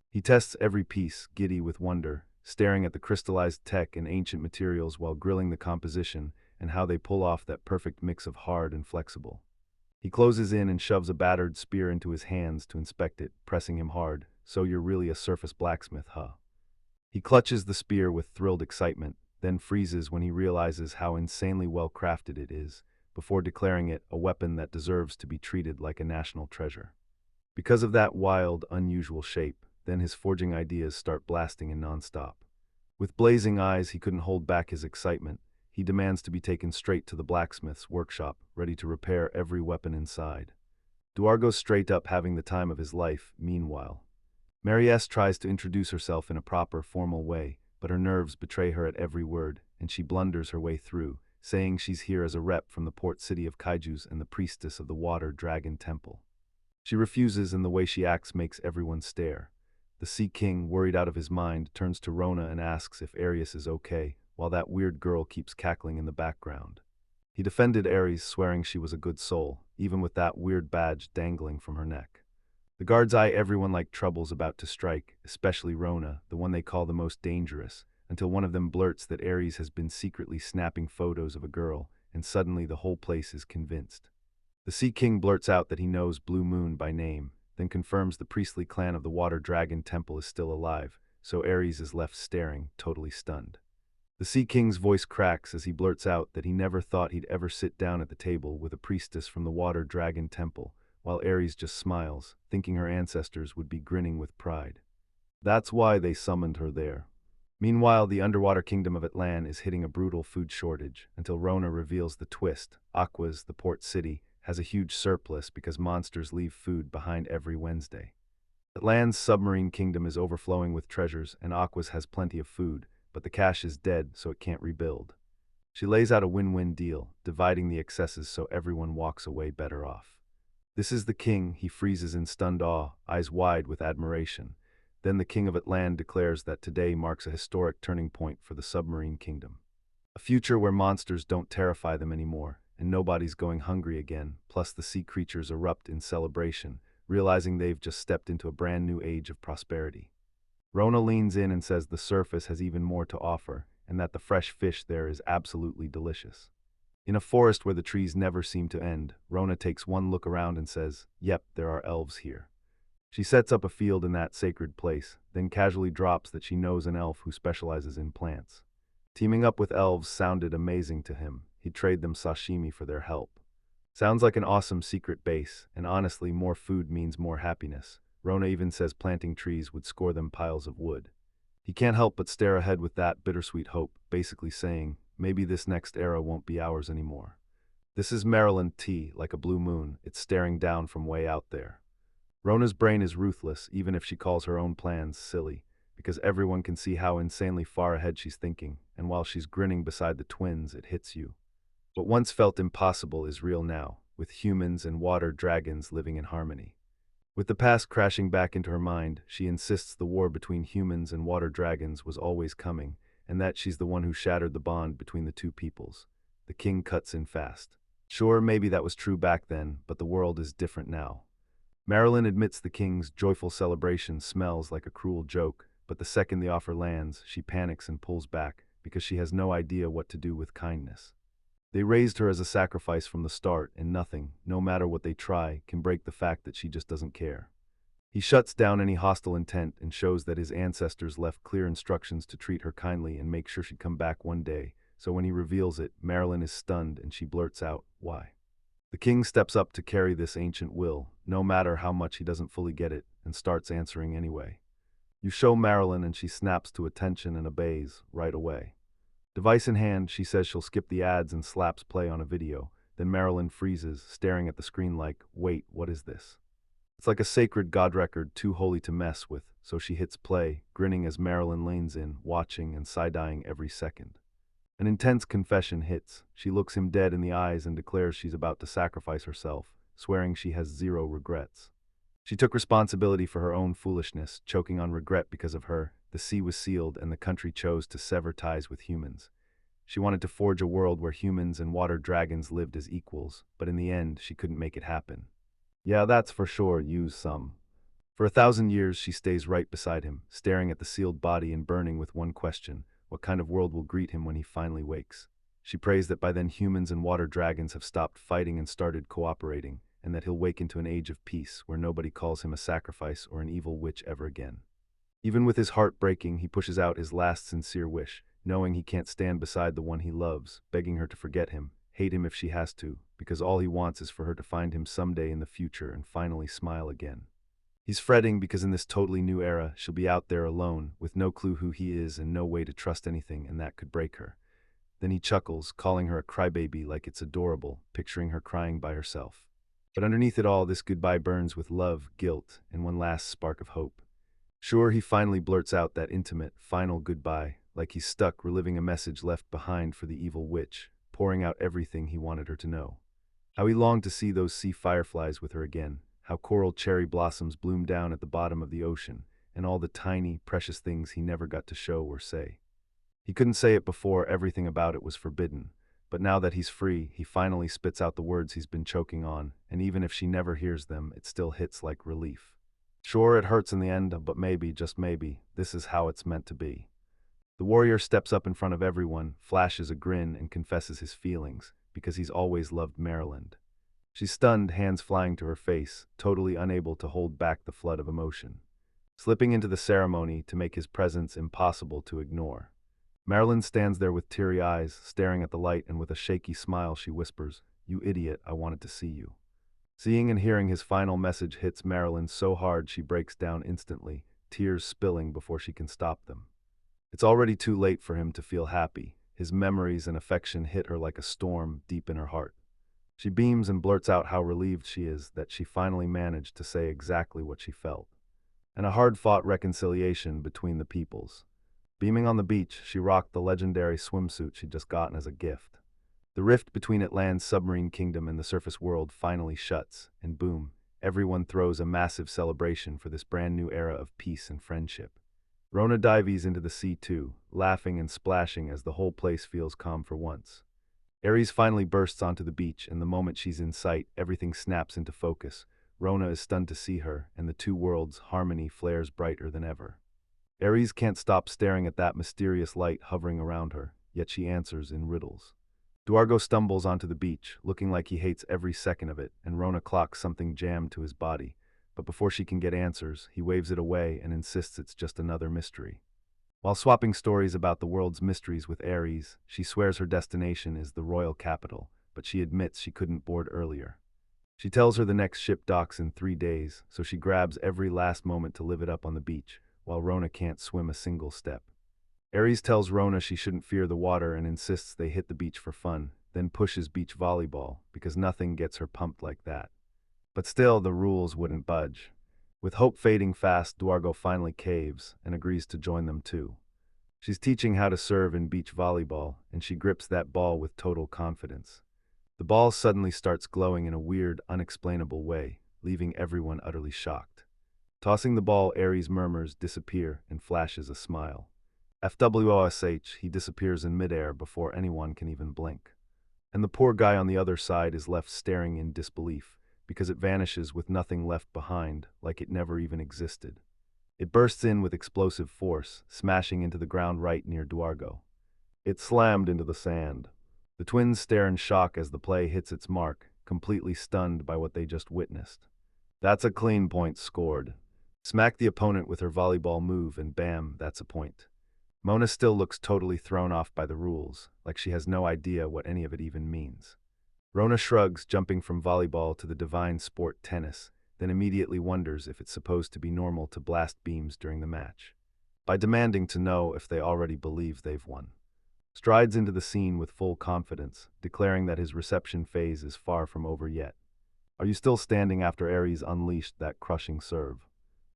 He tests every piece, giddy with wonder, staring at the crystallized tech and ancient materials while grilling the composition and how they pull off that perfect mix of hard and flexible. He closes in and shoves a battered spear into his hands to inspect it, pressing him hard. "So you're really a surface blacksmith, huh?" He clutches the spear with thrilled excitement, then freezes when he realizes how insanely well crafted it is, before declaring it a weapon that deserves to be treated like a national treasure. Because of that wild, unusual shape, then his forging ideas start blasting in nonstop. With blazing eyes, he couldn't hold back his excitement. He demands to be taken straight to the blacksmith's workshop, ready to repair every weapon inside. Duargo's straight up having the time of his life, meanwhile. Mariette tries to introduce herself in a proper, formal way, but her nerves betray her at every word, and she blunders her way through, saying she's here as a rep from the port city of Kaijus and the priestess of the Water Dragon Temple. She refuses, and the way she acts makes everyone stare. The Sea King, worried out of his mind, turns to Rona and asks if Arius is okay, while that weird girl keeps cackling in the background. He defended Ares, swearing she was a good soul, even with that weird badge dangling from her neck. The guards eye everyone like trouble's about to strike, especially Rona, the one they call the most dangerous, until one of them blurts that Ares has been secretly snapping photos of a girl, and suddenly the whole place is convinced. The Sea King blurts out that he knows Blue Moon by name, then confirms the priestly clan of the Water Dragon Temple is still alive, so Ares is left staring, totally stunned. The Sea King's voice cracks as he blurts out that he never thought he'd ever sit down at the table with a priestess from the Water Dragon Temple, while Ares just smiles, thinking her ancestors would be grinning with pride. That's why they summoned her there. Meanwhile, the underwater kingdom of Atlan is hitting a brutal food shortage, until Rona reveals the twist. Aqua's, the port city, has a huge surplus because monsters leave food behind every Wednesday. Atlan's submarine kingdom is overflowing with treasures, and Aqua's has plenty of food, but the cache is dead, so it can't rebuild. She lays out a win-win deal, dividing the excesses so everyone walks away better off. This is the king. He freezes in stunned awe, eyes wide with admiration. Then the king of Atlan declares that today marks a historic turning point for the submarine kingdom. A future where monsters don't terrify them anymore, and nobody's going hungry again, plus the sea creatures erupt in celebration, realizing they've just stepped into a brand new age of prosperity. Rona leans in and says the surface has even more to offer, and that the fresh fish there is absolutely delicious. In a forest where the trees never seem to end, Rona takes one look around and says, "Yep, there are elves here." She sets up a field in that sacred place, then casually drops that she knows an elf who specializes in plants. Teaming up with elves sounded amazing to him. He'd trade them sashimi for their help. Sounds like an awesome secret base, and honestly, more food means more happiness. Rona even says planting trees would score them piles of wood. He can't help but stare ahead with that bittersweet hope, basically saying, maybe this next era won't be ours anymore. This is Maryland T, like a blue moon, it's staring down from way out there. Rona's brain is ruthless, even if she calls her own plans silly, because everyone can see how insanely far ahead she's thinking, and while she's grinning beside the twins, it hits you. What once felt impossible is real now, with humans and water dragons living in harmony. With the past crashing back into her mind, she insists the war between humans and water dragons was always coming, and that she's the one who shattered the bond between the two peoples. The king cuts in fast. Sure, maybe that was true back then, but the world is different now. Marilyn admits the king's joyful celebration smells like a cruel joke, but the second the offer lands, she panics and pulls back, because she has no idea what to do with kindness. They raised her as a sacrifice from the start, and nothing, no matter what they try, can break the fact that she just doesn't care. He shuts down any hostile intent and shows that his ancestors left clear instructions to treat her kindly and make sure she'd come back one day, so when he reveals it, Marilyn is stunned and she blurts out, "Why?" The king steps up to carry this ancient will, no matter how much he doesn't fully get it, and starts answering anyway. You show Marilyn and she snaps to attention and obeys right away. Device in hand, she says she'll skip the ads and slaps play on a video. Then Marilyn freezes, staring at the screen like, wait, what is this? It's like a sacred god record too holy to mess with, so she hits play, grinning as Marilyn leans in, watching and side-eyeing every second. An intense confession hits. She looks him dead in the eyes and declares she's about to sacrifice herself, swearing she has zero regrets. She took responsibility for her own foolishness, choking on regret because of her. The sea was sealed and the country chose to sever ties with humans. She wanted to forge a world where humans and water dragons lived as equals, but in the end, she couldn't make it happen. Yeah, that's for sure, use some. For 1,000 years, she stays right beside him, staring at the sealed body and burning with one question: what kind of world will greet him when he finally wakes? She prays that by then humans and water dragons have stopped fighting and started cooperating, and that he'll wake into an age of peace where nobody calls him a sacrifice or an evil witch ever again. Even with his heart breaking, he pushes out his last sincere wish, knowing he can't stand beside the one he loves, begging her to forget him, hate him if she has to, because all he wants is for her to find him someday in the future and finally smile again. He's fretting because in this totally new era, she'll be out there alone, with no clue who he is and no way to trust anything, and that could break her. Then he chuckles, calling her a crybaby like it's adorable, picturing her crying by herself. But underneath it all, this goodbye burns with love, guilt, and one last spark of hope. Sure, he finally blurts out that intimate, final goodbye, like he's stuck reliving a message left behind for the evil witch, pouring out everything he wanted her to know. How he longed to see those sea fireflies with her again, how coral cherry blossoms bloomed down at the bottom of the ocean, and all the tiny, precious things he never got to show or say. He couldn't say it before, everything about it was forbidden, but now that he's free, he finally spits out the words he's been choking on, and even if she never hears them, it still hits like relief. Sure, it hurts in the end, but maybe, just maybe, this is how it's meant to be. The warrior steps up in front of everyone, flashes a grin, and confesses his feelings, because he's always loved Maryland. She's stunned, hands flying to her face, totally unable to hold back the flood of emotion. Slipping into the ceremony to make his presence impossible to ignore. Marilyn stands there with teary eyes, staring at the light, and with a shaky smile she whispers, "You idiot, I wanted to see you." Seeing and hearing his final message hits Marilyn so hard she breaks down instantly, tears spilling before she can stop them. It's already too late for him to feel happy. His memories and affection hit her like a storm deep in her heart. She beams and blurts out how relieved she is that she finally managed to say exactly what she felt. And a hard-fought reconciliation between the peoples. Beaming on the beach, she rocked the legendary swimsuit she'd just gotten as a gift. The rift between Atlan's submarine kingdom and the surface world finally shuts, and boom, everyone throws a massive celebration for this brand new era of peace and friendship. Rona dives into the sea too, laughing and splashing as the whole place feels calm for once. Aries finally bursts onto the beach, and the moment she's in sight, everything snaps into focus. Rona is stunned to see her, and the two worlds' harmony flares brighter than ever. Aries can't stop staring at that mysterious light hovering around her, yet she answers in riddles. Duargo stumbles onto the beach, looking like he hates every second of it, and Rona clocks something jammed to his body. But before she can get answers, he waves it away and insists it's just another mystery. While swapping stories about the world's mysteries with Aries, she swears her destination is the royal capital, but she admits she couldn't board earlier. She tells her the next ship docks in 3 days, so she grabs every last moment to live it up on the beach, while Rona can't swim a single step. Aries tells Rona she shouldn't fear the water and insists they hit the beach for fun, then pushes beach volleyball, because nothing gets her pumped like that. But still, the rules wouldn't budge. With hope fading fast, Duargo finally caves and agrees to join them too. She's teaching how to serve in beach volleyball, and she grips that ball with total confidence. The ball suddenly starts glowing in a weird, unexplainable way, leaving everyone utterly shocked. Tossing the ball, Aries murmurs, "Disappear," and flashes a smile. FWOSH, he disappears in midair before anyone can even blink. And the poor guy on the other side is left staring in disbelief, because it vanishes with nothing left behind, like it never even existed. It bursts in with explosive force, smashing into the ground right near Duargo. It slammed into the sand. The twins stare in shock as the play hits its mark, completely stunned by what they just witnessed. That's a clean point scored. Smack the opponent with her volleyball move and bam, that's a point. Mona still looks totally thrown off by the rules, like she has no idea what any of it even means. Rona shrugs, jumping from volleyball to the divine sport tennis, then immediately wonders if it's supposed to be normal to blast beams during the match, by demanding to know if they already believe they've won. Strides into the scene with full confidence, declaring that his reception phase is far from over yet. Are you still standing after Aries unleashed that crushing serve?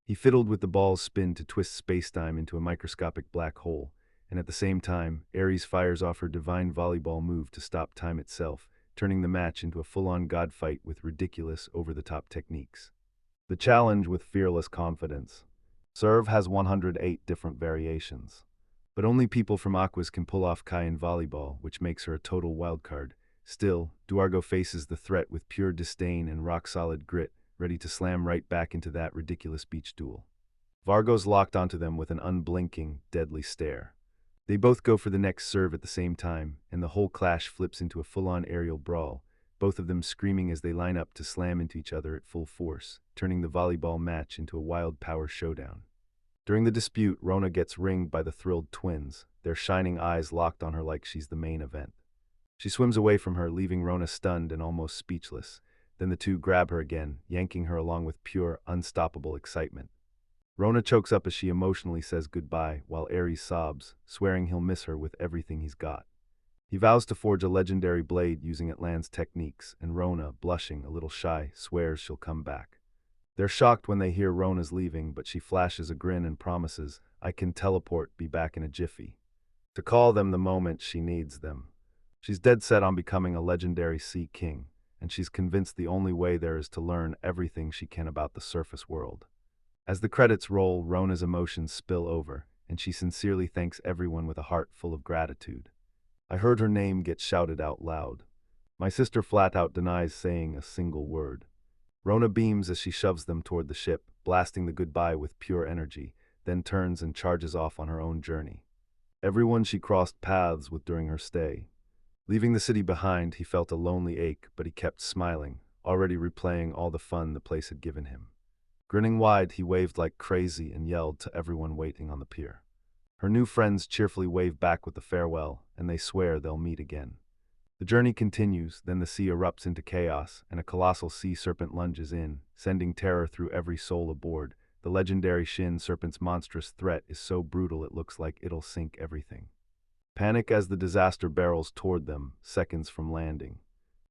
He fiddled with the ball's spin to twist spacetime into a microscopic black hole, and at the same time, Aries fires off her divine volleyball move to stop time itself, turning the match into a full-on god fight with ridiculous, over-the-top techniques. The challenge with fearless confidence. Serve has 108 different variations. But only people from Aquas can pull off Kai in volleyball, which makes her a total wildcard. Still, Duargo faces the threat with pure disdain and rock-solid grit, ready to slam right back into that ridiculous beach duel. Vargo's locked onto them with an unblinking, deadly stare. They both go for the next serve at the same time, and the whole clash flips into a full-on aerial brawl, both of them screaming as they line up to slam into each other at full force, turning the volleyball match into a wild power showdown. During the dispute, Rona gets ringed by the thrilled twins, their shining eyes locked on her like she's the main event. She swims away from her, leaving Rona stunned and almost speechless. Then the two grab her again, yanking her along with pure, unstoppable excitement. Rona chokes up as she emotionally says goodbye, while Aries sobs, swearing he'll miss her with everything he's got. He vows to forge a legendary blade using Atlan's techniques, and Rona, blushing, a little shy, swears she'll come back. They're shocked when they hear Rona's leaving, but she flashes a grin and promises, "I can teleport, be back in a jiffy," to call them the moment she needs them. She's dead set on becoming a legendary sea king, and she's convinced the only way there is to learn everything she can about the surface world. As the credits roll, Rona's emotions spill over, and she sincerely thanks everyone with a heart full of gratitude. I heard her name get shouted out loud. My sister flat out denies saying a single word. Rona beams as she shoves them toward the ship, blasting the goodbye with pure energy, then turns and charges off on her own journey. Everyone she crossed paths with during her stay. Leaving the city behind, he felt a lonely ache, but he kept smiling, already replaying all the fun the place had given him. Grinning wide, he waved like crazy and yelled to everyone waiting on the pier. Her new friends cheerfully wave back with the farewell, and they swear they'll meet again. The journey continues, then the sea erupts into chaos, and a colossal sea serpent lunges in, sending terror through every soul aboard. The legendary Shin serpent's monstrous threat is so brutal it looks like it'll sink everything. Panic as the disaster barrels toward them, seconds from landing.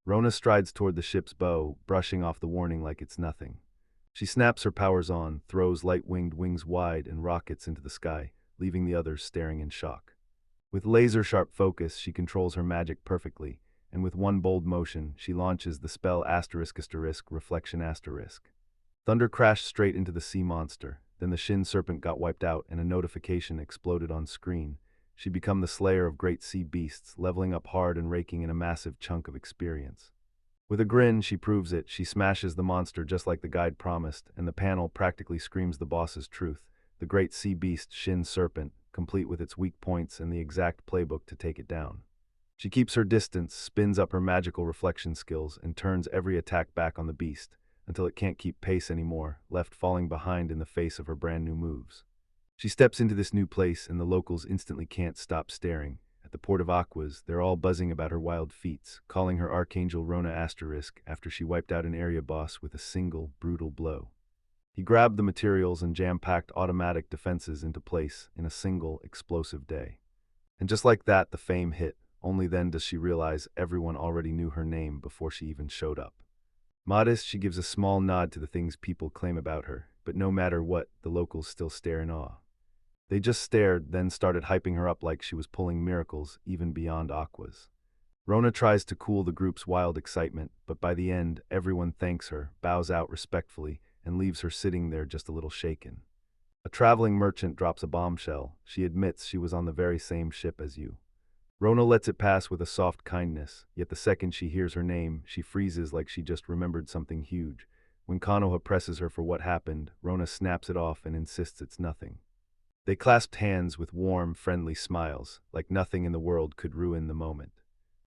Rona strides toward the ship's bow, brushing off the warning like it's nothing. She snaps her powers on, throws light-winged wings wide, and rockets into the sky, leaving the others staring in shock. With laser-sharp focus, she controls her magic perfectly, and with one bold motion, she launches the spell *** reflection ***. Thunder crashed straight into the sea monster, then the Shin serpent got wiped out and a notification exploded on screen. She'd become the slayer of great sea beasts, leveling up hard and raking in a massive chunk of experience. With a grin, she proves it. She smashes the monster just like the guide promised, and the panel practically screams the boss's truth. The great sea beast Shin serpent, complete with its weak points and the exact playbook to take it down. She keeps her distance, spins up her magical reflection skills, and turns every attack back on the beast, until it can't keep pace anymore, left falling behind in the face of her brand new moves. She steps into this new place, and the locals instantly can't stop staring, At the port of Aquas, they're all buzzing about her wild feats, calling her Archangel Rona Asterisk after she wiped out an area boss with a single, brutal blow. He grabbed the materials and jam-packed automatic defenses into place in a single, explosive day. And just like that, the fame hit. Only then does she realize everyone already knew her name before she even showed up. Modest, she gives a small nod to the things people claim about her, but no matter what, the locals still stare in awe. They just stared, then started hyping her up like she was pulling miracles, even beyond Aquas. Rona tries to cool the group's wild excitement, but by the end, everyone thanks her, bows out respectfully, and leaves her sitting there just a little shaken. A traveling merchant drops a bombshell. She admits she was on the very same ship as you. Rona lets it pass with a soft kindness, yet the second she hears her name, she freezes like she just remembered something huge. When Konoha presses her for what happened, Rona snaps it off and insists it's nothing. They clasped hands with warm, friendly smiles, like nothing in the world could ruin the moment.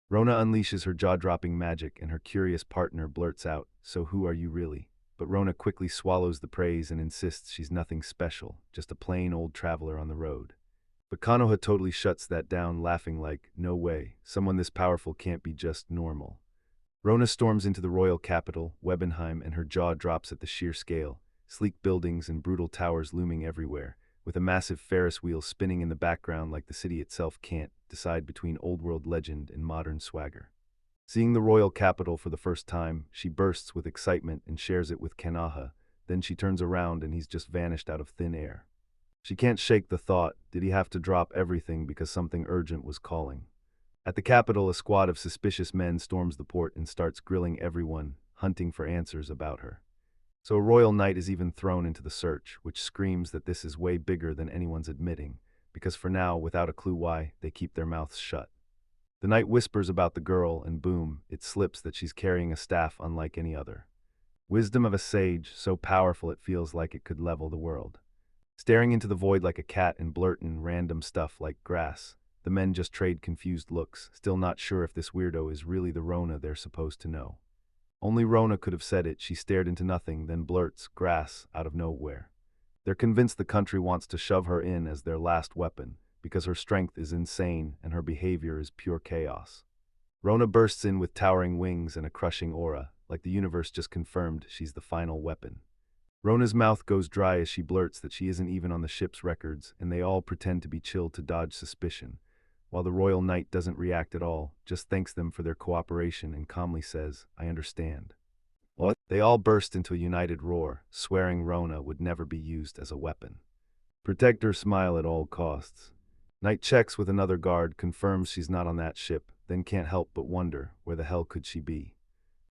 Rona unleashes her jaw-dropping magic and her curious partner blurts out, "So who are you really?" But Rona quickly swallows the praise and insists she's nothing special, just a plain old traveler on the road. But Konoha totally shuts that down, laughing like, "No way, someone this powerful can't be just normal." Rona storms into the royal capital, Webenheim, and her jaw drops at the sheer scale, sleek buildings and brutal towers looming everywhere, with a massive Ferris wheel spinning in the background like the city itself can't decide between old-world legend and modern swagger. Seeing the royal capital for the first time, she bursts with excitement and shares it with Kanaha, then she turns around and he's just vanished out of thin air. She can't shake the thought, did he have to drop everything because something urgent was calling? At the capital, a squad of suspicious men storms the port and starts grilling everyone, hunting for answers about her. So a royal knight is even thrown into the search, which screams that this is way bigger than anyone's admitting, because for now, without a clue why, they keep their mouths shut. The knight whispers about the girl, and boom, it slips that she's carrying a staff unlike any other. Wisdom of a sage, so powerful it feels like it could level the world. Staring into the void like a cat and blurting random stuff like grass, the men just trade confused looks, still not sure if this weirdo is really the Rona they're supposed to know. Only Rona could have said it. She stared into nothing, then blurts, "Grass," out of nowhere. They're convinced the country wants to shove her in as their last weapon, because her strength is insane and her behavior is pure chaos. Rona bursts in with towering wings and a crushing aura, like the universe just confirmed she's the final weapon. Rona's mouth goes dry as she blurts that she isn't even on the ship's records, and they all pretend to be chill to dodge suspicion, while the royal knight doesn't react at all, just thanks them for their cooperation and calmly says, "I understand." What? They all burst into a united roar, swearing Rona would never be used as a weapon. Protect her smile at all costs. Knight checks with another guard, confirms she's not on that ship, then can't help but wonder, where the hell could she be?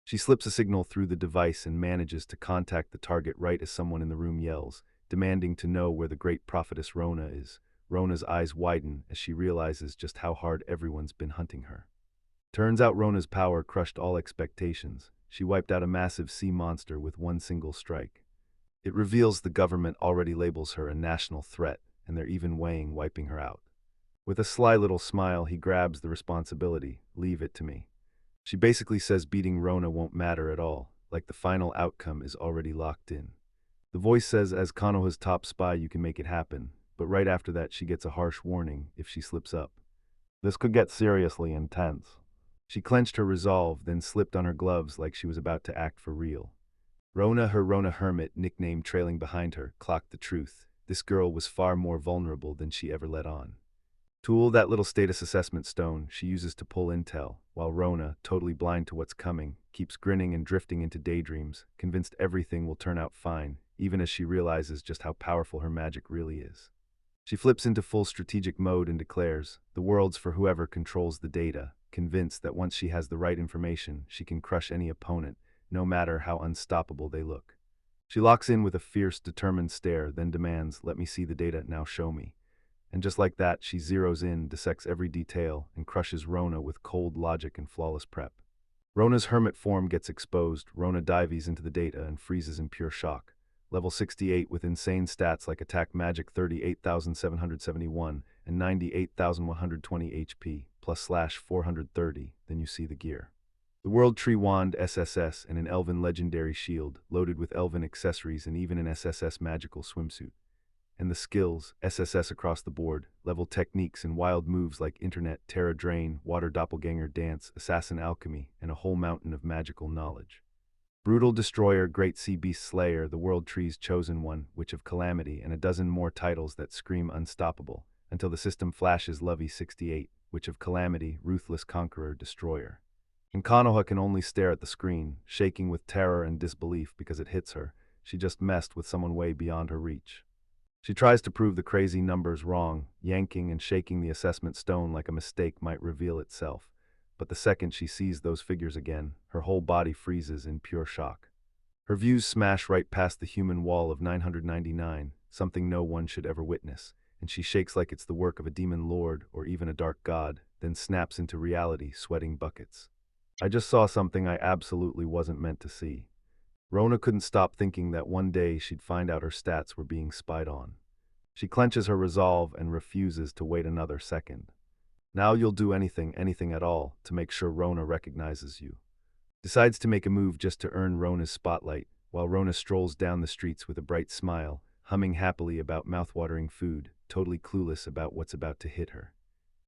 She slips a signal through the device and manages to contact the target right as someone in the room yells, demanding to know where the great prophetess Rona is. Rona's eyes widen as she realizes just how hard everyone's been hunting her. Turns out Rona's power crushed all expectations. She wiped out a massive sea monster with one single strike. It reveals the government already labels her a national threat, and they're even weighing wiping her out. With a sly little smile, he grabs the responsibility. "Leave it to me." She basically says beating Rona won't matter at all, like the final outcome is already locked in. The voice says as Konoha's top spy you can make it happen, but right after that she gets a harsh warning if she slips up. This could get seriously intense. She clenched her resolve, then slipped on her gloves like she was about to act for real. Rona, her Rona Hermit, nickname trailing behind her, clocked the truth. This girl was far more vulnerable than she ever let on. Tool, that little status assessment stone, she uses to pull intel, while Rona, totally blind to what's coming, keeps grinning and drifting into daydreams, convinced everything will turn out fine, even as she realizes just how powerful her magic really is. She flips into full strategic mode and declares, "The world's for whoever controls the data," convinced that once she has the right information, she can crush any opponent, no matter how unstoppable they look. She locks in with a fierce, determined stare, then demands, "Let me see the data, now show me." And just like that, she zeroes in, dissects every detail, and crushes Rona with cold logic and flawless prep. Rona's hermit form gets exposed. Rona dives into the data and freezes in pure shock. Level 68 with insane stats like attack magic 38,771 and 98,120 HP, plus slash 430, then you see the gear. The World Tree Wand SSS and an Elven Legendary Shield, loaded with Elven accessories and even an SSS magical swimsuit. and the skills, SSS across the board, level techniques and wild moves like internet, terra drain, water doppelganger dance, assassin alchemy, and a whole mountain of magical knowledge. Brutal Destroyer, Great Sea Beast Slayer, The World Tree's Chosen One, Witch of Calamity, and a dozen more titles that scream unstoppable, until the system flashes Lovey 68, Witch of Calamity, Ruthless Conqueror, Destroyer. And Konoha can only stare at the screen, shaking with terror and disbelief because it hits her. She just messed with someone way beyond her reach. She tries to prove the crazy numbers wrong, yanking and shaking the assessment stone like a mistake might reveal itself. But the second she sees those figures again, her whole body freezes in pure shock. Her views smash right past the human wall of 999, something no one should ever witness, and she shakes like it's the work of a demon lord or even a dark god, then snaps into reality, sweating buckets. I just saw something I absolutely wasn't meant to see. Rona couldn't stop thinking that one day she'd find out her stats were being spied on. She clenches her resolve and refuses to wait another second. Now you'll do anything at all, to make sure Rona recognizes you. Decides to make a move just to earn Rona's spotlight, while Rona strolls down the streets with a bright smile, humming happily about mouthwatering food, totally clueless about what's about to hit her.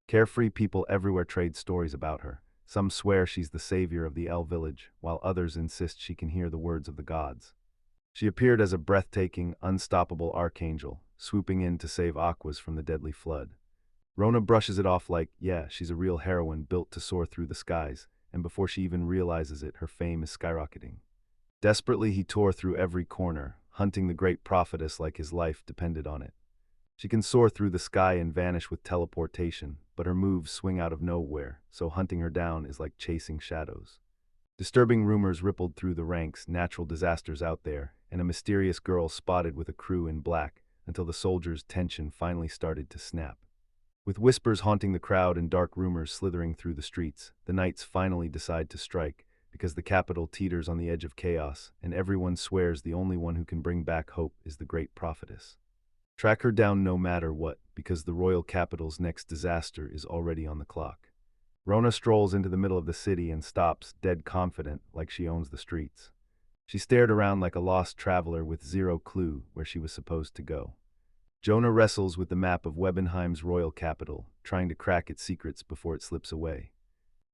Carefree people everywhere trade stories about her. Some swear she's the savior of the L village, while others insist she can hear the words of the gods. She appeared as a breathtaking, unstoppable archangel, swooping in to save Aquas from the deadly flood. Rona brushes it off like, yeah, she's a real heroine built to soar through the skies, and before she even realizes it, her fame is skyrocketing. Desperately, he tore through every corner, hunting the great prophetess like his life depended on it. She can soar through the sky and vanish with teleportation, but her moves swing out of nowhere, so hunting her down is like chasing shadows. Disturbing rumors rippled through the ranks, natural disasters out there, and a mysterious girl spotted with a crew in black, until the soldiers' tension finally started to snap. With whispers haunting the crowd and dark rumors slithering through the streets, the knights finally decide to strike, because the capital teeters on the edge of chaos, and everyone swears the only one who can bring back hope is the great prophetess. Track her down no matter what, because the royal capital's next disaster is already on the clock. Rona strolls into the middle of the city and stops, dead confident, like she owns the streets. She stared around like a lost traveler with zero clue where she was supposed to go. Jonah wrestles with the map of Webenheim's royal capital, trying to crack its secrets before it slips away.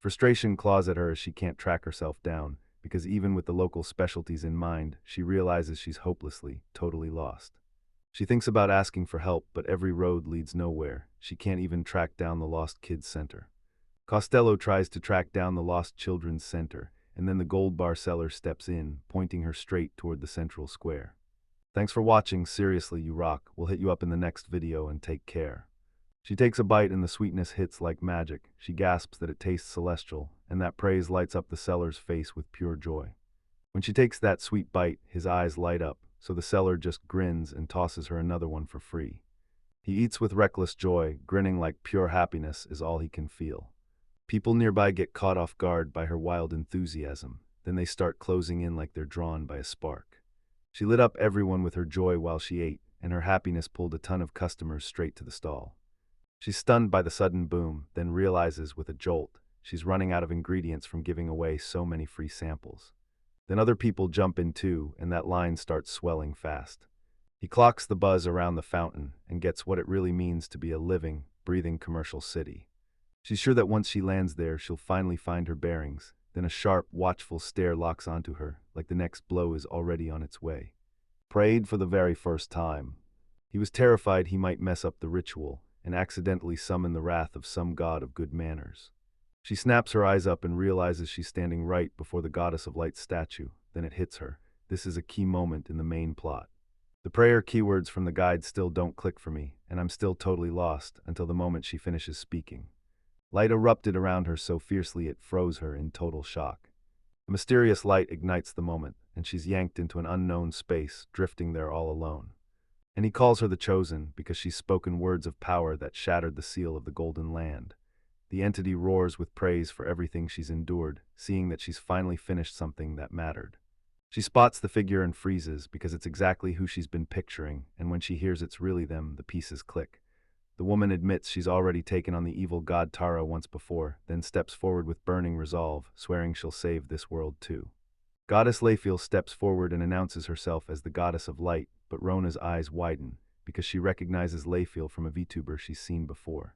Frustration claws at her as she can't track herself down, because even with the local specialties in mind, she realizes she's hopelessly, totally lost. She thinks about asking for help, but every road leads nowhere. She can't even track down the Lost Kids Center. Costello tries to track down the Lost Children's Center, and then the gold bar seller steps in, pointing her straight toward the central square. Thanks for watching. Seriously, you rock. We'll hit you up in the next video, and take care. She takes a bite and the sweetness hits like magic. She gasps that it tastes celestial, and that praise lights up the seller's face with pure joy. When she takes that sweet bite, his eyes light up, so the seller just grins and tosses her another one for free. He eats with reckless joy, grinning like pure happiness is all he can feel. People nearby get caught off guard by her wild enthusiasm, then they start closing in like they're drawn by a spark. She lit up everyone with her joy while she ate, and her happiness pulled a ton of customers straight to the stall. She's stunned by the sudden boom, then realizes with a jolt she's running out of ingredients from giving away so many free samples. Then other people jump in too, and that line starts swelling fast. He clocks the buzz around the fountain and gets what it really means to be a living, breathing commercial city. She's sure that once she lands there, she'll finally find her bearings. Then a sharp, watchful stare locks onto her, like the next blow is already on its way. Prayed for the very first time. He was terrified he might mess up the ritual and accidentally summon the wrath of some god of good manners. She snaps her eyes up and realizes she's standing right before the goddess of light's statue. Then it hits her. This is a key moment in the main plot. The prayer keywords from the guide still don't click for me, and I'm still totally lost until the moment she finishes speaking. Light erupted around her so fiercely it froze her in total shock. A mysterious light ignites the moment, and she's yanked into an unknown space, drifting there all alone. And he calls her the Chosen because she's spoken words of power that shattered the seal of the Golden Land. The entity roars with praise for everything she's endured, seeing that she's finally finished something that mattered. She spots the figure and freezes because it's exactly who she's been picturing, and when she hears it's really them, the pieces click. The woman admits she's already taken on the evil god Tara once before, then steps forward with burning resolve, swearing she'll save this world too. Goddess Layfiel steps forward and announces herself as the goddess of light, but Rona's eyes widen, because she recognizes Layfield from a VTuber she's seen before.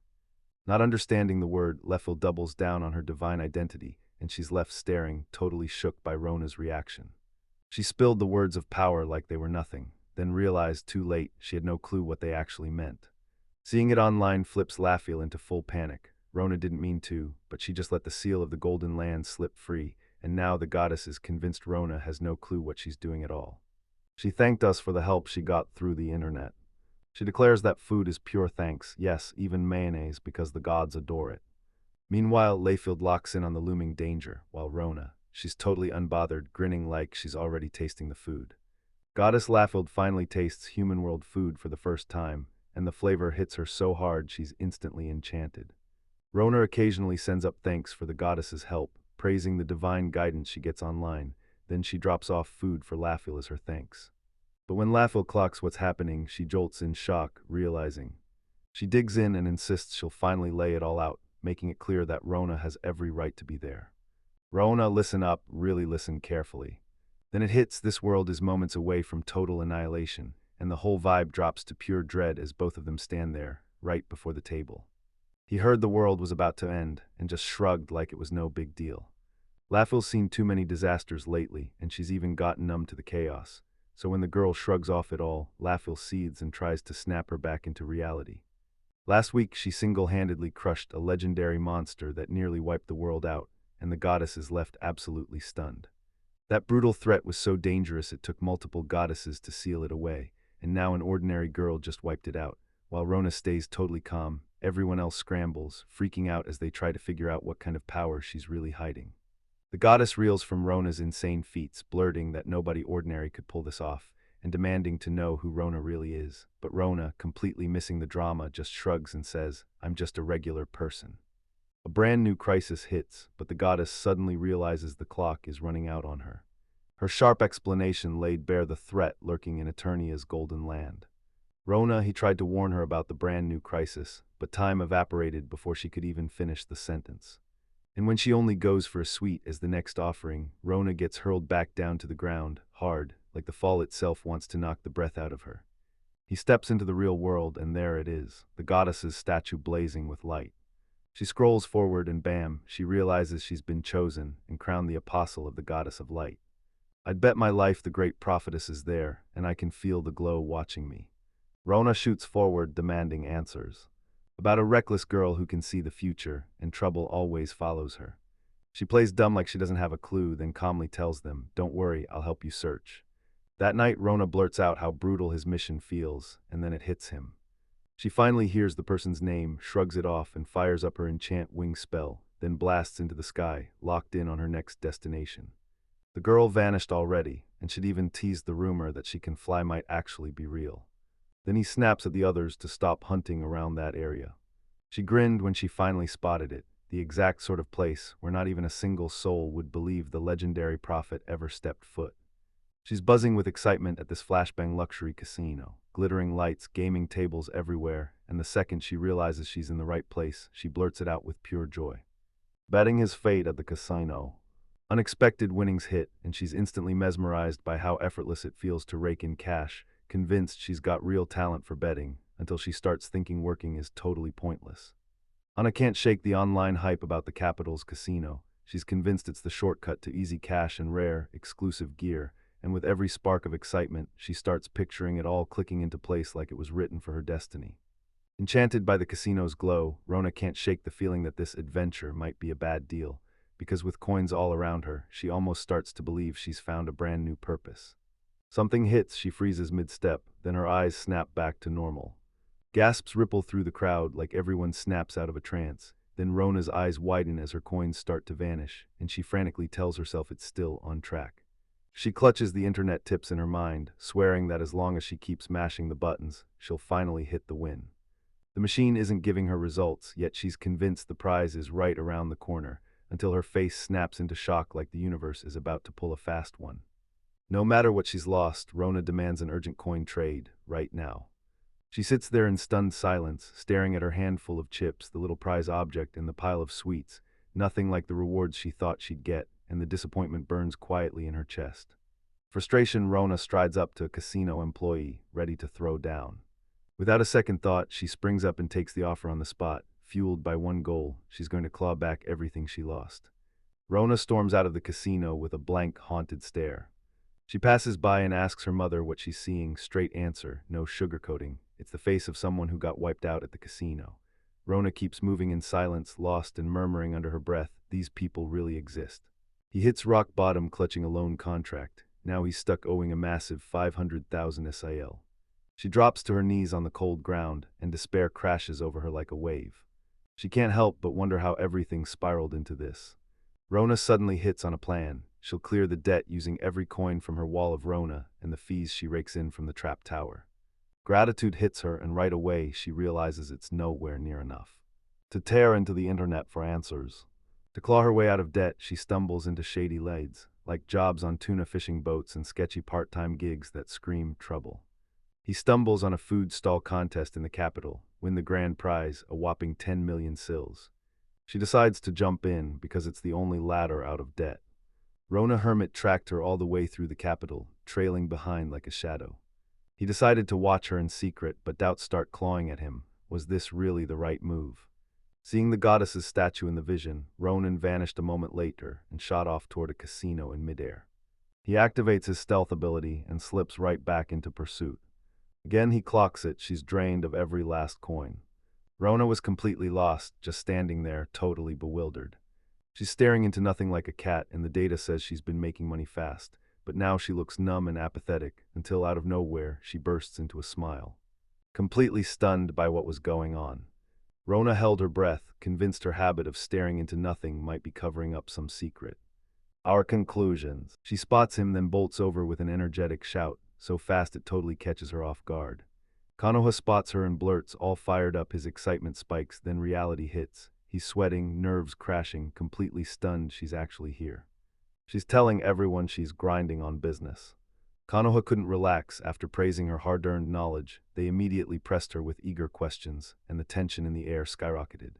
Not understanding the word, Leffel doubles down on her divine identity, and she's left staring, totally shook by Rona's reaction. She spilled the words of power like they were nothing, then realized too late she had no clue what they actually meant. Seeing it online flips Laffiel into full panic. Rona didn't mean to, but she just let the seal of the Golden Land slip free, and now the goddess is convinced Rona has no clue what she's doing at all. She thanked us for the help she got through the internet. She declares that food is pure thanks, yes, even mayonnaise, because the gods adore it. Meanwhile, Layfield locks in on the looming danger, while Rona, she's totally unbothered, grinning like she's already tasting the food. Goddess Laffield finally tastes human world food for the first time, and the flavor hits her so hard she's instantly enchanted. Rona occasionally sends up thanks for the goddess's help, praising the divine guidance she gets online, then she drops off food for Laffield as her thanks. But when Laffield clocks what's happening, she jolts in shock, realizing. She digs in and insists she'll finally lay it all out, making it clear that Rona has every right to be there. Rona, listen up, really listen carefully. Then it hits, this world is moments away from total annihilation, and the whole vibe drops to pure dread as both of them stand there, right before the table. He heard the world was about to end, and just shrugged like it was no big deal. Laffiel's seen too many disasters lately, and she's even gotten numb to the chaos. So when the girl shrugs off it all, Laffiel seethes and tries to snap her back into reality. Last week, she single-handedly crushed a legendary monster that nearly wiped the world out, and the goddess is left absolutely stunned. That brutal threat was so dangerous it took multiple goddesses to seal it away, and now an ordinary girl just wiped it out. While Rona stays totally calm, everyone else scrambles, freaking out as they try to figure out what kind of power she's really hiding. The goddess reels from Rona's insane feats, blurting that nobody ordinary could pull this off, and demanding to know who Rona really is. But Rona, completely missing the drama, just shrugs and says, "I'm just a regular person." A brand new crisis hits, but the goddess suddenly realizes the clock is running out on her. Her sharp explanation laid bare the threat lurking in Eternia's Golden Land. Rona, he tried to warn her about the brand new crisis, but time evaporated before she could even finish the sentence. And when she only goes for a sweet as the next offering, Rona gets hurled back down to the ground, hard, like the fall itself wants to knock the breath out of her. He steps into the real world, and there it is, the goddess's statue blazing with light. She scrolls forward and bam, she realizes she's been chosen and crowned the apostle of the goddess of light. I'd bet my life the great prophetess is there, and I can feel the glow watching me. Rona shoots forward, demanding answers. About a reckless girl who can see the future, and trouble always follows her. She plays dumb like she doesn't have a clue, then calmly tells them, "Don't worry, I'll help you search." That night, Rona blurts out how brutal his mission feels, and then it hits him. She finally hears the person's name, shrugs it off, and fires up her enchant wing spell, then blasts into the sky, locked in on her next destination. The girl vanished already, and she'd even teased the rumor that she can fly might actually be real. Then he snaps at the others to stop hunting around that area. She grinned when she finally spotted it, the exact sort of place where not even a single soul would believe the legendary prophet ever stepped foot. She's buzzing with excitement at this flashbang luxury casino, glittering lights, gaming tables everywhere, and the second she realizes she's in the right place, she blurts it out with pure joy. Betting his fate at the casino. Unexpected winnings hit, and she's instantly mesmerized by how effortless it feels to rake in cash, convinced she's got real talent for betting, until she starts thinking working is totally pointless. Anna can't shake the online hype about the capital's casino. She's convinced it's the shortcut to easy cash and rare, exclusive gear, and with every spark of excitement, she starts picturing it all clicking into place like it was written for her destiny. Enchanted by the casino's glow, Rona can't shake the feeling that this adventure might be a bad deal, because with coins all around her, she almost starts to believe she's found a brand new purpose. Something hits, she freezes mid-step, then her eyes snap back to normal. Gasps ripple through the crowd like everyone snaps out of a trance. Then Rona's eyes widen as her coins start to vanish, and she frantically tells herself it's still on track. She clutches the internet tips in her mind, swearing that as long as she keeps mashing the buttons, she'll finally hit the win. The machine isn't giving her results, yet she's convinced the prize is right around the corner, until her face snaps into shock like the universe is about to pull a fast one. No matter what she's lost, Rona demands an urgent coin trade, right now. She sits there in stunned silence, staring at her handful of chips, the little prize object in the pile of sweets, nothing like the rewards she thought she'd get, and the disappointment burns quietly in her chest. Frustration, Rona strides up to a casino employee, ready to throw down. Without a second thought, she springs up and takes the offer on the spot, fueled by one goal: she's going to claw back everything she lost. Rona storms out of the casino with a blank, haunted stare. She passes by and asks her mother what she's seeing. Straight answer, no sugarcoating. It's the face of someone who got wiped out at the casino. Rona keeps moving in silence, lost and murmuring under her breath, these people really exist. He hits rock bottom, clutching a loan contract. Now he's stuck owing a massive 500,000 SIL. She drops to her knees on the cold ground, and despair crashes over her like a wave. She can't help but wonder how everything spiraled into this. Rona suddenly hits on a plan. She'll clear the debt using every coin from her wall of Rona and the fees she rakes in from the trap tower. Gratitude hits her, and right away she realizes it's nowhere near enough to tear into the internet for answers. To claw her way out of debt, she stumbles into shady leads, like jobs on tuna fishing boats and sketchy part-time gigs that scream trouble. He stumbles on a food stall contest in the capital, win the grand prize, a whopping 10 million sils. She decides to jump in because it's the only ladder out of debt. Rona Hermit tracked her all the way through the capital, trailing behind like a shadow. He decided to watch her in secret, but doubts start clawing at him. Was this really the right move? Seeing the goddess's statue in the vision, Ronan vanished a moment later and shot off toward a casino in midair. He activates his stealth ability and slips right back into pursuit. Again he clocks it, she's drained of every last coin. Rona was completely lost, just standing there, totally bewildered. She's staring into nothing like a cat, and the data says she's been making money fast, but now she looks numb and apathetic, until out of nowhere, she bursts into a smile. Completely stunned by what was going on, Rona held her breath, convinced her habit of staring into nothing might be covering up some secret. Our conclusions. She spots him, then bolts over with an energetic shout, so fast it totally catches her off guard. Konoha spots her and blurts, all fired up, his excitement spikes, then reality hits. He's sweating, nerves crashing, completely stunned she's actually here. She's telling everyone she's grinding on business. Konoha couldn't relax. After praising her hard-earned knowledge, they immediately pressed her with eager questions, and the tension in the air skyrocketed.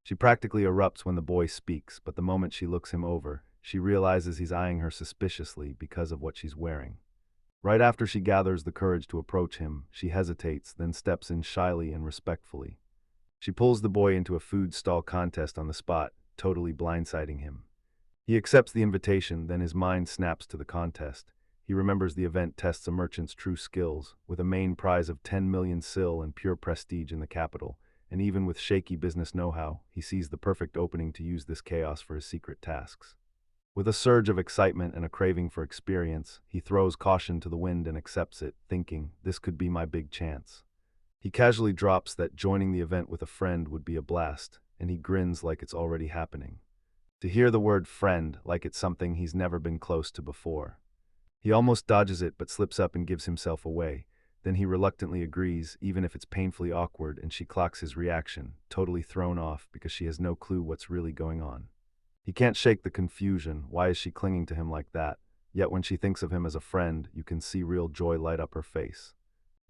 She practically erupts when the boy speaks, but the moment she looks him over, she realizes he's eyeing her suspiciously because of what she's wearing. Right after she gathers the courage to approach him, she hesitates, then steps in shyly and respectfully. She pulls the boy into a food stall contest on the spot, totally blindsiding him. He accepts the invitation, then his mind snaps to the contest. He remembers the event tests a merchant's true skills, with a main prize of 10 million sil and pure prestige in the capital, and even with shaky business know-how, he sees the perfect opening to use this chaos for his secret tasks. With a surge of excitement and a craving for experience, he throws caution to the wind and accepts it, thinking, this could be my big chance. He casually drops that joining the event with a friend would be a blast, and he grins like it's already happening. To hear the word friend, like it's something he's never been close to before. He almost dodges it but slips up and gives himself away. Then he reluctantly agrees, even if it's painfully awkward, and she clocks his reaction, totally thrown off because she has no clue what's really going on. He can't shake the confusion. Why is she clinging to him like that? Yet when she thinks of him as a friend, you can see real joy light up her face.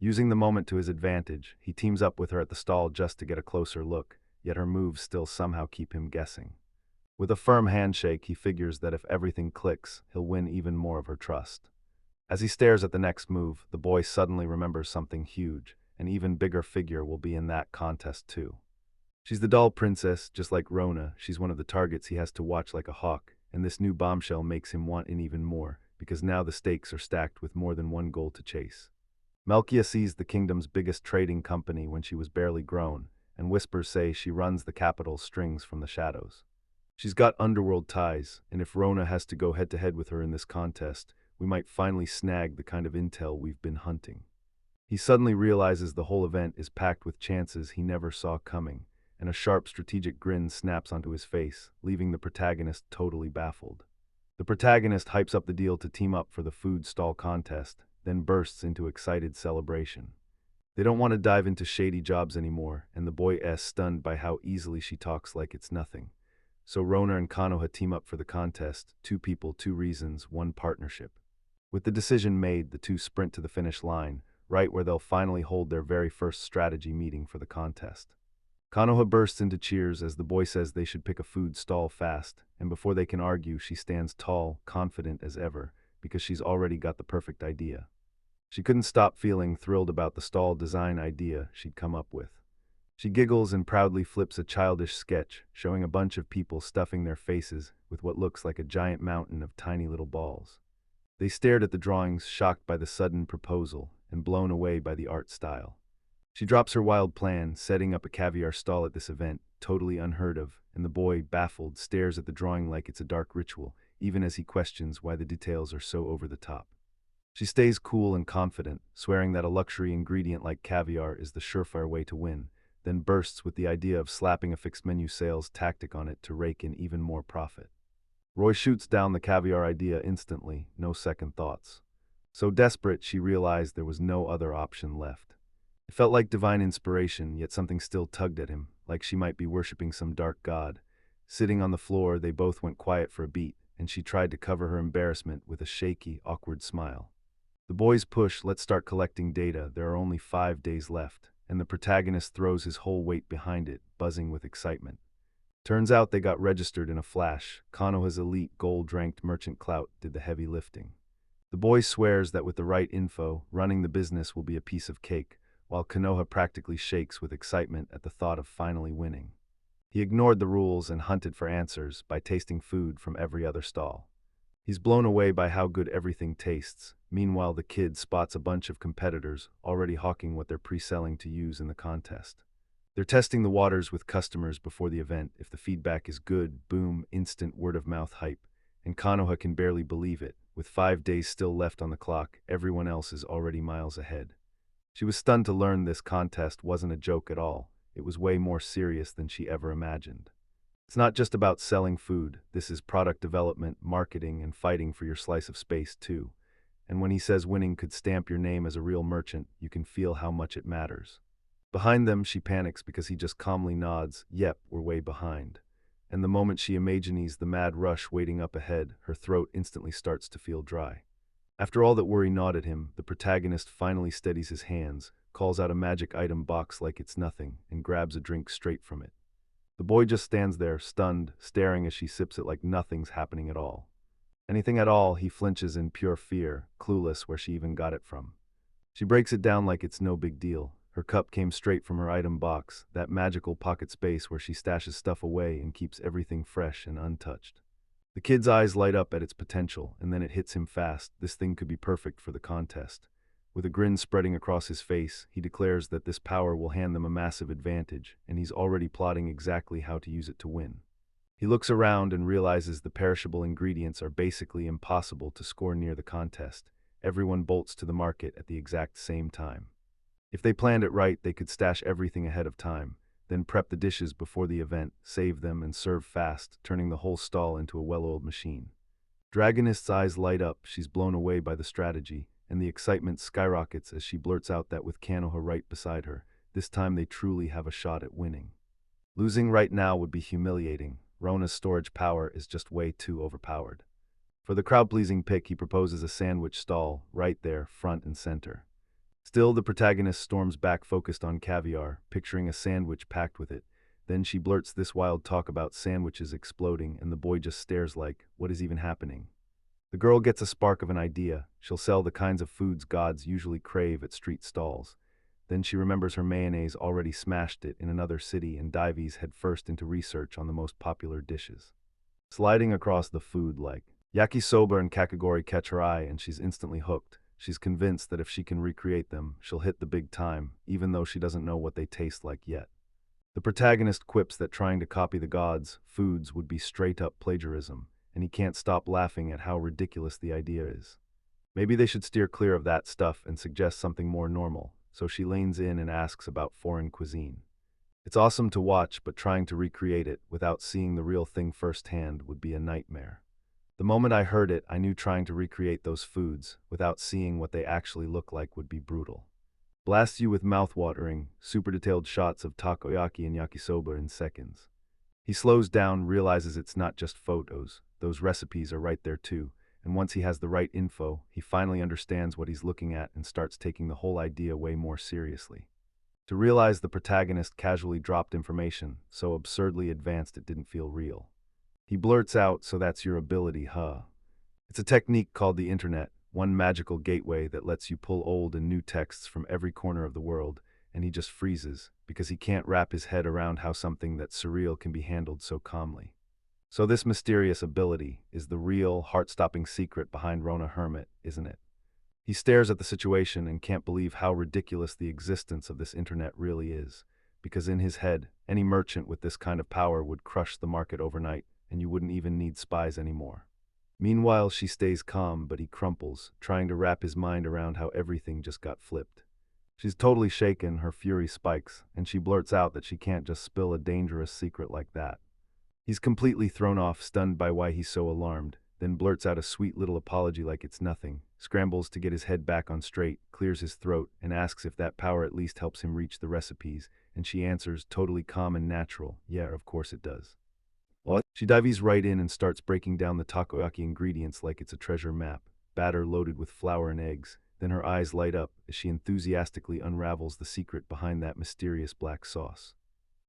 Using the moment to his advantage, he teams up with her at the stall just to get a closer look, yet her moves still somehow keep him guessing. With a firm handshake, he figures that if everything clicks, he'll win even more of her trust. As he stares at the next move, the boy suddenly remembers something huge. An even bigger figure will be in that contest too. She's the doll princess, just like Rona. She's one of the targets he has to watch like a hawk, and this new bombshell makes him want in even more, because now the stakes are stacked with more than one goal to chase. Melkia sees the kingdom's biggest trading company when she was barely grown, and whispers say she runs the capital's strings from the shadows. She's got underworld ties, and if Rona has to go head-to-head with her in this contest, we might finally snag the kind of intel we've been hunting. He suddenly realizes the whole event is packed with chances he never saw coming, and a sharp strategic grin snaps onto his face, leaving the protagonist totally baffled. The protagonist hypes up the deal to team up for the food stall contest, then bursts into excited celebration. They don't want to dive into shady jobs anymore, and the boy is stunned by how easily she talks like it's nothing. So Rona and Konoha team up for the contest, 2 people, 2 reasons, 1 partnership. With the decision made, the 2 sprint to the finish line, right where they'll finally hold their very first strategy meeting for the contest. Konoha bursts into cheers as the boy says they should pick a food stall fast, and before they can argue, she stands tall, confident as ever, because she's already got the perfect idea. She couldn't stop feeling thrilled about the stall design idea she'd come up with. She giggles and proudly flips a childish sketch, showing a bunch of people stuffing their faces with what looks like a giant mountain of tiny little balls. They stared at the drawings, shocked by the sudden proposal and blown away by the art style. She drops her wild plan, setting up a caviar stall at this event, totally unheard of, and the boy, baffled, stares at the drawing like it's a dark ritual, even as he questions why the details are so over the top. She stays cool and confident, swearing that a luxury ingredient like caviar is the surefire way to win, then bursts with the idea of slapping a fixed menu sales tactic on it to rake in even more profit. Roy shoots down the caviar idea instantly, no second thoughts. So desperate, she realized there was no other option left. It felt like divine inspiration, yet something still tugged at him, like she might be worshipping some dark god. Sitting on the floor, they both went quiet for a beat, and she tried to cover her embarrassment with a shaky, awkward smile. The boys push, let's start collecting data, there are only 5 days left, and the protagonist throws his whole weight behind it, buzzing with excitement. Turns out they got registered in a flash. Konoha's elite gold-ranked merchant clout did the heavy lifting. The boy swears that with the right info, running the business will be a piece of cake, while Konoha practically shakes with excitement at the thought of finally winning. He ignored the rules and hunted for answers by tasting food from every other stall. He's blown away by how good everything tastes. Meanwhile, the kid spots a bunch of competitors already hawking what they're pre-selling to use in the contest. They're testing the waters with customers before the event. If the feedback is good, boom, instant word-of-mouth hype. And Konoha can barely believe it. With 5 days still left on the clock, everyone else is already miles ahead. She was stunned to learn this contest wasn't a joke at all. It was way more serious than she ever imagined. It's not just about selling food. This is product development, marketing, and fighting for your slice of space, too. And when he says winning could stamp your name as a real merchant, you can feel how much it matters. Behind them, she panics because he just calmly nods, yep, we're way behind. And the moment she imagines the mad rush waiting up ahead, her throat instantly starts to feel dry. After all that worry gnawed at him, the protagonist finally steadies his hands, calls out a magic item box like it's nothing, and grabs a drink straight from it. The boy just stands there, stunned, staring as she sips it like nothing's happening at all. Anything at all, he flinches in pure fear, clueless where she even got it from. She breaks it down like it's no big deal. Her cup came straight from her item box, that magical pocket space where she stashes stuff away and keeps everything fresh and untouched. The kid's eyes light up at its potential, and then it hits him fast. This thing could be perfect for the contest. With a grin spreading across his face, he declares that this power will hand them a massive advantage, and he's already plotting exactly how to use it to win. He looks around and realizes the perishable ingredients are basically impossible to score near the contest. Everyone bolts to the market at the exact same time. If they planned it right, they could stash everything ahead of time, then prep the dishes before the event, save them, and serve fast, turning the whole stall into a well-oiled machine. Dragonist's eyes light up. She's blown away by the strategy, and the excitement skyrockets as she blurts out that with Konoha right beside her, this time they truly have a shot at winning. Losing right now would be humiliating. Rona's storage power is just way too overpowered. For the crowd-pleasing pick, he proposes a sandwich stall, right there, front and center. Still, the protagonist storms back focused on caviar, picturing a sandwich packed with it. Then she blurts this wild talk about sandwiches exploding, and the boy just stares like, what is even happening? The girl gets a spark of an idea. She'll sell the kinds of foods gods usually crave at street stalls. Then she remembers her mayonnaise already smashed it in another city and dives headfirst into research on the most popular dishes. Sliding across the food like yakisoba and kakigori catch her eye, and she's instantly hooked. She's convinced that if she can recreate them, she'll hit the big time, even though she doesn't know what they taste like yet. The protagonist quips that trying to copy the gods' foods would be straight-up plagiarism, and he can't stop laughing at how ridiculous the idea is. Maybe they should steer clear of that stuff and suggest something more normal, so she leans in and asks about foreign cuisine. It's awesome to watch, but trying to recreate it without seeing the real thing firsthand would be a nightmare. The moment I heard it, I knew trying to recreate those foods without seeing what they actually look like would be brutal. Blasts you with mouth-watering, super detailed shots of takoyaki and yakisoba in seconds. He slows down, realizes it's not just photos. Those recipes are right there too, and once he has the right info, he finally understands what he's looking at and starts taking the whole idea way more seriously. To realize the protagonist casually dropped information, so absurdly advanced it didn't feel real. He blurts out, so that's your ability, huh? It's a technique called the internet, one magical gateway that lets you pull old and new texts from every corner of the world, and he just freezes because he can't wrap his head around how something that's surreal can be handled so calmly. So this mysterious ability is the real, heart-stopping secret behind Rona Hermit, isn't it? He stares at the situation and can't believe how ridiculous the existence of this internet really is, because in his head, any merchant with this kind of power would crush the market overnight, and you wouldn't even need spies anymore. Meanwhile, she stays calm, but he crumples, trying to wrap his mind around how everything just got flipped. She's totally shaken, her fury spikes, and she blurts out that she can't just spill a dangerous secret like that. He's completely thrown off, stunned by why he's so alarmed, then blurts out a sweet little apology like it's nothing, scrambles to get his head back on straight, clears his throat, and asks if that power at least helps him reach the recipes, and she answers, totally calm and natural, yeah, of course it does. What? She dives right in and starts breaking down the takoyaki ingredients like it's a treasure map, batter loaded with flour and eggs. Then her eyes light up as she enthusiastically unravels the secret behind that mysterious black sauce.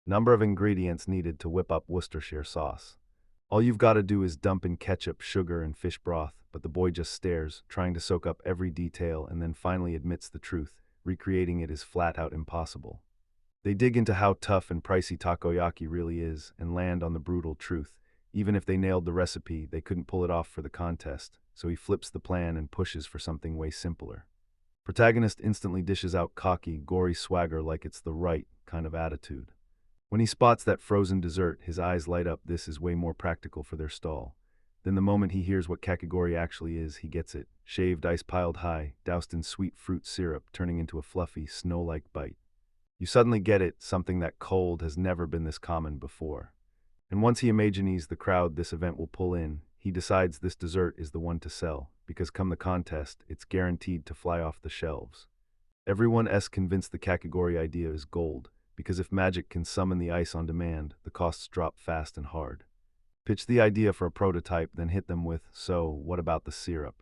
Number of ingredients needed to whip up Worcestershire sauce. All you've got to do is dump in ketchup, sugar, and fish broth, but the boy just stares, trying to soak up every detail, and then finally admits the truth. Recreating it is flat-out impossible. They dig into how tough and pricey takoyaki really is and land on the brutal truth. Even if they nailed the recipe, they couldn't pull it off for the contest, so he flips the plan and pushes for something way simpler. Protagonist instantly dishes out cocky, gory swagger like it's the right kind of attitude. When he spots that frozen dessert, his eyes light up. This is way more practical for their stall. Then the moment he hears what kakigori actually is, he gets it. Shaved ice piled high, doused in sweet fruit syrup, turning into a fluffy, snow-like bite. You suddenly get it, something that cold has never been this common before. And once he imagines the crowd this event will pull in, he decides this dessert is the one to sell, because come the contest, it's guaranteed to fly off the shelves. Everyone's convinced the kakigori idea is gold, because if magic can summon the ice on demand, the costs drop fast and hard. Pitch the idea for a prototype, then hit them with, so, what about the syrup?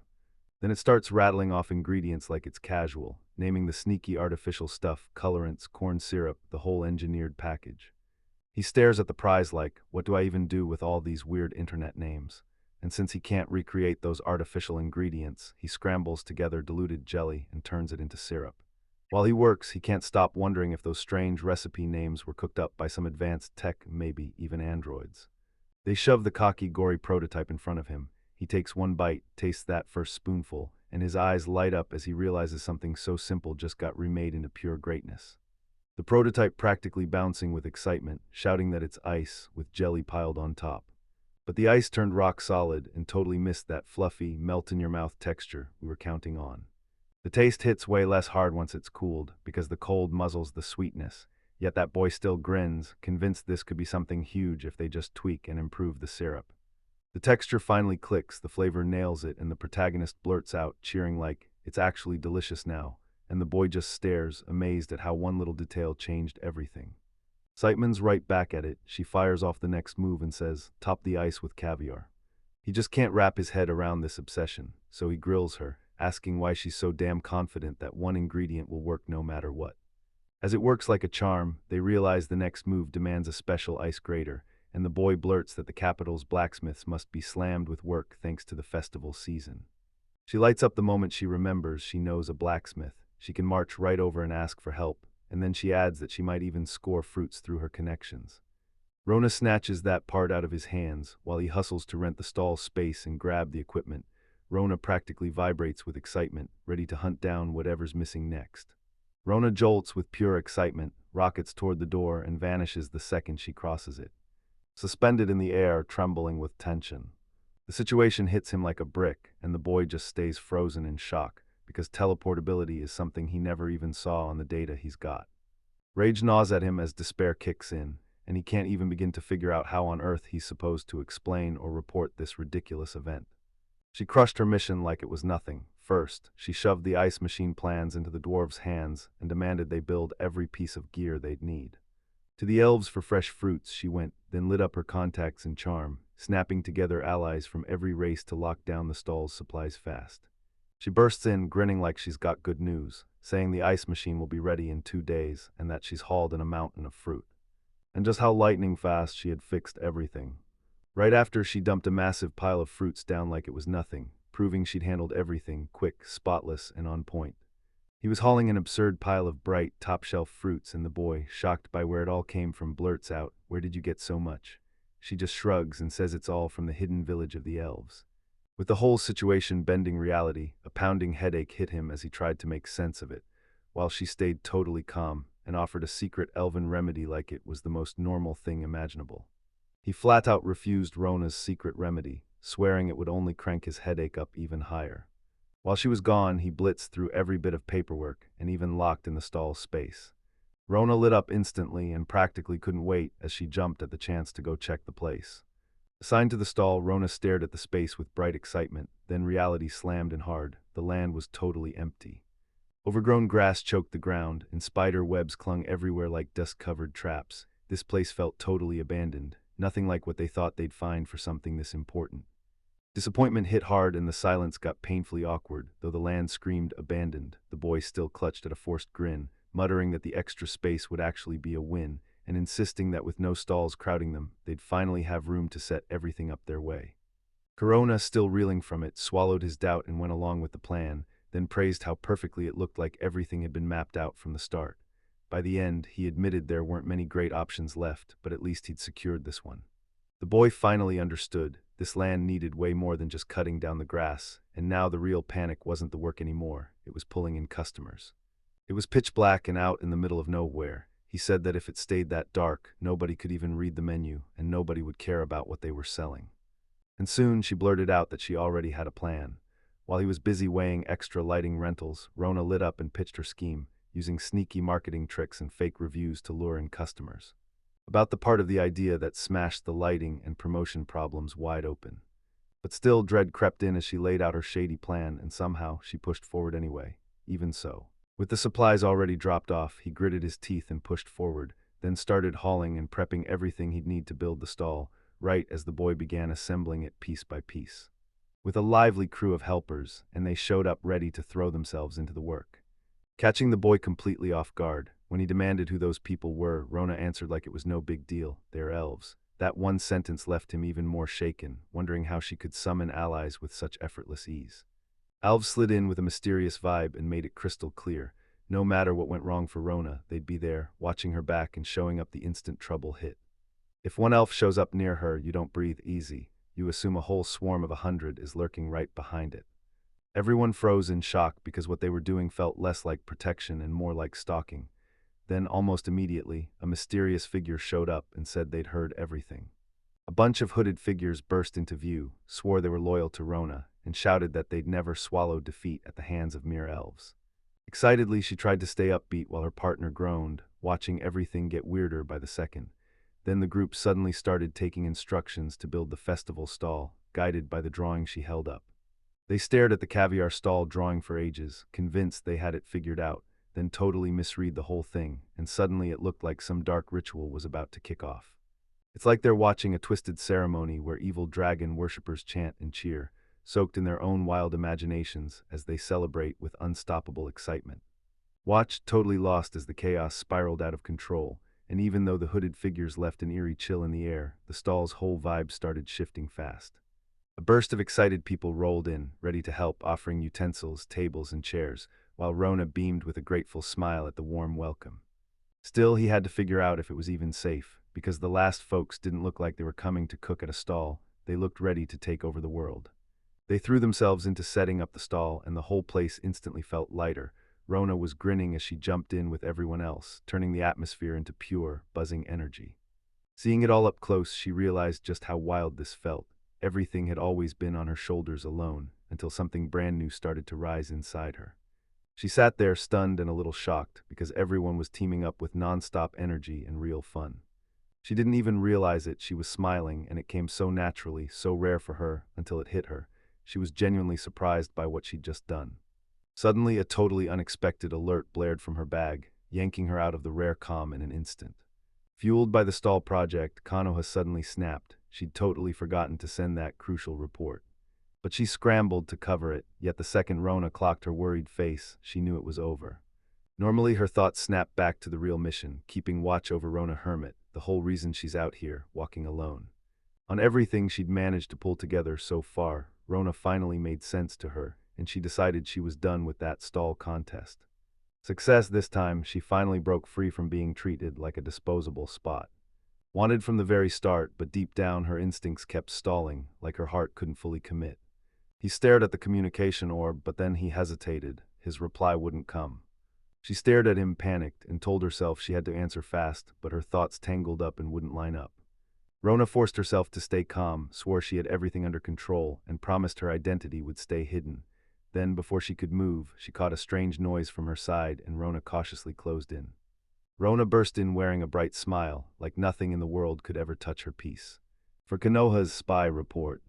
Then it starts rattling off ingredients like it's casual, naming the sneaky artificial stuff, colorants, corn syrup, the whole engineered package. He stares at the prize like, what do I even do with all these weird internet names? And since he can't recreate those artificial ingredients, he scrambles together diluted jelly and turns it into syrup. While he works, he can't stop wondering if those strange recipe names were cooked up by some advanced tech, maybe even androids. They shove the cocky, gory prototype in front of him. He takes one bite, tastes that first spoonful, and his eyes light up as he realizes something so simple just got remade into pure greatness. The prototype practically bouncing with excitement, shouting that it's ice with jelly piled on top. But the ice turned rock solid and totally missed that fluffy, melt-in-your-mouth texture we were counting on. The taste hits way less hard once it's cooled, because the cold muzzles the sweetness, yet that boy still grins, convinced this could be something huge if they just tweak and improve the syrup. The texture finally clicks, the flavor nails it, and the protagonist blurts out, cheering like, it's actually delicious now, and the boy just stares, amazed at how one little detail changed everything. Siteman's right back at it. She fires off the next move and says, top the ice with caviar. He just can't wrap his head around this obsession, so he grills her, asking why she's so damn confident that one ingredient will work no matter what. As it works like a charm, they realize the next move demands a special ice grater, and the boy blurts that the capital's blacksmiths must be slammed with work thanks to the festival season. She lights up the moment she remembers she knows a blacksmith. She can march right over and ask for help, and then she adds that she might even score fruits through her connections. Rona snatches that part out of his hands while he hustles to rent the stall's space and grab the equipment. Rona practically vibrates with excitement, ready to hunt down whatever's missing next. Rona jolts with pure excitement, rockets toward the door, and vanishes the second she crosses it. Suspended in the air, trembling with tension. The situation hits him like a brick, and the boy just stays frozen in shock, because teleportability is something he never even saw on the data he's got. Rage gnaws at him as despair kicks in, and he can't even begin to figure out how on earth he's supposed to explain or report this ridiculous event. She crushed her mission like it was nothing. First, she shoved the ice machine plans into the dwarves' hands and demanded they build every piece of gear they'd need. To the elves for fresh fruits she went, then lit up her contacts in charm, snapping together allies from every race to lock down the stall's supplies fast. She bursts in, grinning like she's got good news, saying the ice machine will be ready in 2 days and that she's hauled in a mountain of fruit. And just how lightning fast she had fixed everything. Right after she dumped a massive pile of fruits down like it was nothing, proving she'd handled everything, quick, spotless, and on point. He was hauling an absurd pile of bright, top-shelf fruits, and the boy, shocked by where it all came from, blurts out, "Where did you get so much?" She just shrugs and says it's all from the hidden village of the elves. With the whole situation bending reality, a pounding headache hit him as he tried to make sense of it, while she stayed totally calm and offered a secret elven remedy like it was the most normal thing imaginable. He flat-out refused Rona's secret remedy, swearing it would only crank his headache up even higher. While she was gone, he blitzed through every bit of paperwork and even locked in the stall's space. Rona lit up instantly and practically couldn't wait as she jumped at the chance to go check the place. Assigned to the stall, Rona stared at the space with bright excitement, then reality slammed in hard. The land was totally empty. Overgrown grass choked the ground, and spider webs clung everywhere like dust-covered traps. This place felt totally abandoned, nothing like what they thought they'd find for something this important. Disappointment hit hard and the silence got painfully awkward. Though the land screamed abandoned, the boy still clutched at a forced grin, muttering that the extra space would actually be a win, and insisting that with no stalls crowding them, they'd finally have room to set everything up their way. Corona, still reeling from it, swallowed his doubt and went along with the plan, then praised how perfectly it looked like everything had been mapped out from the start. By the end, he admitted there weren't many great options left, but at least he'd secured this one. The boy finally understood. This land needed way more than just cutting down the grass, and now the real panic wasn't the work anymore, it was pulling in customers. It was pitch black and out in the middle of nowhere. He said that if it stayed that dark, nobody could even read the menu, and nobody would care about what they were selling. And soon she blurted out that she already had a plan. While he was busy weighing extra lighting rentals, Rona lit up and pitched her scheme, using sneaky marketing tricks and fake reviews to lure in customers. About the part of the idea that smashed the lighting and promotion problems wide open. But still, dread crept in as she laid out her shady plan, and somehow she pushed forward anyway. Even so, with the supplies already dropped off, he gritted his teeth and pushed forward, then started hauling and prepping everything he'd need to build the stall, right as the boy began assembling it piece by piece. With a lively crew of helpers, and they showed up ready to throw themselves into the work. Catching the boy completely off guard, when he demanded who those people were, Rona answered like it was no big deal. They're elves. That one sentence left him even more shaken, wondering how she could summon allies with such effortless ease. Elves slid in with a mysterious vibe and made it crystal clear. No matter what went wrong for Rona, they'd be there, watching her back and showing up the instant trouble hit. If one elf shows up near her, you don't breathe easy. You assume a whole swarm of 100 is lurking right behind it. Everyone froze in shock because what they were doing felt less like protection and more like stalking. Then, almost immediately, a mysterious figure showed up and said they'd heard everything. A bunch of hooded figures burst into view, swore they were loyal to Rona, and shouted that they'd never swallow defeat at the hands of mere elves. Excitedly, she tried to stay upbeat while her partner groaned, watching everything get weirder by the second. Then the group suddenly started taking instructions to build the festival stall, guided by the drawing she held up. They stared at the caviar stall drawing for ages, convinced they had it figured out, then totally misread the whole thing, and suddenly it looked like some dark ritual was about to kick off. It's like they're watching a twisted ceremony where evil dragon worshippers chant and cheer, soaked in their own wild imaginations as they celebrate with unstoppable excitement. Watched, totally lost as the chaos spiraled out of control, and even though the hooded figures left an eerie chill in the air, the stall's whole vibe started shifting fast. A burst of excited people rolled in, ready to help, offering utensils, tables, and chairs, while Rona beamed with a grateful smile at the warm welcome. Still, he had to figure out if it was even safe, because the last folks didn't look like they were coming to cook at a stall. They looked ready to take over the world. They threw themselves into setting up the stall, and the whole place instantly felt lighter. Rona was grinning as she jumped in with everyone else, turning the atmosphere into pure, buzzing energy. Seeing it all up close, she realized just how wild this felt. Everything had always been on her shoulders alone, until something brand new started to rise inside her. She sat there stunned and a little shocked, because everyone was teaming up with non-stop energy and real fun. She didn't even realize it. She was smiling, and it came so naturally, so rare for her, until it hit her. She was genuinely surprised by what she'd just done. Suddenly, a totally unexpected alert blared from her bag, yanking her out of the rare calm in an instant. Fueled by the stall project, Konoha suddenly snapped. She'd totally forgotten to send that crucial report. But she scrambled to cover it, yet the second Rona clocked her worried face, she knew it was over. Normally, her thoughts snapped back to the real mission, keeping watch over Rona Hermit, the whole reason she's out here, walking alone. On everything she'd managed to pull together so far, Rona finally made sense to her, and she decided she was done with that stall contest. Success this time, she finally broke free from being treated like a disposable spot. Wanted from the very start, but deep down her instincts kept stalling, like her heart couldn't fully commit. He stared at the communication orb, but then he hesitated. His reply wouldn't come. She stared at him, panicked, and told herself she had to answer fast, but her thoughts tangled up and wouldn't line up. Rona forced herself to stay calm, swore she had everything under control, and promised her identity would stay hidden. Then, before she could move, she caught a strange noise from her side, and Rona cautiously closed in. Rona burst in wearing a bright smile, like nothing in the world could ever touch her peace. For Konoha's spy report.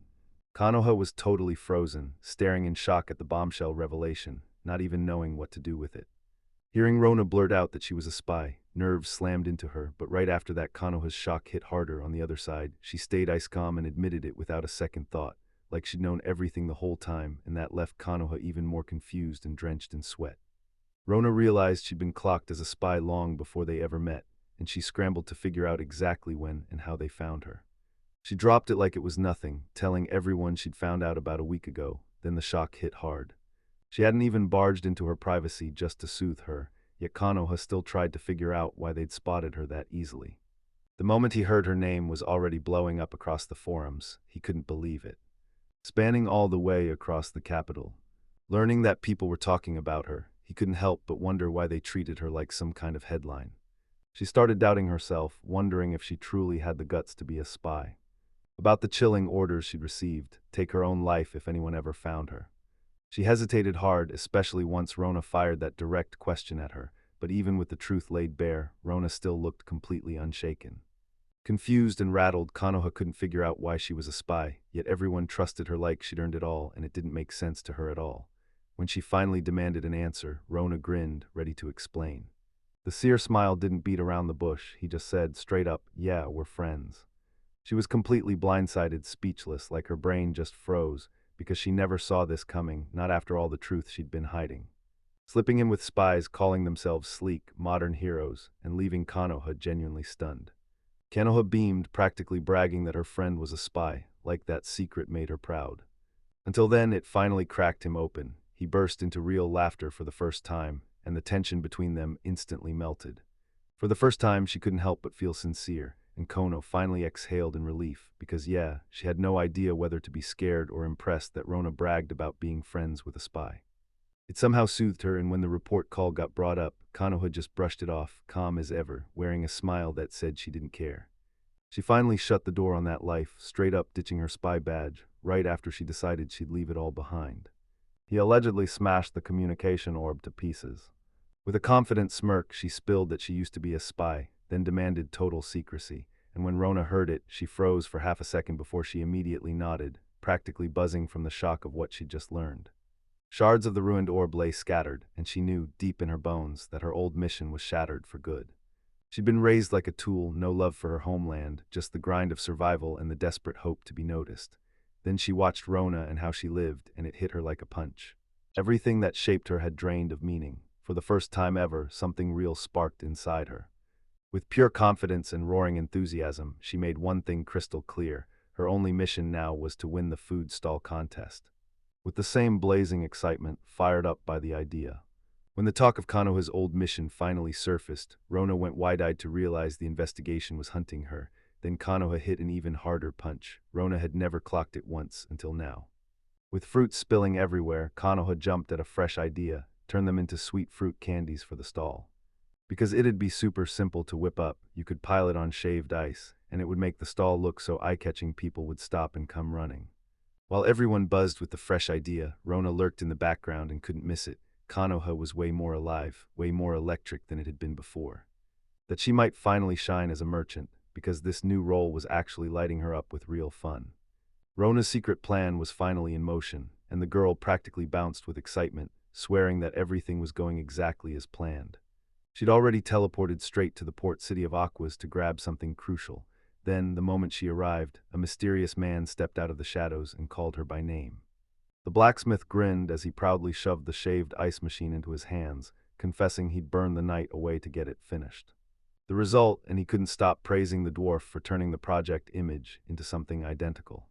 Konoha was totally frozen, staring in shock at the bombshell revelation, not even knowing what to do with it. Hearing Rona blurt out that she was a spy, nerves slammed into her, but right after that Konoha's shock hit harder on the other side. She stayed ice calm and admitted it without a second thought, like she'd known everything the whole time, and that left Konoha even more confused and drenched in sweat. Rona realized she'd been clocked as a spy long before they ever met, and she scrambled to figure out exactly when and how they found her. She dropped it like it was nothing, telling everyone she'd found out about a week ago. Then the shock hit hard. She hadn't even barged into her privacy just to soothe her, yet Konoha still tried to figure out why they'd spotted her that easily. The moment he heard her name was already blowing up across the forums. He couldn't believe it. Spanning all the way across the capital. Learning that people were talking about her, he couldn't help but wonder why they treated her like some kind of headline. She started doubting herself, wondering if she truly had the guts to be a spy. About the chilling orders she'd received, take her own life if anyone ever found her. She hesitated hard, especially once Rona fired that direct question at her, but even with the truth laid bare, Rona still looked completely unshaken. Confused and rattled, Konoha couldn't figure out why she was a spy, yet everyone trusted her like she'd earned it all, and it didn't make sense to her at all. When she finally demanded an answer, Rona grinned, ready to explain. The seer smile didn't beat around the bush. He just said, straight up, "Yeah, we're friends." She was completely blindsided, speechless, like her brain just froze, because she never saw this coming, not after all the truth she'd been hiding. Slipping in with spies calling themselves sleek, modern heroes, and leaving Konoha genuinely stunned. Konoha beamed, practically bragging that her friend was a spy, like that secret made her proud. Until then, it finally cracked him open. He burst into real laughter for the first time, and the tension between them instantly melted. For the first time, she couldn't help but feel sincere, and Kono finally exhaled in relief, because she had no idea whether to be scared or impressed that Rona bragged about being friends with a spy. It somehow soothed her, and when the report call got brought up, Konoha just brushed it off, calm as ever, wearing a smile that said she didn't care. She finally shut the door on that life, straight up ditching her spy badge, right after she decided she'd leave it all behind. He allegedly smashed the communication orb to pieces. With a confident smirk, she spilled that she used to be a spy, then demanded total secrecy, and when Rona heard it, she froze for half a second before she immediately nodded, practically buzzing from the shock of what she'd just learned. Shards of the ruined orb lay scattered, and she knew, deep in her bones, that her old mission was shattered for good. She'd been raised like a tool, no love for her homeland, just the grind of survival and the desperate hope to be noticed. Then she watched Rona and how she lived, and it hit her like a punch. Everything that shaped her had drained of meaning. For the first time ever, something real sparked inside her. With pure confidence and roaring enthusiasm, she made one thing crystal clear. Her only mission now was to win the food stall contest. With the same blazing excitement, fired up by the idea. When the talk of Konoha's old mission finally surfaced, Rona went wide-eyed to realize the investigation was hunting her. Then Konoha hit an even harder punch. Rona had never clocked it once until now. With fruit spilling everywhere, Konoha jumped at a fresh idea, turned them into sweet fruit candies for the stall. Because it'd be super simple to whip up, you could pile it on shaved ice, and it would make the stall look so eye-catching people would stop and come running. While everyone buzzed with the fresh idea, Rona lurked in the background and couldn't miss it. Konoha was way more alive, way more electric than it had been before. That she might finally shine as a merchant, because this new role was actually lighting her up with real fun. Rona's secret plan was finally in motion, and the girl practically bounced with excitement, swearing that everything was going exactly as planned. She'd already teleported straight to the port city of Aquas to grab something crucial. Then, the moment she arrived, a mysterious man stepped out of the shadows and called her by name. The blacksmith grinned as he proudly shoved the shaved ice machine into his hands, confessing he'd burned the night away to get it finished. The result, and he couldn't stop praising the dwarf for turning the project image into something identical.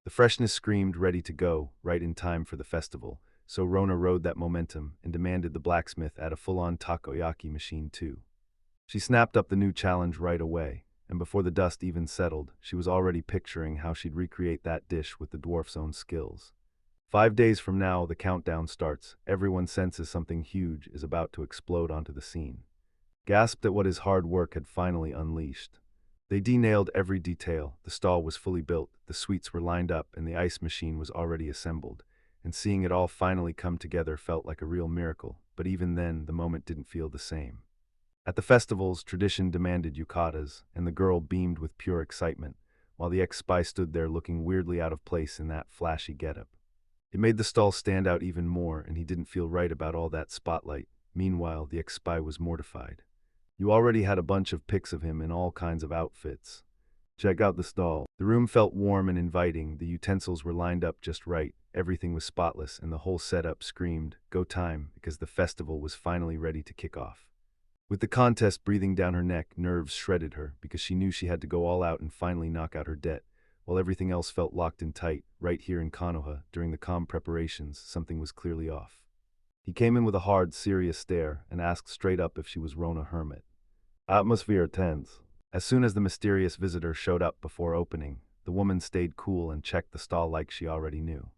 The freshness screamed ready to go, right in time for the festival, so Rona rode that momentum and demanded the blacksmith add a full-on takoyaki machine too. She snapped up the new challenge right away, and before the dust even settled, she was already picturing how she'd recreate that dish with the dwarf's own skills. 5 days from now, the countdown starts. Everyone senses something huge is about to explode onto the scene. Gasped at what his hard work had finally unleashed. They de-nailed every detail. The stall was fully built, the sweets were lined up, and the ice machine was already assembled. And seeing it all finally come together felt like a real miracle, but even then, the moment didn't feel the same. At the festivals, tradition demanded yukatas, and the girl beamed with pure excitement, while the ex-spy stood there looking weirdly out of place in that flashy getup. It made the stall stand out even more, and he didn't feel right about all that spotlight. Meanwhile, the ex-spy was mortified. You already had a bunch of pics of him in all kinds of outfits. Check out the stall. The room felt warm and inviting, the utensils were lined up just right, everything was spotless, and the whole setup screamed, "Go time," because the festival was finally ready to kick off. With the contest breathing down her neck, nerves shredded her, because she knew she had to go all out and finally knock out her debt, while everything else felt locked in tight. Right here in Konoha, during the calm preparations, something was clearly off. He came in with a hard, serious stare, and asked straight up if she was Rona Hermit. Atmosphere tense. As soon as the mysterious visitor showed up before opening, the woman stayed cool and checked the stall like she already knew.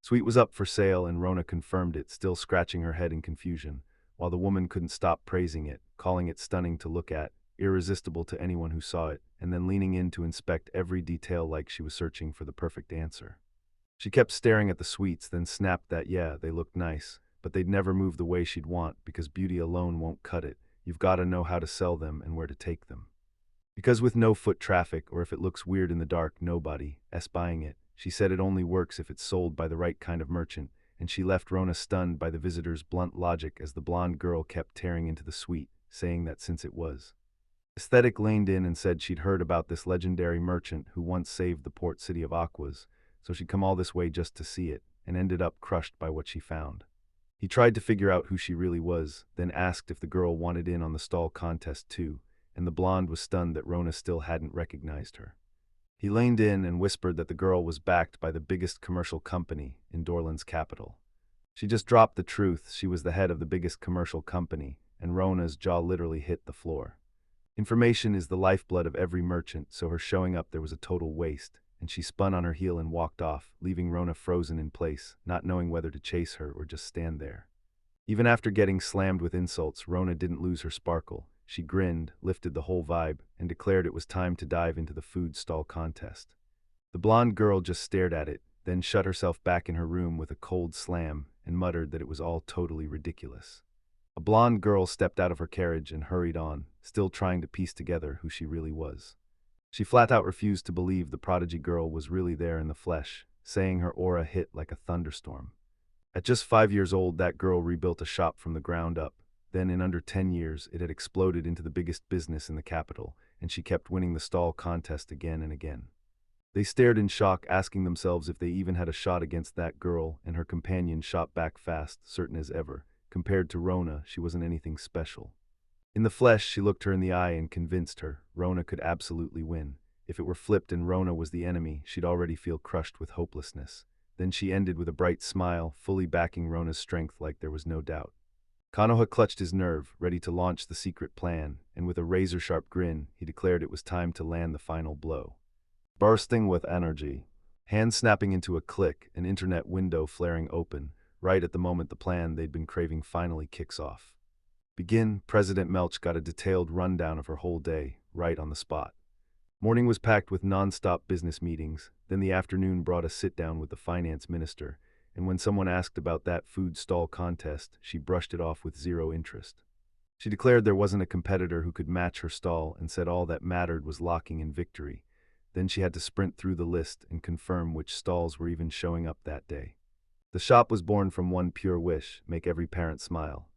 Sweet was up for sale, and Rona confirmed it, still scratching her head in confusion, while the woman couldn't stop praising it, calling it stunning to look at, irresistible to anyone who saw it, and then leaning in to inspect every detail like she was searching for the perfect answer. She kept staring at the sweets, then snapped that yeah, they looked nice, but they'd never move the way she'd want, because beauty alone won't cut it. You've got to know how to sell them and where to take them. Because with no foot traffic, or if it looks weird in the dark, nobody's buying it. She said it only works if it's sold by the right kind of merchant, and she left Rona stunned by the visitor's blunt logic as the blonde girl kept tearing into the sweet, saying that since it was aesthetic, leaned in and said she'd heard about this legendary merchant who once saved the port city of Aquas, so she'd come all this way just to see it, and ended up crushed by what she found. He tried to figure out who she really was, then asked if the girl wanted in on the stall contest too, and the blonde was stunned that Rona still hadn't recognized her. He leaned in and whispered that the girl was backed by the biggest commercial company in Dorland's capital. She just dropped the truth. She was the head of the biggest commercial company, and Rona's jaw literally hit the floor. Information is the lifeblood of every merchant, so her showing up there was a total waste, and she spun on her heel and walked off, leaving Rona frozen in place, not knowing whether to chase her or just stand there. Even after getting slammed with insults, Rona didn't lose her sparkle. She grinned, lifted the whole vibe, and declared it was time to dive into the food stall contest. The blonde girl just stared at it, then shut herself back in her room with a cold slam and muttered that it was all totally ridiculous. A blonde girl stepped out of her carriage and hurried on, still trying to piece together who she really was. She flat out refused to believe the prodigy girl was really there in the flesh, saying her aura hit like a thunderstorm. At just 5 years old, that girl rebuilt a shop from the ground up. Then in under 10 years, it had exploded into the biggest business in the capital, and she kept winning the stall contest again and again. They stared in shock, asking themselves if they even had a shot against that girl, and her companion shot back fast, certain as ever. Compared to Rona, she wasn't anything special. In the flesh, she looked her in the eye and convinced her Rona could absolutely win. If it were flipped and Rona was the enemy, she'd already feel crushed with hopelessness. Then she ended with a bright smile, fully backing Rona's strength like there was no doubt. Konoha clutched his nerve, ready to launch the secret plan, and with a razor-sharp grin, he declared it was time to land the final blow. Bursting with energy. Hands snapping into a click, an internet window flaring open, right at the moment the plan they'd been craving finally kicks off. Begin. President Melch got a detailed rundown of her whole day, right on the spot. Morning was packed with non-stop business meetings, then the afternoon brought a sit-down with the finance minister, and when someone asked about that food stall contest, she brushed it off with zero interest. She declared there wasn't a competitor who could match her stall and said all that mattered was locking in victory. Then she had to sprint through the list and confirm which stalls were even showing up that day. The shop was born from one pure wish: make every parent smile.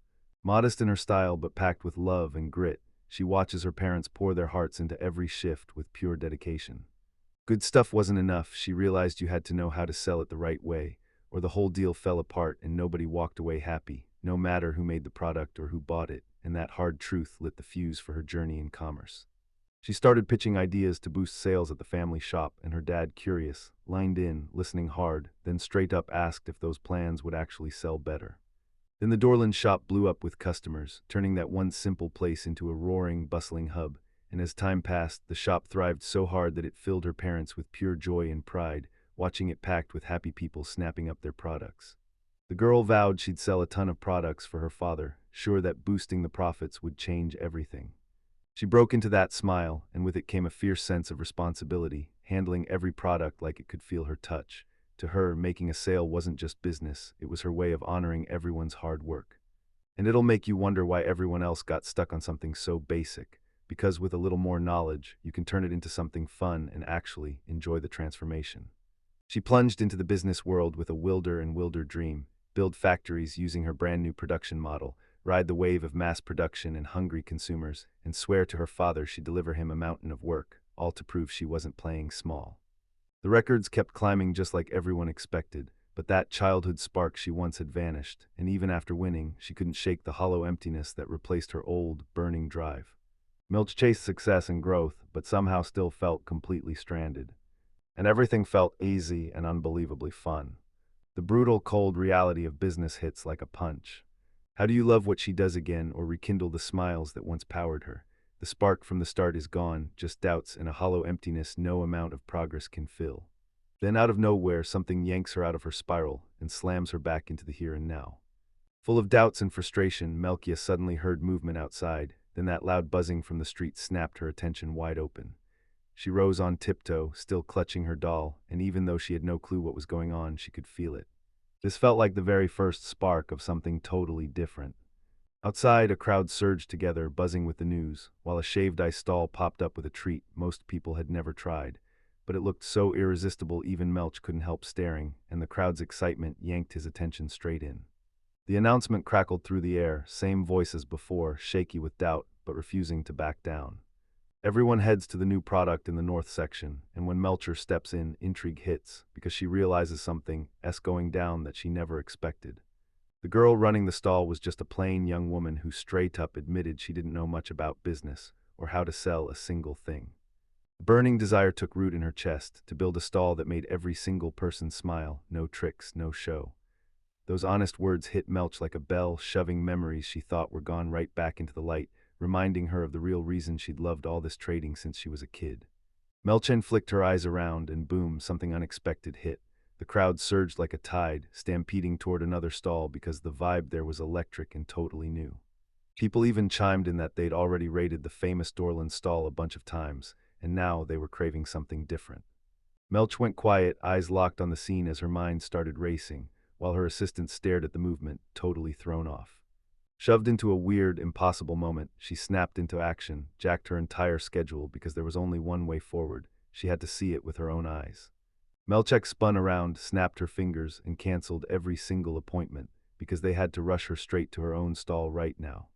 Modest in her style but packed with love and grit, she watches her parents pour their hearts into every shift with pure dedication. Good stuff wasn't enough. She realized you had to know how to sell it the right way, or the whole deal fell apart and nobody walked away happy, no matter who made the product or who bought it, and that hard truth lit the fuse for her journey in commerce. She started pitching ideas to boost sales at the family shop, and her dad, curious, lined in, listening hard, then straight up asked if those plans would actually sell better. Then the Dorland shop blew up with customers, turning that once simple place into a roaring, bustling hub, and as time passed, the shop thrived so hard that it filled her parents with pure joy and pride, watching it packed with happy people snapping up their products. The girl vowed she'd sell a ton of products for her father, sure that boosting the profits would change everything. She broke into that smile, and with it came a fierce sense of responsibility, handling every product like it could feel her touch. To her, making a sale wasn't just business, it was her way of honoring everyone's hard work. And it'll make you wonder why everyone else got stuck on something so basic, because with a little more knowledge, you can turn it into something fun and actually enjoy the transformation. She plunged into the business world with a wilder dream: build factories using her brand new production model, ride the wave of mass production and hungry consumers, and swear to her father she'd deliver him a mountain of work, all to prove she wasn't playing small. The records kept climbing just like everyone expected, but that childhood spark she once had vanished, and even after winning, she couldn't shake the hollow emptiness that replaced her old, burning drive. Milch chased success and growth, but somehow still felt completely stranded. And everything felt easy and unbelievably fun. The brutal, cold reality of business hits like a punch. How do you love what she does again or rekindle the smiles that once powered her? The spark from the start is gone, just doubts and a hollow emptiness no amount of progress can fill. Then out of nowhere, something yanks her out of her spiral and slams her back into the here and now. Full of doubts and frustration, Melkia suddenly heard movement outside, then that loud buzzing from the street snapped her attention wide open. She rose on tiptoe, still clutching her doll, and even though she had no clue what was going on, she could feel it. This felt like the very first spark of something totally different. Outside, a crowd surged together, buzzing with the news, while a shaved ice stall popped up with a treat most people had never tried. But it looked so irresistible even Melch couldn't help staring, and the crowd's excitement yanked his attention straight in. The announcement crackled through the air, same voice as before, shaky with doubt, but refusing to back down. Everyone heads to the new product in the north section, and when Melcher steps in, intrigue hits, because she realizes something's going down that she never expected. The girl running the stall was just a plain young woman who straight up admitted she didn't know much about business, or how to sell a single thing. A burning desire took root in her chest, to build a stall that made every single person smile, no tricks, no show. Those honest words hit Melch like a bell, shoving memories she thought were gone right back into the light, reminding her of the real reason she'd loved all this trading since she was a kid. Melchen flicked her eyes around, and boom, something unexpected hit. The crowd surged like a tide, stampeding toward another stall because the vibe there was electric and totally new. People even chimed in that they'd already raided the famous Dorland stall a bunch of times, and now they were craving something different. Melch went quiet, eyes locked on the scene as her mind started racing, while her assistant stared at the movement, totally thrown off. Shoved into a weird, impossible moment, she snapped into action, jacked her entire schedule because there was only one way forward. She had to see it with her own eyes. Melchek spun around, snapped her fingers, and canceled every single appointment because they had to rush her straight to her own stall right now.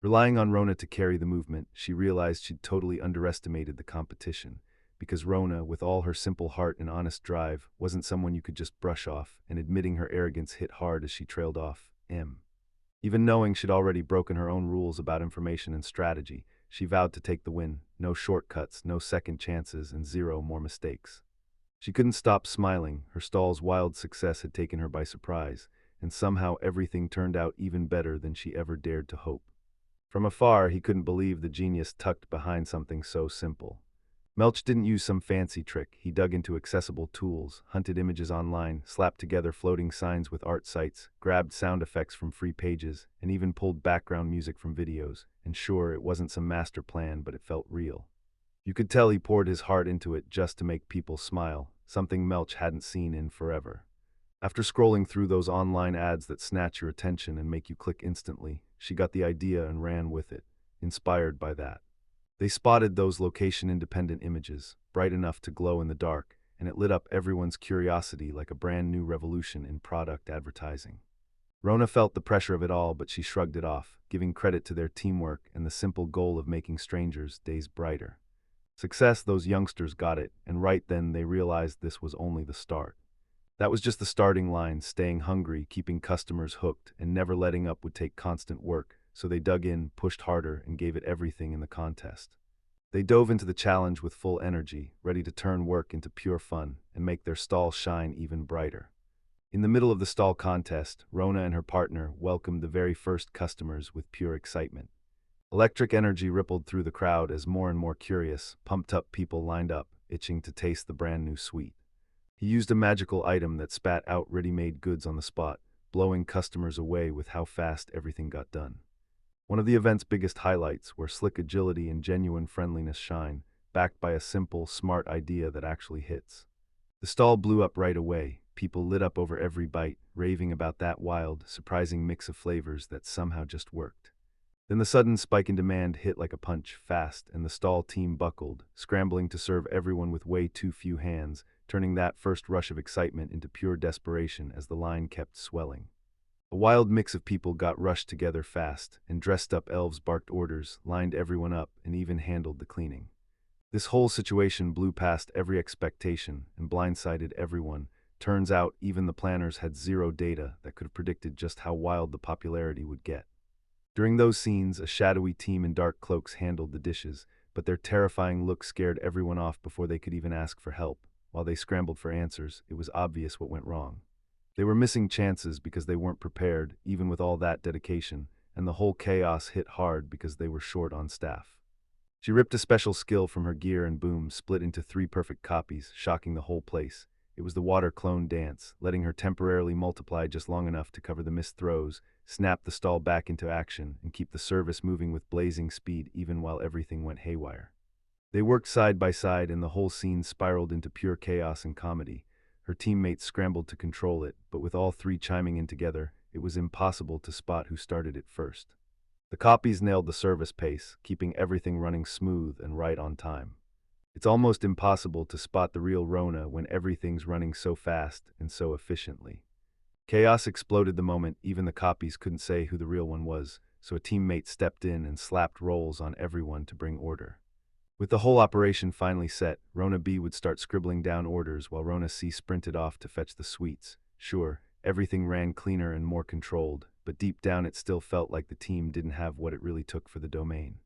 Relying on Rona to carry the movement, she realized she'd totally underestimated the competition, because Rona, with all her simple heart and honest drive, wasn't someone you could just brush off, and admitting her arrogance hit hard as she trailed off. Even knowing she'd already broken her own rules about information and strategy, she vowed to take the win, no shortcuts, no second chances, and zero more mistakes. She couldn't stop smiling, her stall's wild success had taken her by surprise, and somehow everything turned out even better than she ever dared to hope. From afar, he couldn't believe the genius tucked behind something so simple. Melch didn't use some fancy trick. He dug into accessible tools, hunted images online, slapped together floating signs with art sites, grabbed sound effects from free pages, and even pulled background music from videos. And sure, it wasn't some master plan, but it felt real. You could tell he poured his heart into it just to make people smile, something Melch hadn't seen in forever. After scrolling through those online ads that snatch your attention and make you click instantly, she got the idea and ran with it, inspired by that. They spotted those location-independent images, bright enough to glow in the dark, and it lit up everyone's curiosity like a brand new revolution in product advertising. Rona felt the pressure of it all, but she shrugged it off, giving credit to their teamwork and the simple goal of making strangers' days brighter. Success, those youngsters got it, and right then they realized this was only the start. That was just the starting line: staying hungry, keeping customers hooked, and never letting up would take constant work. So they dug in, pushed harder, and gave it everything in the contest. They dove into the challenge with full energy, ready to turn work into pure fun and make their stall shine even brighter. In the middle of the stall contest, Rona and her partner welcomed the very first customers with pure excitement. Electric energy rippled through the crowd as more and more curious, pumped-up people lined up, itching to taste the brand-new sweet. He used a magical item that spat out ready-made goods on the spot, blowing customers away with how fast everything got done. One of the event's biggest highlights, where slick agility and genuine friendliness shine, backed by a simple, smart idea that actually hits. The stall blew up right away. People lit up over every bite, raving about that wild, surprising mix of flavors that somehow just worked. Then the sudden spike in demand hit like a punch, fast, and the stall team buckled, scrambling to serve everyone with way too few hands, turning that first rush of excitement into pure desperation as the line kept swelling. A wild mix of people got rushed together fast, and dressed-up elves barked orders, lined everyone up, and even handled the cleaning. This whole situation blew past every expectation and blindsided everyone. Turns out even the planners had zero data that could have predicted just how wild the popularity would get. During those scenes, a shadowy team in dark cloaks handled the dishes, but their terrifying look scared everyone off before they could even ask for help. While they scrambled for answers, it was obvious what went wrong. They were missing chances because they weren't prepared, even with all that dedication, and the whole chaos hit hard because they were short on staff. She ripped a special skill from her gear and boom, split into 3 perfect copies, shocking the whole place. It was the water clone dance, letting her temporarily multiply just long enough to cover the missed throws, snap the stall back into action, and keep the service moving with blazing speed even while everything went haywire. They worked side by side and the whole scene spiraled into pure chaos and comedy. Her teammates scrambled to control it, but with all 3 chiming in together, it was impossible to spot who started it first. The copies nailed the service pace, keeping everything running smooth and right on time. It's almost impossible to spot the real Rona when everything's running so fast and so efficiently. Chaos exploded the moment even the copies couldn't say who the real one was, so a teammate stepped in and slapped rolls on everyone to bring order. With the whole operation finally set, Rona B would start scribbling down orders while Rona C sprinted off to fetch the sweets. Sure, everything ran cleaner and more controlled, but deep down it still felt like the team didn't have what it really took for the domain.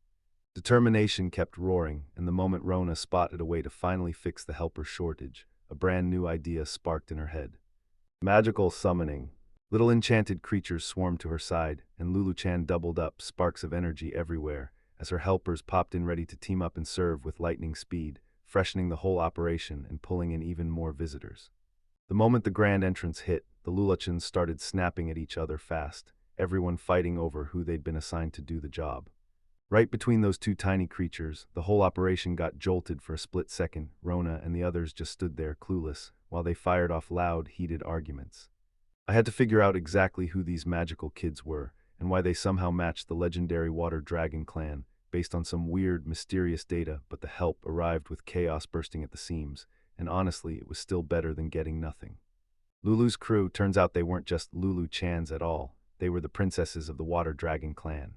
Determination kept roaring, and the moment Rona spotted a way to finally fix the helper shortage, a brand new idea sparked in her head. Magical summoning. Little enchanted creatures swarmed to her side, and Lulu-chan doubled up, sparks of energy everywhere, as her helpers popped in ready to team up and serve with lightning speed, freshening the whole operation and pulling in even more visitors. The moment the grand entrance hit, the Luluchans started snapping at each other fast, everyone fighting over who they'd been assigned to do the job. Right between those 2 tiny creatures, the whole operation got jolted for a split second. Rona and the others just stood there clueless, while they fired off loud, heated arguments. I had to figure out exactly who these magical kids were, and why they somehow matched the legendary Water Dragon clan, based on some weird, mysterious data, but the help arrived with chaos bursting at the seams, and honestly, it was still better than getting nothing. Lulu's crew, turns out they weren't just Lulu-chans at all, they were the princesses of the Water Dragon clan.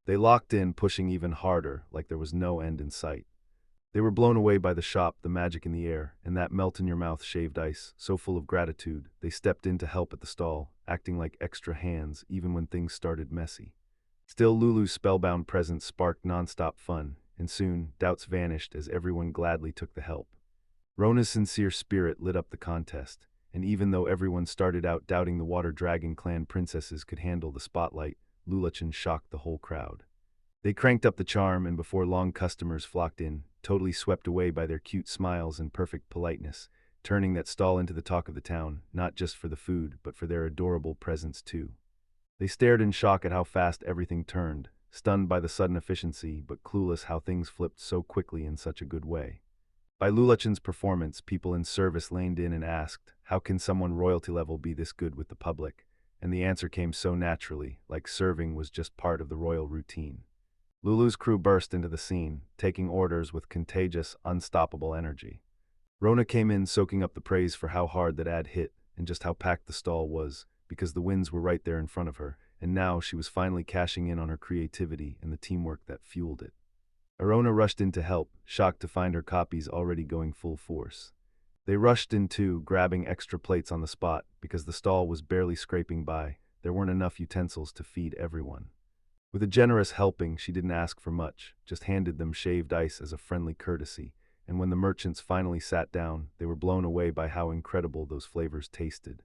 They locked in, pushing even harder, like there was no end in sight. They were blown away by the shop, the magic in the air, and that melt-in-your-mouth shaved ice, so full of gratitude, they stepped in to help at the stall, acting like extra hands even when things started messy. Still, Lulu's spellbound presence sparked non-stop fun, and soon, doubts vanished as everyone gladly took the help. Rona's sincere spirit lit up the contest, and even though everyone started out doubting the Water Dragon clan princesses could handle the spotlight, Luluchan shocked the whole crowd. They cranked up the charm, and before long customers flocked in, totally swept away by their cute smiles and perfect politeness, turning that stall into the talk of the town, not just for the food, but for their adorable presence too. They stared in shock at how fast everything turned, stunned by the sudden efficiency, but clueless how things flipped so quickly in such a good way. By Luluchan's performance, people in service leaned in and asked, how can someone royalty level be this good with the public? And the answer came so naturally, like serving was just part of the royal routine. Lulu's crew burst into the scene, taking orders with contagious, unstoppable energy. Rona came in soaking up the praise for how hard that ad hit and just how packed the stall was, because the wins were right there in front of her, and now she was finally cashing in on her creativity and the teamwork that fueled it. Arona rushed in to help, shocked to find her copies already going full force. They rushed in too, grabbing extra plates on the spot, because the stall was barely scraping by. There weren't enough utensils to feed everyone. With a generous helping, she didn't ask for much, just handed them shaved ice as a friendly courtesy, and when the merchants finally sat down, they were blown away by how incredible those flavors tasted.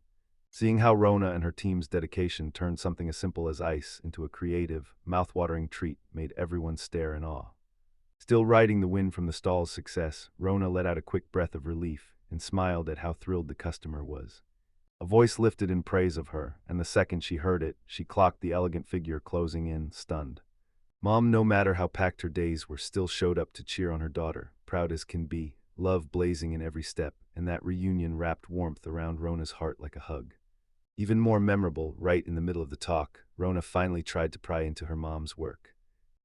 Seeing how Rona and her team's dedication turned something as simple as ice into a creative, mouth-watering treat made everyone stare in awe. Still riding the wind from the stall's success, Rona let out a quick breath of relief and smiled at how thrilled the customer was. A voice lifted in praise of her, and the second she heard it, she clocked the elegant figure closing in, stunned. Mom, no matter how packed her days were, still showed up to cheer on her daughter, proud as can be, love blazing in every step, and that reunion wrapped warmth around Rona's heart like a hug. Even more memorable, right in the middle of the talk, Rona finally tried to pry into her mom's work.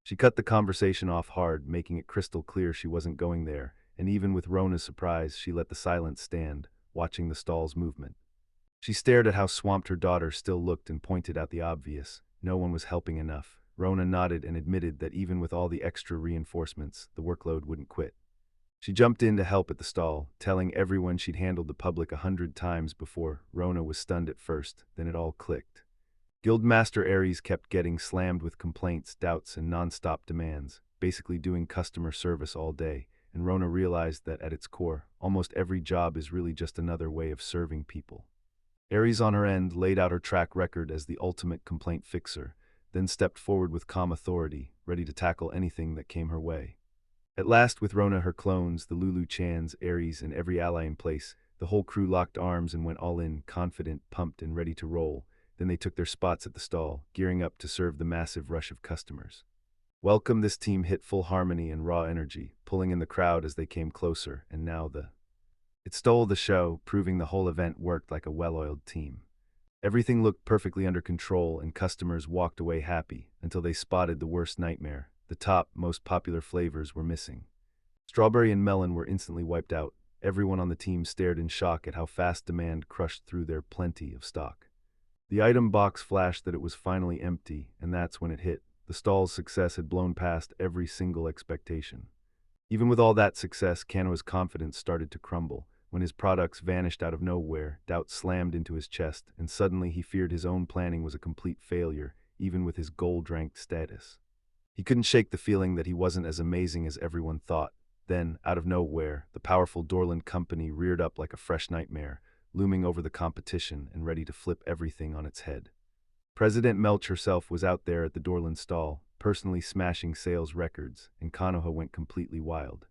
She cut the conversation off hard, making it crystal clear she wasn't going there, and even with Rona's surprise, she let the silence stand, watching the stall's movement. She stared at how swamped her daughter still looked and pointed out the obvious. No one was helping enough. Rona nodded and admitted that even with all the extra reinforcements, the workload wouldn't quit. She jumped in to help at the stall, telling everyone she'd handled the public 100 times before. Rona was stunned at first, then it all clicked. Guildmaster Ares kept getting slammed with complaints, doubts, and non-stop demands, basically doing customer service all day, and Rona realized that at its core, almost every job is really just another way of serving people. Ares on her end laid out her track record as the ultimate complaint fixer, then stepped forward with calm authority, ready to tackle anything that came her way. At last, with Rona, her clones, the Lulu Chans, Ares, and every ally in place, the whole crew locked arms and went all in, confident, pumped, and ready to roll. Then they took their spots at the stall, gearing up to serve the massive rush of customers. Welcome, this team hit full harmony and raw energy, pulling in the crowd as they came closer, and now it stole the show, proving the whole event worked like a well-oiled team. Everything looked perfectly under control, and customers walked away happy until they spotted the worst nightmare. The top, most popular flavors were missing. Strawberry and melon were instantly wiped out. Everyone on the team stared in shock at how fast demand crushed through their plenty of stock. The item box flashed that it was finally empty, and that's when it hit. The stall's success had blown past every single expectation. Even with all that success, Kanoa's confidence started to crumble. When his products vanished out of nowhere, doubt slammed into his chest, and suddenly he feared his own planning was a complete failure, even with his gold-ranked status. He couldn't shake the feeling that he wasn't as amazing as everyone thought. Then, out of nowhere, the powerful Dorland company reared up like a fresh nightmare, looming over the competition and ready to flip everything on its head. President Melch herself was out there at the Dorland stall, personally smashing sales records, and Konoha went completely wild.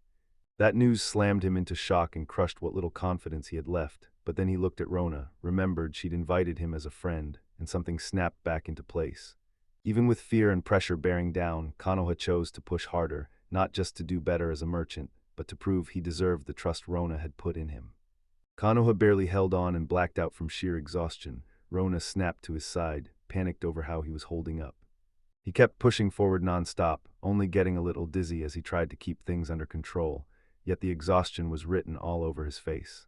That news slammed him into shock and crushed what little confidence he had left, but then he looked at Rona, remembered she'd invited him as a friend, and something snapped back into place. Even with fear and pressure bearing down, Konoha chose to push harder, not just to do better as a merchant, but to prove he deserved the trust Rona had put in him. Konoha barely held on and blacked out from sheer exhaustion. Rona snapped to his side, panicked over how he was holding up. He kept pushing forward non-stop, only getting a little dizzy as he tried to keep things under control, yet the exhaustion was written all over his face.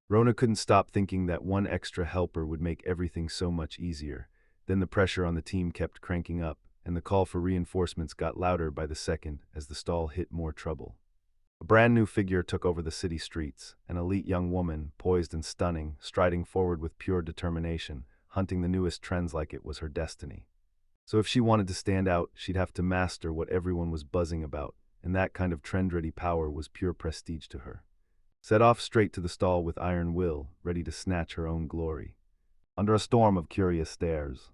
Rona couldn't stop thinking that one extra helper would make everything so much easier. Then the pressure on the team kept cranking up, and the call for reinforcements got louder by the second as the stall hit more trouble. A brand new figure took over the city streets, an elite young woman, poised and stunning, striding forward with pure determination, hunting the newest trends like it was her destiny. So if she wanted to stand out, she'd have to master what everyone was buzzing about, and that kind of trend-ready power was pure prestige to her. Set off straight to the stall with iron will, ready to snatch her own glory. Under a storm of curious stares.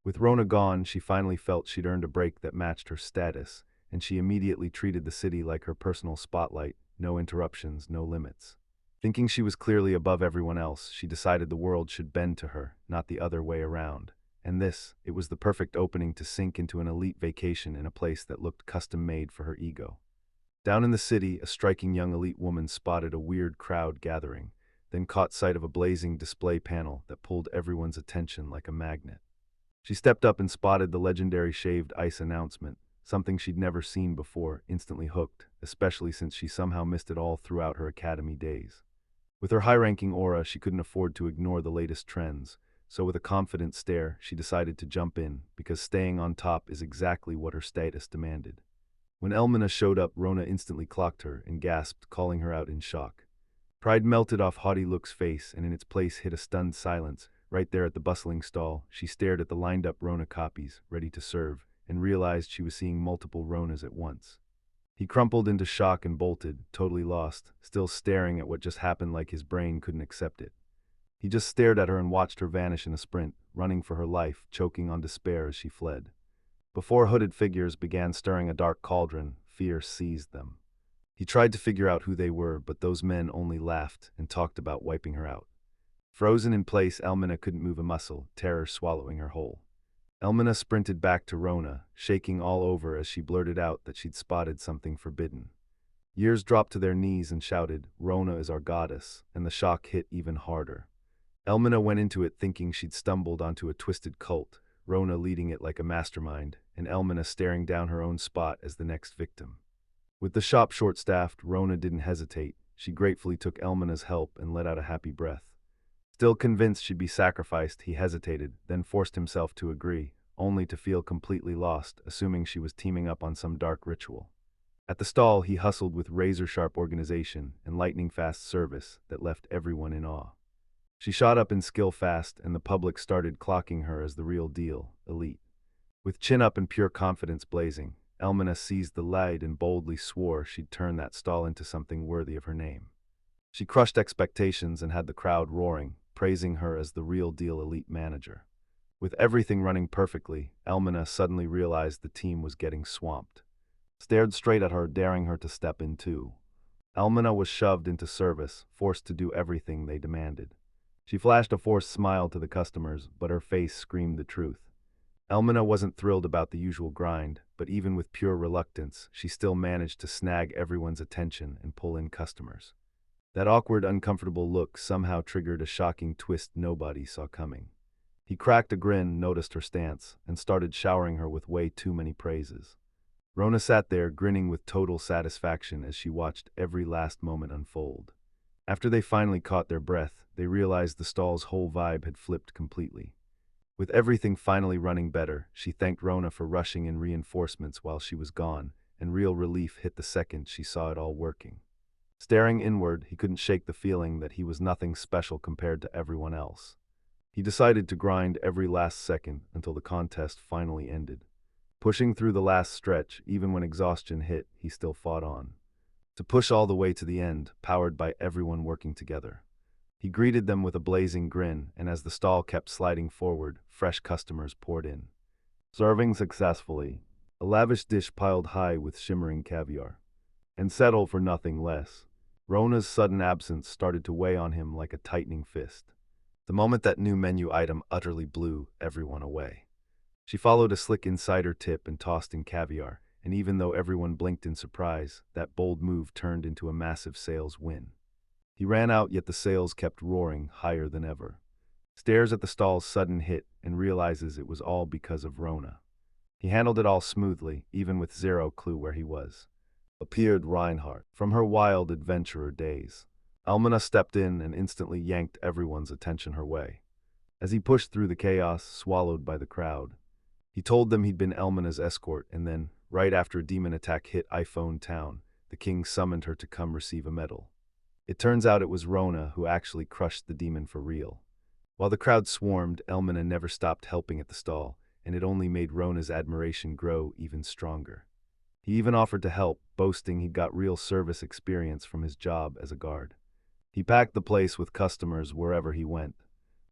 With Rona gone, she finally felt she'd earned a break that matched her status, and she immediately treated the city like her personal spotlight, no interruptions, no limits. Thinking she was clearly above everyone else, she decided the world should bend to her, not the other way around. And it was the perfect opening to sink into an elite vacation in a place that looked custom-made for her ego. Down in the city, a striking young elite woman spotted a weird crowd gathering, then caught sight of a blazing display panel that pulled everyone's attention like a magnet. She stepped up and spotted the legendary shaved ice announcement, something she'd never seen before, instantly hooked, especially since she somehow missed it all throughout her academy days. With her high-ranking aura, she couldn't afford to ignore the latest trends, so with a confident stare, she decided to jump in, because staying on top is exactly what her status demanded. When Elmina showed up, Rona instantly clocked her and gasped, calling her out in shock. Pride melted off Haughty Look's face, and in its place hit a stunned silence. Right there at the bustling stall, she stared at the lined-up Rona copies, ready to serve, and realized she was seeing multiple Ronas at once. He crumpled into shock and bolted, totally lost, still staring at what just happened like his brain couldn't accept it. He just stared at her and watched her vanish in a sprint, running for her life, choking on despair as she fled. Before hooded figures began stirring a dark cauldron, fear seized them. He tried to figure out who they were, but those men only laughed and talked about wiping her out. Frozen in place, Elmina couldn't move a muscle, terror swallowing her whole. Elmina sprinted back to Rona, shaking all over as she blurted out that she'd spotted something forbidden. Years dropped to their knees and shouted, "Rona is our goddess," and the shock hit even harder. Elmina went into it thinking she'd stumbled onto a twisted cult, Rona leading it like a mastermind, and Elmina staring down her own spot as the next victim. With the shop short-staffed, Rona didn't hesitate. She gratefully took Elmina's help and let out a happy breath. Still convinced she'd be sacrificed, he hesitated, then forced himself to agree, only to feel completely lost, assuming she was teaming up on some dark ritual. At the stall, he hustled with razor-sharp organization and lightning-fast service that left everyone in awe. She shot up in skill fast, and the public started clocking her as the real deal, elite. With chin up and pure confidence blazing, Elmina seized the light and boldly swore she'd turn that stall into something worthy of her name. She crushed expectations and had the crowd roaring, praising her as the real deal elite manager. With everything running perfectly, Elmina suddenly realized the team was getting swamped. Stared straight at her, daring her to step in too. Elmina was shoved into service, forced to do everything they demanded. She flashed a forced smile to the customers, but her face screamed the truth. Elmina wasn't thrilled about the usual grind, but even with pure reluctance, she still managed to snag everyone's attention and pull in customers. That awkward, uncomfortable look somehow triggered a shocking twist nobody saw coming. He cracked a grin, noticed her stance, and started showering her with way too many praises. Rona sat there, grinning with total satisfaction as she watched every last moment unfold. After they finally caught their breath, they realized the stall's whole vibe had flipped completely. With everything finally running better, she thanked Rona for rushing in reinforcements while she was gone, and real relief hit the second she saw it all working. Staring inward, he couldn't shake the feeling that he was nothing special compared to everyone else. He decided to grind every last second until the contest finally ended. Pushing through the last stretch, even when exhaustion hit, he still fought on. To push all the way to the end, powered by everyone working together. He greeted them with a blazing grin, and as the stall kept sliding forward, fresh customers poured in. Serving successfully, a lavish dish piled high with shimmering caviar. And settle for nothing less. Rona's sudden absence started to weigh on him like a tightening fist. The moment that new menu item utterly blew everyone away. She followed a slick insider tip and tossed in caviar, and even though everyone blinked in surprise, that bold move turned into a massive sales win. He ran out, yet the sales kept roaring higher than ever. Stares at the stall's sudden hit and realizes it was all because of Rona. He handled it all smoothly, even with zero clue where he was. Appeared Reinhardt from her wild adventurer days. Elmina stepped in and instantly yanked everyone's attention her way. As he pushed through the chaos, swallowed by the crowd, he told them he'd been Elmina's escort, and then, right after a demon attack hit iPhone Town, the king summoned her to come receive a medal. It turns out it was Rona who actually crushed the demon for real. While the crowd swarmed, Elmina never stopped helping at the stall, and it only made Rona's admiration grow even stronger. He even offered to help, boasting he'd got real service experience from his job as a guard. He packed the place with customers wherever he went.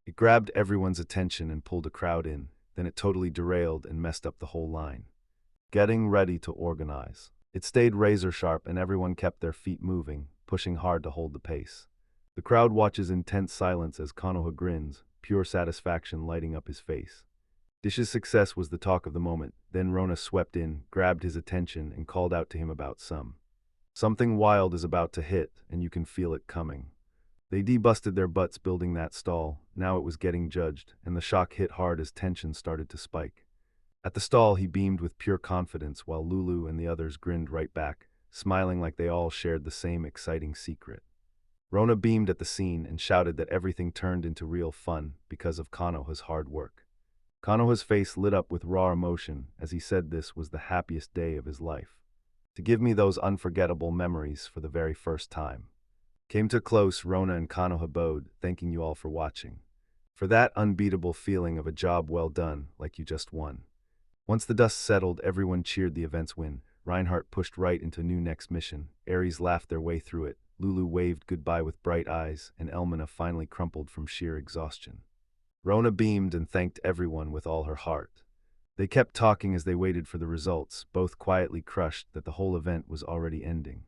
It grabbed everyone's attention and pulled a crowd in, then it totally derailed and messed up the whole line. Getting ready to organize. It stayed razor sharp and everyone kept their feet moving, pushing hard to hold the pace. The crowd watches in tense silence as Konoha grins, pure satisfaction lighting up his face. Dish's success was the talk of the moment. Then Rona swept in, grabbed his attention, and called out to him about something wild is about to hit, and you can feel it coming. They de-busted their butts building that stall. Now it was getting judged, and the shock hit hard as tension started to spike. At the stall, he beamed with pure confidence, while Lulu and the others grinned right back, smiling like they all shared the same exciting secret. Rona beamed at the scene and shouted that everything turned into real fun because of Konoha's hard work. Konoha's face lit up with raw emotion as he said this was the happiest day of his life. To give me those unforgettable memories for the very first time. Came to close, Rona and Konoha bowed, thanking you all for watching. For that unbeatable feeling of a job well done, like you just won. Once the dust settled, everyone cheered the event's win. Reinhardt pushed right into a new next mission. Ares laughed their way through it. Lulu waved goodbye with bright eyes, and Elmina finally crumpled from sheer exhaustion. Rona beamed and thanked everyone with all her heart. They kept talking as they waited for the results, both quietly crushed that the whole event was already ending.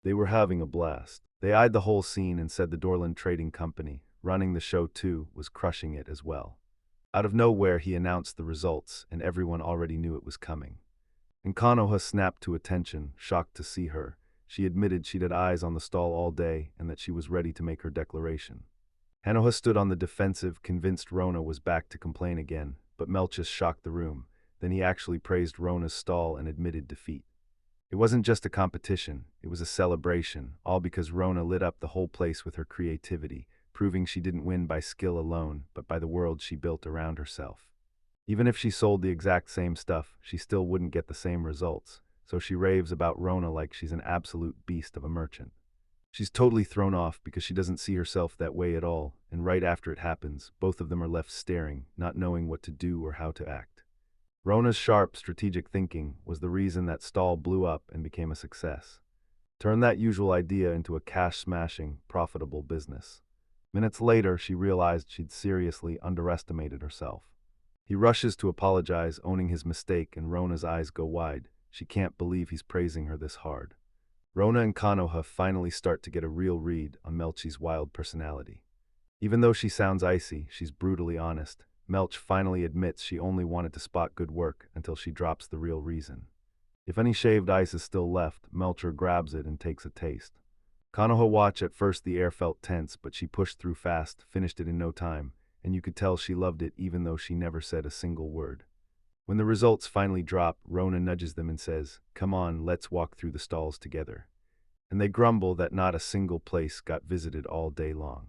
They were having a blast. They eyed the whole scene and said the Dorland Trading Company, running the show too, was crushing it as well. Out of nowhere, he announced the results, and everyone already knew it was coming. And Konoha snapped to attention, shocked to see her. She admitted she'd had eyes on the stall all day and that she was ready to make her declaration. Hanoha stood on the defensive, convinced Rona was back to complain again, but Melchus shocked the room. Then he actually praised Rona's stall and admitted defeat. It wasn't just a competition, it was a celebration, all because Rona lit up the whole place with her creativity, proving she didn't win by skill alone, but by the world she built around herself. Even if she sold the exact same stuff, she still wouldn't get the same results, so she raves about Rona like she's an absolute beast of a merchant. She's totally thrown off because she doesn't see herself that way at all, and right after it happens, both of them are left staring, not knowing what to do or how to act. Rona's sharp, strategic thinking was the reason that stall blew up and became a success. Turn that usual idea into a cash-smashing, profitable business. Minutes later, she realized she'd seriously underestimated herself. He rushes to apologize, owning his mistake, and Rona's eyes go wide. She can't believe he's praising her this hard. Rona and Konoha finally start to get a real read on Melchi's wild personality. Even though she sounds icy, she's brutally honest. Melch finally admits she only wanted to spot good work until she drops the real reason. If any shaved ice is still left, Melcher grabs it and takes a taste. Konoha watched. At first the air felt tense, but she pushed through fast, finished it in no time, and you could tell she loved it even though she never said a single word. When the results finally drop, Rona nudges them and says, "Come on, let's walk through the stalls together." And they grumble that not a single place got visited all day long.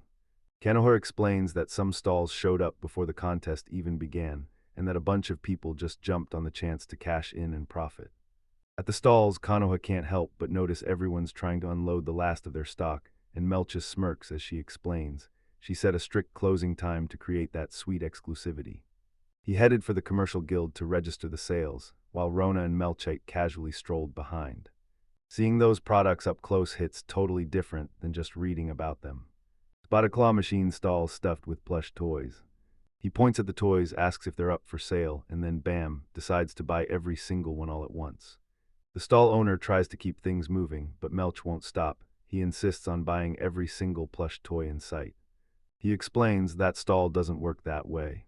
Konoha explains that some stalls showed up before the contest even began, and that a bunch of people just jumped on the chance to cash in and profit. At the stalls, Konoha can't help but notice everyone's trying to unload the last of their stock, and Melchus smirks as she explains. She set a strict closing time to create that sweet exclusivity. He headed for the commercial guild to register the sales, while Rona and Melchite casually strolled behind. Seeing those products up close hits totally different than just reading about them. Spot a claw machine stall stuffed with plush toys. He points at the toys, asks if they're up for sale, and then bam, decides to buy every single one all at once. The stall owner tries to keep things moving, but Melch won't stop. He insists on buying every single plush toy in sight. He explains that stall doesn't work that way.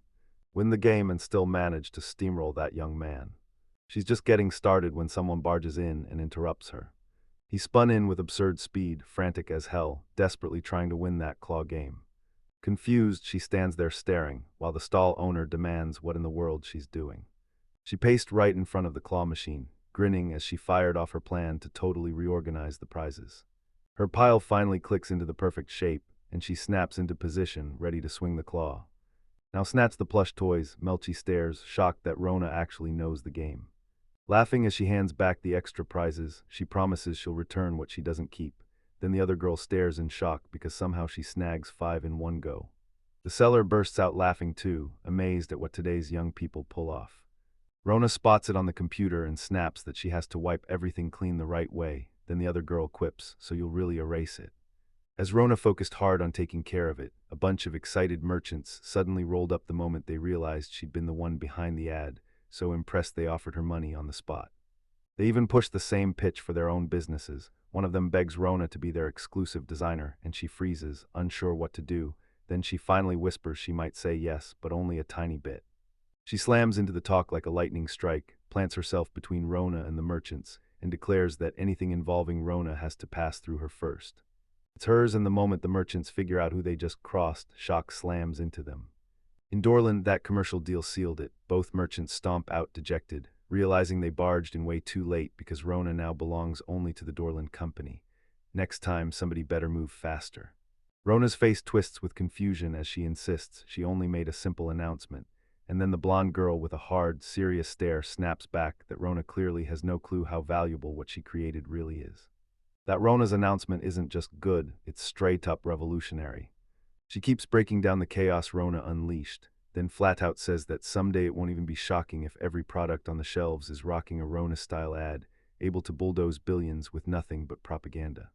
Win the game and still manage to steamroll that young man. She's just getting started when someone barges in and interrupts her. He spun in with absurd speed, frantic as hell, desperately trying to win that claw game. Confused, she stands there staring, while the stall owner demands what in the world she's doing. She paced right in front of the claw machine, grinning as she fired off her plan to totally reorganize the prizes. Her pile finally clicks into the perfect shape, and she snaps into position, ready to swing the claw. "Now snatch the plush toys," Melchi stares, shocked that Rona actually knows the game. Laughing as she hands back the extra prizes, she promises she'll return what she doesn't keep. Then the other girl stares in shock because somehow she snags 5 in one go. The seller bursts out laughing too, amazed at what today's young people pull off. Rona spots it on the computer and snaps that she has to wipe everything clean the right way. Then the other girl quips, "So you'll really erase it." As Rona focused hard on taking care of it, a bunch of excited merchants suddenly rolled up the moment they realized she'd been the one behind the ad, so impressed they offered her money on the spot. They even pushed the same pitch for their own businesses. One of them begs Rona to be their exclusive designer, and she freezes, unsure what to do. Then she finally whispers she might say yes, but only a tiny bit. She slams into the talk like a lightning strike, plants herself between Rona and the merchants, and declares that anything involving Rona has to pass through her first. It's hers, and the moment the merchants figure out who they just crossed, shock slams into them. In Dorland, that commercial deal sealed it. Both merchants stomp out dejected, realizing they barged in way too late because Rona now belongs only to the Dorland company. Next time, somebody better move faster. Rona's face twists with confusion as she insists she only made a simple announcement, and then the blonde girl with a hard, serious stare snaps back that Rona clearly has no clue how valuable what she created really is. That Rona's announcement isn't just good, it's straight-up revolutionary. She keeps breaking down the chaos Rona unleashed. then flat out says that someday it won't even be shocking if every product on the shelves is rocking a Rona-style ad, able to bulldoze billions with nothing but propaganda.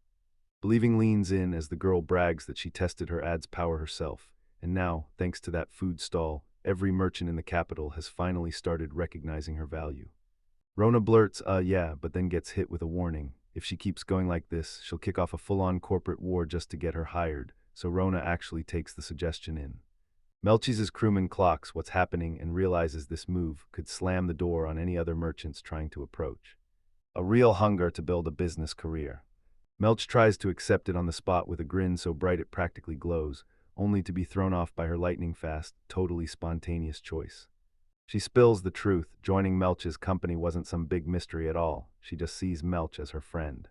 Believing leans in as the girl brags that she tested her ad's power herself, and now, thanks to that food stall, every merchant in the capital has finally started recognizing her value. Rona blurts, yeah, but then gets hit with a warning. If she keeps going like this, she'll kick off a full-on corporate war just to get her hired, so Rona actually takes the suggestion in. Melchi's crewman clocks what's happening and realizes this move could slam the door on any other merchants trying to approach. A real hunger to build a business career. Melch tries to accept it on the spot with a grin so bright it practically glows, only to be thrown off by her lightning-fast, totally spontaneous choice. She spills the truth. Joining Melch's company wasn't some big mystery at all. She just sees Melch as her friend.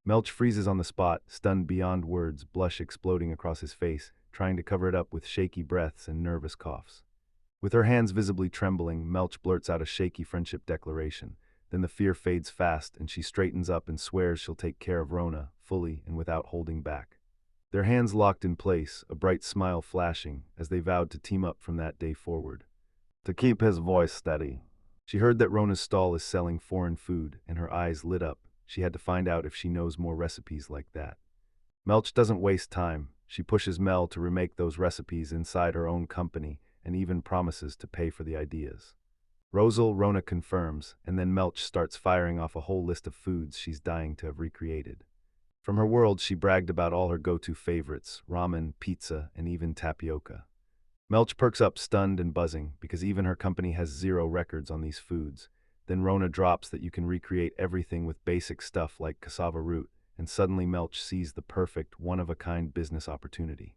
Melch freezes on the spot, stunned beyond words, blush exploding across his face, trying to cover it up with shaky breaths and nervous coughs. With her hands visibly trembling, Melch blurts out a shaky friendship declaration. Then the fear fades fast, and she straightens up and swears she'll take care of Rona, fully and without holding back. Their hands locked in place, a bright smile flashing, as they vowed to team up from that day forward. To keep his voice steady. She heard that Rona's stall is selling foreign food, and her eyes lit up. She had to find out if she knows more recipes like that. Melch doesn't waste time. She pushes Mel to remake those recipes inside her own company, and even promises to pay for the ideas. Rona confirms, and then Melch starts firing off a whole list of foods she's dying to have recreated. From her world, she bragged about all her go-to favorites, ramen, pizza, and even tapioca. Melch perks up stunned and buzzing, because even her company has zero records on these foods. Then Rona drops that you can recreate everything with basic stuff like cassava root, and suddenly Melch sees the perfect, one-of-a-kind business opportunity.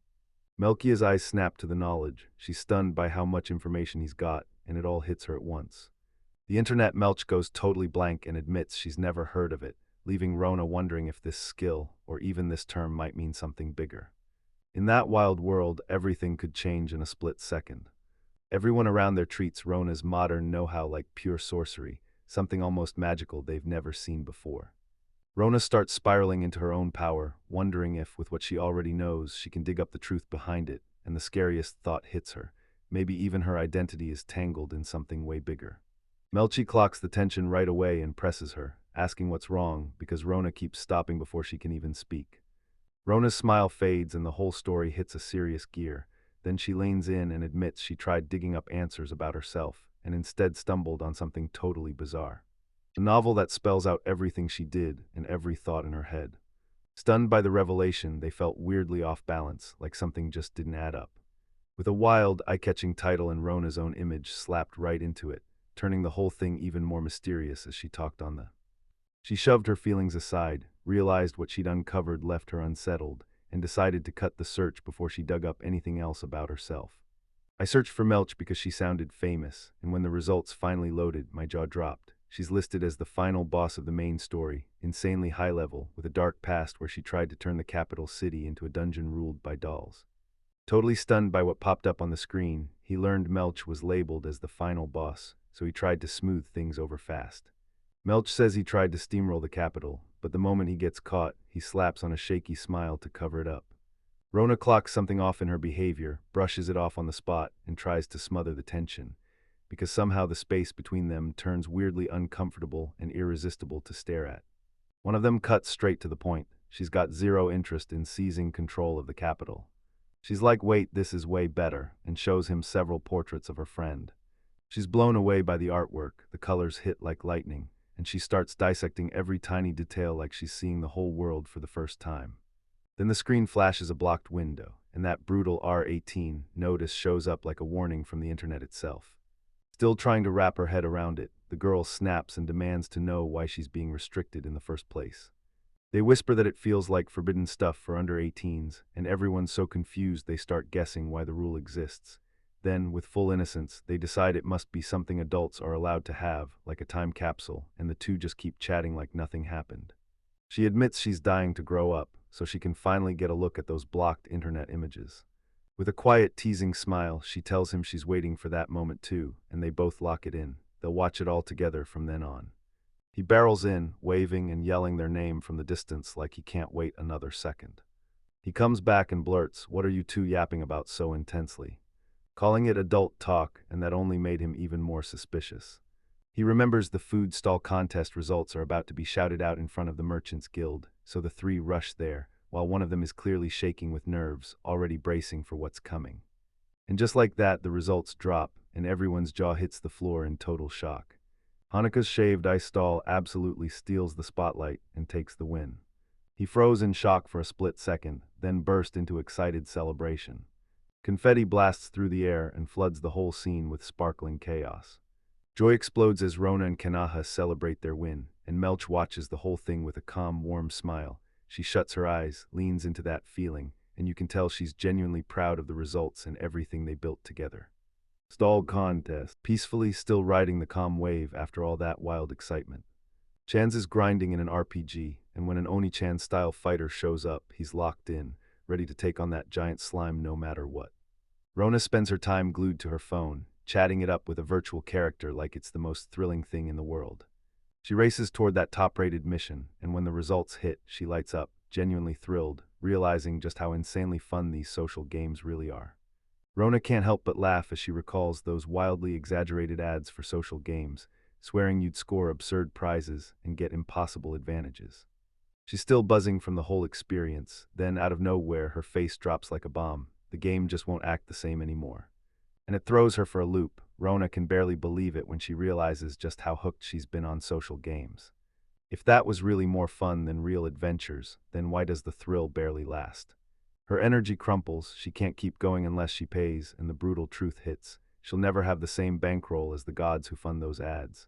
Melchia's eyes snap to the knowledge. She's stunned by how much information he's got, and it all hits her at once. The internet. Melch goes totally blank and admits she's never heard of it, leaving Rona wondering if this skill, or even this term, might mean something bigger. In that wild world, everything could change in a split second. Everyone around there treats Rona's modern know-how like pure sorcery, something almost magical they've never seen before. Rona starts spiraling into her own power, wondering if, with what she already knows, she can dig up the truth behind it, and the scariest thought hits her. Maybe even her identity is tangled in something way bigger. Melchi clocks the tension right away and presses her, asking what's wrong, because Rona keeps stopping before she can even speak. Rona's smile fades and the whole story hits a serious gear. Then she leans in and admits she tried digging up answers about herself, and instead stumbled on something totally bizarre. A novel that spells out everything she did and every thought in her head. Stunned by the revelation, they felt weirdly off balance, like something just didn't add up. With a wild, eye-catching title and Rona's own image slapped right into it, turning the whole thing even more mysterious as she talked on. She shoved her feelings aside, realized what she'd uncovered left her unsettled, and decided to cut the search before she dug up anything else about herself. I searched for Melch because she sounded famous, and when the results finally loaded, my jaw dropped. She's listed as the final boss of the main story, insanely high level, with a dark past where she tried to turn the capital city into a dungeon ruled by dolls. Totally stunned by what popped up on the screen, he learned Melch was labeled as the final boss, so he tried to smooth things over fast. Melch says he tried to steamroll the capital, but the moment he gets caught, he slaps on a shaky smile to cover it up. Rona clocks something off in her behavior, brushes it off on the spot, and tries to smother the tension, because somehow the space between them turns weirdly uncomfortable and irresistible to stare at. One of them cuts straight to the point. She's got zero interest in seizing control of the capital. She's like, wait, this is way better, and shows him several portraits of her friend. She's blown away by the artwork, the colors hit like lightning, and she starts dissecting every tiny detail like she's seeing the whole world for the first time. Then the screen flashes a blocked window, and that brutal R18 notice shows up like a warning from the internet itself. Still trying to wrap her head around it, the girl snaps and demands to know why she's being restricted in the first place. They whisper that it feels like forbidden stuff for under 18s, and everyone's so confused they start guessing why the rule exists. Then, with full innocence, they decide it must be something adults are allowed to have, like a time capsule, and the two just keep chatting like nothing happened. She admits she's dying to grow up, so she can finally get a look at those blocked internet images. With a quiet, teasing smile, she tells him she's waiting for that moment too, and they both lock it in. They'll watch it all together from then on. He barrels in, waving and yelling their name from the distance like he can't wait another second. He comes back and blurts, "What are you two yapping about so intensely?" calling it adult talk, and that only made him even more suspicious. He remembers the food stall contest results are about to be shouted out in front of the Merchants Guild, so the three rush there, while one of them is clearly shaking with nerves, already bracing for what's coming. And just like that, the results drop, and everyone's jaw hits the floor in total shock. Haneka's shaved ice stall absolutely steals the spotlight and takes the win. He froze in shock for a split second, then burst into excited celebration. Confetti blasts through the air and floods the whole scene with sparkling chaos. Joy explodes as Rona and Kanaha celebrate their win, and Melch watches the whole thing with a calm, warm smile. She shuts her eyes, leans into that feeling, and you can tell she's genuinely proud of the results and everything they built together. Stall contest, peacefully still riding the calm wave after all that wild excitement. Chan's is grinding in an RPG, and when an Oni-chan-style fighter shows up, he's locked in, ready to take on that giant slime no matter what. Rona spends her time glued to her phone, chatting it up with a virtual character like it's the most thrilling thing in the world. She races toward that top-rated mission, and when the results hit, she lights up, genuinely thrilled, realizing just how insanely fun these social games really are. Rona can't help but laugh as she recalls those wildly exaggerated ads for social games, swearing you'd score absurd prizes and get impossible advantages. She's still buzzing from the whole experience, then out of nowhere her face drops like a bomb. The game just won't act the same anymore. And it throws her for a loop. Rona can barely believe it when she realizes just how hooked she's been on social games. If that was really more fun than real adventures, then why does the thrill barely last? Her energy crumples, she can't keep going unless she pays, and the brutal truth hits. She'll never have the same bankroll as the gods who fund those ads.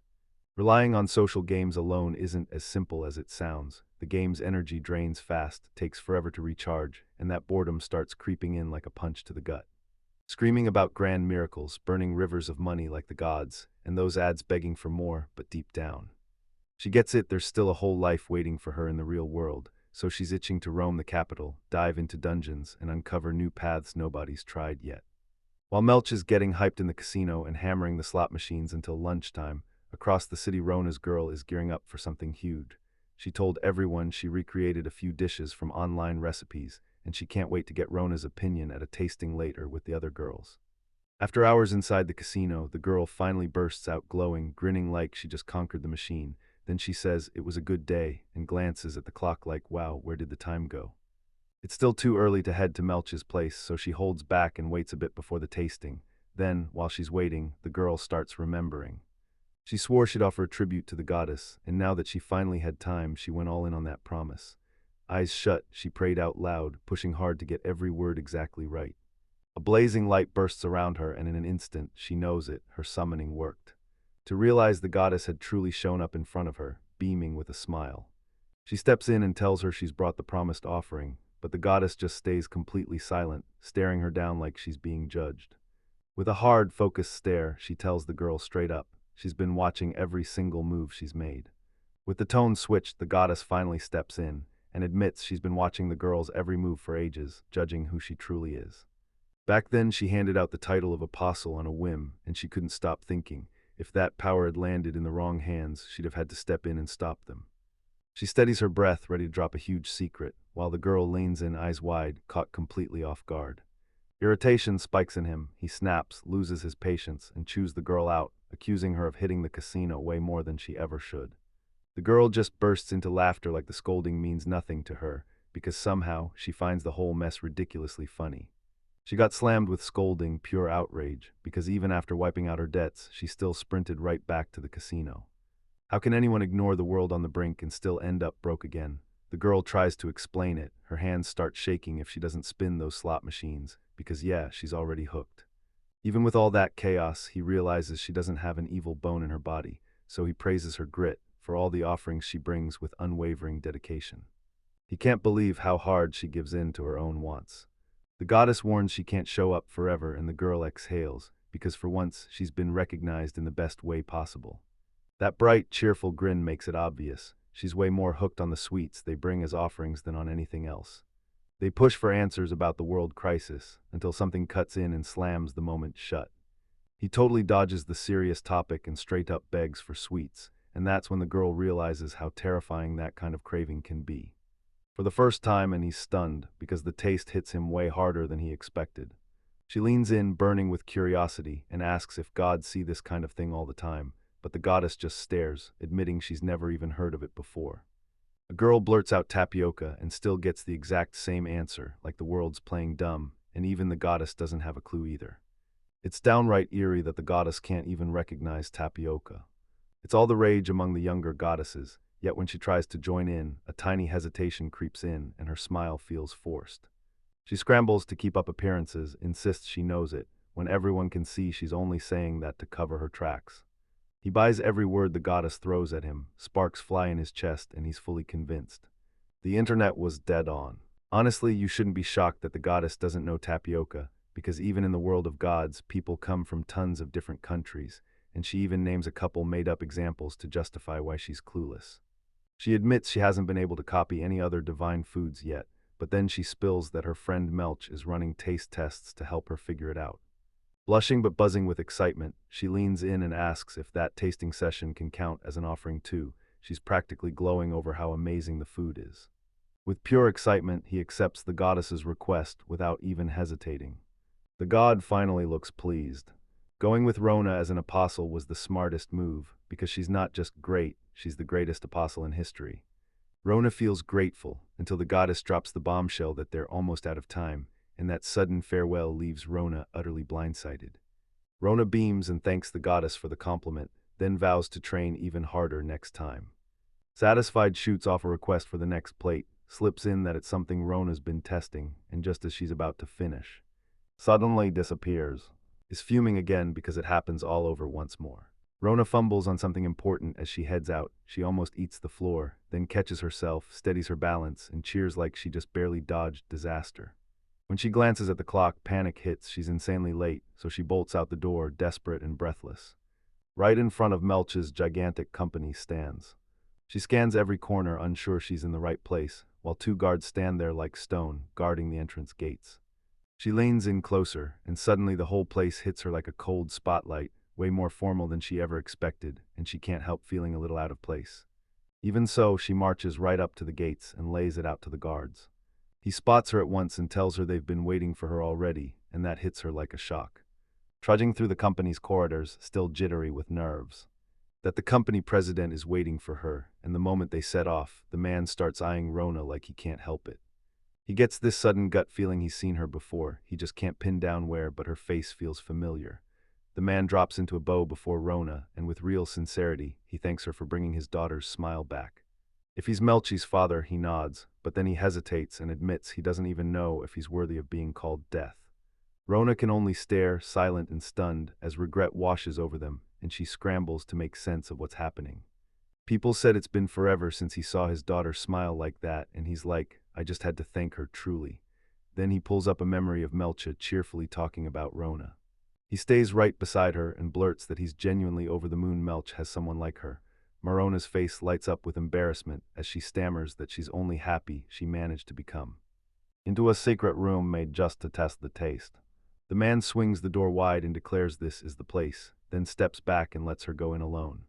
Relying on social games alone isn't as simple as it sounds. The game's energy drains fast, takes forever to recharge, and that boredom starts creeping in like a punch to the gut. Screaming about grand miracles, burning rivers of money like the gods, and those ads begging for more, but deep down. She gets it, there's still a whole life waiting for her in the real world, so she's itching to roam the capital, dive into dungeons, and uncover new paths nobody's tried yet. While Melch is getting hyped in the casino and hammering the slot machines until lunchtime, across the city Rona's girl is gearing up for something huge. She told everyone she recreated a few dishes from online recipes, and she can't wait to get Rona's opinion at a tasting later with the other girls. After hours inside the casino, the girl finally bursts out glowing, grinning like she just conquered the machine. Then she says it was a good day and glances at the clock like, wow, where did the time go? It's still too early to head to Melch's place, so she holds back and waits a bit before the tasting. Then, while she's waiting, the girl starts remembering. She swore she'd offer a tribute to the goddess, and now that she finally had time, she went all in on that promise. Eyes shut, she prayed out loud, pushing hard to get every word exactly right. A blazing light bursts around her, and in an instant, she knows it, her summoning worked. To realize the goddess had truly shown up in front of her, beaming with a smile. She steps in and tells her she's brought the promised offering, but the goddess just stays completely silent, staring her down like she's being judged. With a hard, focused stare, she tells the girl straight up, she's been watching every single move she's made. With the tone switched, the goddess finally steps in, and admits she's been watching the girl's every move for ages, judging who she truly is. Back then, she handed out the title of apostle on a whim, and she couldn't stop thinking, if that power had landed in the wrong hands, she'd have had to step in and stop them. She steadies her breath, ready to drop a huge secret, while the girl leans in, eyes wide, caught completely off guard. Irritation spikes in him. He snaps, loses his patience, and chews the girl out, accusing her of hitting the casino way more than she ever should. The girl just bursts into laughter like the scolding means nothing to her, because somehow she finds the whole mess ridiculously funny. She got slammed with scolding, pure outrage, because even after wiping out her debts, she still sprinted right back to the casino. How can anyone ignore the world on the brink and still end up broke again? The girl tries to explain it. Her hands start shaking if she doesn't spin those slot machines, because yeah, she's already hooked. Even with all that chaos, he realizes she doesn't have an evil bone in her body, so he praises her grit for all the offerings she brings with unwavering dedication. He can't believe how hard she gives in to her own wants. The goddess warns she can't show up forever, and the girl exhales, because for once she's been recognized in the best way possible. That bright, cheerful grin makes it obvious. She's way more hooked on the sweets they bring as offerings than on anything else. They push for answers about the world crisis, until something cuts in and slams the moment shut. He totally dodges the serious topic and straight up begs for sweets, and that's when the girl realizes how terrifying that kind of craving can be. For the first time, and he's stunned, because the taste hits him way harder than he expected. She leans in, burning with curiosity, and asks if gods see this kind of thing all the time, but the goddess just stares, admitting she's never even heard of it before. A girl blurts out tapioca and still gets the exact same answer, like the world's playing dumb, and even the goddess doesn't have a clue either. It's downright eerie that the goddess can't even recognize tapioca. It's all the rage among the younger goddesses, yet when she tries to join in, a tiny hesitation creeps in and her smile feels forced. She scrambles to keep up appearances, insists she knows it, when everyone can see she's only saying that to cover her tracks. He buys every word the goddess throws at him, sparks fly in his chest, and he's fully convinced. The internet was dead on. Honestly, you shouldn't be shocked that the goddess doesn't know tapioca, because even in the world of gods, people come from tons of different countries, and she even names a couple made-up examples to justify why she's clueless. She admits she hasn't been able to copy any other divine foods yet, but then she spills that her friend Melch is running taste tests to help her figure it out. Blushing but buzzing with excitement, she leans in and asks if that tasting session can count as an offering too. She's practically glowing over how amazing the food is. With pure excitement, he accepts the goddess's request without even hesitating. The god finally looks pleased. Going with Rona as an apostle was the smartest move, because she's not just great, she's the greatest apostle in history. Rona feels grateful until the goddess drops the bombshell that they're almost out of time, and that sudden farewell leaves Rona utterly blindsided. Rona beams and thanks the goddess for the compliment, then vows to train even harder next time. Satisfied, shoots off a request for the next plate, slips in that it's something Rona's been testing, and just as she's about to finish, suddenly disappears. Is fuming again because it happens all over once more. Rona fumbles on something important as she heads out. She almost eats the floor, then catches herself, steadies her balance, and cheers like she just barely dodged disaster. When she glances at the clock, panic hits. She's insanely late, so she bolts out the door, desperate and breathless. Right in front of Melch's gigantic company stands. She scans every corner, unsure she's in the right place, while two guards stand there like stone, guarding the entrance gates. She leans in closer, and suddenly the whole place hits her like a cold spotlight, way more formal than she ever expected, and she can't help feeling a little out of place. Even so, she marches right up to the gates and lays it out to the guards. He spots her at once and tells her they've been waiting for her already, and that hits her like a shock. Trudging through the company's corridors, still jittery with nerves. That the company president is waiting for her, and the moment they set off, the man starts eyeing Rona like he can't help it. He gets this sudden gut feeling he's seen her before. He just can't pin down where, but her face feels familiar. The man drops into a bow before Rona, and with real sincerity, he thanks her for bringing his daughter's smile back. If he's Melchi's father, he nods, but then he hesitates and admits he doesn't even know if he's worthy of being called Death. Rona can only stare, silent and stunned, as regret washes over them, and she scrambles to make sense of what's happening. People said it's been forever since he saw his daughter smile like that, and he's like, I just had to thank her truly. Then he pulls up a memory of Melcha cheerfully talking about Rona. He stays right beside her and blurts that he's genuinely over the moon Melch has someone like her. Marona's face lights up with embarrassment as she stammers that she's only happy she managed to become. Into a secret room made just to test the taste. The man swings the door wide and declares this is the place, then steps back and lets her go in alone.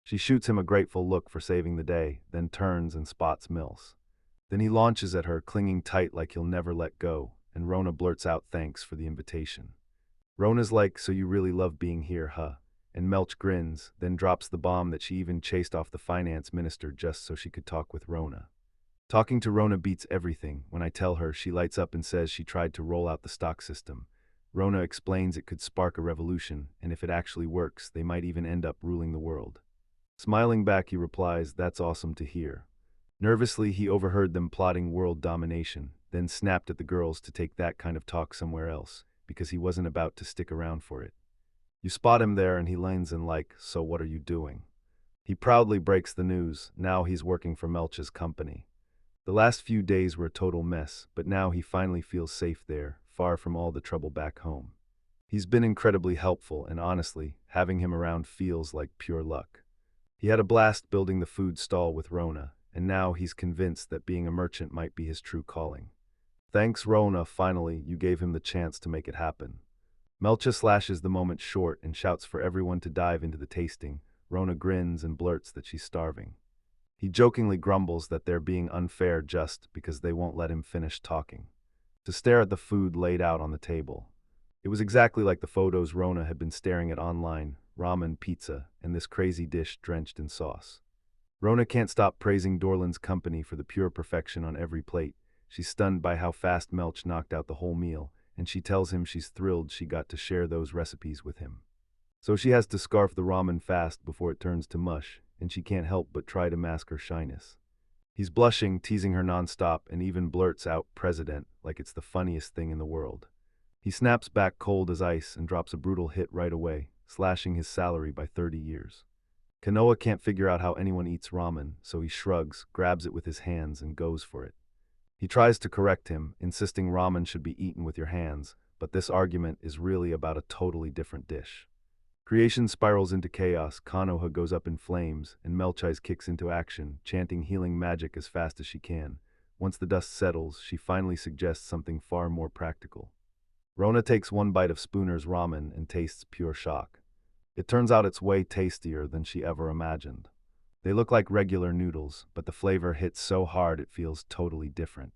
She shoots him a grateful look for saving the day, then turns and spots Mills. Then he launches at her, clinging tight like he'll never let go, and Rona blurts out thanks for the invitation. Rona's like, so you really love being here, huh? And Melch grins, then drops the bomb that she even chased off the finance minister just so she could talk with Rona. Talking to Rona beats everything. When I tell her, she lights up and says she tried to roll out the stock system. Rona explains it could spark a revolution, and if it actually works, they might even end up ruling the world. Smiling back, he replies, that's awesome to hear. Nervously, he overheard them plotting world domination, then snapped at the girls to take that kind of talk somewhere else, because he wasn't about to stick around for it. You spot him there and he leans in like, so what are you doing? He proudly breaks the news. Now he's working for Melch's company. The last few days were a total mess, but now he finally feels safe there, far from all the trouble back home. He's been incredibly helpful, and honestly, having him around feels like pure luck. He had a blast building the food stall with Rona, and now he's convinced that being a merchant might be his true calling. Thanks, Rona, finally, you gave him the chance to make it happen. Melcha slashes the moment short and shouts for everyone to dive into the tasting. Rona grins and blurts that she's starving. He jokingly grumbles that they're being unfair just because they won't let him finish talking. To stare at the food laid out on the table. It was exactly like the photos Rona had been staring at online: ramen, pizza, and this crazy dish drenched in sauce. Rona can't stop praising Dorland's company for the pure perfection on every plate. She's stunned by how fast Melch knocked out the whole meal, and she tells him she's thrilled she got to share those recipes with him. So she has to scarf the ramen fast before it turns to mush, and she can't help but try to mask her shyness. He's blushing, teasing her nonstop, and even blurts out "President" like it's the funniest thing in the world. He snaps back cold as ice and drops a brutal hit right away, slashing his salary by 30 years. Kanoa can't figure out how anyone eats ramen, so he shrugs, grabs it with his hands, and goes for it. He tries to correct him, insisting ramen should be eaten with your hands, but this argument is really about a totally different dish. Creation spirals into chaos, Konoha goes up in flames, and Melchise kicks into action, chanting healing magic as fast as she can. Once the dust settles, she finally suggests something far more practical. Rona takes one bite of Spooner's ramen and tastes pure shock. It turns out it's way tastier than she ever imagined. They look like regular noodles, but the flavor hits so hard it feels totally different.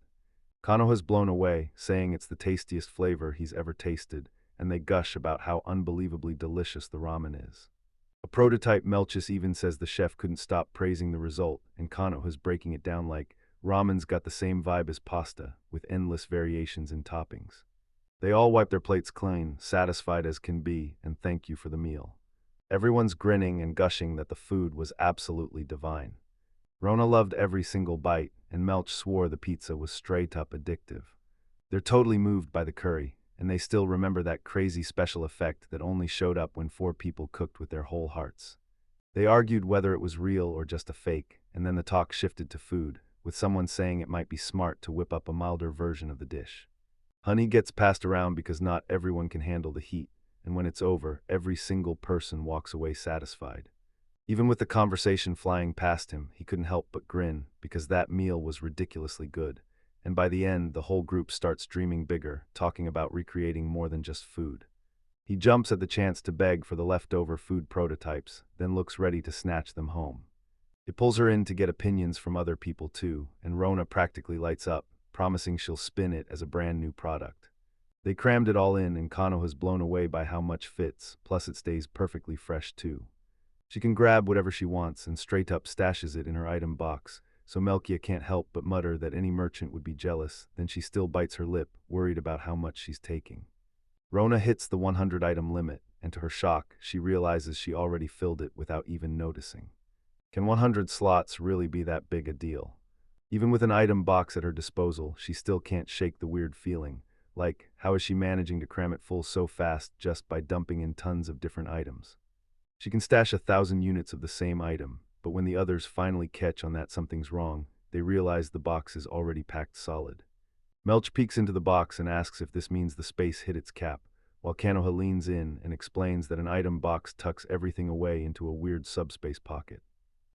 Konoha's blown away, saying it's the tastiest flavor he's ever tasted, and they gush about how unbelievably delicious the ramen is. A prototype Melchis even says the chef couldn't stop praising the result, and Konoha's breaking it down like, ramen's got the same vibe as pasta, with endless variations in toppings. They all wipe their plates clean, satisfied as can be, and thank you for the meal. Everyone's grinning and gushing that the food was absolutely divine. Rona loved every single bite, and Melch swore the pizza was straight up addictive. They're totally moved by the curry, and they still remember that crazy special effect that only showed up when 4 people cooked with their whole hearts. They argued whether it was real or just a fake, and then the talk shifted to food, with someone saying it might be smart to whip up a milder version of the dish. Honey gets passed around because not everyone can handle the heat, and when it's over, every single person walks away satisfied. Even with the conversation flying past him, he couldn't help but grin, because that meal was ridiculously good, and by the end, the whole group starts dreaming bigger, talking about recreating more than just food. He jumps at the chance to beg for the leftover food prototypes, then looks ready to snatch them home. It pulls her in to get opinions from other people too, and Rona practically lights up, promising she'll spin it as a brand new product. They crammed it all in, and Konoha's blown away by how much fits, plus it stays perfectly fresh too. She can grab whatever she wants and straight up stashes it in her item box, so Melkia can't help but mutter that any merchant would be jealous, then she still bites her lip, worried about how much she's taking. Rona hits the 100-item limit, and to her shock, she realizes she already filled it without even noticing. Can 100 slots really be that big a deal? Even with an item box at her disposal, she still can't shake the weird feeling, like, how is she managing to cram it full so fast just by dumping in tons of different items? She can stash 1,000 units of the same item, but when the others finally catch on that something's wrong, they realize the box is already packed solid. Melch peeks into the box and asks if this means the space hit its cap, while Konoha leans in and explains that an item box tucks everything away into a weird subspace pocket.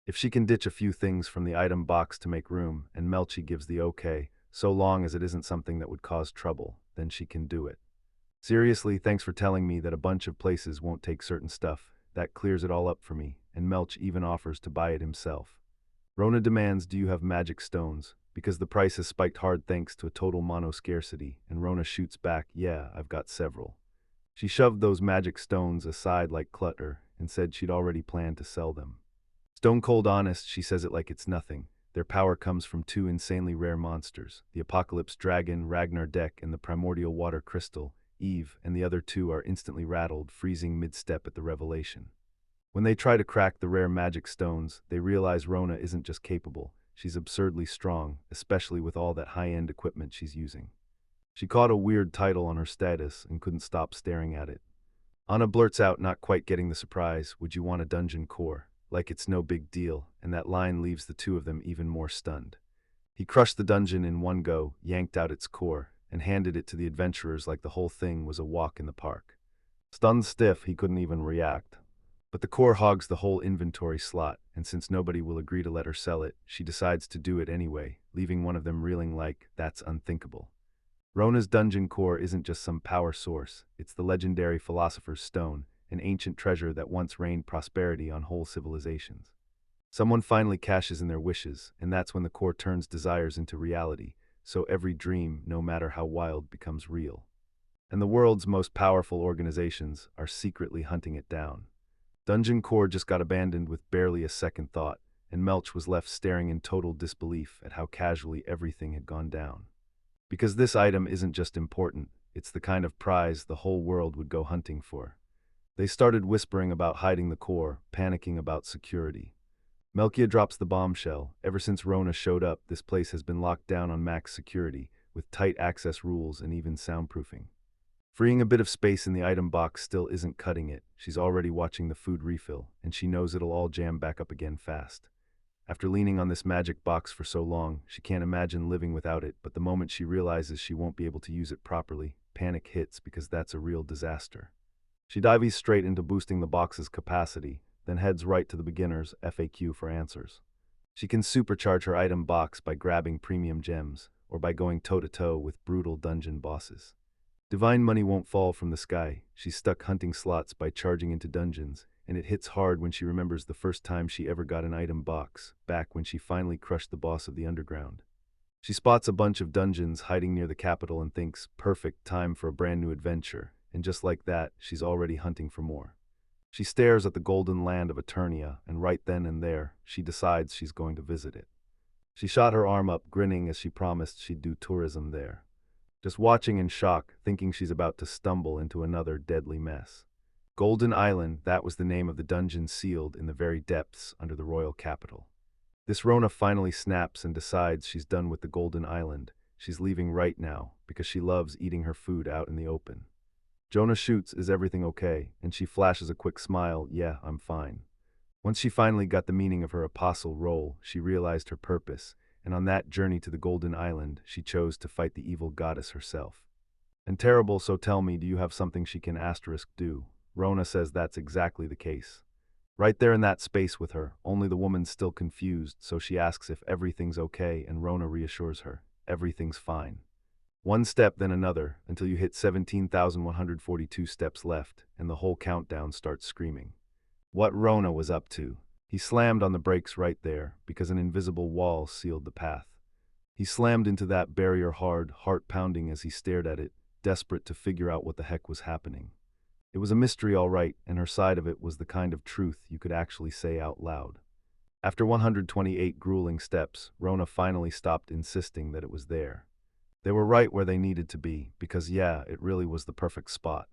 If she can ditch a few things from the item box to make room, and Melchi gives the okay, so long as it isn't something that would cause trouble, then she can do it. Seriously, thanks for telling me that a bunch of places won't take certain stuff. That clears it all up for me, and Melch even offers to buy it himself. Rona demands, do you have magic stones? Because the price has spiked hard thanks to a total mono scarcity, and Rona shoots back, yeah, I've got several. She shoved those magic stones aside like clutter, and said she'd already planned to sell them. Stone cold honest, she says it like it's nothing. Their power comes from 2 insanely rare monsters, the Apocalypse Dragon, Ragnar Deck, and the Primordial Water Crystal, Eve, and the other 2 are instantly rattled, freezing mid-step at the revelation. When they try to crack the rare magic stones, they realize Rona isn't just capable, she's absurdly strong, especially with all that high-end equipment she's using. She caught a weird title on her status and couldn't stop staring at it. Anna blurts out, not quite getting the surprise, would you want a dungeon core? Like it's no big deal, and that line leaves the 2 of them even more stunned. He crushed the dungeon in one go, yanked out its core, and handed it to the adventurers like the whole thing was a walk in the park. Stunned stiff, he couldn't even react. But the core hogs the whole inventory slot, and since nobody will agree to let her sell it, she decides to do it anyway, leaving one of them reeling like, that's unthinkable. Rona's dungeon core isn't just some power source, it's the legendary Philosopher's Stone, an ancient treasure that once rained prosperity on whole civilizations. Someone finally cashes in their wishes, and that's when the core turns desires into reality, so every dream, no matter how wild, becomes real. and the world's most powerful organizations are secretly hunting it down. Dungeon Core just got abandoned with barely a second thought, and Melch was left staring in total disbelief at how casually everything had gone down. Because this item isn't just important, it's the kind of prize the whole world would go hunting for. They started whispering about hiding the core, panicking about security. Melkia drops the bombshell. Ever since Rona showed up, this place has been locked down on max security, with tight access rules and even soundproofing. Freeing a bit of space in the item box still isn't cutting it. She's already watching the food refill, and she knows it'll all jam back up again fast. After leaning on this magic box for so long, she can't imagine living without it, but the moment she realizes she won't be able to use it properly, panic hits because that's a real disaster. She dives straight into boosting the box's capacity, then heads right to the beginner's FAQ for answers. She can supercharge her item box by grabbing premium gems, or by going toe-to-toe with brutal dungeon bosses. Divine money won't fall from the sky. She's stuck hunting slots by charging into dungeons, and it hits hard when she remembers the first time she ever got an item box, back when she finally crushed the boss of the underground. She spots a bunch of dungeons hiding near the capital and thinks, perfect time for a brand new adventure, and just like that, she's already hunting for more. She stares at the golden land of Eternia, and right then and there, she decides she's going to visit it. She shot her arm up, grinning as she promised she'd do tourism there. Just watching in shock, thinking she's about to stumble into another deadly mess. Golden Island, that was the name of the dungeon sealed in the very depths under the royal capital. This Rona finally snaps and decides she's done with the Golden Island. She's leaving right now, because she loves eating her food out in the open. Jonah shoots, is everything okay? And she flashes a quick smile, yeah, I'm fine. Once she finally got the meaning of her apostle role, she realized her purpose, and on that journey to the Golden Island, she chose to fight the evil goddess herself. And terrible, so tell me, do you have something she can do? Rona says that's exactly the case. Right there in that space with her, only the woman's still confused, so she asks if everything's okay, and Rona reassures her, everything's fine. One step, then another, until you hit 17,142 steps left, and the whole countdown starts screaming. What Rona was up to. He slammed on the brakes right there, because an invisible wall sealed the path. He slammed into that barrier hard, heart pounding as he stared at it, desperate to figure out what the heck was happening. It was a mystery, all right, and her side of it was the kind of truth you could actually say out loud. After 128 grueling steps, Rona finally stopped insisting that it was there. They were right where they needed to be, because yeah, it really was the perfect spot.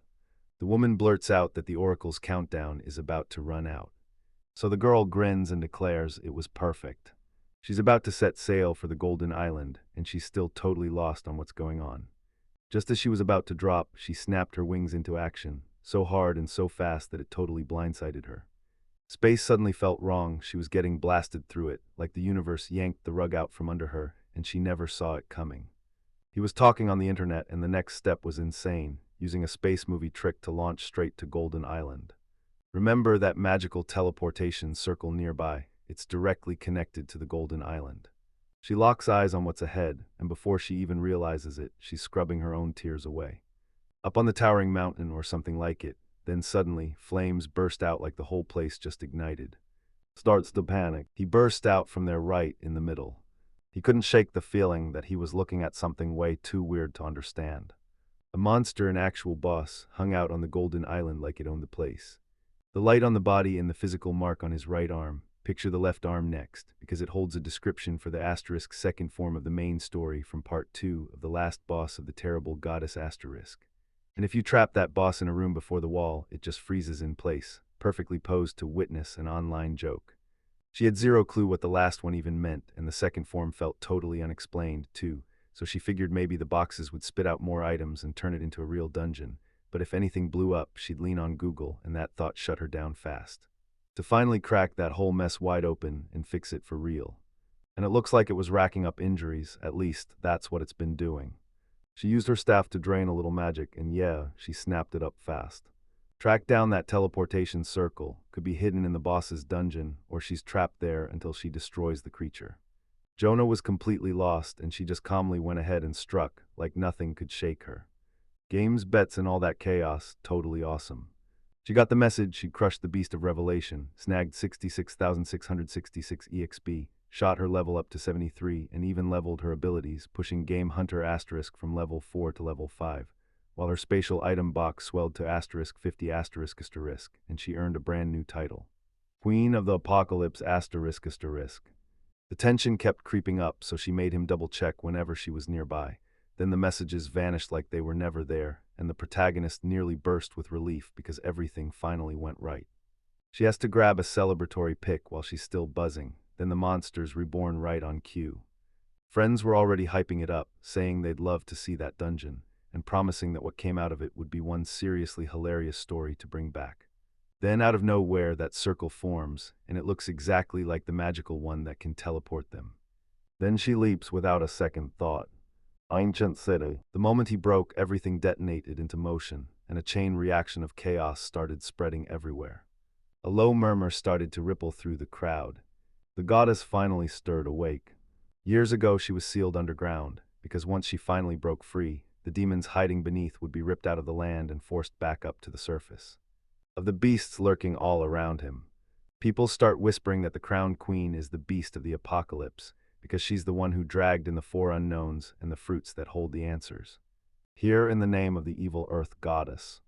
The woman blurts out that the Oracle's countdown is about to run out. So the girl grins and declares it was perfect. She's about to set sail for the Golden Island, and she's still totally lost on what's going on. Just as she was about to drop, she snapped her wings into action, so hard and so fast that it totally blindsided her. Space suddenly felt wrong. She was getting blasted through it, like the universe yanked the rug out from under her, and she never saw it coming. He was talking on the internet, and the next step was insane, using a space movie trick to launch straight to Golden Island. Remember that magical teleportation circle nearby? It's directly connected to the Golden Island. She locks eyes on what's ahead, and before she even realizes it, she's scrubbing her own tears away. Up on the towering mountain, or something like it, then suddenly, flames burst out like the whole place just ignited. Starts to panic. He burst out from there right in the middle. He couldn't shake the feeling that he was looking at something way too weird to understand. A monster, an actual boss, hung out on the Golden Island like it owned the place. The light on the body and the physical mark on his right arm. Picture the left arm next, because it holds a description for the asterisk second form of the main story from part 2 of the last boss of the terrible goddess asterisk. And if you trap that boss in a room before the wall, it just freezes in place, perfectly posed to witness an online joke. She had zero clue what the last one even meant, and the second form felt totally unexplained, too, so she figured maybe the boxes would spit out more items and turn it into a real dungeon, but if anything blew up, she'd lean on Google, and that thought shut her down fast. To finally crack that whole mess wide open and fix it for real. And it looks like it was racking up injuries, at least that's what it's been doing. She used her staff to drain a little magic, and yeah, she snapped it up fast. Track down that teleportation circle, could be hidden in the boss's dungeon, or she's trapped there until she destroys the creature. Jonah was completely lost, and she just calmly went ahead and struck, like nothing could shake her. Games, bets, and all that chaos, totally awesome. She got the message. She'd crushed the beast of revelation, snagged 66,666 EXP, shot her level up to 73, and even leveled her abilities, pushing Game Hunter Asterisk from level 4 to level 5. while her spatial item box swelled to *50**, and she earned a brand new title. Queen of the Apocalypse ***. The tension kept creeping up, so she made him double-check whenever she was nearby. Then the messages vanished like they were never there, and the protagonist nearly burst with relief because everything finally went right. She has to grab a celebratory pic while she's still buzzing, then the monster's reborn right on cue. Friends were already hyping it up, saying they'd love to see that dungeon, and promising that what came out of it would be one seriously hilarious story to bring back. Then out of nowhere that circle forms, and it looks exactly like the magical one that can teleport them. Then she leaps without a second thought. Ancient City. The moment he broke, everything detonated into motion, and a chain reaction of chaos started spreading everywhere. A low murmur started to ripple through the crowd. The goddess finally stirred awake. Years ago she was sealed underground, because once she finally broke free, the demons hiding beneath would be ripped out of the land and forced back up to the surface. Of the beasts lurking all around him, people start whispering that the crowned queen is the beast of the apocalypse, because she's the one who dragged in the four unknowns and the fruits that hold the answers. Here in the name of the evil earth goddess.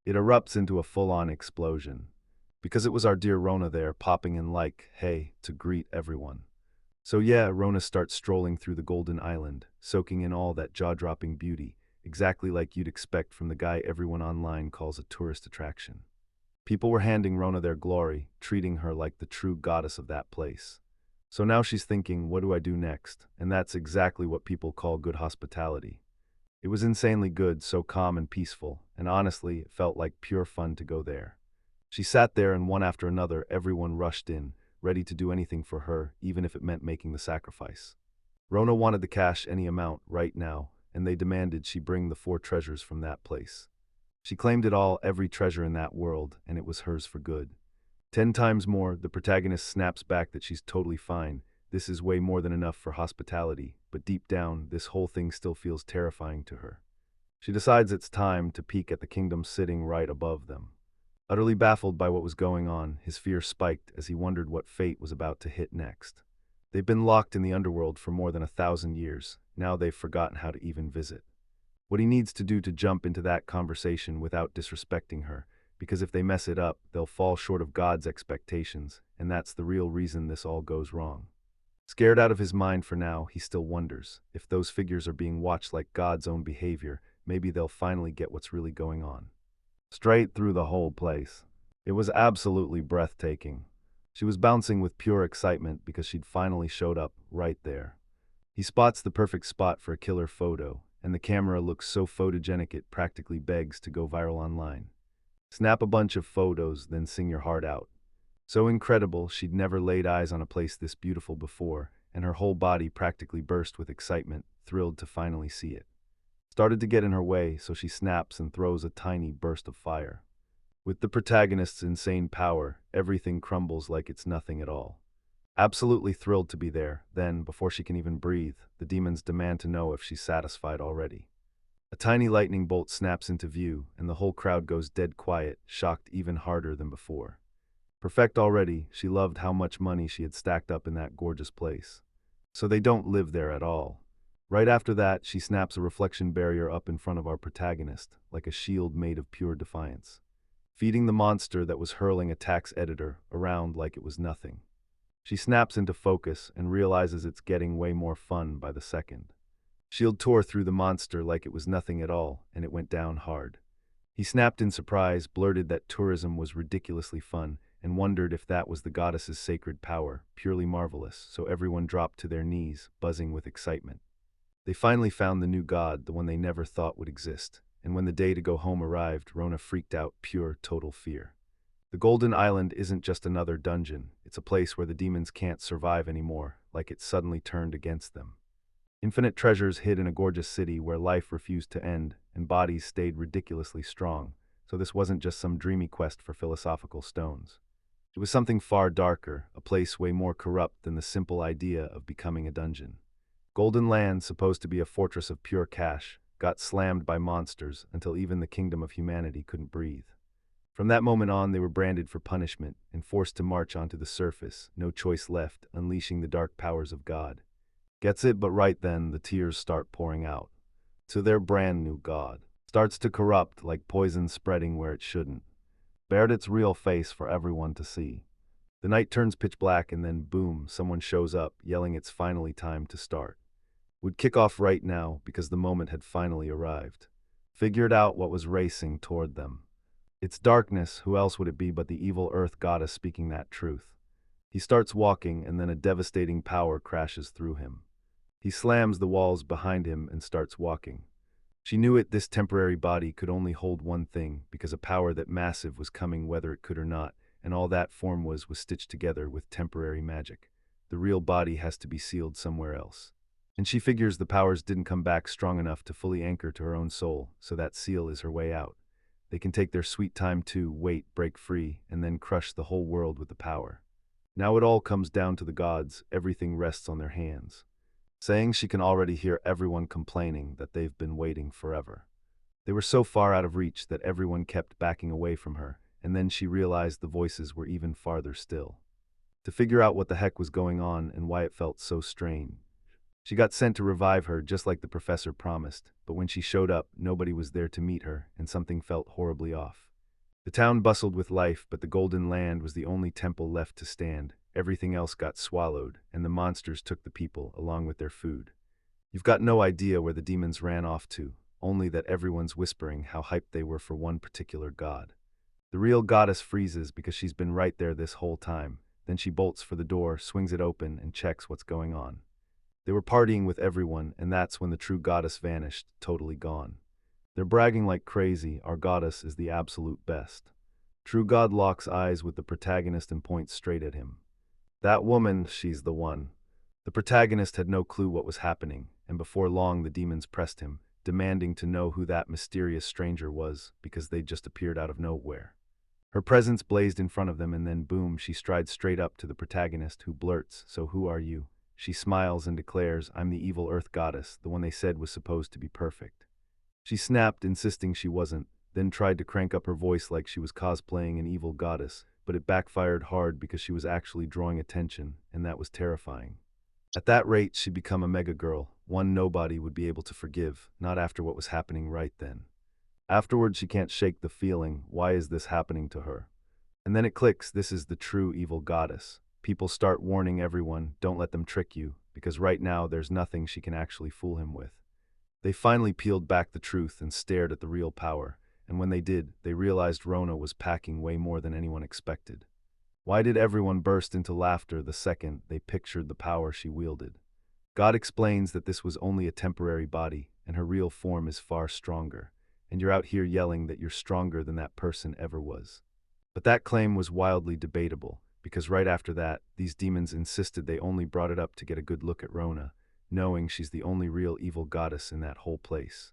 It erupts into a full-on explosion, because it was our dear Rona there popping in like, hey, to greet everyone. So yeah, Rona starts strolling through the Golden Island, soaking in all that jaw-dropping beauty, exactly like you'd expect from the guy everyone online calls a tourist attraction. People were handing Rona their glory, treating her like the true goddess of that place. So now she's thinking, what do I do next? And that's exactly what people call good hospitality. It was insanely good, so calm and peaceful, and honestly, it felt like pure fun to go there. She sat there and one after another, everyone rushed in, ready to do anything for her, even if it meant making the sacrifice. Rona wanted the cash any amount, right now, and they demanded she bring the 4 treasures from that place. She claimed it all, every treasure in that world, and it was hers for good. 10 times more, the protagonist snaps back that she's totally fine. This is way more than enough for hospitality, but deep down, this whole thing still feels terrifying to her. She decides it's time to peek at the kingdom sitting right above them. Utterly baffled by what was going on, his fear spiked as he wondered what fate was about to hit next. They've been locked in the underworld for more than 1,000 years. Now they've forgotten how to even visit. What he needs to do to jump into that conversation without disrespecting her, because if they mess it up, they'll fall short of God's expectations, and that's the real reason this all goes wrong. Scared out of his mind for now, he still wonders, if those figures are being watched like God's own behavior, maybe they'll finally get what's really going on. Straight through the whole place. It was absolutely breathtaking. She was bouncing with pure excitement because she'd finally showed up right there. He spots the perfect spot for a killer photo, and the camera looks so photogenic it practically begs to go viral online. Snap a bunch of photos, then sing your heart out. So incredible, she'd never laid eyes on a place this beautiful before, and her whole body practically burst with excitement, thrilled to finally see it. Started to get in her way, so she snaps and throws a tiny burst of fire. With the protagonist's insane power, everything crumbles like it's nothing at all. Absolutely thrilled to be there, then, before she can even breathe, the demons demand to know if she's satisfied already. A tiny lightning bolt snaps into view, and the whole crowd goes dead quiet, shocked even harder than before. Perfect already, she loved how much money she had stacked up in that gorgeous place. So they don't live there at all. Right after that, she snaps a reflection barrier up in front of our protagonist, like a shield made of pure defiance, feeding the monster that was hurling a tax editor around like it was nothing. She snaps into focus and realizes it's getting way more fun by the second. Shield tore through the monster like it was nothing at all, and it went down hard. He snapped in surprise, blurted that tourism was ridiculously fun, and wondered if that was the goddess's sacred power, purely marvelous, so everyone dropped to their knees, buzzing with excitement. They finally found the new god, the one they never thought would exist, and when the day to go home arrived, Rona freaked out, pure, total fear. The Golden Island isn't just another dungeon, it's a place where the demons can't survive anymore, like it suddenly turned against them. Infinite treasures hid in a gorgeous city where life refused to end, and bodies stayed ridiculously strong, so this wasn't just some dreamy quest for philosophical stones. It was something far darker, a place way more corrupt than the simple idea of becoming a dungeon. Golden Land, supposed to be a fortress of pure cash, got slammed by monsters until even the kingdom of humanity couldn't breathe. From that moment on, they were branded for punishment and forced to march onto the surface, no choice left, unleashing the dark powers of God. Gets it, but right then, the tears start pouring out. To their brand new god. starts to corrupt like poison spreading where it shouldn't. Bared its real face for everyone to see. The night turns pitch black and then boom, someone shows up, yelling it's finally time to start. Would kick off right now because the moment had finally arrived. Figured out what was racing toward them. It's darkness, who else would it be but the evil earth goddess speaking that truth? He starts walking and then a devastating power crashes through him. He slams the walls behind him and starts walking. She knew this temporary body could only hold one thing because a power that massive was coming whether it could or not, and all that form was stitched together with temporary magic. The real body has to be sealed somewhere else. And she figures the powers didn't come back strong enough to fully anchor to her own soul, so that seal is her way out. They can take their sweet time to wait, break free, and then crush the whole world with the power. Now it all comes down to the gods, everything rests on their hands. Saying she can already hear everyone complaining that they've been waiting forever. They were so far out of reach that everyone kept backing away from her, and then she realized the voices were even farther still. To figure out what the heck was going on and why it felt so strange. She got sent to revive her just like the professor promised, but when she showed up, nobody was there to meet her, and something felt horribly off. The town bustled with life, but the Golden Land was the only temple left to stand. Everything else got swallowed, and the monsters took the people along with their food. You've got no idea where the demons ran off to, only that everyone's whispering how hyped they were for one particular god. The real goddess freezes because she's been right there this whole time. Then she bolts for the door, swings it open, and checks what's going on. They were partying with everyone, and that's when the true goddess vanished, totally gone. They're bragging like crazy, our goddess is the absolute best. True God locks eyes with the protagonist and points straight at him. That woman, she's the one. The protagonist had no clue what was happening, and before long the demons pressed him, demanding to know who that mysterious stranger was, because they'd just appeared out of nowhere. Her presence blazed in front of them, and then boom, she strides straight up to the protagonist, who blurts, "So who are you?" She smiles and declares, "I'm the evil earth goddess, the one they said was supposed to be perfect." She snapped, insisting she wasn't, then tried to crank up her voice like she was cosplaying an evil goddess, but it backfired hard because she was actually drawing attention, and that was terrifying. At that rate, she'd become a mega girl, one nobody would be able to forgive, not after what was happening right then. Afterward, she can't shake the feeling, why is this happening to her? And then it clicks, this is the true evil goddess. People start warning everyone, don't let them trick you, because right now there's nothing she can actually fool him with. They finally peeled back the truth and stared at the real power, and when they did, they realized Rona was packing way more than anyone expected. Why did everyone burst into laughter the second they pictured the power she wielded? God explains that this was only a temporary body, and her real form is far stronger, and you're out here yelling that you're stronger than that person ever was. But that claim was wildly debatable, because right after that, these demons insisted they only brought it up to get a good look at Rona, knowing she's the only real evil goddess in that whole place.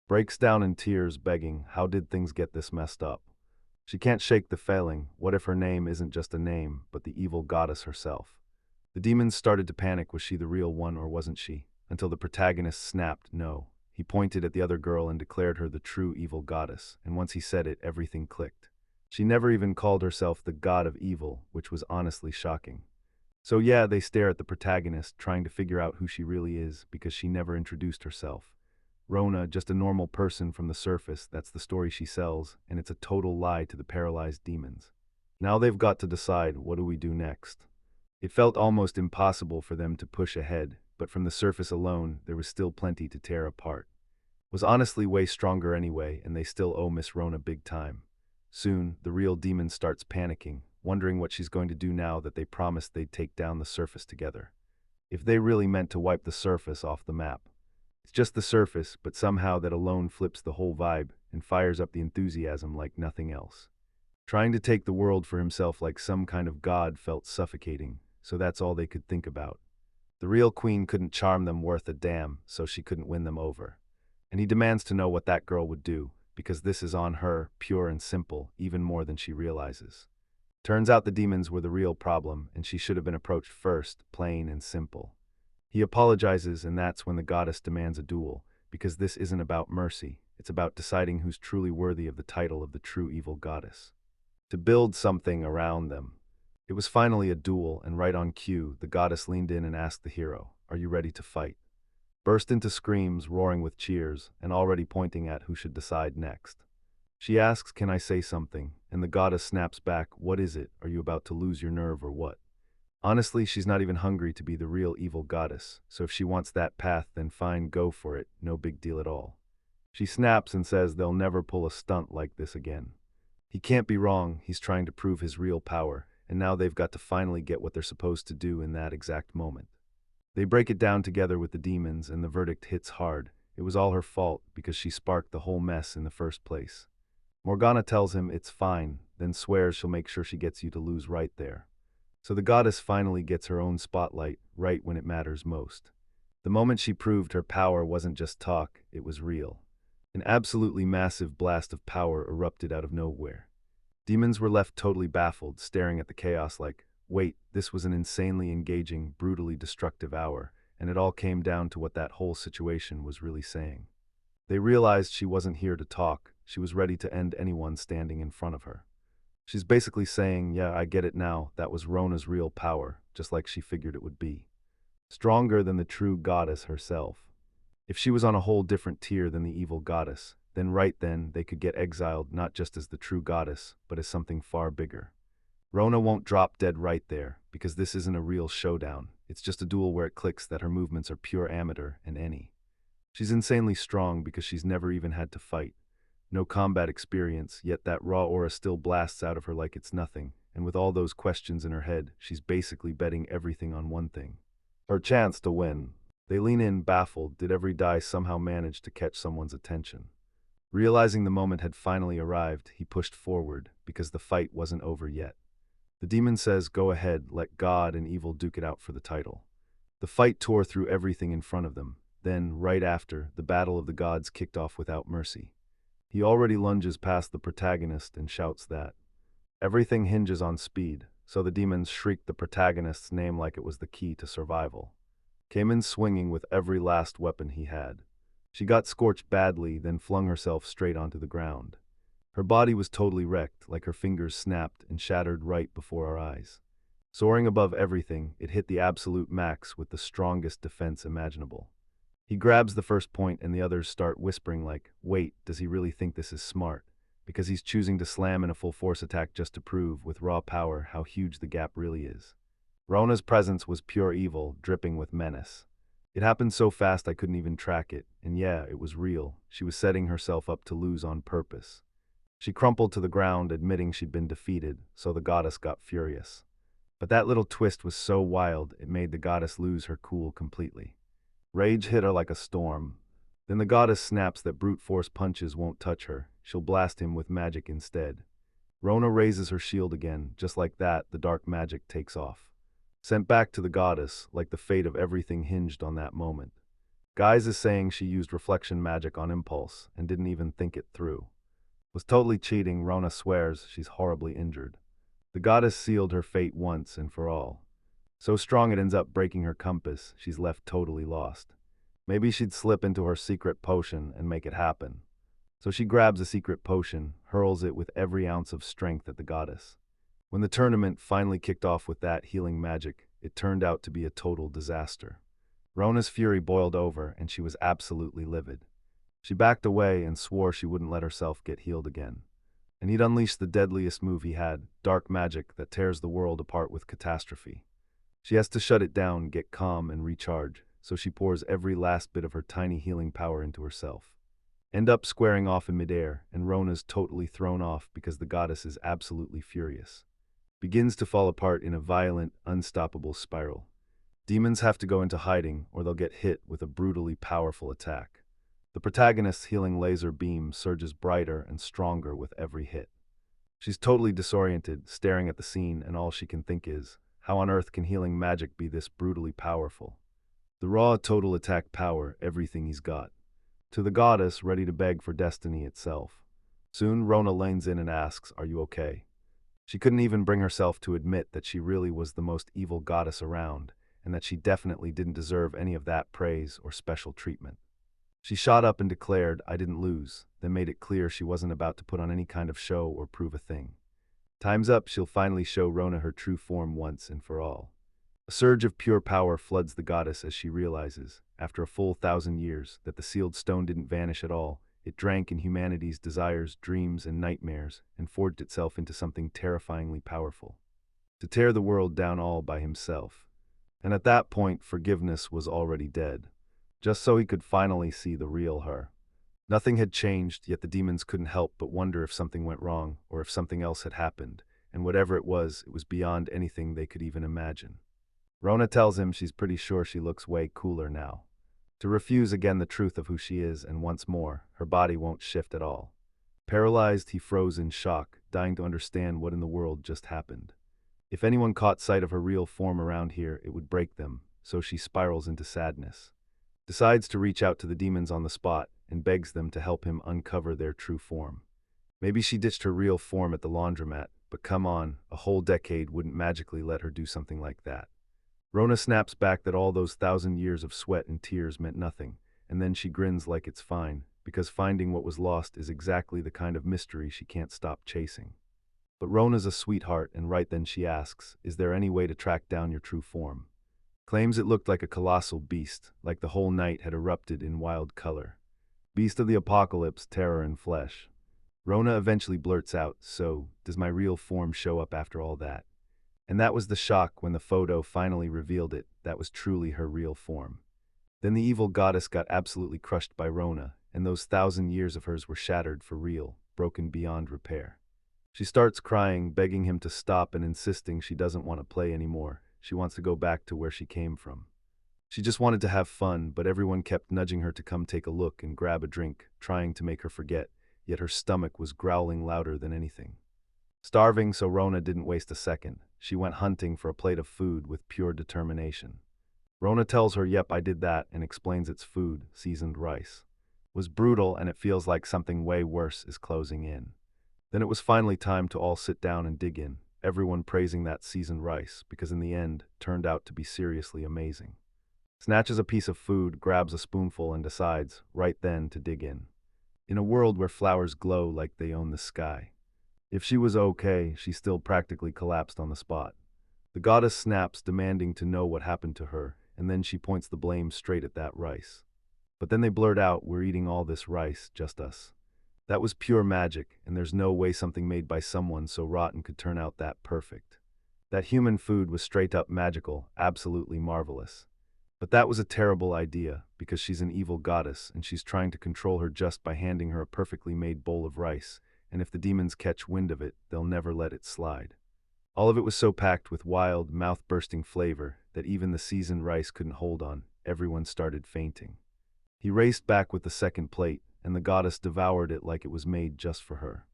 Breaks down in tears, begging, how did things get this messed up? She can't shake the feeling, what if her name isn't just a name, but the evil goddess herself? The demons started to panic, was she the real one or wasn't she? Until the protagonist snapped, no. He pointed at the other girl and declared her the true evil goddess, and once he said it, everything clicked. She never even called herself the god of evil, which was honestly shocking. So yeah, they stare at the protagonist, trying to figure out who she really is, because she never introduced herself. Rona, just a normal person from the surface, that's the story she sells, and it's a total lie to the paralyzed demons. Now they've got to decide, what do we do next? It felt almost impossible for them to push ahead, but from the surface alone, there was still plenty to tear apart. Was honestly way stronger anyway, and they still owe Miss Rona big time. Soon, the real demon starts panicking, wondering what she's going to do now that they promised they'd take down the surface together. If they really meant to wipe the surface off the map. It's just the surface, but somehow that alone flips the whole vibe and fires up the enthusiasm like nothing else. Trying to take the world for himself like some kind of god felt suffocating, so that's all they could think about. The real queen couldn't charm them worth a damn, so she couldn't win them over. And he demands to know what that girl would do, because this is on her, pure and simple, even more than she realizes. Turns out the demons were the real problem, and she should have been approached first, plain and simple. He apologizes, and that's when the goddess demands a duel, because this isn't about mercy, it's about deciding who's truly worthy of the title of the true evil goddess. To build something around them. It was finally a duel, and right on cue, the goddess leaned in and asked the hero, "Are you ready to fight?" burst into screams, roaring with cheers, and already pointing at who should decide next. She asks, "Can I say something?" And the goddess snaps back, "What is it? Are you about to lose your nerve or what?" Honestly, she's not even hungry to be the real evil goddess, so if she wants that path, then fine, go for it, no big deal at all. She snaps and says they'll never pull a stunt like this again. He can't be wrong, he's trying to prove his real power, and now they've got to finally get what they're supposed to do in that exact moment. They break it down together with the demons, and the verdict hits hard. It was all her fault because she sparked the whole mess in the first place. Morgana tells him it's fine, then swears she'll make sure she gets you to lose right there. So the goddess finally gets her own spotlight, right when it matters most. The moment she proved her power wasn't just talk, it was real. An absolutely massive blast of power erupted out of nowhere. Demons were left totally baffled, staring at the chaos like, wait, this was an insanely engaging, brutally destructive hour, and it all came down to what that whole situation was really saying. They realized she wasn't here to talk, she was ready to end anyone standing in front of her. She's basically saying, yeah, I get it now, that was Rona's real power, just like she figured it would be. Stronger than the true goddess herself. If she was on a whole different tier than the evil goddess, then right then they could get exiled not just as the true goddess, but as something far bigger. Rona won't drop dead right there, because this isn't a real showdown, it's just a duel where it clicks that her movements are pure amateur and any. She's insanely strong because she's never even had to fight. No combat experience, yet that raw aura still blasts out of her like it's nothing, and with all those questions in her head, she's basically betting everything on one thing. Her chance to win. They lean in, baffled. Did every die somehow manage to catch someone's attention? Realizing the moment had finally arrived, he pushed forward, because the fight wasn't over yet. The demon says, go ahead, let God and evil duke it out for the title. The fight tore through everything in front of them. Then, right after, the battle of the gods kicked off without mercy. He already lunges past the protagonist and shouts that everything hinges on speed, so the demons shrieked the protagonist's name like it was the key to survival. Came in swinging with every last weapon he had. She got scorched badly, then flung herself straight onto the ground. Her body was totally wrecked, like her fingers snapped and shattered right before our eyes. Soaring above everything, it hit the absolute max with the strongest defense imaginable. He grabs the first point and the others start whispering like, wait, does he really think this is smart? Because he's choosing to slam in a full force attack just to prove, with raw power, how huge the gap really is. Rona's presence was pure evil, dripping with menace. It happened so fast I couldn't even track it, and yeah, it was real. She was setting herself up to lose on purpose. She crumpled to the ground, admitting she'd been defeated, so the goddess got furious. But that little twist was so wild, it made the goddess lose her cool completely. Rage hit her like a storm. Then the goddess snaps that brute force punches won't touch her. She'll blast him with magic instead. Rona raises her shield again. Just like that, the dark magic takes off. Sent back to the goddess, like the fate of everything hinged on that moment. Guys is saying she used reflection magic on impulse and didn't even think it through. Was totally cheating. Rona swears she's horribly injured. The goddess sealed her fate once and for all. So strong it ends up breaking her compass, she's left totally lost. Maybe she'd slip into her secret potion and make it happen. So she grabs a secret potion, hurls it with every ounce of strength at the goddess. When the tournament finally kicked off with that healing magic, it turned out to be a total disaster. Rona's fury boiled over, and she was absolutely livid. She backed away and swore she wouldn't let herself get healed again. And he'd unleashed the deadliest move he had, dark magic that tears the world apart with catastrophe. She has to shut it down, get calm, and recharge, so she pours every last bit of her tiny healing power into herself. End up squaring off in midair, and Rona's totally thrown off because the goddess is absolutely furious. Begins to fall apart in a violent, unstoppable spiral. Demons have to go into hiding, or they'll get hit with a brutally powerful attack. The protagonist's healing laser beam surges brighter and stronger with every hit. She's totally disoriented, staring at the scene, and all she can think is, how on earth can healing magic be this brutally powerful? The raw total attack power, everything he's got. To the goddess, ready to beg for destiny itself. Soon, Rona lanes in and asks, are you okay? She couldn't even bring herself to admit that she really was the most evil goddess around, and that she definitely didn't deserve any of that praise or special treatment. She shot up and declared, I didn't lose, then made it clear she wasn't about to put on any kind of show or prove a thing. Time's up, she'll finally show Rona her true form once and for all. A surge of pure power floods the goddess as she realizes, after a full 1,000 years, that the sealed stone didn't vanish at all. It drank in humanity's desires, dreams, and nightmares, and forged itself into something terrifyingly powerful. To tear the world down all by himself. And at that point, forgiveness was already dead. Just so he could finally see the real her. Nothing had changed, yet the demons couldn't help but wonder if something went wrong, or if something else had happened, and whatever it was beyond anything they could even imagine. Rona tells him she's pretty sure she looks way cooler now. To refuse again the truth of who she is, and once more, her body won't shift at all. Paralyzed, he froze in shock, dying to understand what in the world just happened. If anyone caught sight of her real form around here, it would break them, so she spirals into sadness. Decides to reach out to the demons on the spot, and begs them to help him uncover their true form. Maybe she ditched her real form at the laundromat, but come on, a whole decade wouldn't magically let her do something like that. Rona snaps back that all those 1,000 years of sweat and tears meant nothing, and then she grins like it's fine, because finding what was lost is exactly the kind of mystery she can't stop chasing. But Rona's a sweetheart, and right then she asks, is there any way to track down your true form? Claims it looked like a colossal beast, like the whole night had erupted in wild color. Beast of the apocalypse, terror in flesh. Rona eventually blurts out, so, does my real form show up after all that? And that was the shock when the photo finally revealed it, that was truly her real form. Then the evil goddess got absolutely crushed by Rona, and those 1,000 years of hers were shattered for real, broken beyond repair. She starts crying, begging him to stop and insisting she doesn't want to play anymore. She wants to go back to where she came from. She just wanted to have fun, but everyone kept nudging her to come take a look and grab a drink, trying to make her forget, yet her stomach was growling louder than anything. Starving, so Rona didn't waste a second. She went hunting for a plate of food with pure determination. Rona tells her, yep, I did that, and explains it's food, seasoned rice. It was brutal, and it feels like something way worse is closing in. Then it was finally time to all sit down and dig in, everyone praising that seasoned rice, because in the end, turned out to be seriously amazing. Snatches a piece of food, grabs a spoonful, and decides, right then, to dig in. In a world where flowers glow like they own the sky. If she was okay, she still practically collapsed on the spot. The goddess snaps, demanding to know what happened to her, and then she points the blame straight at that rice. But then they blurt out, we're eating all this rice, just us. That was pure magic, and there's no way something made by someone so rotten could turn out that perfect. That human food was straight up magical, absolutely marvelous. But that was a terrible idea, because she's an evil goddess, and she's trying to control her just by handing her a perfectly made bowl of rice, and if the demons catch wind of it, they'll never let it slide. All of it was so packed with wild, mouth-bursting flavor that even the seasoned rice couldn't hold on. Everyone started fainting. He raced back with the second plate, and the goddess devoured it like it was made just for her.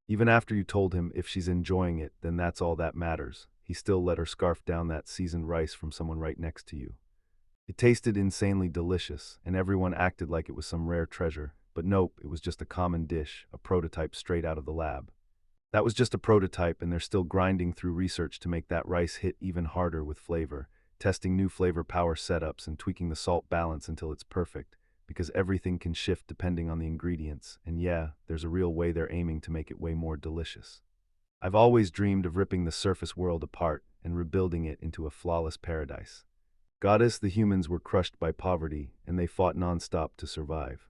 Even after you told him if she's enjoying it, then that's all that matters, he still let her scarf down that seasoned rice from someone right next to you. It tasted insanely delicious, and everyone acted like it was some rare treasure, but nope, it was just a common dish, a prototype straight out of the lab. That was just a prototype, and they're still grinding through research to make that rice hit even harder with flavor, testing new flavor power setups and tweaking the salt balance until it's perfect, because everything can shift depending on the ingredients, and yeah, there's a real way they're aiming to make it way more delicious. I've always dreamed of ripping the surface world apart and rebuilding it into a flawless paradise. Goddess, the humans were crushed by poverty, and they fought nonstop to survive.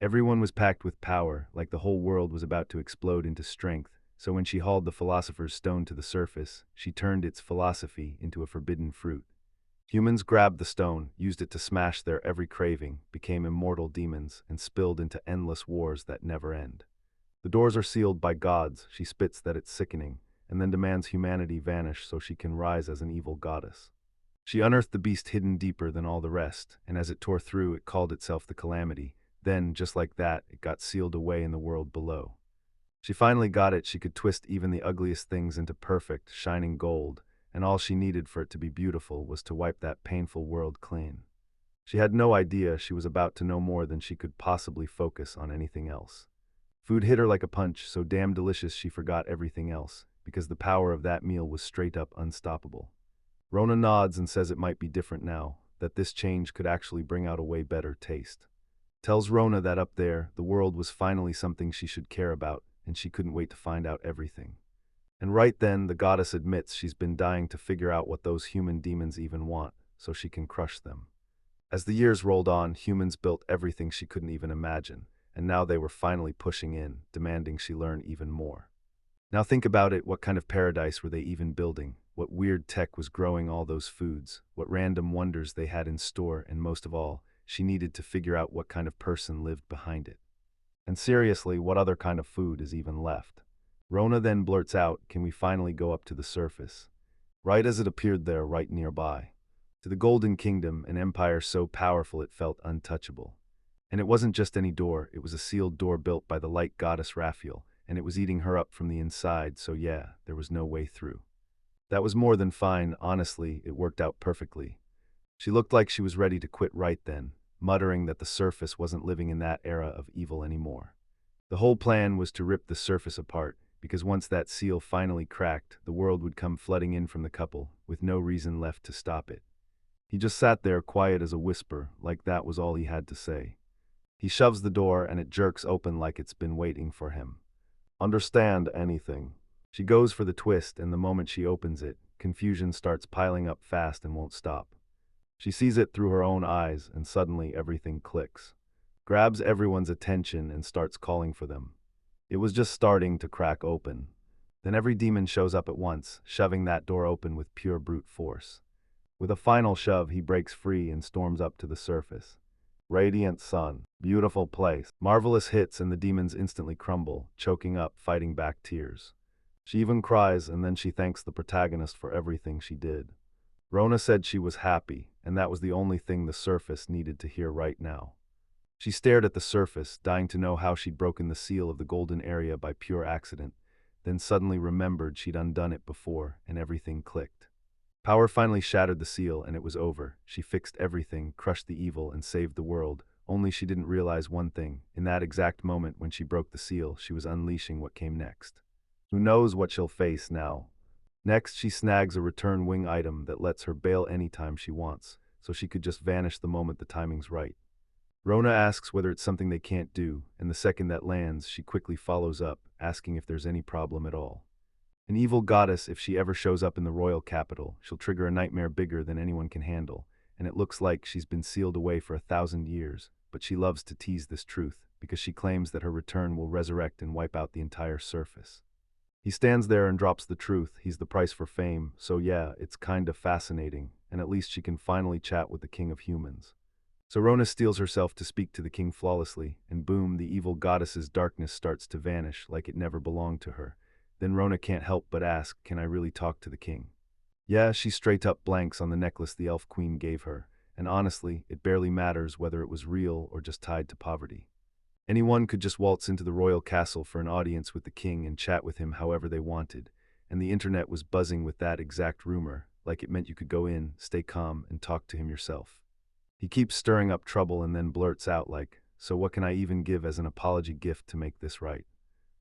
Everyone was packed with power, like the whole world was about to explode into strength, so when she hauled the philosopher's stone to the surface, she turned its philosophy into a forbidden fruit. Humans grabbed the stone, used it to smash their every craving, became immortal demons, and spilled into endless wars that never end. The doors are sealed by gods, she spits that it's sickening, and then demands humanity vanish so she can rise as an evil goddess. She unearthed the beast hidden deeper than all the rest, and as it tore through, it called itself the Calamity. Then, just like that, it got sealed away in the world below. She finally got it. She could twist even the ugliest things into perfect, shining gold, and all she needed for it to be beautiful was to wipe that painful world clean. She had no idea she was about to know more than she could possibly focus on anything else. Food hit her like a punch, so damn delicious she forgot everything else, because the power of that meal was straight up unstoppable. Rona nods and says it might be different now, that this change could actually bring out a way better taste. Tells Rona that up there, the world was finally something she should care about, and she couldn't wait to find out everything. And right then, the goddess admits she's been dying to figure out what those human demons even want, so she can crush them. As the years rolled on, humans built everything she couldn't even imagine, and now they were finally pushing in, demanding she learn even more. Now think about it, what kind of paradise were they even building? What weird tech was growing all those foods? What random wonders they had in store? And most of all, she needed to figure out what kind of person lived behind it. And seriously, what other kind of food is even left? Rona then blurts out, "Can we finally go up to the surface?" Right as it appeared there, right nearby. To the Golden Kingdom, an empire so powerful it felt untouchable. And it wasn't just any door, it was a sealed door built by the light goddess Raphael, and it was eating her up from the inside, so yeah, there was no way through. That was more than fine, honestly, it worked out perfectly. She looked like she was ready to quit right then, muttering that the surface wasn't living in that era of evil anymore. The whole plan was to rip the surface apart, because once that seal finally cracked, the world would come flooding in from the couple, with no reason left to stop it. He just sat there quiet as a whisper, like that was all he had to say. He shoves the door and it jerks open like it's been waiting for him. "Understand anything?" She goes for the twist, and the moment she opens it, confusion starts piling up fast and won't stop. She sees it through her own eyes, and suddenly everything clicks. Grabs everyone's attention and starts calling for them. It was just starting to crack open. Then every demon shows up at once, shoving that door open with pure brute force. With a final shove, he breaks free and storms up to the surface. Radiant sun, beautiful place, marvelous hits, and the demons instantly crumble, choking up, fighting back tears. She even cries, and then she thanks the protagonist for everything she did. Rona said she was happy, and that was the only thing the surface needed to hear right now. She stared at the surface, dying to know how she'd broken the seal of the golden area by pure accident, then suddenly remembered she'd undone it before, and everything clicked. Power finally shattered the seal, and it was over. She fixed everything, crushed the evil, and saved the world. Only she didn't realize one thing. In that exact moment when she broke the seal, she was unleashing what came next. Who knows what she'll face now? Next, she snags a return wing item that lets her bail anytime she wants, so she could just vanish the moment the timing's right. Rona asks whether it's something they can't do, and the second that lands, she quickly follows up, asking if there's any problem at all. An evil goddess, if she ever shows up in the royal capital, she'll trigger a nightmare bigger than anyone can handle, and it looks like she's been sealed away for 1,000 years, but she loves to tease this truth, because she claims that her return will resurrect and wipe out the entire surface. He stands there and drops the truth. He's the price for fame, so yeah, it's kind of fascinating, and at least she can finally chat with the king of humans. So Rona steels herself to speak to the king flawlessly, and boom, the evil goddess's darkness starts to vanish like it never belonged to her. Then Rona can't help but ask, "Can I really talk to the king?" Yeah, she straight up blanks on the necklace the elf queen gave her, and honestly, it barely matters whether it was real or just tied to poverty. Anyone could just waltz into the royal castle for an audience with the king and chat with him however they wanted, and the internet was buzzing with that exact rumor, like it meant you could go in, stay calm, and talk to him yourself. He keeps stirring up trouble and then blurts out like, "So what can I even give as an apology gift to make this right?"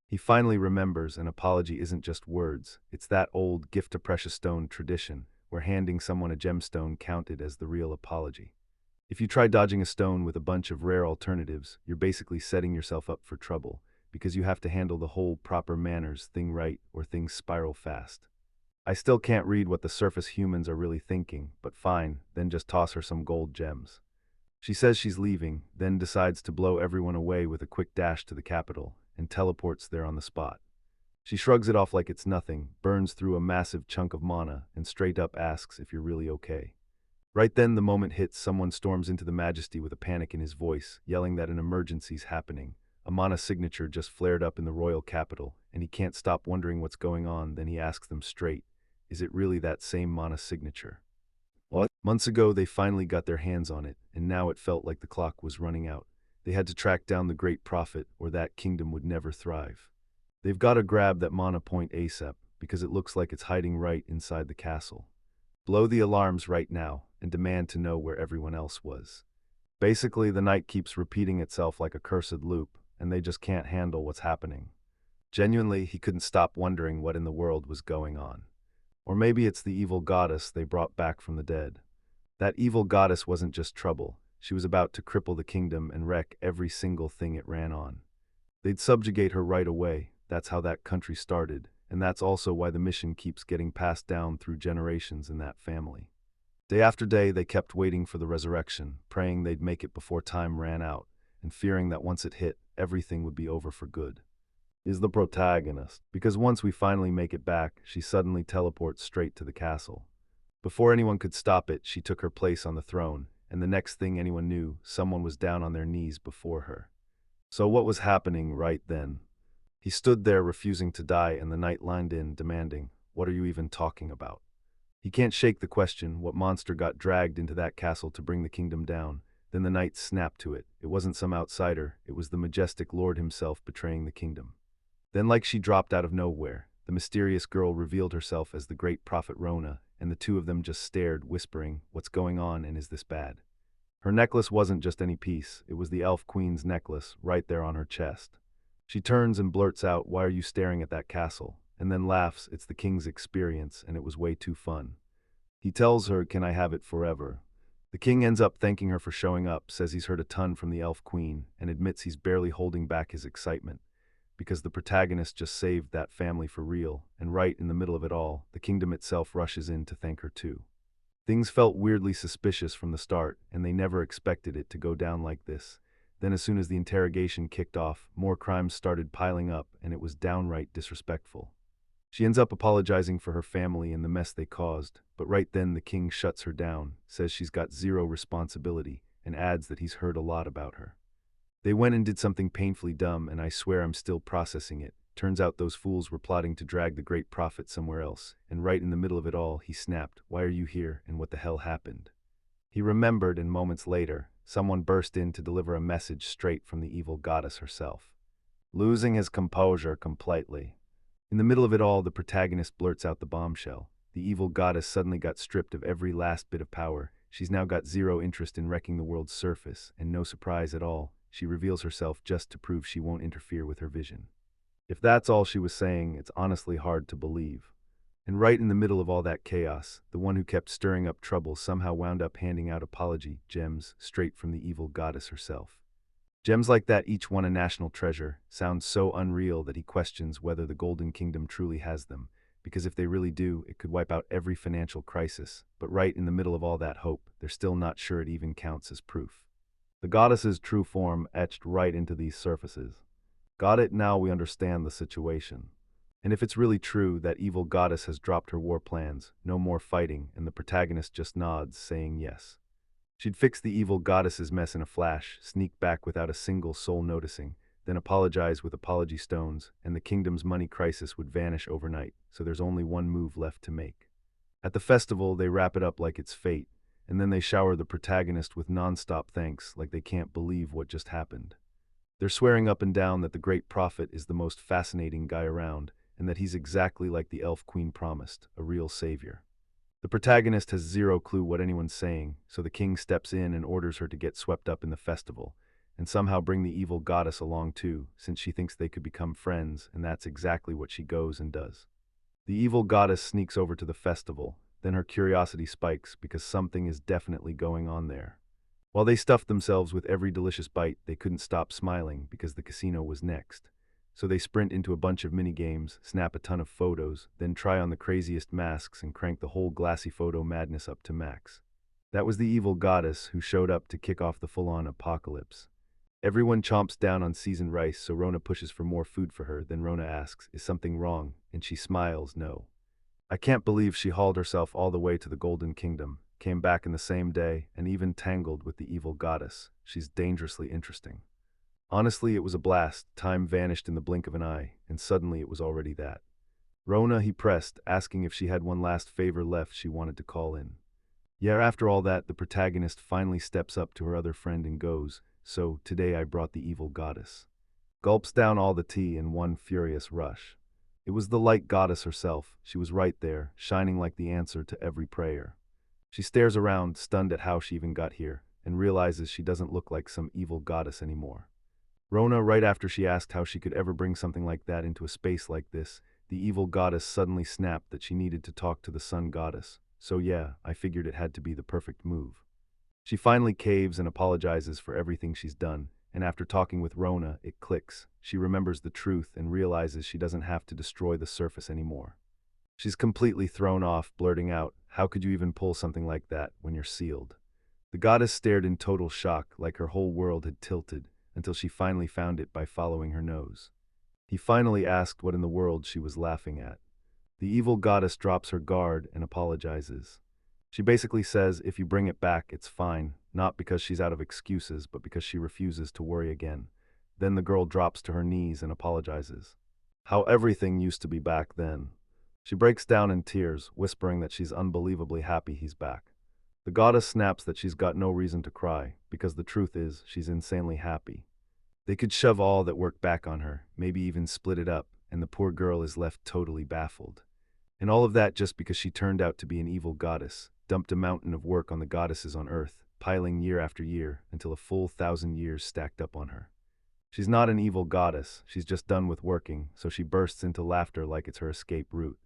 He finally remembers an apology isn't just words, it's that old gift a precious stone tradition, where handing someone a gemstone counted as the real apology. If you try dodging a stone with a bunch of rare alternatives, you're basically setting yourself up for trouble, because you have to handle the whole proper manners thing right or things spiral fast. I still can't read what the surface humans are really thinking, but fine, then just toss her some gold gems. She says she's leaving, then decides to blow everyone away with a quick dash to the capital, and teleports there on the spot. She shrugs it off like it's nothing, burns through a massive chunk of mana, and straight up asks if you're really okay. Right then the moment hits, someone storms into the Majesty with a panic in his voice, yelling that an emergency's happening. A mana signature just flared up in the royal capital, and he can't stop wondering what's going on. Then he asks them straight, is it really that same mana signature? What? Months ago they finally got their hands on it, and now it felt like the clock was running out. They had to track down the great prophet, or that kingdom would never thrive. They've got to grab that mana point ASAP, because it looks like it's hiding right inside the castle. Blow the alarms right now, and demand to know where everyone else was. Basically, the night keeps repeating itself like a cursed loop, and they just can't handle what's happening. Genuinely, he couldn't stop wondering what in the world was going on. Or maybe it's the evil goddess they brought back from the dead. That evil goddess wasn't just trouble. She was about to cripple the kingdom and wreck every single thing it ran on. They'd subjugate her right away. That's how that country started, and that's also why the mission keeps getting passed down through generations in that family. Day after day, they kept waiting for the resurrection, praying they'd make it before time ran out, and fearing that once it hit, everything would be over for good. Is the protagonist, because once we finally make it back, she suddenly teleports straight to the castle. Before anyone could stop it, she took her place on the throne, and the next thing anyone knew, someone was down on their knees before her. So what was happening right then? He stood there refusing to die, and the knight lined in, demanding, "What are you even talking about?" He can't shake the question, what monster got dragged into that castle to bring the kingdom down? Then the knight snapped to it. It wasn't some outsider, it was the majestic lord himself betraying the kingdom. Then, like she dropped out of nowhere, the mysterious girl revealed herself as the great prophet Rona, and the two of them just stared, whispering, "What's going on, and is this bad?" Her necklace wasn't just any piece, it was the elf queen's necklace, right there on her chest. She turns and blurts out, "Why are you staring at that castle?" and then laughs. It's the king's experience, and it was way too fun. He tells her, "Can I have it forever?" The king ends up thanking her for showing up, says he's heard a ton from the elf queen, and admits he's barely holding back his excitement, because the protagonist just saved that family for real, and right in the middle of it all, the kingdom itself rushes in to thank her too. Things felt weirdly suspicious from the start, and they never expected it to go down like this. Then as soon as the interrogation kicked off, more crimes started piling up, and it was downright disrespectful. She ends up apologizing for her family and the mess they caused, but right then the king shuts her down, says she's got zero responsibility, and adds that he's heard a lot about her. They went and did something painfully dumb, and I swear I'm still processing it. Turns out those fools were plotting to drag the great prophet somewhere else, and right in the middle of it all, he snapped, "Why are you here, and what the hell happened?" He remembered, and moments later, someone burst in to deliver a message straight from the evil goddess herself. Losing his composure completely. In the middle of it all, the protagonist blurts out the bombshell. The evil goddess suddenly got stripped of every last bit of power. She's now got zero interest in wrecking the world's surface, and no surprise at all, she reveals herself just to prove she won't interfere with her vision. If that's all she was saying, it's honestly hard to believe. And right in the middle of all that chaos, the one who kept stirring up trouble somehow wound up handing out apology gems straight from the evil goddess herself. Gems like that, each one a national treasure, sound so unreal that he questions whether the Golden Kingdom truly has them, because if they really do, it could wipe out every financial crisis. But right in the middle of all that hope, they're still not sure it even counts as proof. The goddess's true form etched right into these surfaces. Got it, now we understand the situation. And if it's really true, that evil goddess has dropped her war plans, no more fighting, and the protagonist just nods, saying yes. She'd fix the evil goddess's mess in a flash, sneak back without a single soul noticing, then apologize with apology stones, and the kingdom's money crisis would vanish overnight, so there's only one move left to make. At the festival, they wrap it up like it's fate, and then they shower the protagonist with non-stop thanks like they can't believe what just happened. They're swearing up and down that the great prophet is the most fascinating guy around, and that he's exactly like the elf queen promised, a real savior. The protagonist has zero clue what anyone's saying, so the king steps in and orders her to get swept up in the festival, and somehow bring the evil goddess along too, since she thinks they could become friends, and that's exactly what she goes and does. The evil goddess sneaks over to the festival, then her curiosity spikes because something is definitely going on there. While they stuffed themselves with every delicious bite, they couldn't stop smiling because the casino was next. So they sprint into a bunch of mini-games, snap a ton of photos, then try on the craziest masks and crank the whole glassy photo madness up to max. That was the evil goddess who showed up to kick off the full-on apocalypse. Everyone chomps down on seasoned rice, so Rona pushes for more food for her. Then Rona asks, "Is something wrong?" And she smiles, "No." I can't believe she hauled herself all the way to the Golden Kingdom, came back in the same day, and even tangled with the evil goddess. She's dangerously interesting. Honestly, it was a blast. Time vanished in the blink of an eye, and suddenly it was already that. "Rona," he pressed, asking if she had one last favor left she wanted to call in. Yeah, after all that, the protagonist finally steps up to her other friend and goes, "So, today I brought the evil goddess." Gulps down all the tea in one furious rush. It was the light goddess herself. She was right there, shining like the answer to every prayer. She stares around, stunned at how she even got here, and realizes she doesn't look like some evil goddess anymore. Rona, right after she asked how she could ever bring something like that into a space like this, the evil goddess suddenly snapped that she needed to talk to the sun goddess. So yeah, I figured it had to be the perfect move. She finally caves and apologizes for everything she's done, and after talking with Rona, it clicks. She remembers the truth and realizes she doesn't have to destroy the surface anymore. She's completely thrown off, blurting out, "How could you even pull something like that when you're sealed?" The goddess stared in total shock, like her whole world had tilted, until she finally found it by following her nose. He finally asked what in the world she was laughing at. The evil goddess drops her guard and apologizes. She basically says if you bring it back, it's fine, not because she's out of excuses, but because she refuses to worry again. Then the girl drops to her knees and apologizes. How everything used to be back then. She breaks down in tears, whispering that she's unbelievably happy he's back. The goddess snaps that she's got no reason to cry, because the truth is, she's insanely happy. They could shove all that work back on her, maybe even split it up, and the poor girl is left totally baffled. And all of that just because she turned out to be an evil goddess, dumped a mountain of work on the goddesses on Earth, piling year after year, until a full 1,000 years stacked up on her. She's not an evil goddess, she's just done with working, so she bursts into laughter like it's her escape route.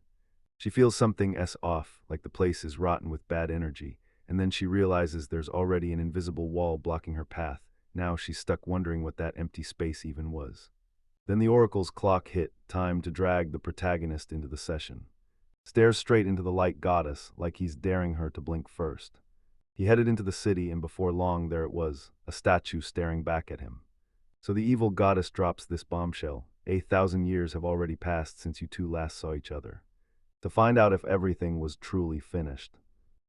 She feels something off, like the place is rotten with bad energy, and then she realizes there's already an invisible wall blocking her path. Now she's stuck wondering what that empty space even was. Then the oracle's clock hit, time to drag the protagonist into the session. Stares straight into the light goddess, like he's daring her to blink first. He headed into the city, and before long there it was, a statue staring back at him. So the evil goddess drops this bombshell. 1,000 years have already passed since you two last saw each other. To find out if everything was truly finished.